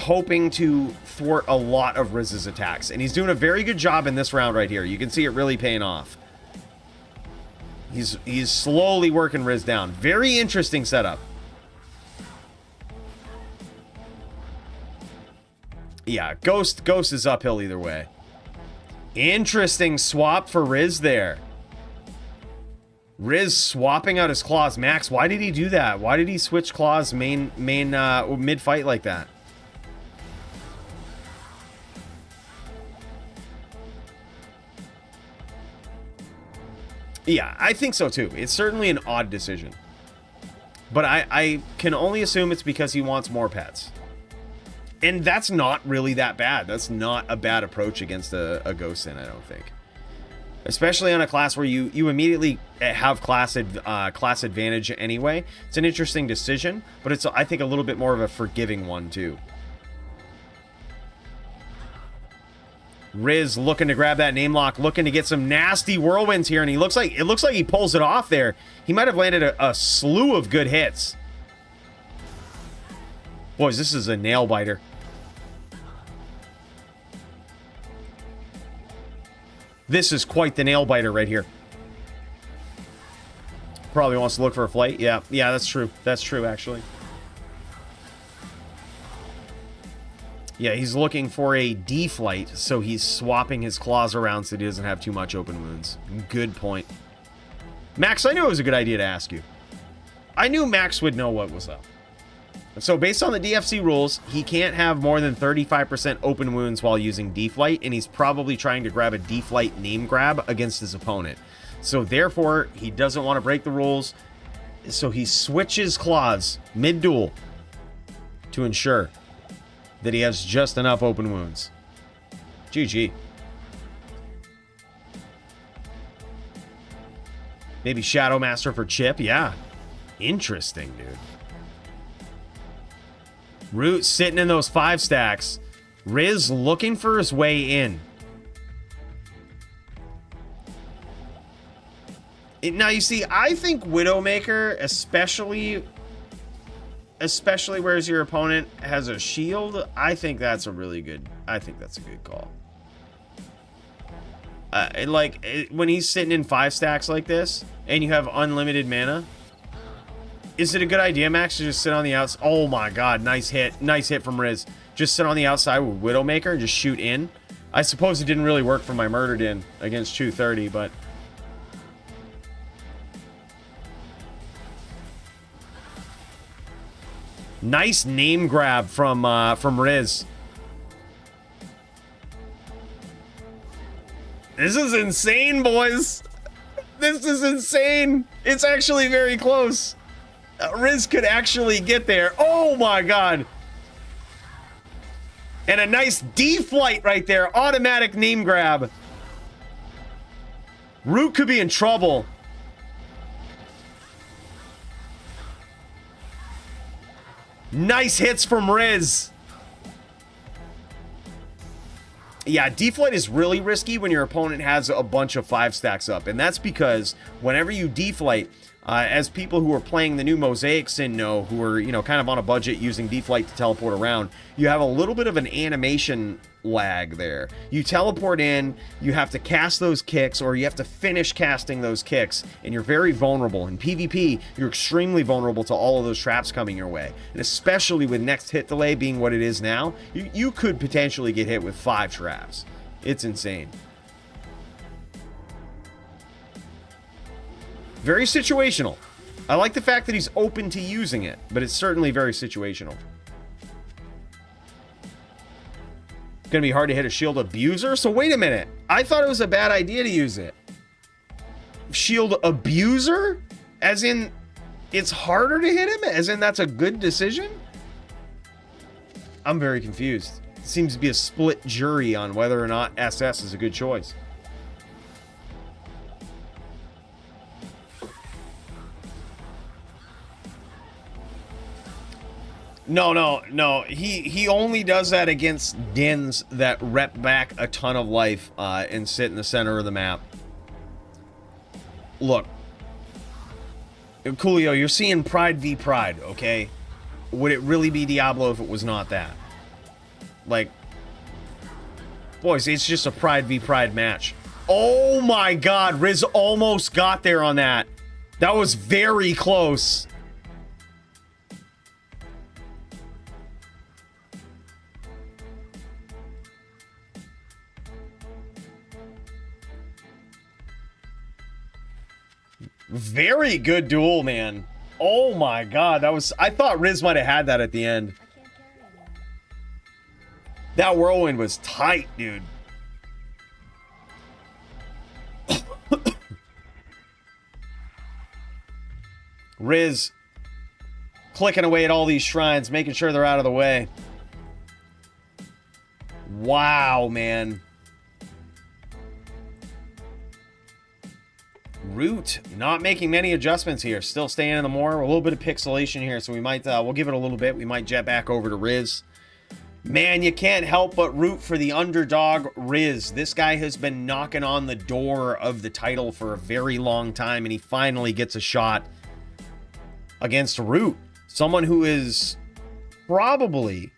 S1: hoping to thwart a lot of Riz's attacks. And he's doing a very good job in this round right here. You can see it really paying off. He's slowly working Riz down. Very interesting setup. Yeah, Ghost is uphill either way. Interesting swap for Riz there. Riz swapping out his claws. Max, why did he do that? Why did he switch claws mid-fight like that? Yeah, I think so too. It's certainly an odd decision. But I can only assume it's because he wants more pets. And that's not really that bad. That's not a bad approach against a Ghost Sin, I don't think. Especially on a class where you immediately have class advantage anyway. It's an interesting decision, but it's, I think, a little bit more of a forgiving one too. Riz looking to grab that name lock, looking to get some nasty whirlwinds here, and it looks like he pulls it off there. He might have landed a slew of good hits. Boys, this is a nail biter. This is quite the nail biter right here. Probably wants to look for a flight. Yeah, that's true. That's true, actually. Yeah, he's looking for a D flight, so he's swapping his claws around so he doesn't have too much open wounds. Good point. Max, I knew it was a good idea to ask you. I knew Max would know what was up. So based on the DFC rules, he can't have more than 35% open wounds while using D-Flight, and he's probably trying to grab a D-Flight name grab against his opponent. So therefore, he doesn't want to break the rules, so he switches claws mid-duel to ensure that he has just enough open wounds. GG. Maybe Shadow Master for Chip, yeah. Interesting, dude. Root sitting in those 5 stacks. Riz looking for his way in. Now, you see, I think Widowmaker, especially whereas your opponent has a shield, I think that's a good call. When he's sitting in 5 stacks like this, and you have unlimited mana, is it a good idea, Max, to just sit on the outside? Oh my god, nice hit. Nice hit from Riz. Just sit on the outside with Widowmaker and just shoot in. I suppose it didn't really work for my Murdered In against 230, but... Nice name grab from Riz. This is insane, boys. This is insane. It's actually very close. Riz could actually get there. Oh my god. And a nice D-Flight right there. Automatic name grab. Root could be in trouble. Nice hits from Riz. Yeah, D-Flight is really risky when your opponent has a bunch of 5 stacks up. And that's because whenever you D-Flight, As people who are playing the new Mosaic Sin know, who are, you know, kind of on a budget using D-Flight to teleport around, you have a little bit of an animation lag there. You teleport in, you have to cast those kicks, or you have to finish casting those kicks, and you're very vulnerable. In PvP, you're extremely vulnerable to all of those traps coming your way. And especially with next hit delay being what it is now, you could potentially get hit with 5 traps. It's insane. Very situational. I like the fact that he's open to using it, but it's certainly very situational. Gonna be hard to hit a shield abuser? So wait a minute. I thought it was a bad idea to use it. Shield abuser? As in, it's harder to hit him? As in, that's a good decision? I'm very confused. It seems to be a split jury on whether or not SS is a good choice. No. He only does that against Dins that rep back a ton of life and sit in the center of the map. Look. Coolio, you're seeing Pride v Pride, okay? Would it really be Diablo if it was not that? Like, boys, it's just a Pride v Pride match. Oh my god, Riz almost got there on that. That was very close. Very good duel, man. Oh my god, that was... I thought Riz might have had that at the end. That whirlwind was tight, dude. Riz clicking away at all these shrines, making sure they're out of the way. Wow, man. Root not making many adjustments here, still staying in the Moor. A little bit of pixelation here, so we might we'll give it a little bit. We might jet back over to Riz. Man, you can't help but root for the underdog Riz. This guy has been knocking on the door of the title for a very long time, and he finally gets a shot against Root, someone who is probably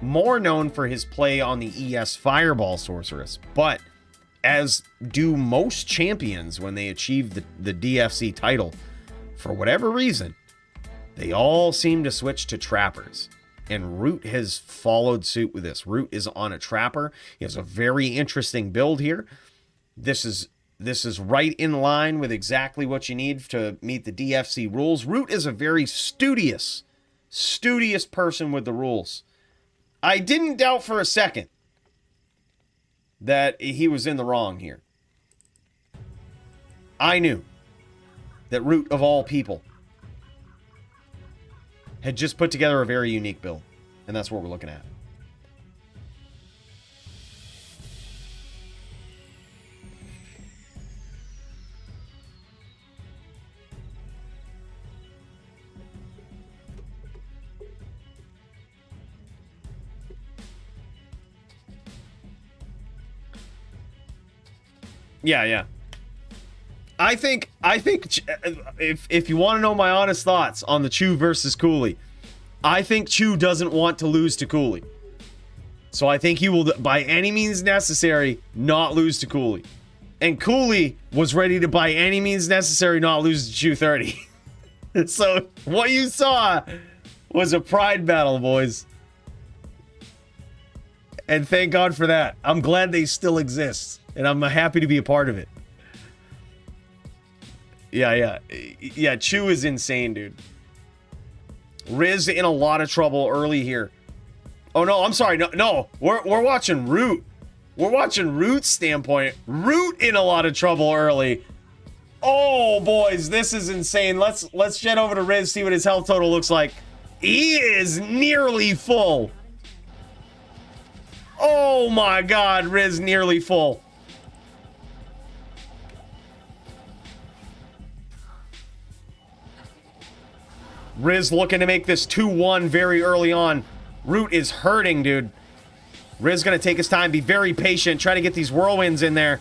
S1: more known for his play on the ES Fireball Sorceress, but as do most champions when they achieve the DFC title, for whatever reason, they all seem to switch to trappers. And Root has followed suit with this. Root is on a trapper. He has a very interesting build here. This is right in line with exactly what you need to meet the DFC rules. Root is a very studious person with the rules. I didn't doubt for a second that he was in the wrong here. I knew that Root, of all people, had just put together a very unique build, and that's what we're looking at. Yeah. I think if you want to know my honest thoughts on the Chu versus Cooley, I think Chu doesn't want to lose to Cooley. So I think he will, by any means necessary, not lose to Cooley. And Cooley was ready to, by any means necessary, not lose to Chu 30. So what you saw was a pride battle, boys. And thank God for that. I'm glad they still exist. And I'm happy to be a part of it. Yeah, Chu is insane, dude. Riz in a lot of trouble early here. Oh, no, I'm sorry. No. We're watching Root. We're watching Root's standpoint. Root in a lot of trouble early. Oh, boys, this is insane. Let's jet over to Riz, see what his health total looks like. He is nearly full. Oh, my God, Riz nearly full. Riz looking to make this 2-1 very early on. Root is hurting, dude. Riz gonna take his time, be very patient, try to get these whirlwinds in there.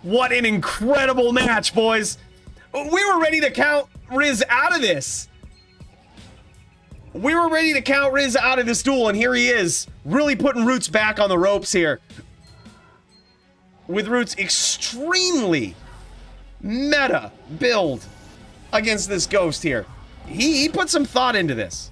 S1: What an incredible match, boys. We were ready to count Riz out of this. We were ready to count Riz out of this duel, and here he is, really putting Roots back on the ropes here. With Roots extremely meta build against this Ghost here. He put some thought into this.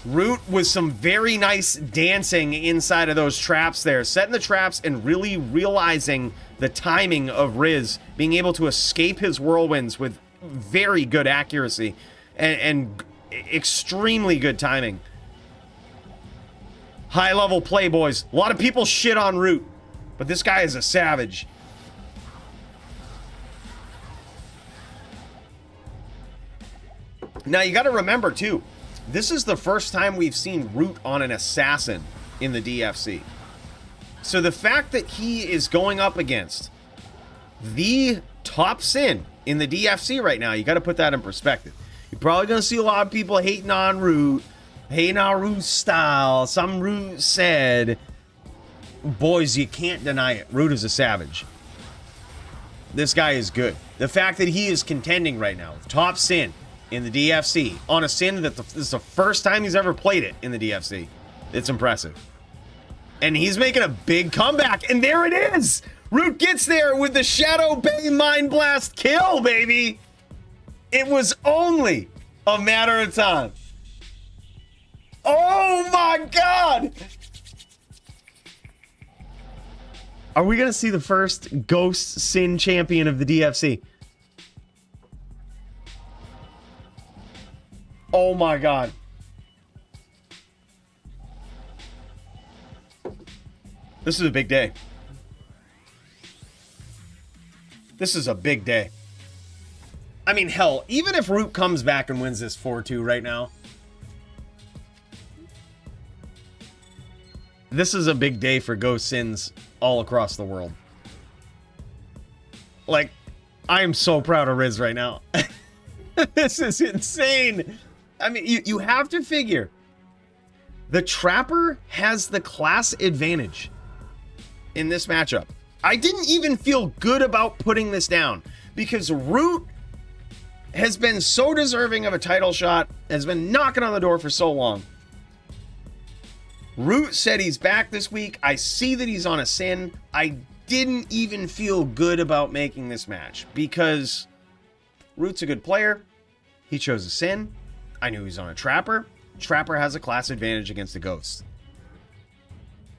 S1: Root with some very nice dancing inside of those traps there, setting the traps and really realizing the timing of Riz, being able to escape his whirlwinds with very good accuracy and extremely good timing. High level play, boys. A lot of people shit on Root, but this guy is a savage. Now you got to remember too, this is the first time we've seen Root on an assassin in the DFC. So the fact that he is going up against the top sin in the DFC right now, you got to put that in perspective. You're probably going to see a lot of people hating on Root, hating on Root's style. Some Root said, boys, you can't deny it. Root is a savage. This guy is good. The fact that he is contending right now with top sin in the DFC on a sin that this is the first time he's ever played it in the DFC. It's impressive. And he's making a big comeback, and there it is! Root gets there with the Shadow Bay Mind Blast kill, baby! It was only a matter of time. Oh my god! Are we gonna see the first Ghost Sin champion of the DFC? Oh my god. This is a big day. This is a big day. I mean, hell, even if Root comes back and wins this 4-2 right now, this is a big day for Ghost Sins all across the world. Like, I am so proud of Riz right now. This is insane. I mean, you have to figure the Trapper has the class advantage in this matchup. I didn't even feel good about putting this down because Root has been so deserving of a title shot, has been knocking on the door for so long. Root said he's back this week. I see that he's on a sin. I didn't even feel good about making this match because Root's a good player. He chose a sin. I knew he's on a Trapper. Trapper has a class advantage against the Ghost.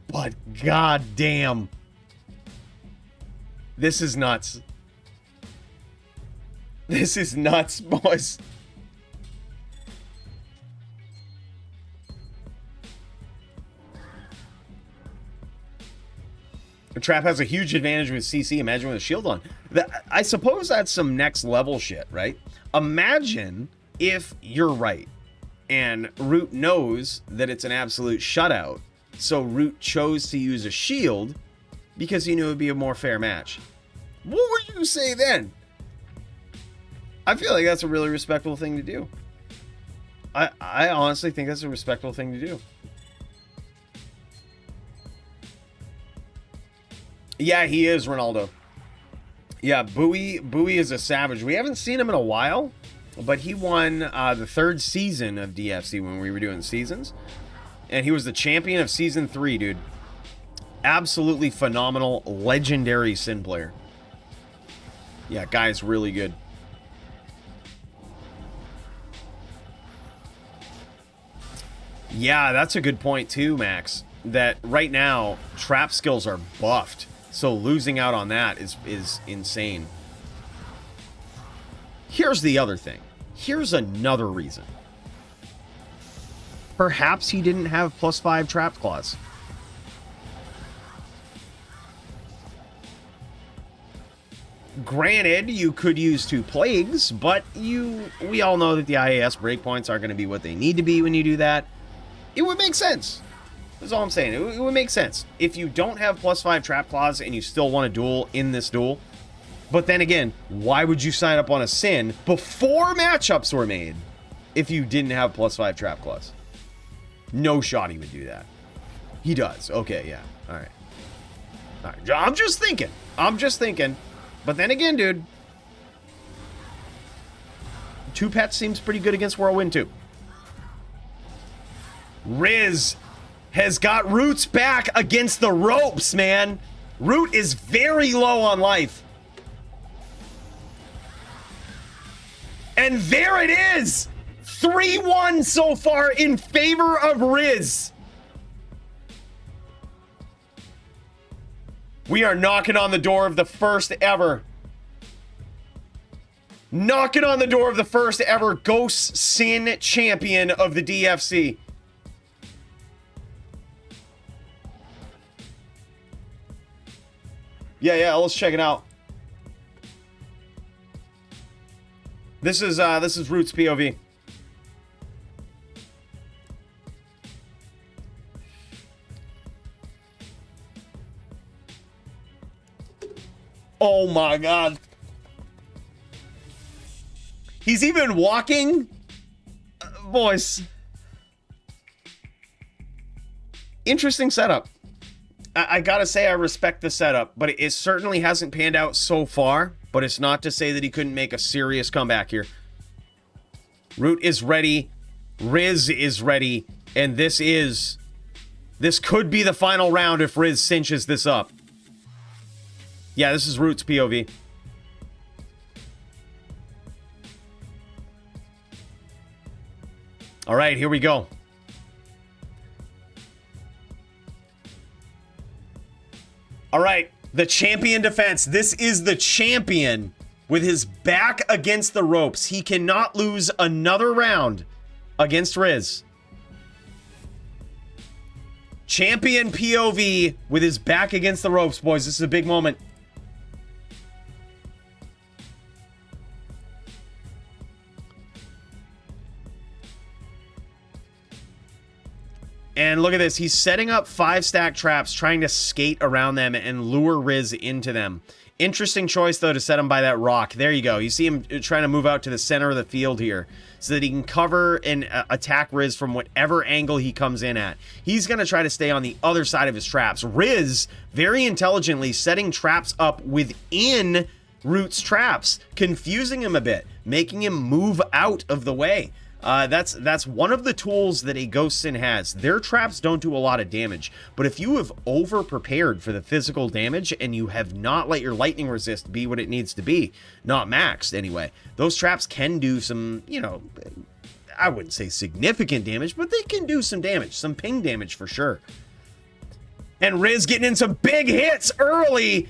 S1: But goddamn, this is nuts. This is nuts, boys. The Trap has a huge advantage with CC. Imagine with a shield on. I suppose that's some next level shit, right? Imagine if you're right and Root knows that it's an absolute shutout. So Root chose to use a shield because he knew it would be a more fair match. What would you say then? I feel like that's a really respectable thing to do. I honestly think that's a respectable thing to do. Yeah, he is, Ronaldo. Yeah, Bowie is a savage. We haven't seen him in a while, but he won the third season of DFC when we were doing seasons. And he was the champion of season 3, dude. Absolutely phenomenal, legendary Sin player. Yeah, guy's really good. Yeah, that's a good point too, Max. That right now, trap skills are buffed. So losing out on that is insane. Here's the other thing. Here's another reason. Perhaps he didn't have +5 trap claws. Granted, you could use 2 plagues, but we all know that the IAS breakpoints aren't going to be what they need to be when you do that. It would make sense. That's all I'm saying. It would make sense. If you don't have +5 trap claws and you still want to duel in this duel, but then again, why would you sign up on a Sin before matchups were made if you didn't have +5 trap claws? No shot he would do that. He does. Okay, yeah. All right. All right. I'm just thinking. But then again, dude. Two Pets seems pretty good against Whirlwind, too. Riz has got Root's back against the ropes, man. Root is very low on life. And there it is. 3-1 so far in favor of Riz. We are knocking on the door of the first ever. Knocking on the door of the first ever Ghost Sin champion of the DFC. Yeah, let's check it out. This is Root's POV. Oh my god. He's even walking. Boys. Interesting setup. I gotta say I respect the setup, but it certainly hasn't panned out so far, but it's not to say that he couldn't make a serious comeback here. Root is ready. Riz is ready. And this could be the final round if Riz cinches this up. Yeah, this is Root's POV. All right, here we go. All right, the champion defense. This is the champion with his back against the ropes. He cannot lose another round against Riz. Champion POV with his back against the ropes, boys. This is a big moment. And look at this. He's setting up 5-stack traps, trying to skate around them and lure Riz into them. Interesting choice, though, to set him by that rock. There you go. You see him trying to move out to the center of the field here so that he can cover and attack Riz from whatever angle he comes in at. He's going to try to stay on the other side of his traps. Riz, very intelligently, setting traps up within Root's traps, confusing him a bit, making him move out of the way. That's one of the tools that a Ghost Sin has. Their traps don't do a lot of damage, but if you have over-prepared for the physical damage and you have not let your lightning resist be what it needs to be, not maxed anyway, those traps can do some, you know, I wouldn't say significant damage, but they can do some damage, some ping damage for sure. And Riz getting in some big hits early.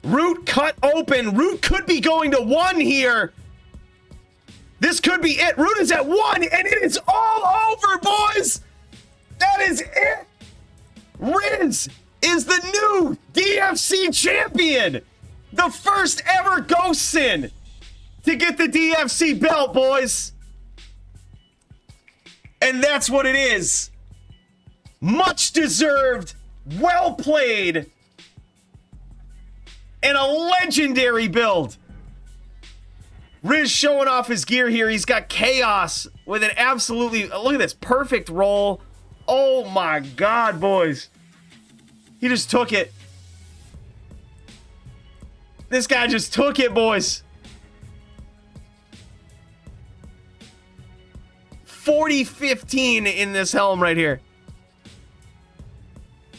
S1: Root cut open. Root could be going to 1 here. This could be it. Root is at 1, and it is all over, boys. That is it. Riz is the new DFC champion. The first ever Ghost Sin to get the DFC belt, boys. And that's what it is. Much deserved, well played, and a legendary build. Riz showing off his gear here. He's got Chaos with an absolutely, look at this, perfect roll. Oh my God, boys. He just took it. This guy just took it, boys. 40-15 in this helm right here.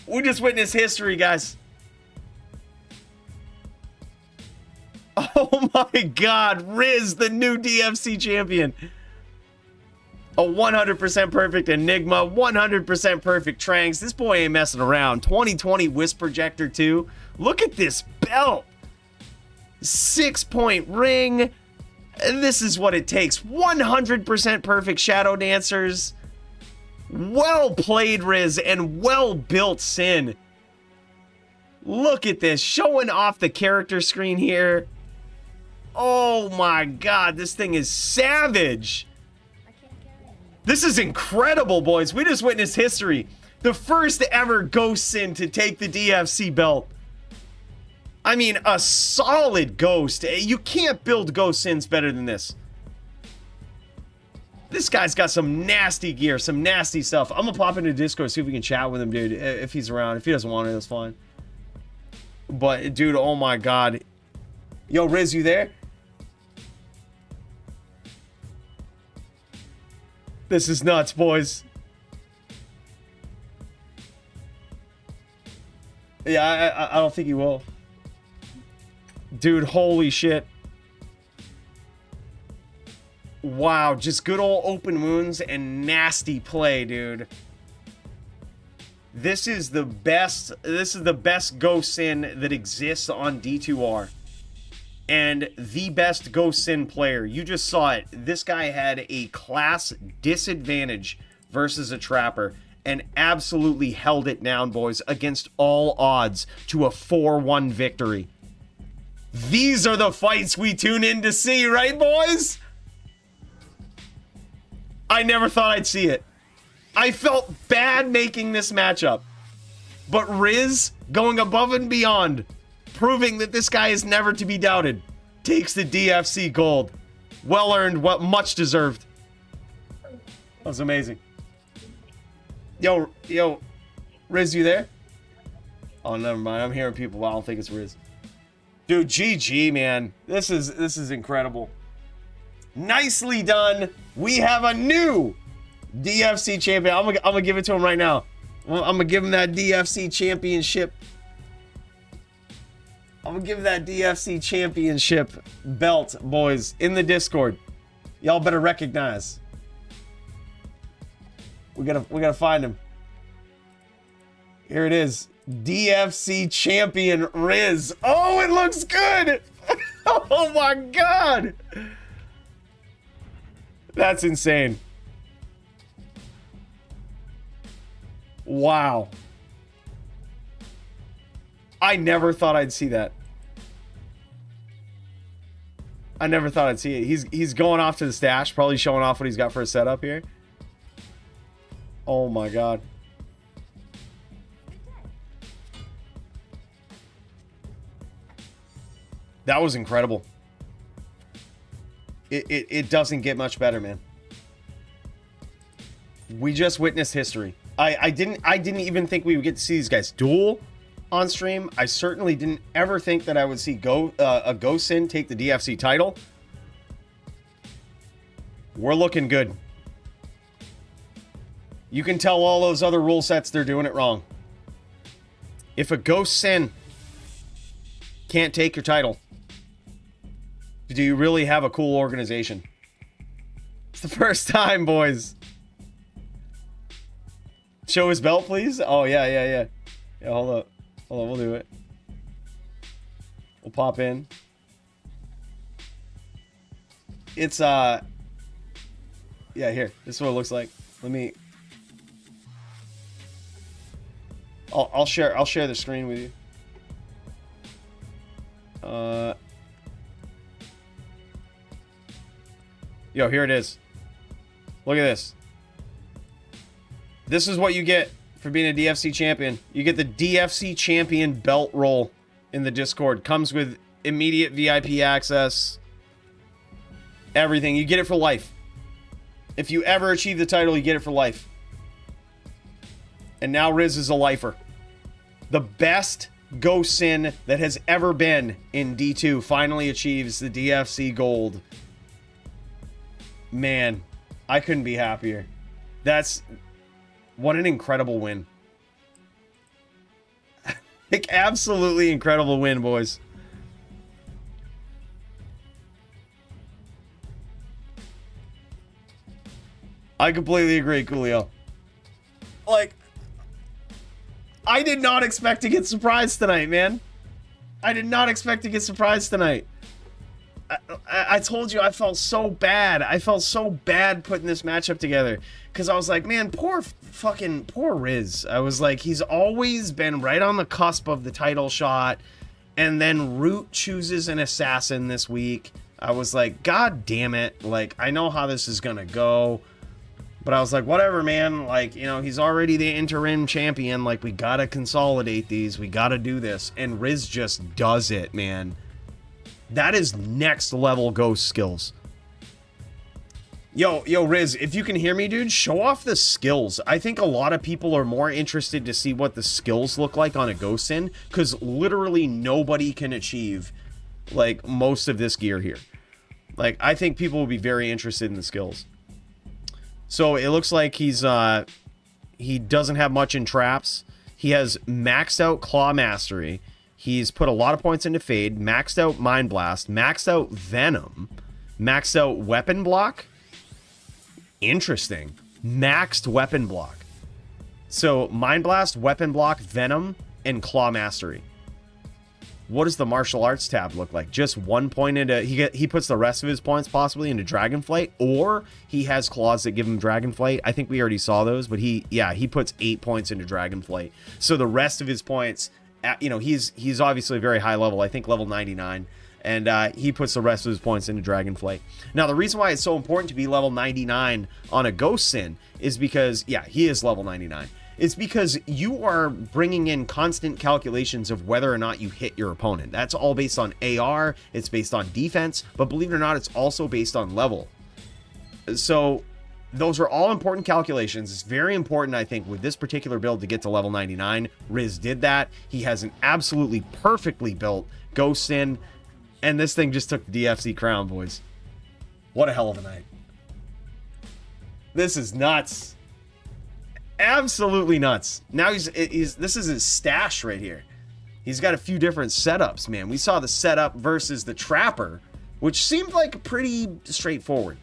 S1: We just witnessed history, guys. Oh my God, Riz, the new DFC champion. A 100% perfect Enigma, 100% perfect Tranks. This boy ain't messing around. 2020 Wisp Projector 2. Look at this belt. 6-point ring. This is what it takes. 100% perfect Shadow Dancers. Well played, Riz, and well built Sin. Look at this, showing off the character screen here. Oh my God, this thing is savage. This is incredible, boys. We just witnessed history. The first ever Ghost Sin to take the DFC belt. I mean, a solid Ghost. You can't build Ghost Sins better than this. This guy's got some nasty gear, some nasty stuff. I'm gonna pop into Discord, see if we can chat with him, dude, if he's around. If he doesn't want it, that's fine. But, dude, oh my god. Yo, Riz, you there? This is nuts, boys. Yeah, I don't think he will. Dude, holy shit. Wow, just good old open wounds and nasty play, dude. This is the best Ghost Sin that exists on D2R. And the best Ghost Sin player. You just saw it. This guy had a class disadvantage versus a Trapper and absolutely held it down, boys, against all odds to a 4-1 victory. These are the fights we tune in to see, right, boys? I never thought I'd see it. I felt bad making this matchup. But Riz, going above and beyond, proving that this guy is never to be doubted, takes the DFC gold. Well earned, what much deserved. That was amazing. Yo, Riz, you there? Oh, never mind. I'm hearing people. I don't think it's Riz. Dude, GG, man. This is incredible. Nicely done. We have a new DFC champion. I'm gonna give it to him right now. I'm gonna give him that DFC championship. I'm gonna give him that DFC championship belt, boys, in the Discord. Y'all better recognize. We gotta find him. Here it is. DFC champion Riz. Oh, it looks good. Oh my god. That's insane. Wow. I never thought I'd see that. I never thought I'd see it. He's going off to the stash, probably showing off what he's got for a setup here. Oh my god. That was incredible. It doesn't get much better, man. We just witnessed history. I didn't even think we would get to see these guys duel on stream. I certainly didn't ever think that I would see a Ghost Sin take the DFC title. We're looking good. You can tell all those other rule sets they're doing it wrong. If a Ghost Sin can't take your title, do you really have a cool organization? It's the first time, boys. Show his belt, please. Oh, yeah. Yeah, hold up. Hold on, we'll do it. We'll pop in. It's, yeah, here. This is what it looks like. Let me... I'll share the screen with you. Yo, here it is. Look at this. This is what you get for being a DFC champion. You get the DFC champion belt roll in the Discord. Comes with immediate VIP access. Everything. You get it for life. If you ever achieve the title, you get it for life. And now Riz is a lifer. The best Ghost Sin that has ever been in D2 finally achieves the DFC gold. Man, I couldn't be happier. What an incredible win. Like, absolutely incredible win, boys. I completely agree, Coolio. Like, I did not expect to get surprised tonight, man. I did not expect to get surprised tonight. I told you I felt so bad. I felt so bad putting this matchup together. Because I was like, man, poor Riz. I was like, he's always been right on the cusp of the title shot. And then Root chooses an assassin this week. I was like, god damn it. Like, I know how this is going to go. But I was like, whatever, man. Like, you know, he's already the interim champion. Like, we got to consolidate these. We got to do this. And Riz just does it, man. That is next level Ghost skills. Yo, Riz, if you can hear me, dude, show off the skills. I think a lot of people are more interested to see what the skills look like on a Ghost Sin, because literally nobody can achieve, like, most of this gear here. Like, I think people will be very interested in the skills. So, it looks like he doesn't have much in traps. He has maxed out Claw Mastery. He's put a lot of points into Fade, maxed out Mind Blast, maxed out Venom, maxed out Weapon Block. Interesting. Maxed Weapon Block. So, Mind Blast, Weapon Block, Venom, and Claw Mastery. What does the martial arts tab look like? Just 1 point into... He puts the rest of his points possibly into Dragonflight, or he has claws that give him Dragonflight. I think we already saw those, but he puts 8 points into Dragonflight. So the rest of his points, you know, he's obviously very high level. I think level 99. And he puts the rest of his points into Dragonflight. Now, the reason why it's so important to be level 99 on a Ghost Sin is because, yeah, he is level 99. It's because you are bringing in constant calculations of whether or not you hit your opponent. That's all based on AR, it's based on defense, but believe it or not, it's also based on level. So, those are all important calculations. It's very important, I think, with this particular build to get to level 99. Riz did that. He has an absolutely perfectly built Ghost Sin. And this thing just took the DFC crown, boys. What a hell of a night. This is nuts. Absolutely nuts. Now this is his stash right here. He's got a few different setups, man. We saw the setup versus the Trapper, which seemed like pretty straightforward.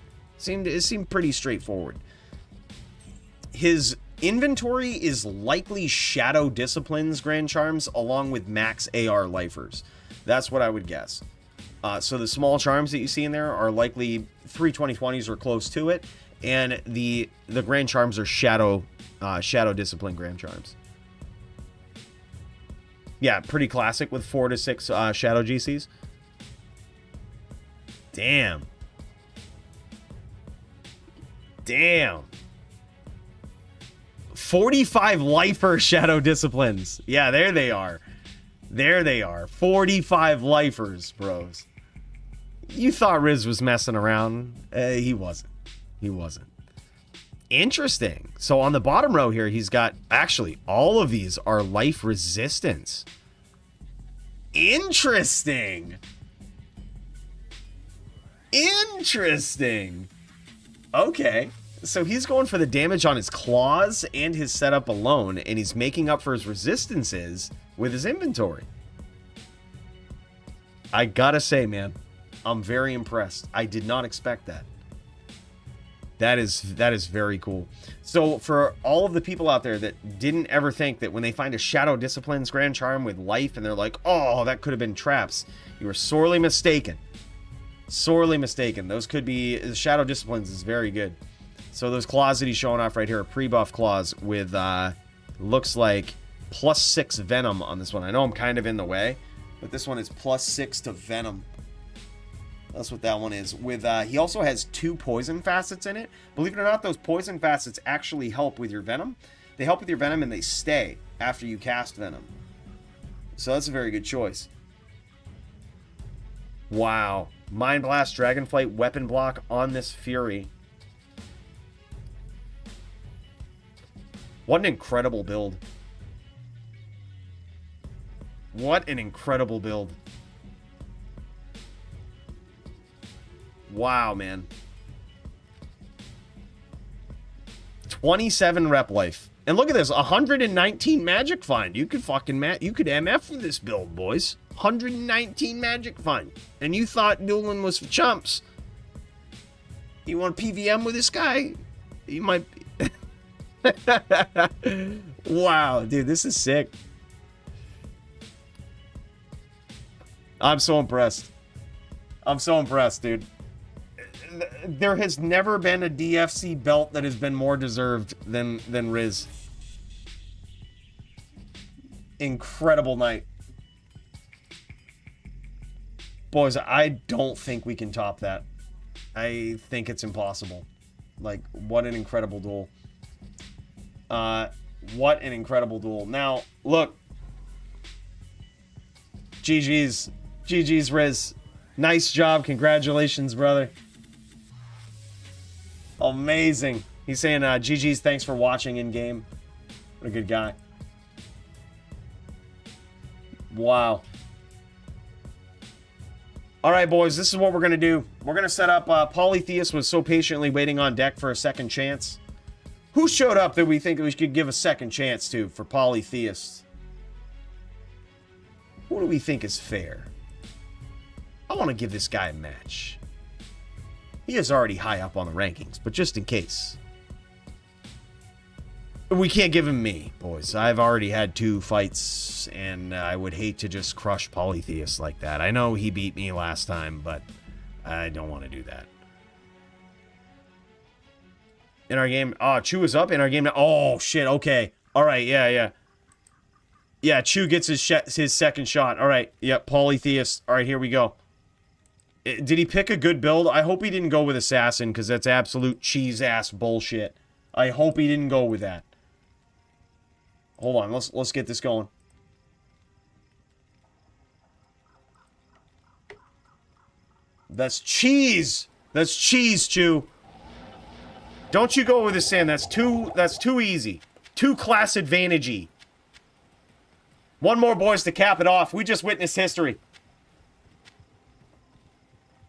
S1: It seemed pretty straightforward. His inventory is likely Shadow Disciplines Grand Charms along with max AR lifers. That's what I would guess. So the small charms that you see in there are likely 320/20s or close to it, and the grand charms are Shadow Discipline Grand Charms. Yeah, pretty classic with 4 to 6 Shadow GCs. Damn. 45 lifer Shadow Disciplines. Yeah, there they are. 45 lifers, bros. You thought Riz was messing around. He wasn't. Interesting. So on the bottom row here, he's got... Actually, all of these are life resistance. Interesting. Okay. So he's going for the damage on his claws and his setup alone, and he's making up for his resistances with his inventory. I gotta say, man, I'm very impressed. I did not expect that. That is very cool. So for all of the people out there that didn't ever think that when they find a Shadow Disciplines Grand Charm with life and they're like, oh, that could have been traps, you were sorely mistaken. Those could be... The Shadow Disciplines is very good. So those claws that he's showing off right here are pre-buff claws with, looks like +6 Venom on this one. I know I'm kind of in the way, but this one is +6 to Venom. That's what that one is. With he also has 2 poison facets in it. Believe it or not, those poison facets actually help with your Venom. They help with your Venom and they stay after you cast Venom. So that's a very good choice. Wow. Mind Blast, Dragonflight, Weapon Block on this Fury. What an incredible build. Wow, man. 27 rep life. And look at this, 119 magic find. You could you could MF with this build, boys. 119 magic find. And you thought dueling was for chumps. You want PVM with this guy? You might be. Wow, dude, this is sick. I'm so impressed, dude. There has never been a DFC belt that has been more deserved than Riz. Incredible night. Boys, I don't think we can top that. I think it's impossible. Like, what an incredible duel. What an incredible duel. Now, look. GG's, Riz. Nice job. Congratulations, brother. Amazing. He's saying, GG's, thanks for watching in game. What a good guy. Wow. All right, boys, this is what we're going to do. We're going to set up, Polytheist was so patiently waiting on deck for a second chance. Who showed up that we think we could give a second chance to for Polytheist? Who do we think is fair? I want to give this guy a match. He is already high up on the rankings, but just in case. We can't give him me, boys. I've already had 2 fights, and I would hate to just crush Polytheist like that. I know he beat me last time, but I don't want to do that. In our game... Oh, Chu is up in our game now. Oh, shit, okay. All right, yeah. Yeah, Chu gets his second shot. All right, yep, Polytheist. All right, here we go. Did he pick a good build? I hope he didn't go with Assassin, because that's absolute cheese-ass bullshit. I hope he didn't go with that. Hold on, let's get this going. That's cheese! That's cheese, Chew. Don't you go with the sand. That's too easy. Too class advantage-y. One more, boys, to cap it off. We just witnessed history.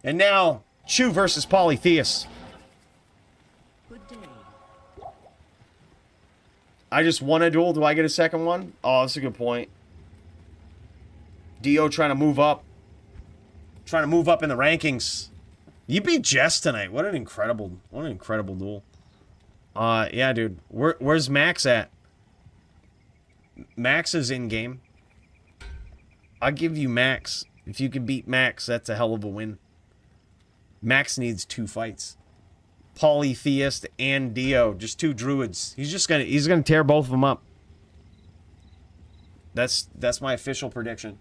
S1: And now, Chew versus Polytheist.
S3: Good day.
S1: I just won a duel. Do I get a second one? Oh, that's a good point. Dio trying to move up. Trying to move up in the rankings. You beat Jess tonight. What an incredible duel. Yeah, dude. Where's Max at? Max is in game. I'll give you Max. If you can beat Max, that's a hell of a win. Max needs 2 fights. Polytheist and Dio, just 2 druids. He's gonna tear both of them up. That's my official prediction.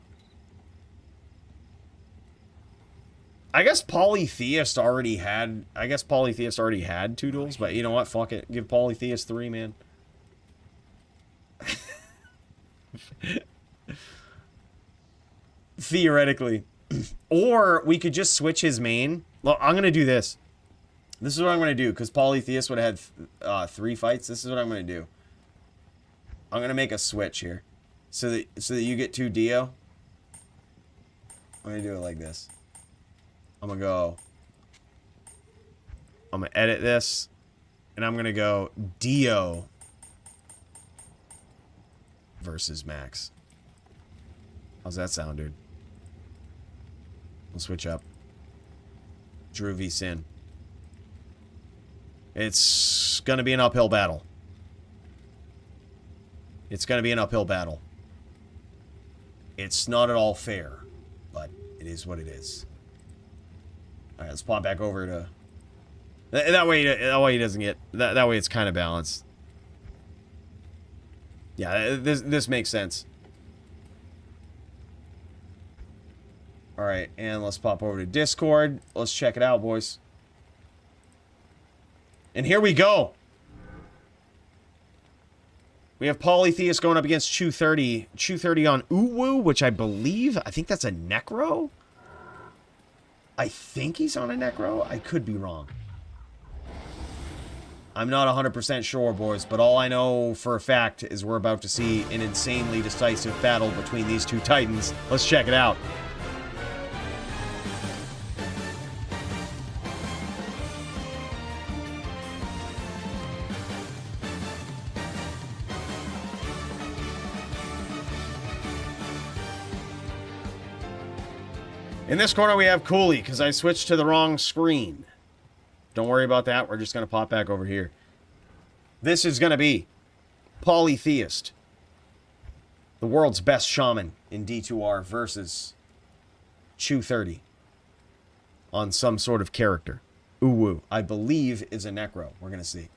S1: I guess Polytheist already had 2 duels, but you know what? Fuck it. Give Polytheist 3, man. Theoretically. Or we could just switch his main. Well, I'm gonna do this. This is what I'm going to do, because Polytheist would have had 3 fights. This is what I'm going to do. I'm going to make a switch here. So that you get 2 Dio. I'm going to do it like this. I'm going to edit this. And I'm going to go Dio versus Max. How's that sound, dude? We'll switch up. Drew v. Sin. It's going to be an uphill battle. It's going to be an uphill battle. It's not at all fair, but it is what it is. All right, let's pop back over to... That way he doesn't get... That way it's kind of balanced. Yeah, this makes sense. All right, and let's pop over to Discord. Let's check it out, boys. And here we go. We have Polytheist going up against Chew 30. Chew 30 on Uwu, which I think that's a Necro? I think he's on a Necro. I could be wrong. I'm not 100% sure, boys, but all I know for a fact is we're about to see an insanely decisive battle between these 2 titans. Let's check it out. In this corner, we have Cooley, because I switched to the wrong screen. Don't worry about that. We're just going to pop back over here. This is going to be Polytheist, the world's best shaman in D2R, versus Chew 30 on some sort of character. Uwu, I believe, is a Necro. We're going to see.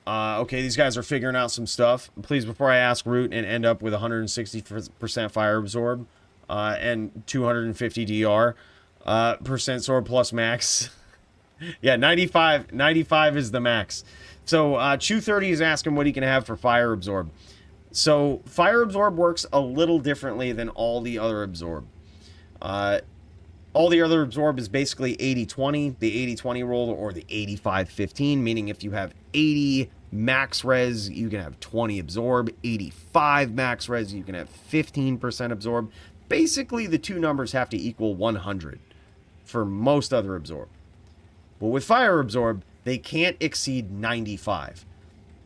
S1: Okay, these guys are figuring out some stuff. Please, before I ask Root and end up with 160% Fire Absorb and 250 DR, percent Sword plus max. Yeah, 95 is the max. So Chew 30 is asking what he can have for Fire Absorb. So Fire Absorb works a little differently than all the other Absorb. All All the other absorb is basically 80-20, the 80-20 rule, or the 85-15, meaning if you have 80 max res, you can have 20 absorb. 85 max res, you can have 15% absorb. Basically, the two numbers have to equal 100 for most other absorb. But with fire absorb, they can't exceed 95.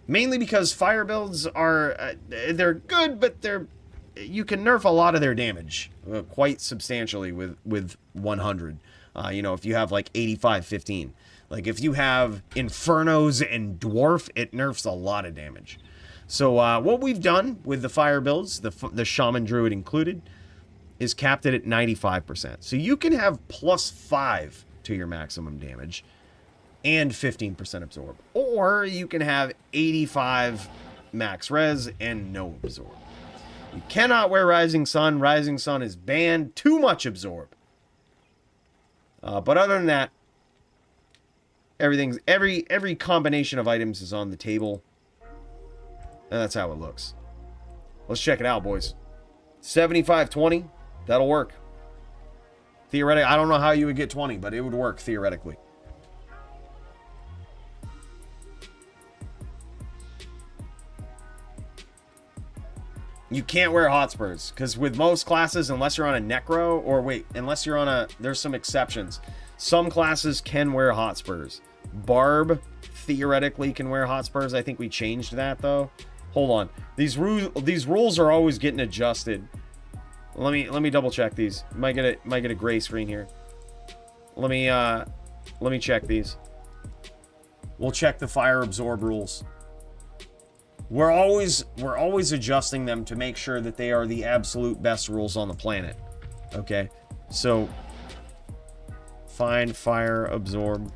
S1: Mainly because fire builds are, they're good, but you can nerf a lot of their damage quite substantially with 100. If you have like 85-15. Like if you have Infernos and Dwarf, it nerfs a lot of damage. So what we've done with the fire builds, the Shaman Druid included, is capped it at 95%. So you can have +5 to your maximum damage and 15% absorb. Or you can have 85 max res and no absorb. You cannot wear Rising Sun. Rising Sun is banned. Too much absorb. But other than that, every combination of items is on the table. And that's how it looks. Let's check it out, boys. 75-20. That'll work. Theoretically, I don't know how you would get 20, but it would work theoretically. You can't wear Hotspurs, because with most classes, unless you're on a Necro, or wait, unless you're on a, there's some exceptions. Some classes can wear Hotspurs. Barb, theoretically, can wear Hotspurs. I think we changed that, though. Hold on. These rules are always getting adjusted. Let me double check these. Might get a gray screen here. Let me check these. We'll check the fire absorb rules. We're always adjusting them to make sure that they are the absolute best rules on the planet. Okay, so find fire absorb.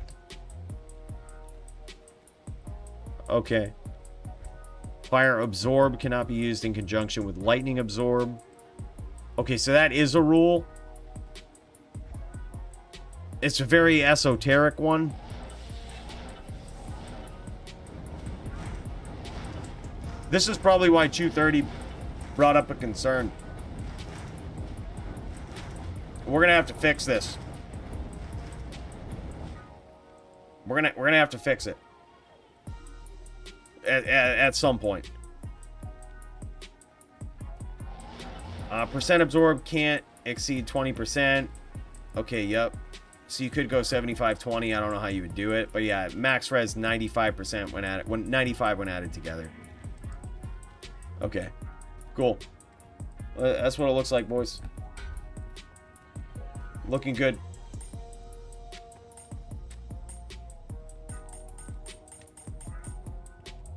S1: Okay, fire absorb cannot be used in conjunction with lightning absorb. Okay, so that is a rule. It's a very esoteric one. This is probably why 230 brought up a concern. We're gonna have to fix this. We're gonna have to fix it at some point. Percent absorb can't exceed 20%. Okay, yep. So you could go 75-20. I don't know how you would do it, but yeah, max res 95% when 95 when added together. Okay, cool. That's what it looks like, boys. Looking good.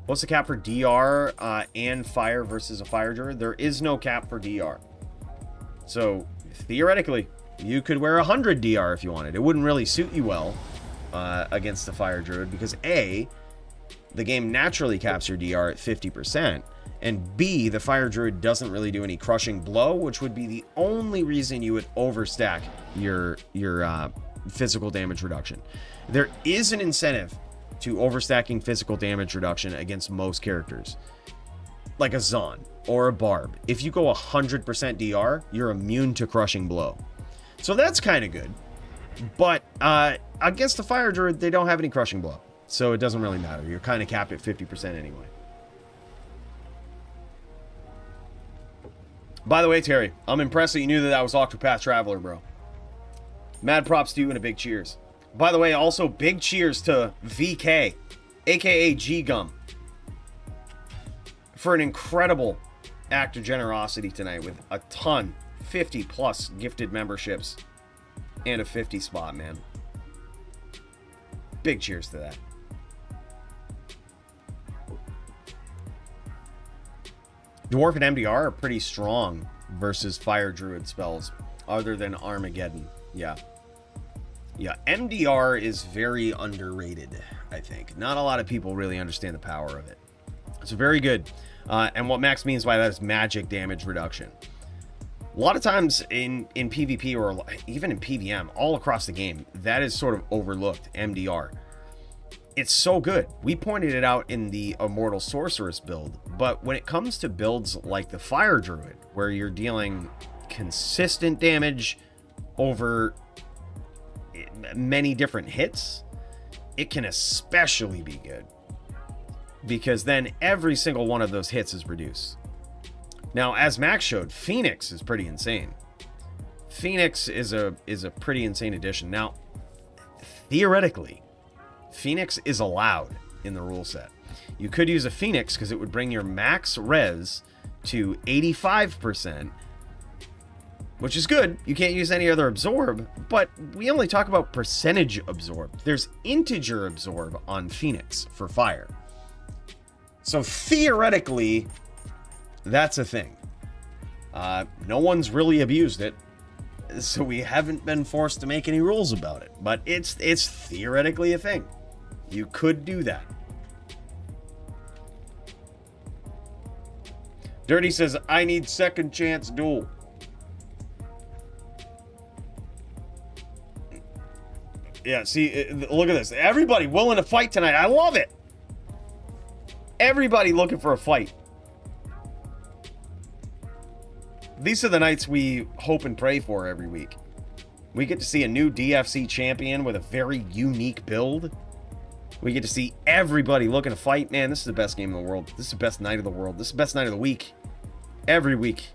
S1: What's the cap for DR and fire versus a fire druid? There is no cap for DR. So, theoretically, you could wear 100 DR if you wanted. It wouldn't really suit you well against the fire druid because A, the game naturally caps your DR at 50%. And B, the fire druid doesn't really do any crushing blow, which would be the only reason you would overstack your physical damage reduction. There is an incentive to overstacking physical damage reduction against most characters, like a Zon or a Barb. If you go 100% DR, you're immune to crushing blow. So that's kind of good. But against the fire druid, they don't have any crushing blow. So it doesn't really matter. You're kind of capped at 50% anyway. By the way, Terry, I'm impressed that you knew that was Octopath Traveler, bro. Mad props to you and a big cheers. By the way, also big cheers to VK, aka G-Gum, for an incredible act of generosity tonight with a ton, 50 plus gifted memberships and a 50 spot, man. Big cheers to that. Dwarf and MDR are pretty strong versus Fire Druid spells, other than Armageddon. Yeah. Yeah, MDR is very underrated, I think. Not a lot of people really understand the power of it. It's very good. And what Max means by that is magic damage reduction. A lot of times in PvP or even in PvM, all across the game, that is sort of overlooked, MDR. It's so good. We pointed it out in the Immortal Sorceress build, but when it comes to builds like the Fire Druid, where you're dealing consistent damage over many different hits, it can especially be good. Because then every single one of those hits is reduced. Now, as Max showed, Phoenix is pretty insane. Phoenix is a pretty insane addition. Now, theoretically, Phoenix is allowed in the rule set. You could use a Phoenix because it would bring your max res to 85%, which is good. You can't use any other absorb, but we only talk about percentage absorb. There's integer absorb on Phoenix for fire. So theoretically, that's a thing. No one's really abused it, so we haven't been forced to make any rules about it. But it's theoretically a thing. You could do that. Dirty says, I need second chance duel. Yeah, see, look at this. Everybody willing to fight tonight. I love it. Everybody looking for a fight. These are the nights we hope and pray for every week. We get to see a new DFC champion with a very unique build. We get to see everybody looking to fight. Man, this is the best game in the world. This is the best night of the world. This is the best night of the week. Every week.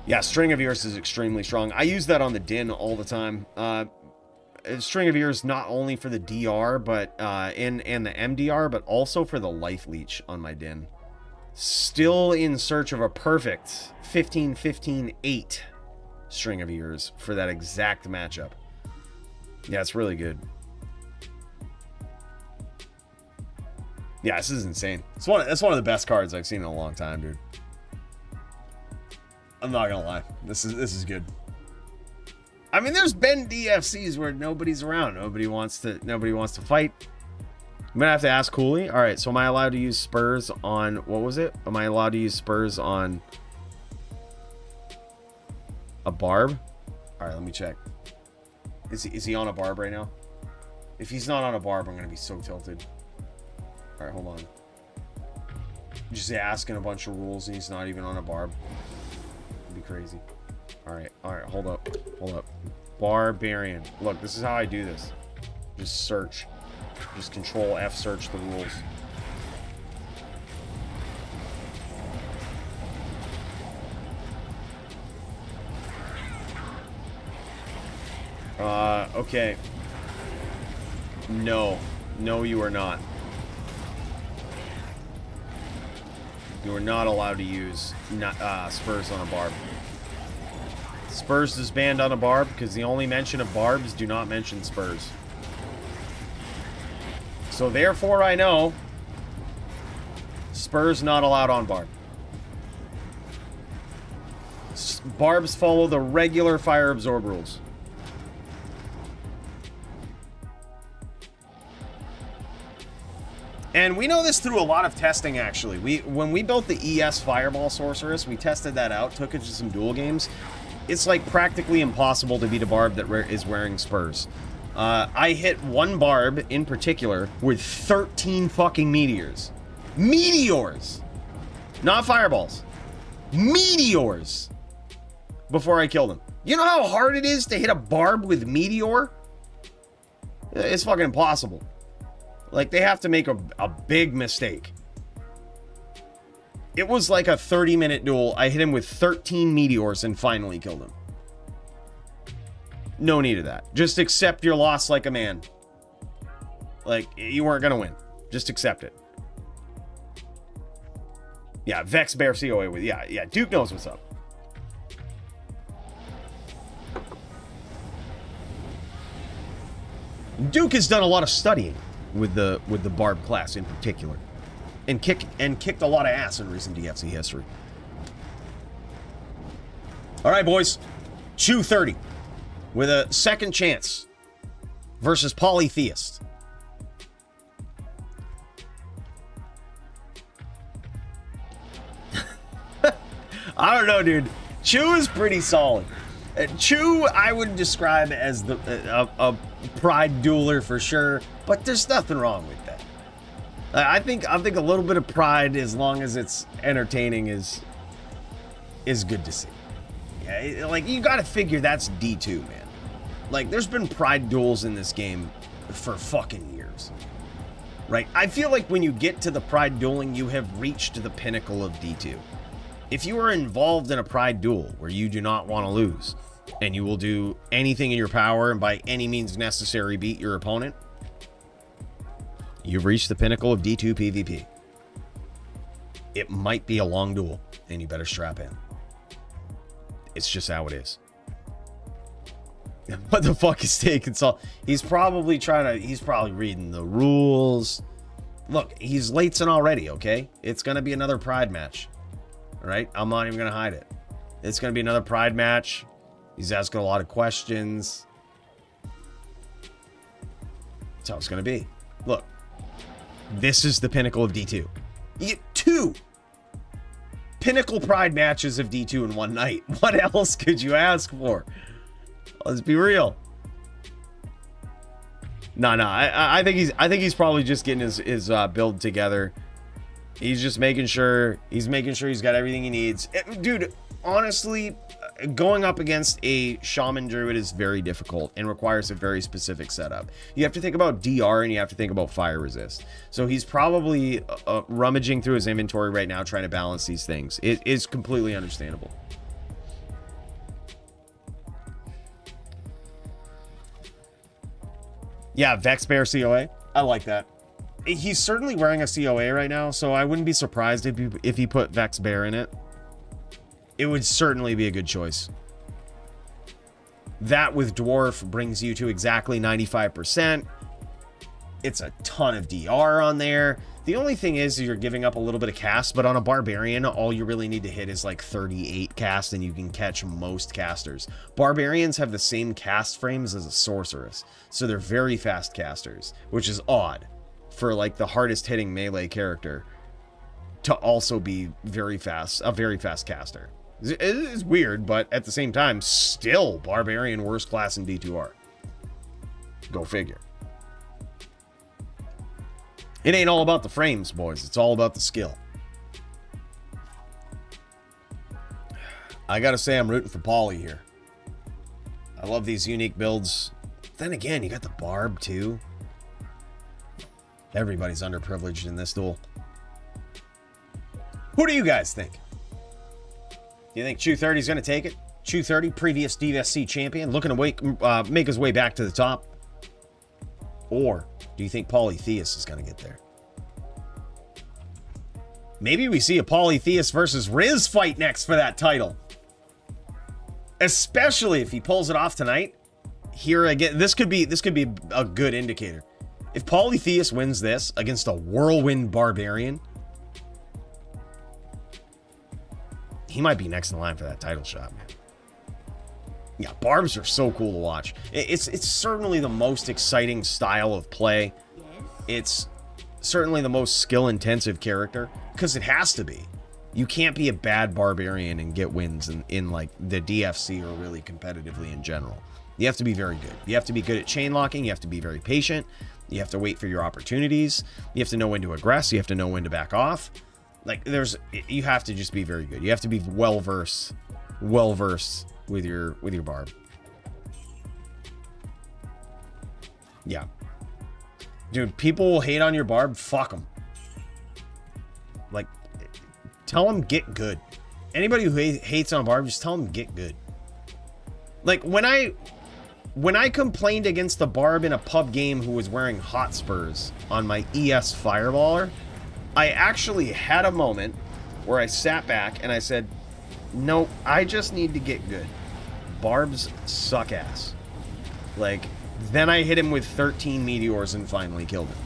S1: Yeah, String of Ears is extremely strong. I use that on the Din all the time. String of Ears not only for the DR, but and the MDR, but also for the Life Leech on my Din. Still in search of a perfect 15-15-8 String of Ears for that exact matchup. Yeah, it's really good. Yeah, this is insane. That's one of the best cards I've seen in a long time, dude. I'm not gonna lie. This is good. I mean, there's been DFCs where nobody's around. Nobody wants to fight. I'm gonna have to ask Cooley. All right, so am I allowed to use Spurs on, what was it? Am I allowed to use Spurs on a Barb? All right, let me check. Is he on a Barb right now? If he's not on a Barb, I'm gonna be so tilted. All right, hold on. Just asking a bunch of rules and he's not even on a Barb. It'd be crazy. All right, hold up. Barbarian. Look, this is how I do this. Just search. Just control F search the rules. Okay. No, you are not. You are not allowed to use Spurs on a Barb. Spurs is banned on a Barb because the only mention of Barbs do not mention Spurs. So therefore I know Spurs not allowed on Barb. Barbs follow the regular fire absorb rules. And we know this through a lot of testing, actually. When we built the ES Fireball Sorceress, we tested that out, took it to some duel games. It's like practically impossible to beat a Barb that is wearing Spurs. I hit one Barb in particular with 13 fucking meteors. Meteors! Not fireballs. Meteors! Before I killed him. You know how hard it is to hit a Barb with meteor? It's fucking impossible. Like, they have to make a big mistake. It was like a 30-minute duel. I hit him with 13 meteors and finally killed him. No need of that. Just accept your loss like a man. Like, you weren't gonna win. Just accept it. Yeah, Vex Bear COA with, yeah, Duke knows what's up. Duke has done a lot of studying with the Barb class in particular, and kicked a lot of ass in recent DFC history. All right, boys, Chew 30 with a second chance versus Polytheist. I don't know, dude. Chew is pretty solid. Chew, I would describe as a pride dueler for sure, but there's nothing wrong with that. I think a little bit of pride, as long as it's entertaining, is good to see. Yeah, like, you gotta figure that's D2, man. Like, there's been pride duels in this game for fucking years. Right? I feel like when you get to the pride dueling, you have reached the pinnacle of D2. If you are involved in a pride duel where you do not want to lose, and you will do anything in your power and by any means necessary beat your opponent, you've reached the pinnacle of D2 PvP. It might be a long duel, and you better strap in. It's just how it is. What the fuck is taking so? He's probably reading the rules. Look, he's latesing already, okay? It's going to be another pride match. All right? I'm not even going to hide it. It's going to be another pride match. He's asking a lot of questions. That's how it's going to be. Look, this is the pinnacle of D2. You get 2 pinnacle pride matches of D2 in one night. What else could you ask for? Let's be real. No. I think he's probably just getting his build together. He's just making sure he's got everything he needs. Dude, honestly, going up against a shaman druid is very difficult and requires a very specific setup. You have to think about DR and you have to think about fire resist. So he's probably rummaging through his inventory right now trying to balance these things. It is completely understandable. Yeah, Vex Bear COA. I like that. He's certainly wearing a COA right now, so I wouldn't be surprised if he put Vex Bear in it. It would certainly be a good choice. That with Dwarf brings you to exactly 95%. It's a ton of DR on there. The only thing is you're giving up a little bit of cast, but on a Barbarian, all you really need to hit is like 38 cast and you can catch most casters. Barbarians have the same cast frames as a Sorceress, so they're very fast casters, which is odd for like the hardest hitting melee character to also be a very fast caster. It is weird, but at the same time, still Barbarian worst class in D2R. Go figure. It ain't all about the frames, boys. It's all about the skill. I gotta say, I'm rooting for Paulie here. I love these unique builds. Then again, you got the Barb, too. Everybody's underprivileged in this duel. Who do you guys think? Do you think Chew 30 is going to take it? Chew 30, previous DFC champion, looking to make his way back to the top? Or do you think Polytheus is going to get there? Maybe we see a Polytheus versus Riz fight next for that title. Especially if he pulls it off tonight. Here again, this could be a good indicator. If Polytheus wins this against a Whirlwind Barbarian, he might be next in line for that title shot, man. Yeah, Barbs are so cool to watch. It's certainly the most exciting style of play. It's certainly the most skill-intensive character, because it has to be. You can't be a bad Barbarian and get wins in like the DFC or really competitively in general. You have to be very good. You have to be good at chain locking. You have to be very patient. You have to wait for your opportunities. You have to know when to aggress. You have to know when to back off. Like, you have to just be very good. You have to be well-versed with your Barb. Yeah. Dude, people will hate on your Barb. Fuck them. Like, tell them get good. Anybody who hates on Barb, just tell them get good. Like, when I complained against the Barb in a pub game who was wearing Hotspurs on my ES Fireballer, I actually had a moment where I sat back and I said, no, I just need to get good. Barbs suck ass. Like, then I hit him with 13 meteors and finally killed him.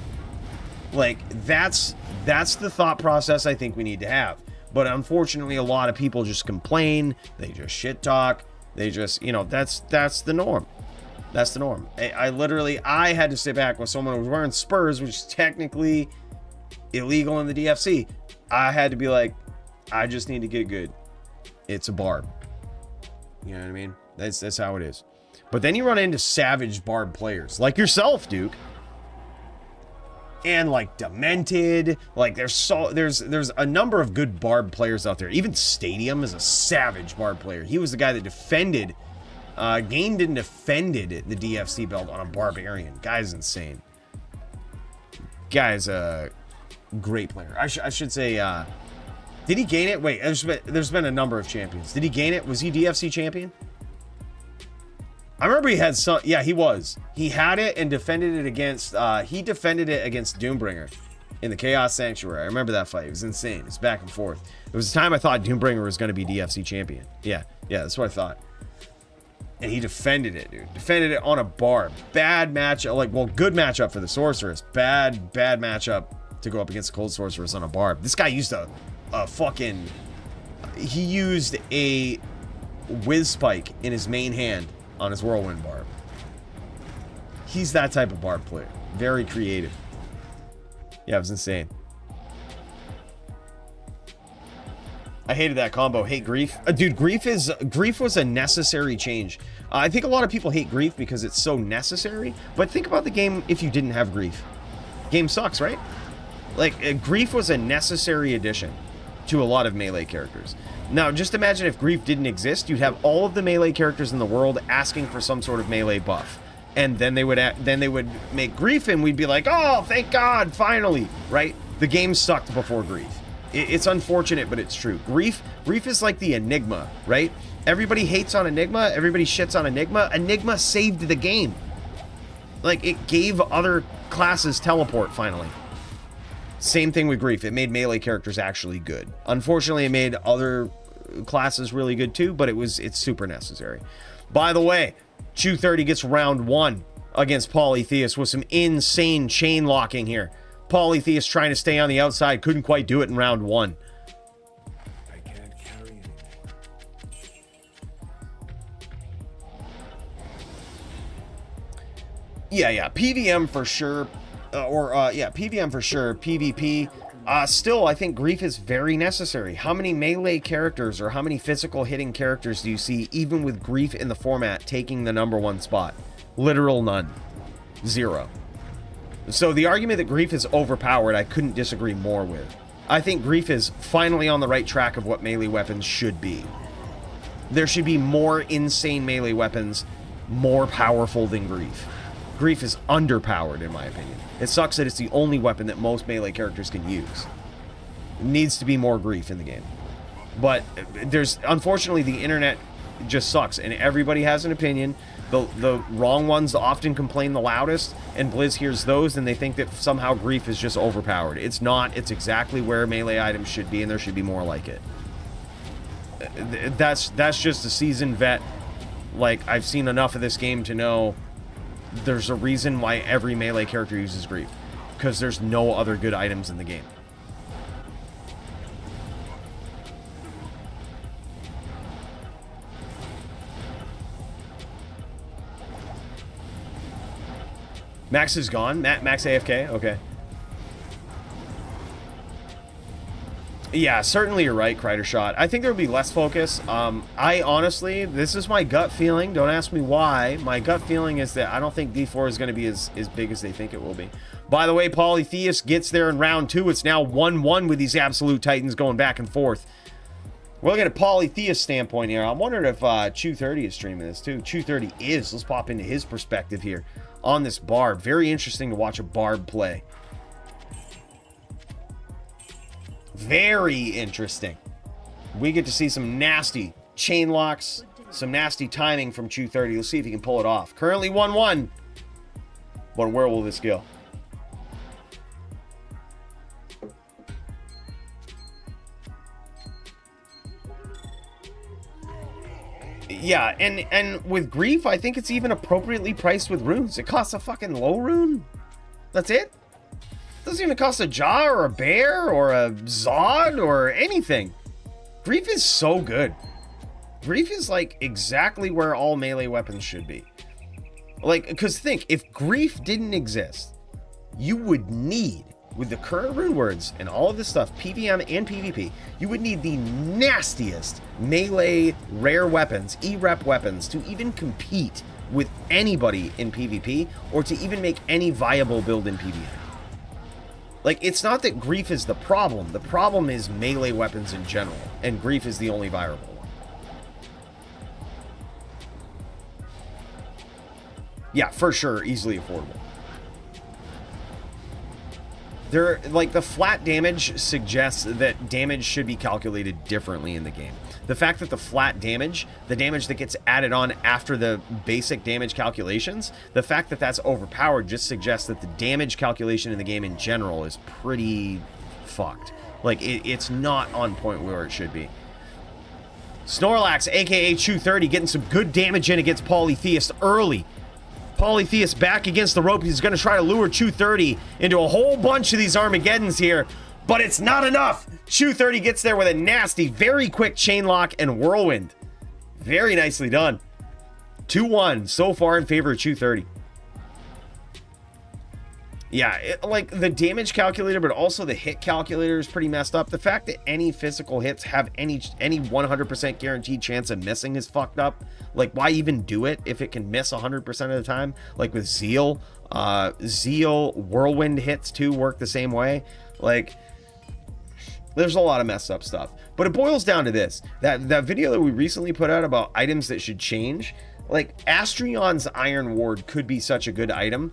S1: Like, that's the thought process I think we need to have. But unfortunately, a lot of people just complain. They just shit talk. They just, that's the norm. That's the norm. I had to sit back with someone who was wearing Spurs, which is technically illegal in the DFC. I had to be like, I just need to get good. It's a Barb. You know what I mean? That's how it is. But then you run into savage Barb players like yourself, Duke. and like Demented. Like there's a number of good Barb players out there. Even Stadium is a savage Barb player. He was the guy that defended Gain didn't defended the DFC belt on a Barbarian. Guy's insane. Guy's a great player. I should say, did he gain it? Wait, there's been a number of champions. Did he gain it? Was he DFC champion? I remember he had some. Yeah, he was. He had it and defended it against. He defended it against Doombringer in the Chaos Sanctuary. I remember that fight. It was insane. It's back and forth. It was the time I thought Doombringer was going to be DFC champion. Yeah, that's what I thought. And he defended it, dude. Defended it on a Barb. Bad matchup. Like, well, good matchup for the Sorceress. Bad matchup to go up against the Cold Sorceress on a Barb. This guy used a fucking. He used a Whiz Spike in his main hand on his Whirlwind Barb. He's that type of Barb player. Very creative. Yeah, it was insane. I hated that combo. Hate Grief. Dude, Grief was a necessary change. I think a lot of people hate Grief because it's so necessary, but think about the game if you didn't have Grief. Game sucks, right? Like, Grief was a necessary addition to a lot of melee characters. Now, just imagine if Grief didn't exist, you'd have all of the melee characters in the world asking for some sort of melee buff. And then they would make Grief and we'd be like, oh, thank God, finally, right? The game sucked before Grief. It's unfortunate, but it's true. Grief is like the Enigma, right? Everybody hates on Enigma. Everybody shits on Enigma. Enigma saved the game. Like, it gave other classes teleport, finally. Same thing with Grief. It made melee characters actually good. Unfortunately, it made other classes really good too, but it's super necessary. By the way, Chew 30 gets round 1 against Polytheist with some insane chain locking here. Polytheist trying to stay on the outside, couldn't quite do it in round 1.
S4: I can't carry anymore.
S1: Yeah, PVM for sure. PVM for sure. PvP. Still, I think Grief is very necessary. How many melee characters or how many physical hitting characters do you see, even with Grief in the format, taking the #1 spot? Literal none. 0. So the argument that Grief is overpowered, I couldn't disagree more with. I think Grief is finally on the right track of what melee weapons should be. There should be more insane melee weapons more powerful than Grief. Grief is underpowered, in my opinion. It sucks that it's the only weapon that most melee characters can use. It needs to be more Grief in the game. But unfortunately, the internet just sucks, and everybody has an opinion. The wrong ones often complain the loudest, and Blizz hears those, and they think that somehow Grief is just overpowered. It's not. It's exactly where melee items should be, and there should be more like it. That's just a seasoned vet. Like, I've seen enough of this game to know there's a reason why every melee character uses Grief, because there's no other good items in the game. Max is gone. Max AFK? Okay. Yeah, certainly you're right, Kreider Shot. I think there would be less focus. I honestly, this is my gut feeling. Don't ask me why. My gut feeling is that I don't think D4 is going to be as big as they think it will be. By the way, Polytheist gets there in round 2. It's now 1-1 with these Absolute Titans going back and forth. We're looking at Polytheist standpoint here. I'm wondering if Chew 30 is streaming this too. Chew 30 is. Let's pop into his perspective here on this Barb. Very interesting to watch a Barb play. Very interesting. We get to see some nasty chain locks, some nasty timing from Chew 30. Let's see if he can pull it off. Currently 1-1. But where will this go? Yeah, and with Grief, I think it's even appropriately priced with runes. It costs a fucking low rune. That's it. Doesn't even cost a Jaw or a Bear or a Zod or anything. Grief is so good. Grief is like exactly where all melee weapons should be. Like, because think, if Grief didn't exist, you would need, with the current rune words and all of this stuff, PVM and PvP, you would need the nastiest melee rare weapons, E-rep weapons, to even compete with anybody in PvP or to even make any viable build in PvM. Like, it's not that Grief is the problem. The problem is melee weapons in general, and Grief is the only viable one. Yeah, for sure, easily affordable. There, like, the flat damage suggests that damage should be calculated differently in the game. The fact that the flat damage, the damage that gets added on after the basic damage calculations, the fact that that's overpowered just suggests that the damage calculation in the game in general is pretty fucked. Like, it's not on point where it should be. Snorlax, aka Chew30, getting some good damage in against Polytheist early. Polytheist back against the rope. He's going to try to lure Chew30 into a whole bunch of these Armageddons here, but it's not enough. Chew30 gets there with a nasty, very quick chain lock and whirlwind. Very nicely done. 2-1 so far in favor of Chew30. Yeah, like the damage calculator, but also the hit calculator is pretty messed up. The fact that any physical hits have any 100% guaranteed chance of missing is fucked up. Like, why even do it if it can miss 100% of the time? Like with Zeal, whirlwind hits too work the same way. Like, there's a lot of messed up stuff. But it boils down to this. That video that we recently put out about items that should change, like Astrion's Iron Ward could be such a good item.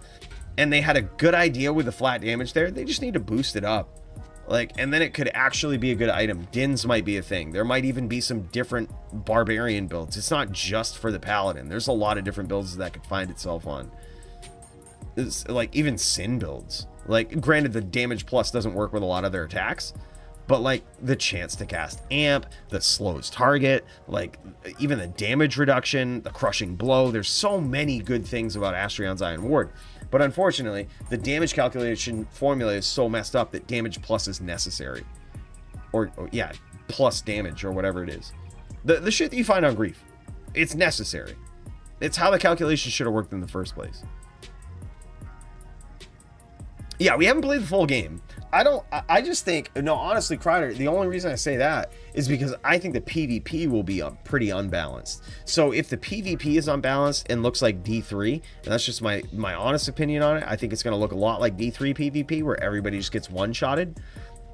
S1: And they had a good idea with the flat damage there. They just need to boost it up. Like, and then it could actually be a good item. Dins might be a thing. There might even be some different barbarian builds. It's not just for the paladin. There's a lot of different builds that could find itself on. It's like even Sin builds. Like, granted, the damage plus doesn't work with a lot of their attacks, but like the chance to cast amp, the slows target, like even the damage reduction, the crushing blow. There's so many good things about Astrion's Iron Ward. But unfortunately, the damage calculation formula is so messed up that damage plus is necessary. Or yeah, plus damage or whatever it is. The shit that you find on Grief, it's necessary. It's how the calculation should have worked in the first place. Yeah, we haven't played the full game. I just think, no, honestly, Kreider, the only reason I say that is because I think the PvP will be pretty unbalanced. So if the PvP is unbalanced and looks like D3, and that's just my honest opinion on it, I think it's going to look a lot like D3 PvP where everybody just gets one-shotted.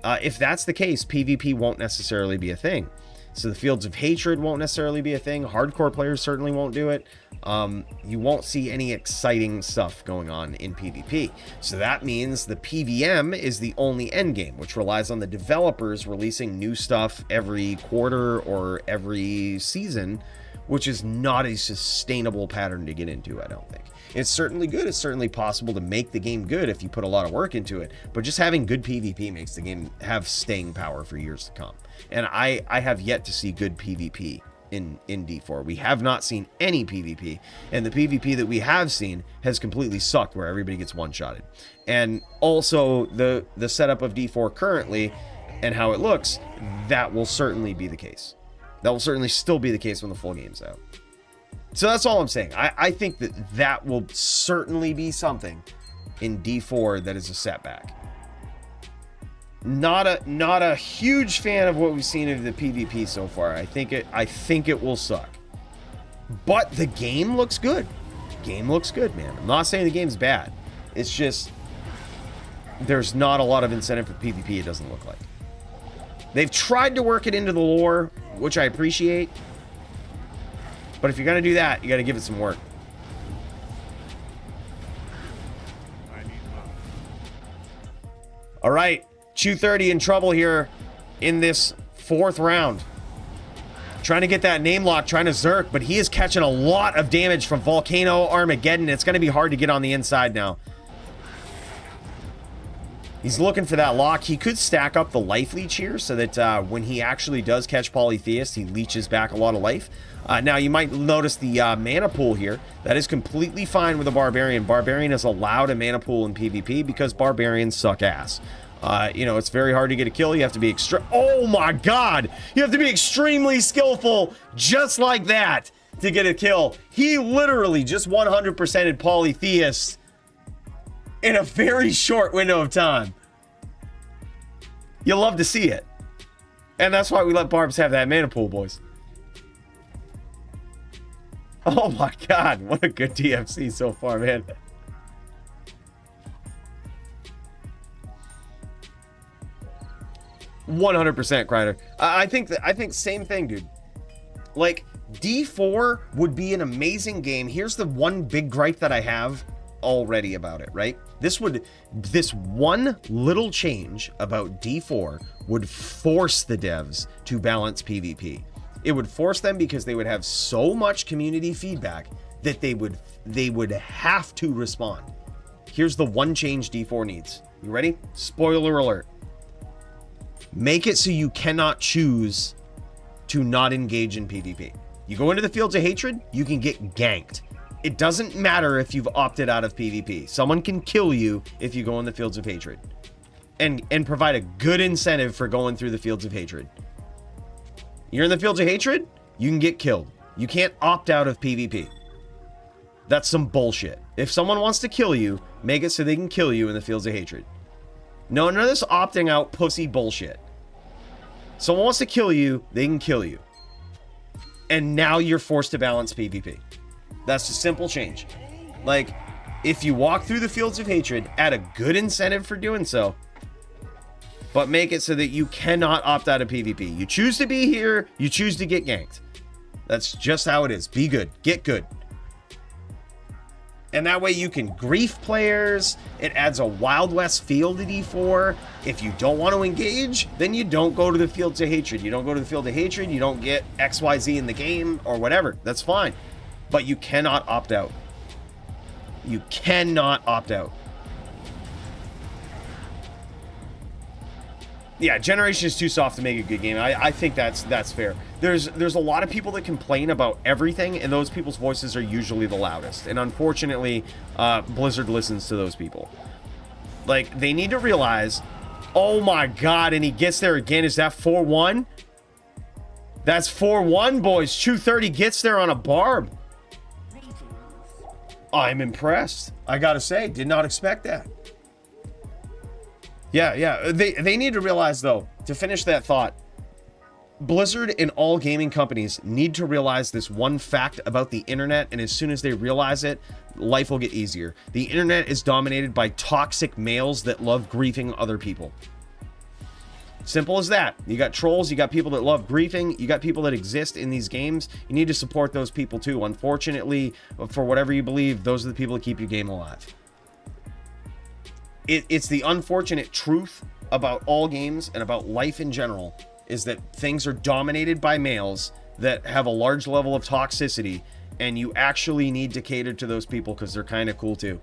S1: If that's the case, PvP won't necessarily be a thing. So the Fields of Hatred won't necessarily be a thing. Hardcore players certainly won't do it. You won't see any exciting stuff going on in PvP. So that means the PVM is the only end game, which relies on the developers releasing new stuff every quarter or every season, which is not a sustainable pattern to get into, I don't think. It's certainly good. It's certainly possible to make the game good if you put a lot of work into it, but just having good PvP makes the game have staying power for years to come. And I have yet to see good PvP in D4. We have not seen any PvP, and the PvP that we have seen has completely sucked where everybody gets one-shotted. And also the setup of D4 currently and how it looks, that will certainly be the case. That will certainly still be the case when the full game's out. So that's all I'm saying. I think that will certainly be something in D4 that is a setback. Not a huge fan of what we've seen of the PvP so far. I think it will suck. But the game looks good. The game looks good, man. I'm not saying the game's bad. It's just there's not a lot of incentive for PvP, it doesn't look like. They've tried to work it into the lore, which I appreciate. But if you're going to do that, you got to give it some work. All right. Chew30 in trouble here in this fourth round. Trying to get that name lock, trying to Zerk, but he is catching a lot of damage from Volcano Armageddon. It's going to be hard to get on the inside now. He's looking for that lock. He could stack up the life leech here so that when he actually does catch Polytheist, he leeches back a lot of life. Now, you might notice the mana pool here. That is completely fine with a Barbarian. Barbarian is allowed a mana pool in PvP because Barbarians suck ass. You know, it's very hard to get a kill. You have to be oh my god! You have to be extremely skillful just like that to get a kill. He literally just 100%ed Polytheist in a very short window of time. You'll love to see it. And that's why we let Barbs have that mana pool, boys. Oh my god, what a good DFC so far, man. 100% Kreider. I think same thing, dude. Like, D4 would be an amazing game. Here's the one big gripe that I have already about it, right? This one little change about D4 would force the devs to balance PvP. It would force them because they would have so much community feedback that they would have to respond. Here's the one change D4 needs. You ready? Spoiler alert. Make it so you cannot choose to not engage in PvP. You go into the Fields of Hatred, you can get ganked. It doesn't matter if you've opted out of PvP. Someone can kill you if you go in the Fields of Hatred. And provide a good incentive for going through the Fields of Hatred. You're in the Fields of Hatred, you can get killed. You can't opt out of PvP. That's some bullshit. If someone wants to kill you, make it so they can kill you in the Fields of Hatred. No, none of this opting out pussy bullshit. Someone wants to kill you, they can kill you. And now you're forced to balance PvP. That's a simple change. Like, if you walk through the Fields of Hatred, add a good incentive for doing so, but make it so that you cannot opt out of PvP. You choose to be here, you choose to get ganked. That's just how it is. Be good. Get good. And that way you can grief players. It adds a Wild West feel to D4. If you don't want to engage, then you don't go to the Fields of Hatred. You don't go to the Field of Hatred. You don't get XYZ in the game or whatever. That's fine. But you cannot opt out. You cannot opt out. Yeah, Generation is too soft to make a good game. I think that's fair. There's a lot of people that complain about everything, and those people's voices are usually the loudest. And unfortunately, Blizzard listens to those people. Like, they need to realize, oh my god, and he gets there again. Is that 4-1? That's 4-1, boys. 230 gets there on a barb. I'm impressed. I gotta say, did not expect that. Yeah. They need to realize, though, to finish that thought, Blizzard and all gaming companies need to realize this one fact about the internet, and as soon as they realize it, life will get easier. The internet is dominated by toxic males that love griefing other people. Simple as that. You got trolls, you got people that love griefing, you got people that exist in these games. You need to support those people too. Unfortunately, for whatever you believe, those are the people that keep your game alive. It's the unfortunate truth about all games and about life in general is that things are dominated by males that have a large level of toxicity, and you actually need to cater to those people because they're kind of cool too.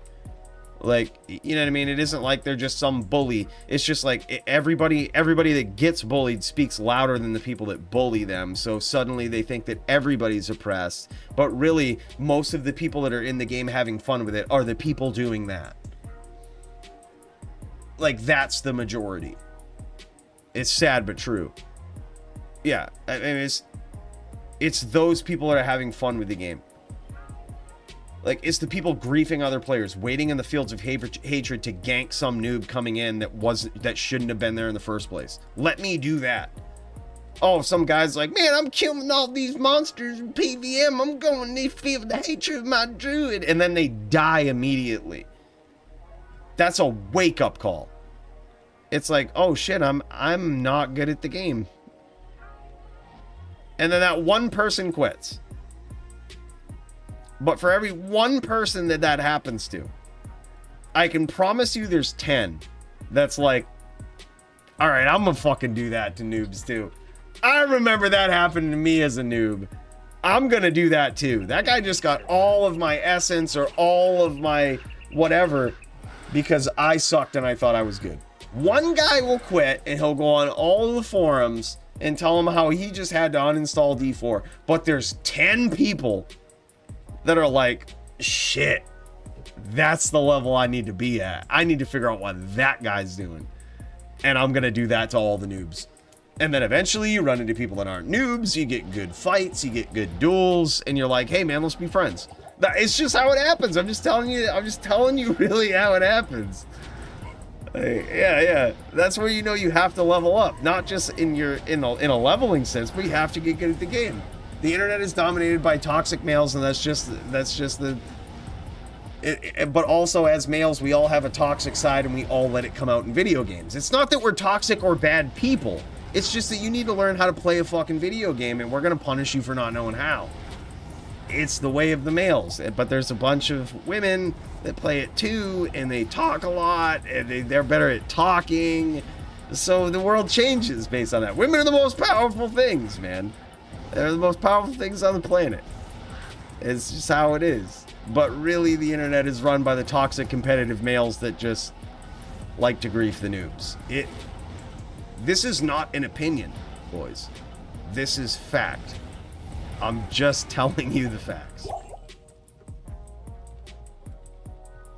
S1: Like, you know what I mean? It isn't like they're just some bully. It's just like everybody that gets bullied speaks louder than the people that bully them. So suddenly they think that everybody's oppressed. But really, most of the people that are in the game having fun with it are the people doing that. Like, that's the majority. It's sad but true. Yeah, I mean, it's those people that are having fun with the game. Like, it's the people griefing other players, waiting in the Fields of Hatred to gank some noob coming in that shouldn't have been there in the first place. Let me do that. Oh, some guy's like, man, I'm killing all these monsters in PvM. I'm going to Field of Hatred with my druid. And then they die immediately. That's a wake-up call. It's like, oh shit, I'm not good at the game. And then that one person quits. But for every one person that happens to, I can promise you there's 10 that's like, all right, I'm gonna fucking do that to noobs too. I remember that happened to me as a noob. I'm gonna do that too. That guy just got all of my essence or all of my whatever because I sucked and I thought I was good. One guy will quit and he'll go on all the forums and tell them how he just had to uninstall D4. But there's 10 people that are like, shit, that's the level I need to be at. I need to figure out what that guy's doing. And I'm going to do that to all the noobs. And then eventually you run into people that aren't noobs. You get good fights, you get good duels, and you're like, hey man, let's be friends. It's just how it happens. I'm just telling you really how it happens. Yeah. That's where you know you have to level up, not just in a leveling sense, but you have to get good at the game. The internet is dominated by toxic males, and that's just the. But also, as males, we all have a toxic side, and we all let it come out in video games. It's not that we're toxic or bad people. It's just that you need to learn how to play a fucking video game, and we're gonna punish you for not knowing how. It's the way of the males. But there's a bunch of women that play it too, and they talk a lot, and they're better at talking. So the world changes based on that. Women are the most powerful things, man. They're the most powerful things on the planet. It's just how it is. But really, the internet is run by the toxic competitive males that just like to grief the noobs. This is not an opinion, boys. This is fact. I'm just telling you the facts.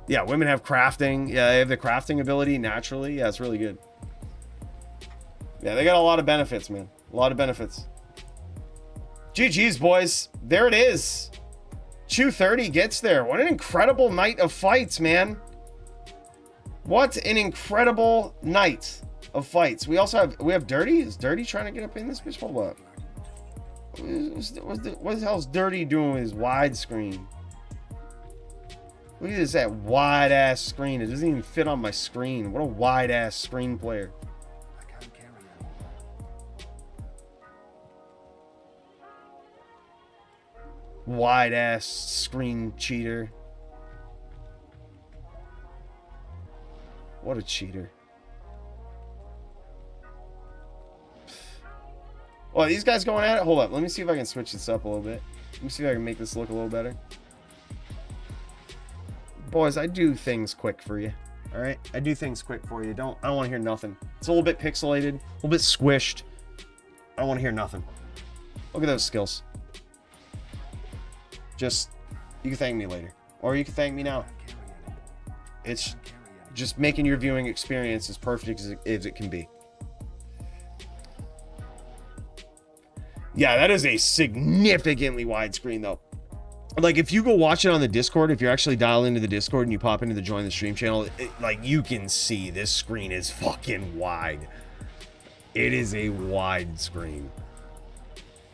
S1: Yeah, women have crafting. Yeah, they have the crafting ability naturally. Yeah, it's really good. Yeah, they got a lot of benefits, man. A lot of benefits. GG's, boys. There it is. 230 gets there. What an incredible night of fights, man. What an incredible night of fights. We have Dirty. Is Dirty trying to get up in this bitch? Hold up. What the hell's Dirty doing with his widescreen? Look at that wide ass screen. It doesn't even fit on my screen. What a wide ass screen player.
S4: I can't carry anymore.
S1: Wide ass screen cheater. What a cheater. Well, these guys going at it? Hold up. Let me see if I can switch this up a little bit. Let me see if I can make this look a little better. Boys, I do things quick for you. All right? I do things quick for you. I don't want to hear nothing. It's a little bit pixelated, a little bit squished. I don't want to hear nothing. Look at those skills. Just, you can thank me later. Or you can thank me now. It's just making your viewing experience as perfect as it can be. Yeah, that is a significantly wide screen, though. Like, if you go watch it on the Discord, if you're actually dialed into the Discord and you pop into the join the stream channel, like, you can see this screen is fucking wide. It is a wide screen.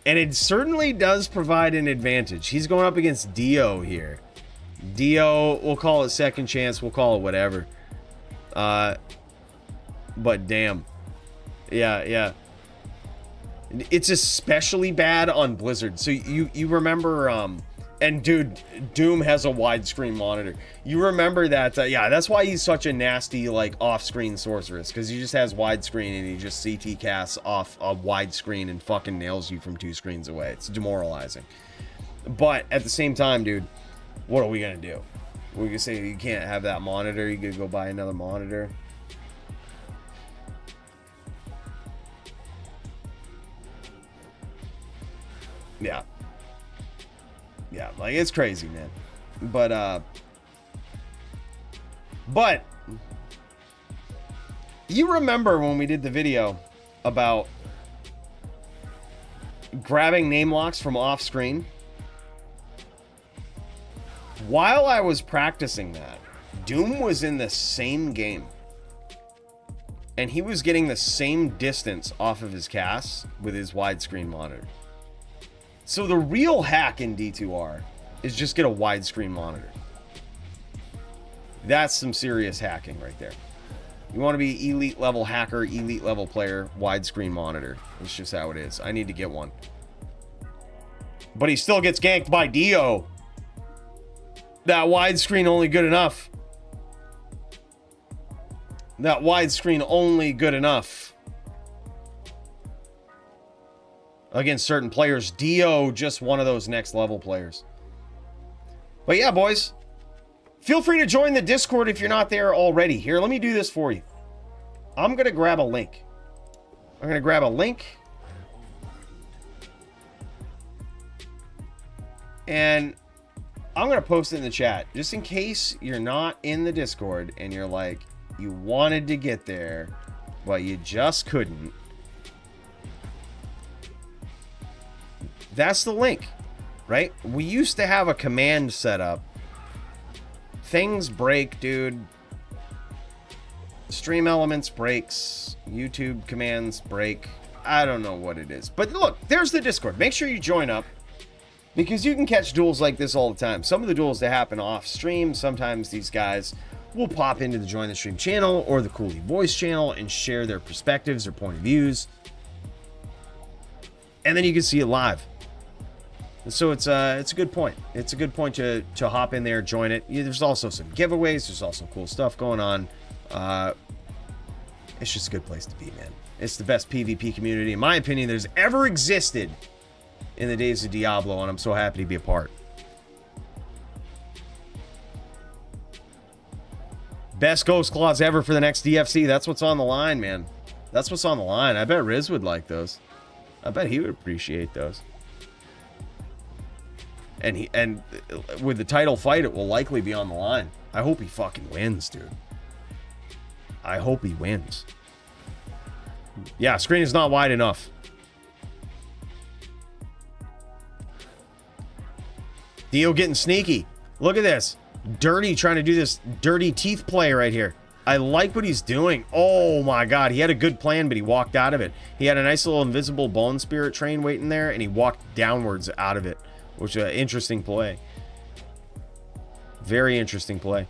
S1: And it certainly does provide an advantage. He's going up against Dio here. Dio, we'll call it second chance, we'll call it whatever. But damn. Yeah. It's especially bad on Blizzard. So you remember, and dude, Doom has a widescreen monitor. You remember that, yeah, that's why he's such a nasty, like, off-screen sorceress, because he just has widescreen and he just CT casts off a widescreen and fucking nails you from 2 screens away. It's demoralizing. But at the same time, dude, what are we gonna do? We can say you can't have that monitor, you could go buy another monitor. Yeah, like, it's crazy, man. But you remember when we did the video about grabbing name locks from off screen? While I was practicing that, Doom was in the same game. And he was getting the same distance off of his casts with his widescreen monitor. So the real hack in D2R is just get a widescreen monitor. That's some serious hacking right there. You want to be elite level hacker, elite level player, widescreen monitor. It's just how it is. I need to get one. But he still gets ganked by Dio. That widescreen only good enough. That widescreen only good enough. Against certain players. Dio, just one of those next level players. But yeah, boys. Feel free to join the Discord if you're not there already. Here, let me do this for you. I'm going to grab a link. I'm going to grab a link. And I'm going to post it in the chat. Just in case you're not in the Discord and you're like, you wanted to get there, but you just couldn't. That's the link, right? We used to have a command set up. Things break, dude. Stream Elements breaks. YouTube commands break. I don't know what it is. But look, there's the Discord. Make sure you join up, because you can catch duels like this all the time. Some of the duels that happen off stream, sometimes these guys will pop into the Join the Stream channel or the Cooley Voice channel and share their perspectives or point of views. and then you can see it live. So it's a good point. It's a good point to hop in there, join it. There's also some giveaways. There's also cool stuff going on. It's just a good place to be, man. It's the best PvP community, in my opinion, there's ever existed in the days of Diablo, and I'm so happy to be a part. Best Ghost Claws ever for the next DFC. That's what's on the line, man. That's what's on the line. I bet Riz would like those. I bet he would appreciate those. And with the title fight, it will likely be on the line. I hope he fucking wins, dude. I hope he wins. Yeah, screen is not wide enough. Dio getting sneaky. Look at this. Dirty trying to do this dirty teeth play right here. I like what he's doing. Oh my god, he had a good plan, but he walked out of it. He had a nice little invisible bone spirit train waiting there, and he walked downwards out of it, which is an interesting play. Very interesting play.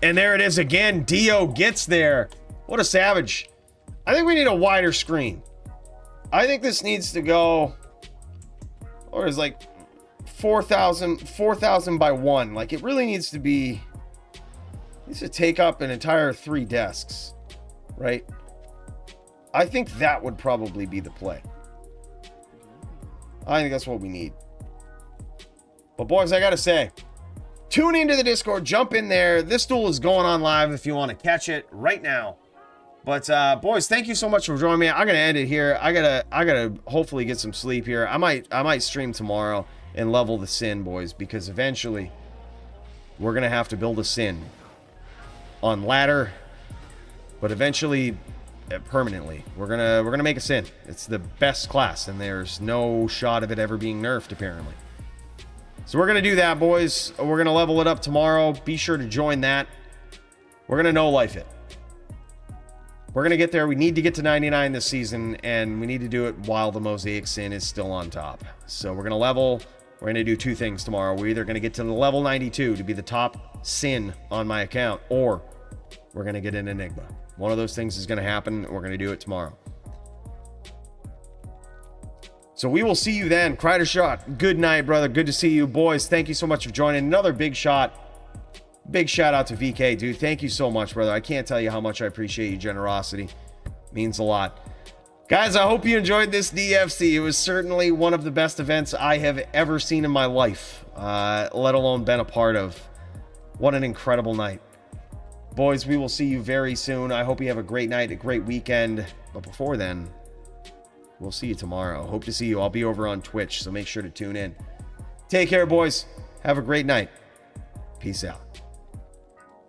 S1: And there it is again. Dio gets there. What a savage. I think we need a wider screen. I think this needs to go, or is like 4,000 by 1. Like, it really needs to be, needs to take up an entire 3 desks, right? I think that would probably be the play. I think that's what we need. But boys, I gotta say, tune into the Discord, jump in there. This duel is going on live if you want to catch it right now. But boys, thank you so much for joining me. I'm gonna end it here. I gotta hopefully get some sleep here. I might stream tomorrow and level the sin, boys, because eventually we're gonna have to build a sin on ladder, but eventually permanently we're gonna make a sin. It's the best class, and there's no shot of it ever being nerfed apparently. So we're gonna do that, boys. We're gonna level it up tomorrow. Be sure to join that. We're gonna no life it. We're going to get there. We need to get to 99 this season, and we need to do it while the Mosaic Sin is still on top. So we're going to level. We're going to do 2 things tomorrow. We're either going to get to the level 92 to be the top sin on my account, or we're going to get an Enigma. One of those things is going to happen. We're going to do it tomorrow. So we will see you then. Crider Shot, good night, brother. Good to see you. Boys, thank you so much for joining. Another big shot. Big shout out to VK, dude. Thank you so much, brother. I can't tell you how much I appreciate your generosity. Means a lot. Guys, I hope you enjoyed this DFC. It was certainly one of the best events I have ever seen in my life, let alone been a part of. What an incredible night. Boys, we will see you very soon. I hope you have a great night, a great weekend. But before then, we'll see you tomorrow. Hope to see you. I'll be over on Twitch, so make sure to tune in. Take care, boys. Have a great night. Peace out.